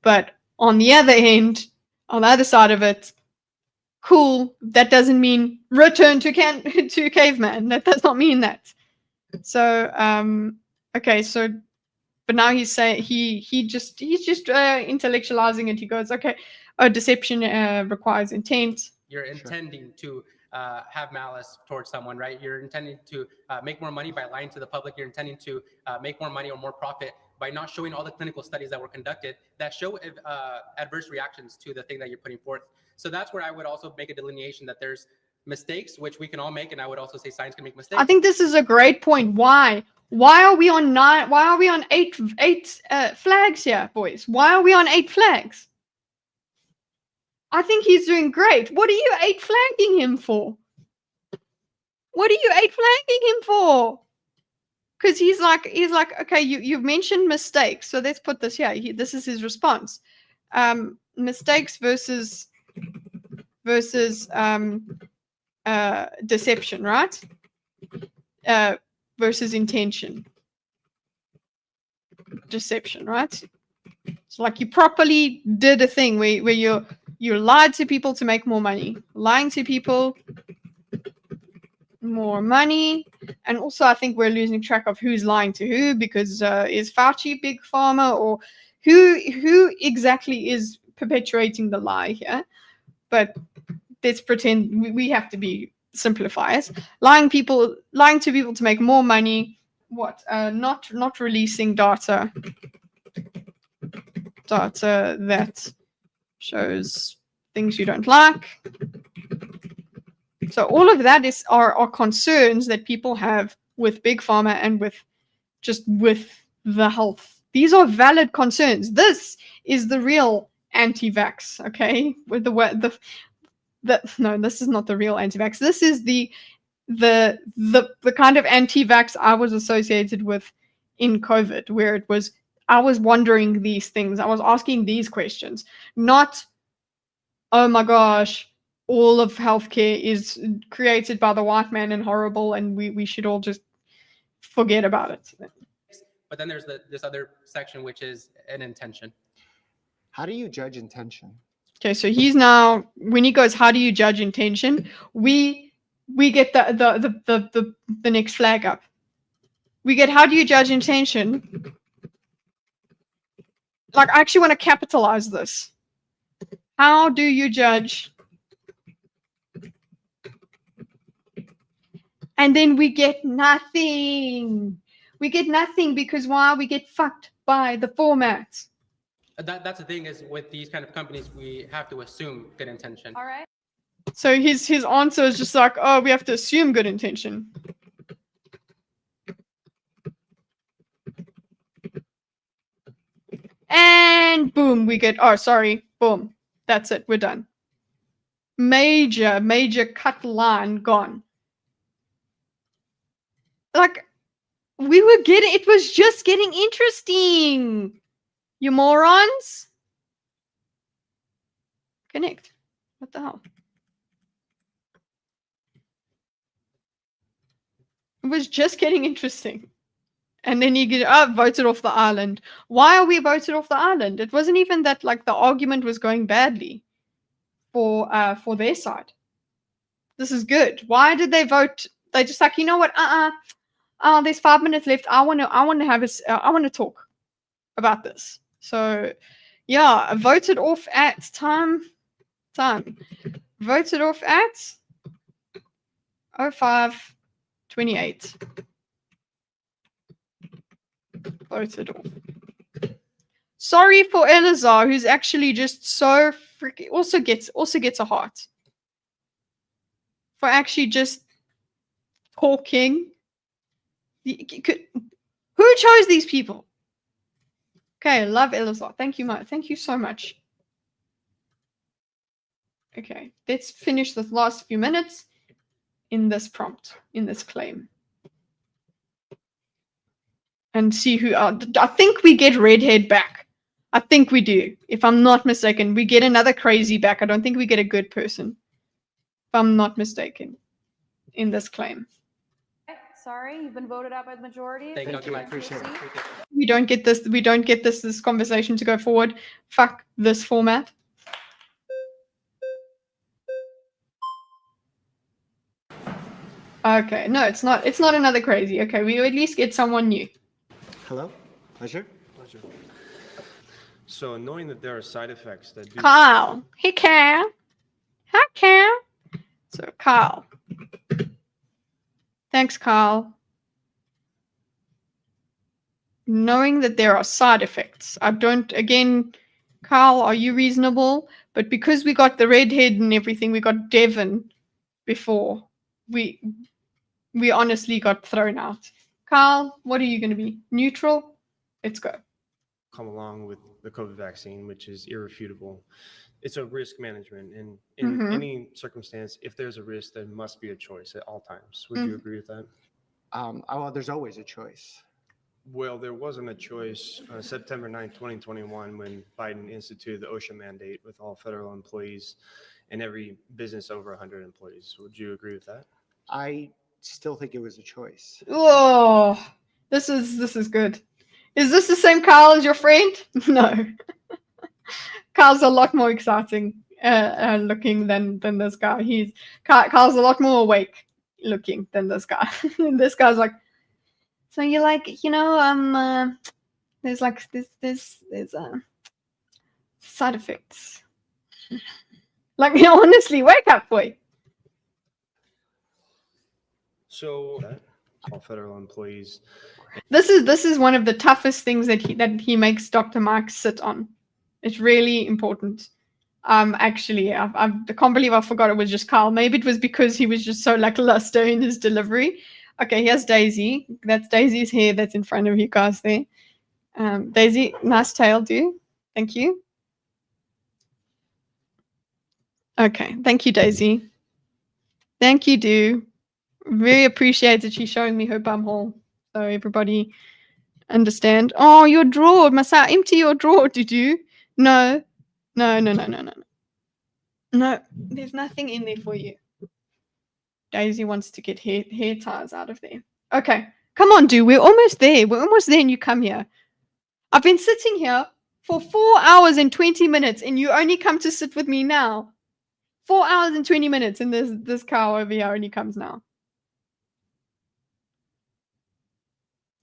But on the other end, on the other side of it, cool, that doesn't mean return to caveman. That does not mean that. So okay, so but now he's saying he's just intellectualizing it. He goes, okay, deception requires intent. You're intending to have malice towards someone, right? You're intending to make more money by lying to the public. You're intending to make more money or more profit by not showing all the clinical studies that were conducted that show adverse reactions to the thing that you're putting forth. So that's where I would also make a delineation that there's mistakes, which we can all make, and I would also say science can make mistakes. I think this is a great point. Why are we on 9? Why are we on eight flags here, boys? Why are we on 8 flags? I think he's doing great. What are you 8 flagging him for? What are you 8 flagging him for? Because he's like, okay, you've mentioned mistakes, so let's put this here. This is his response. Mistakes versus deception, right? Versus intention. Deception, right? So like you properly did a thing where you lied to people to make more money. Lying to people, more money. And also I think we're losing track of who's lying to who, because is Fauci big pharma, or who exactly is perpetuating the lie here? But let's pretend we have to be simplifiers. Lying to people to make more money. What? Not releasing data that shows things you don't like. So all of that are concerns that people have with big pharma and with the health. These are valid concerns. This is the real anti-vax, okay? With no, this is not the real anti-vax. This is the kind of anti-vax I was associated with in COVID, where it was I was wondering these things. I was asking these questions, not, oh my gosh, all of healthcare is created by the white man and horrible, and we should all just forget about it. But then there's this other section, which is an intention. How do you judge intention? Okay, so he's now, when he goes, how do you judge intention? We get the next flag up. We get, how do you judge intention? Like, I actually want to capitalize this. How do you judge? And then we get nothing. We get nothing because why? We get fucked by the format. That's the thing, is with these kind of companies, we have to assume good intention. All right. So his answer is just like, oh, we have to assume good intention. And boom, we get, oh, sorry, boom. That's it, we're done. Major cut line gone. Like, it was just getting interesting. You morons. Connect. What the hell? It was just getting interesting. And then you get voted off the island. Why are we voted off the island? It wasn't even that like the argument was going badly for their side. This is good. Why did they vote? They just like, you know what? There's 5 minutes left. I want to talk about this. So yeah, voted off at time. Voted off at 0528. Voted off. Sorry for Elazar, who's actually just so freaking also gets a heart for actually just talking. Who chose these people? Okay, love Elazar. Thank you, thank you so much. Okay, let's finish the last few minutes in this prompt, in this claim. And see who I think we get Redhead back. I think we do. If I'm not mistaken, we get another crazy back. I don't think we get a good person. If I'm not mistaken, in this claim. Sorry, you've been voted out by the majority. Thank you, Thank you, I appreciate it. We don't get this. We don't get this conversation to go forward. Fuck this format. Okay, no, it's not. It's not another crazy. Okay, we at least get someone new. Hello, pleasure. Pleasure. So knowing that there are side effects that do Kyle. Hey, Kyle. Hi, Kyle. So, Kyle. Thanks, Kyle. Knowing that there are side effects. I don't, again, Kyle, are you reasonable? But because we got the redhead and everything, we got Devon before, we honestly got thrown out. Kyle, what are you going to be? Neutral? Let's go. come along with the COVID vaccine, which is irrefutable. It's a risk management, and in any circumstance, if there's a risk, there must be a choice at all times. Would you agree with that? Well, there's always a choice. Well, there wasn't a choice September 9th, 2021, when Biden instituted the OSHA mandate with all federal employees and every business over 100 employees. Would you agree with that? I still think it was a choice. Oh, this is good. Is this the same Kyle as your friend? No. Kyle's a lot more exciting looking than this guy. Kyle's a lot more awake looking than this guy. This guy's like, so you're like, you know, there's like there's side effects. Like, honestly, wake up, boy. So all federal employees. This is one of the toughest things that he makes Dr. Mike sit on. It's really important. Actually, I can't believe I forgot it was just Kyle. Maybe it was because he was just so lackluster in his delivery. Okay, here's Daisy. That's Daisy's hair that's in front of you guys there. Daisy, nice tail, dude. Thank you. Okay, thank you, Daisy. Thank you, dude. Very appreciate that she's showing me her bum hole. So everybody understand. Oh, your drawer. Must I empty your drawer, did you? No. No, there's nothing in there for you. Daisy wants to get hair ties out of there. Okay, come on, dude. We're almost there. We're almost there and you come here. I've been sitting here for 4 hours and 20 minutes and you only come to sit with me now. 4 hours and 20 minutes and this cow over here only comes now.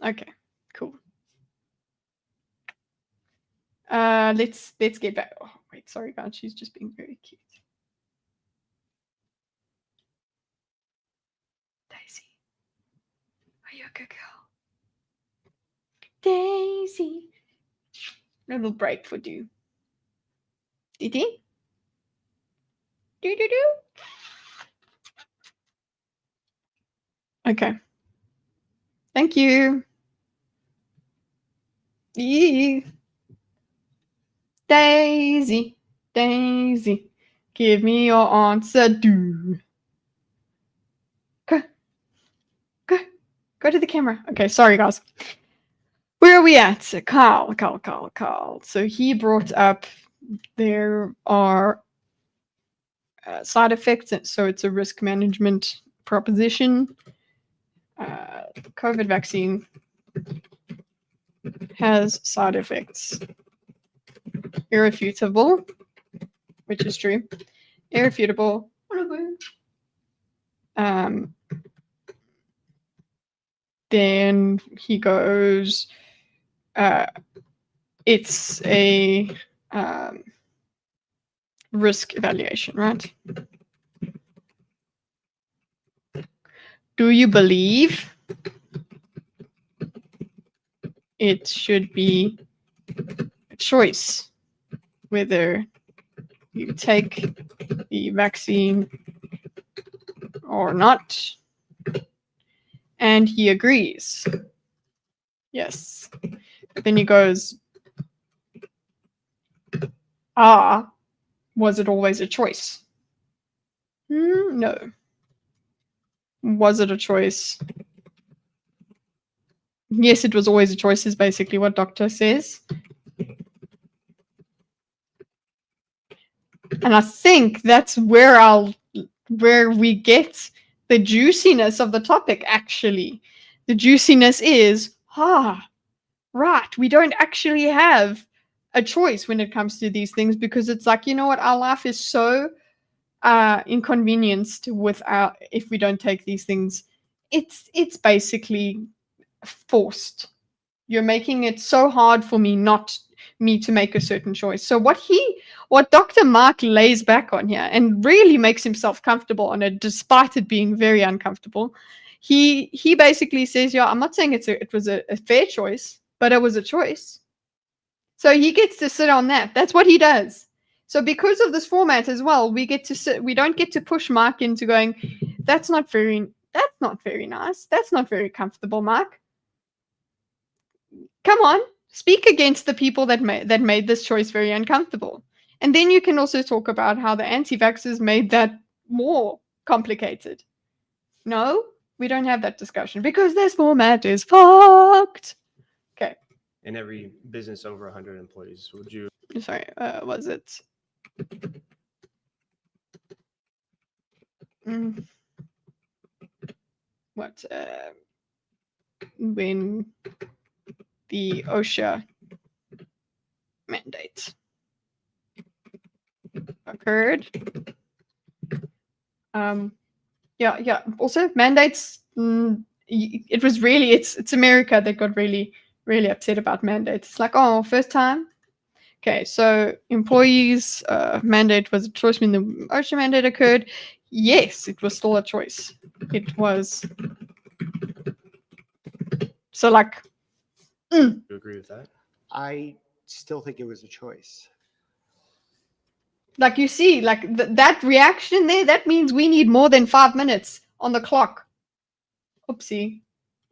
Okay, cool. Let's get back. Oh, wait, sorry, guys. She's just being very cute. Daisy, are you a good girl? Daisy. Little break for you. Didi? Do. Okay. Thank you. Yee. Daisy, give me your answer, do. Go to the camera. Okay, sorry, guys. Where are we at? Carl. So he brought up there are side effects, so it's a risk management proposition. COVID vaccine has side effects. Irrefutable, which is true. Irrefutable. Then he goes, it's a risk evaluation, right? Do you believe it should be a choice whether you take the vaccine or not? And he agrees. Yes. But then he goes, was it always a choice? No. Was it a choice? Yes, it was always a choice, is basically what Doctor says. And I think that's where we get the juiciness of the topic, actually. The juiciness is, right, we don't actually have a choice when it comes to these things, because it's like, you know what, our life is so inconvenienced if we don't take these things. It's basically forced. You're making it so hard for me to make a certain choice. So what Dr. Mark lays back on here and really makes himself comfortable on it, despite it being very uncomfortable, he basically says, yeah, I'm not saying it was a fair choice, but it was a choice. So he gets to sit on that. That's what he does. So because of this format as well, we don't get to push Mark into going, that's not very nice. That's not very comfortable, Mark. Come on, speak against the people that made this choice very uncomfortable. And then you can also talk about how the anti-vaxxers made that more complicated. No, we don't have that discussion because this format is fucked. Okay. In every business over 100 employees, would you? Sorry, was it? What? When the OSHA mandate occurred. Yeah. Also, mandates. It was really it's America that got really upset about mandates. It's like, oh, first time. Okay, so employees' mandate was a choice when the OSHA mandate occurred. Yes, it was still a choice. It was. So, like. Do you agree with that? I still think it was a choice. Like, you see, like that reaction there, that means we need more than 5 minutes on the clock. Oopsie.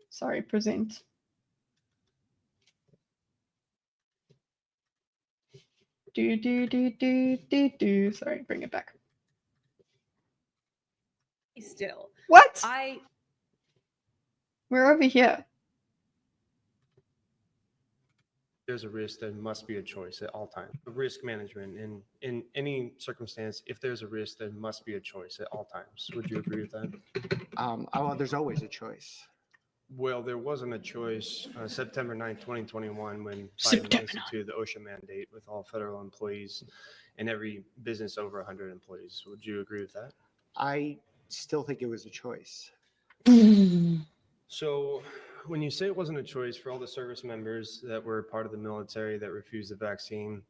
Sorry, present. Do. Sorry, bring it back. Still. What? We're over here. There's a risk, there must be a choice at all times. Risk management in any circumstance, if there's a risk, there must be a choice at all times. Would you agree with that? Well, there's always a choice. Well, there wasn't a choice September 9th, 2021, when Biden instituted the OSHA mandate with all federal employees and every business over 100 employees. Would you agree with that? I still think it was a choice. So when you say it wasn't a choice for all the service members that were part of the military that refused the vaccine,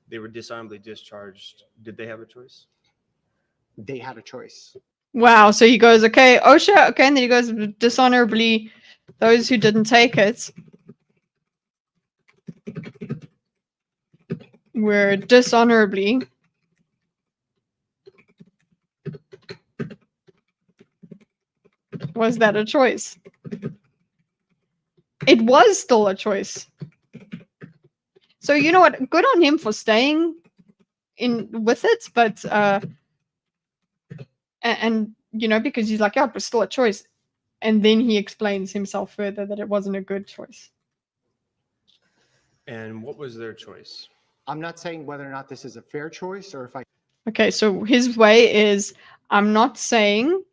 they were dishonorably discharged. Did they have a choice? They had a choice. Wow. So he goes, okay, OSHA, okay, and then he goes, dishonorably, those who didn't take it were dishonorably was that a choice? It was still a choice. So you know what? Good on him for staying in with it, but and you know, because he's like, yeah, it was still a choice. And then he explains himself further that it wasn't a good choice. And what was their choice? I'm not saying whether or not this is a fair choice or if I. Okay, so his way is, I'm not saying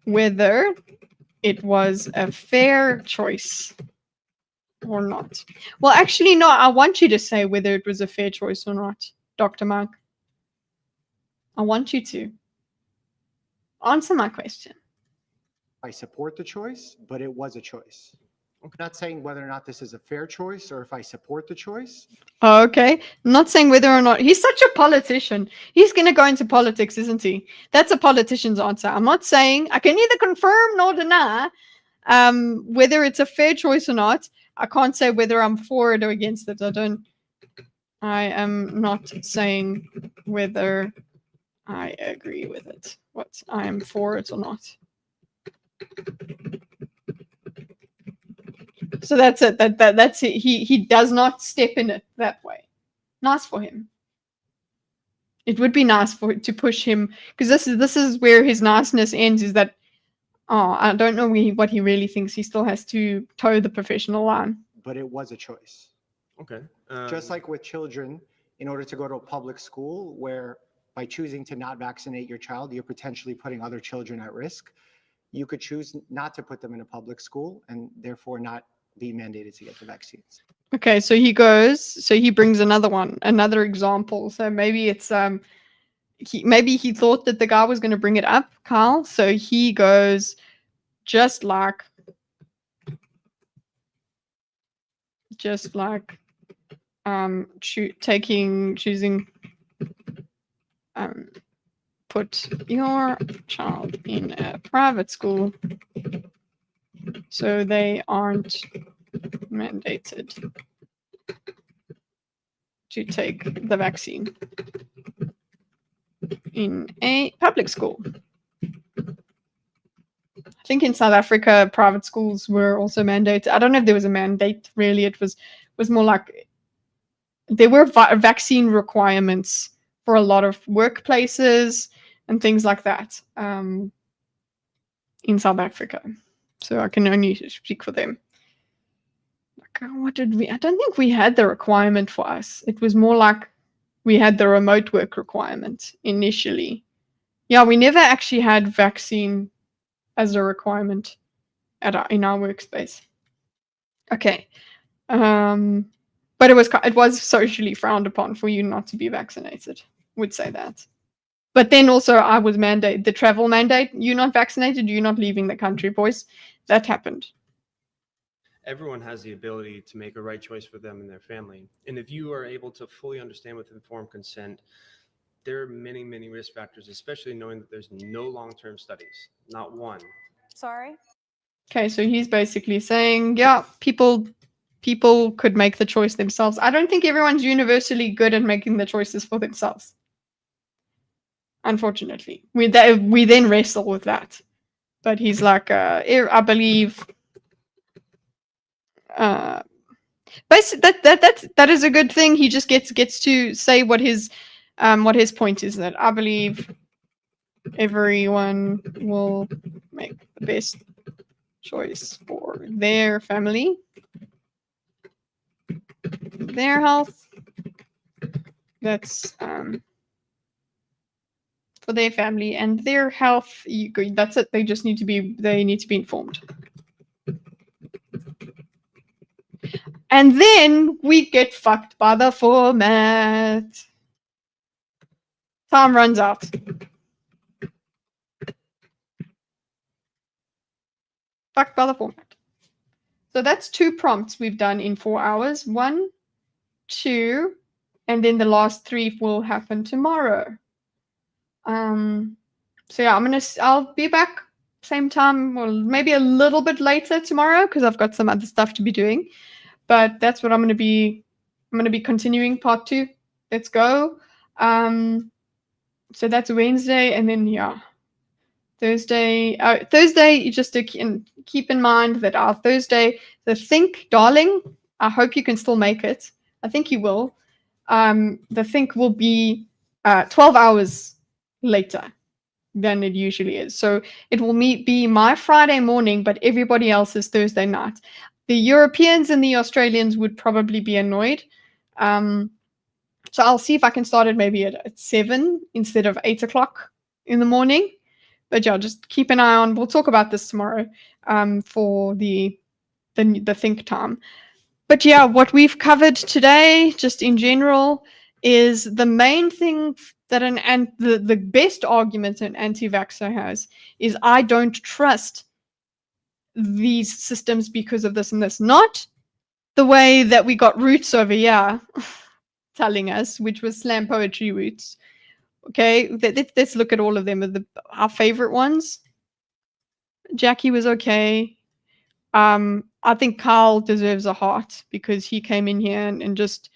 whether it was a fair choice or not. Well, actually, no, I want you to say whether it was a fair choice or not, Dr. Mark. I want you to answer my question. I support the choice, but it was a choice. I'm not saying whether or not this is a fair choice or if I support the choice. Oh, okay. I'm not saying whether or not he's such a politician. He's going to go into politics, isn't he? That's a politician's answer. I'm not saying I can neither confirm nor deny whether it's a fair choice or not. I can't say whether I'm for it or against it. I am not saying whether I agree with it. What I am for it or not. So that's it. That's it. He does not step in it that way. Nice for him. It would be nice to push him, because this is where his niceness ends. Is that I don't know what he really thinks. He still has to toe the professional line. But it was a choice. Okay. Just like with children, in order to go to a public school, where by choosing to not vaccinate your child, you're potentially putting other children at risk. You could choose not to put them in a public school and therefore not be mandated to get the vaccines. Okay, so he brings another example. So maybe it's maybe he thought that the guy was going to bring it up, Kyle. So he goes just like choosing put your child in a private school so they aren't mandated to take the vaccine in a public school. I think in South Africa, private schools were also mandated. I don't know if there was a mandate, really. It was more like there were vaccine requirements for a lot of workplaces and things like that in South Africa. So I can only speak for them. What did we? I don't think we had the requirement for us. It was more like we had the remote work requirement initially. Yeah, we never actually had vaccine as a requirement in our workspace. Okay, but it was socially frowned upon for you not to be vaccinated. Would say that. But then also I was mandated, the travel mandate. You're not vaccinated, you're not leaving the country, boys. That happened. Everyone has the ability to make a right choice for them and their family. And if you are able to fully understand with informed consent, there are many, many risk factors, especially knowing that there's no long-term studies, not one. Sorry? Okay, so he's basically saying, yeah, people could make the choice themselves. I don't think everyone's universally good at making the choices for themselves. Unfortunately. We then wrestle with that. But he's like, I believe... basically that is a good thing. He just gets to say what his point is, that I believe everyone will make the best choice for their family, their health. That's for their family and their health. That's it. They need to be informed. And then we get fucked by the format. Time runs out. Fucked by the format. So that's 2 prompts we've done in 4 hours. 1, 2, and then the last 3 will happen tomorrow. So yeah, I'll be back same time, or maybe a little bit later tomorrow, because I've got some other stuff to be doing. But that's what I'm going to be continuing part 2. Let's go. So that's Wednesday, and then yeah, Thursday. Thursday, just to keep in mind that our Thursday, the Think, darling, I hope you can still make it. I think you will. The Think will be 12 hours later than it usually is. So it will be my Friday morning, but everybody else is Thursday night. The Europeans and the Australians would probably be annoyed. So I'll see if I can start it maybe at 7 instead of 8 o'clock in the morning. But yeah, just keep an eye on. We'll talk about this tomorrow for the Think time. But yeah, what we've covered today, just in general, is the main thing that the best argument an anti-vaxxer has is I don't trust these systems because of this and this, not the way that we got Roots over here telling us, which was slam poetry Roots. Okay, let's look at all of them. Our favorite ones. Jackie was okay. I think Carl deserves a heart because he came in here and just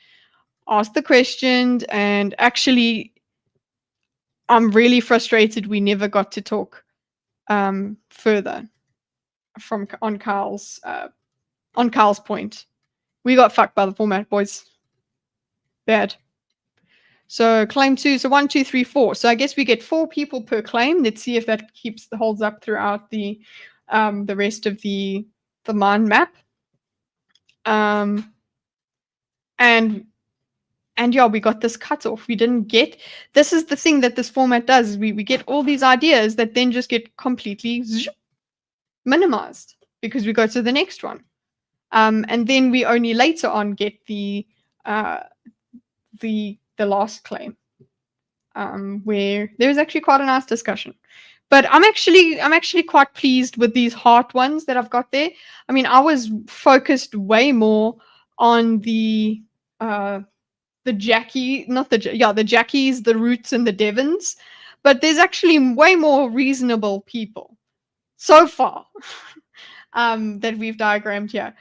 asked the questions. And actually, I'm really frustrated we never got to talk further on Carl's point. We got fucked by the format, boys. Bad. So claim 2. So 1, 2, 3, 4. So I guess we get 4 people per claim. Let's see if that holds up throughout the rest of the mind map. And yeah, we got this cutoff. We didn't get. This is the thing that this format does. Is we get all these ideas that then just get completely minimized because we go to the next one. And then we only later on get the last claim, where there's actually quite a nice discussion. But I'm actually quite pleased with these heart ones that I've got there. I mean, I was focused way more on the Jackies, the Roots and the Devons, but there's actually way more reasonable people so far that we've diagrammed here.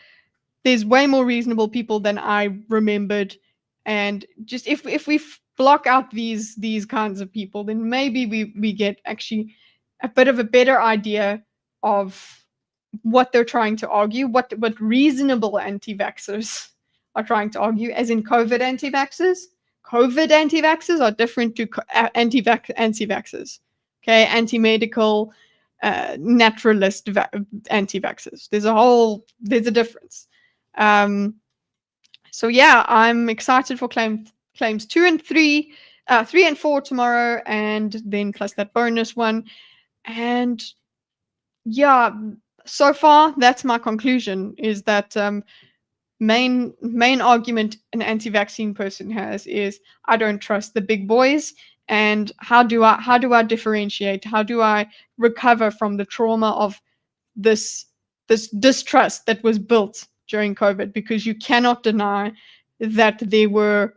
There's way more reasonable people than I remembered, and just if we block out these kinds of people, then maybe we get actually a bit of a better idea of what they're trying to argue, what reasonable anti-vaxxers are trying to argue, as in COVID anti-vaxxers. COVID anti-vaxxers are different to anti-vaxxers. Okay, anti-medical, naturalist anti-vaxxers. There's a difference. So yeah, I'm excited for claims 2 and 3, 3 and 4 tomorrow, and then plus that bonus one. And yeah, so far that's my conclusion, is that main argument an anti-vaccine person has is, I don't trust the big boys, and how do I differentiate? How do I recover from the trauma of this distrust that was built during COVID? Because you cannot deny that there were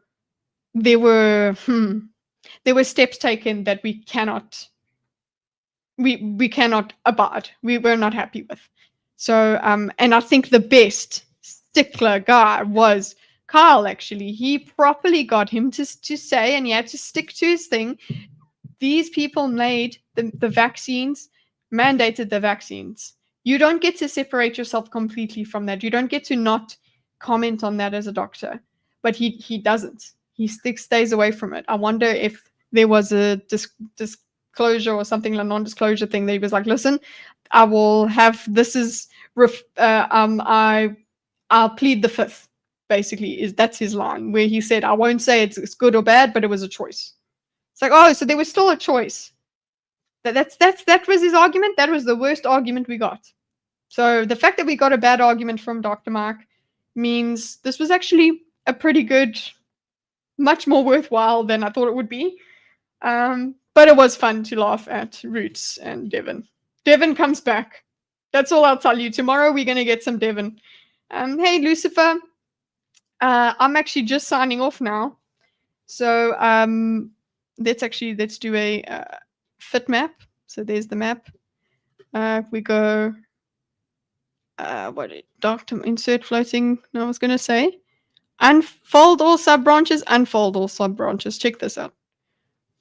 steps taken that we cannot abide. We were not happy with. So and I think the best stickler guy was Carl. Actually, he properly got him to say, and he had to stick to his thing. These people made the vaccines, mandated the vaccines. You don't get to separate yourself completely from that. You don't get to not comment on that as a doctor. But he doesn't. He stays away from it. I wonder if there was a disclosure or something, a non-disclosure thing that he was like, listen, I will have, this is, I'll plead the fifth, basically. That's his line, where he said, I won't say it's good or bad, but it was a choice. It's like, oh, so there was still a choice. That was his argument. That was the worst argument we got. So the fact that we got a bad argument from Dr. Mark means this was actually a pretty good, much more worthwhile than I thought it would be. But it was fun to laugh at Roots and Devon. Devon comes back. That's all I'll tell you. Tomorrow we're going to get some Devon. Hey, Lucifer. I'm actually just signing off now. So let's do a fit map. So there's the map. We go, doctor insert floating. No, I was going to say, unfold all sub-branches, unfold all sub-branches. Check this out.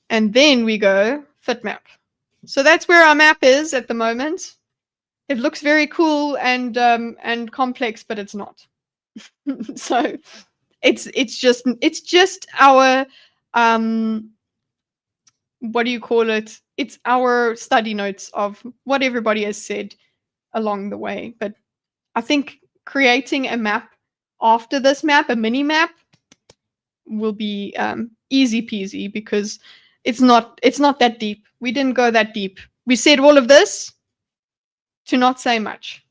And then we go fit map. So that's where our map is at the moment. It looks very cool and complex, but it's not. So it's just our what do you call it? It's our study notes of what everybody has said along the way. But I think creating a map after this map, a mini map, will be easy peasy, because it's not that deep. We didn't go that deep. We said all of this to not say much.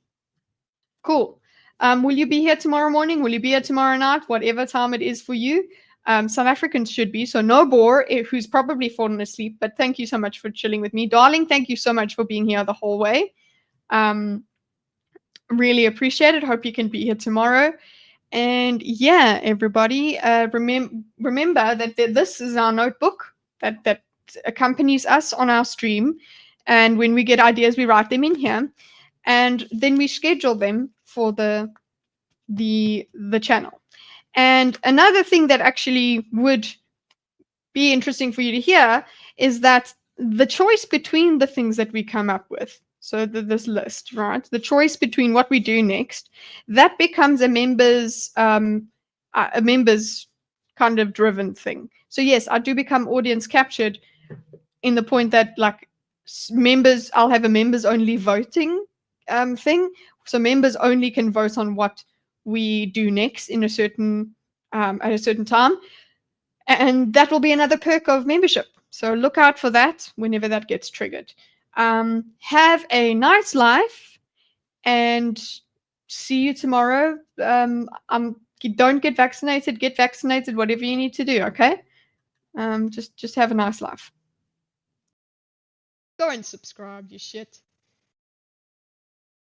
Cool. Will you be here tomorrow morning? Will you be here tomorrow night? Whatever time it is for you. South Africans should be. So no bore, who's probably fallen asleep. But thank you so much for chilling with me. Darling, thank you so much for being here the whole way. Really appreciate it. Hope you can be here tomorrow. And yeah, everybody, remember that this is our notebook that accompanies us on our stream. And when we get ideas, we write them in here, and then we schedule them for the channel. And another thing that actually would be interesting for you to hear is that the choice between the things that we come up with, so this list, right? The choice between what we do next, that becomes a members kind of driven thing. So yes, I do become audience captured in the point that like members, I'll have a members only voting thing. So members only can vote on what we do next in a certain at a certain time, and that will be another perk of membership. So look out for that whenever that gets triggered. Have a nice life, and see you tomorrow. Don't get vaccinated. Get vaccinated. Whatever you need to do. Okay. Just have a nice life. Go and subscribe, you shit.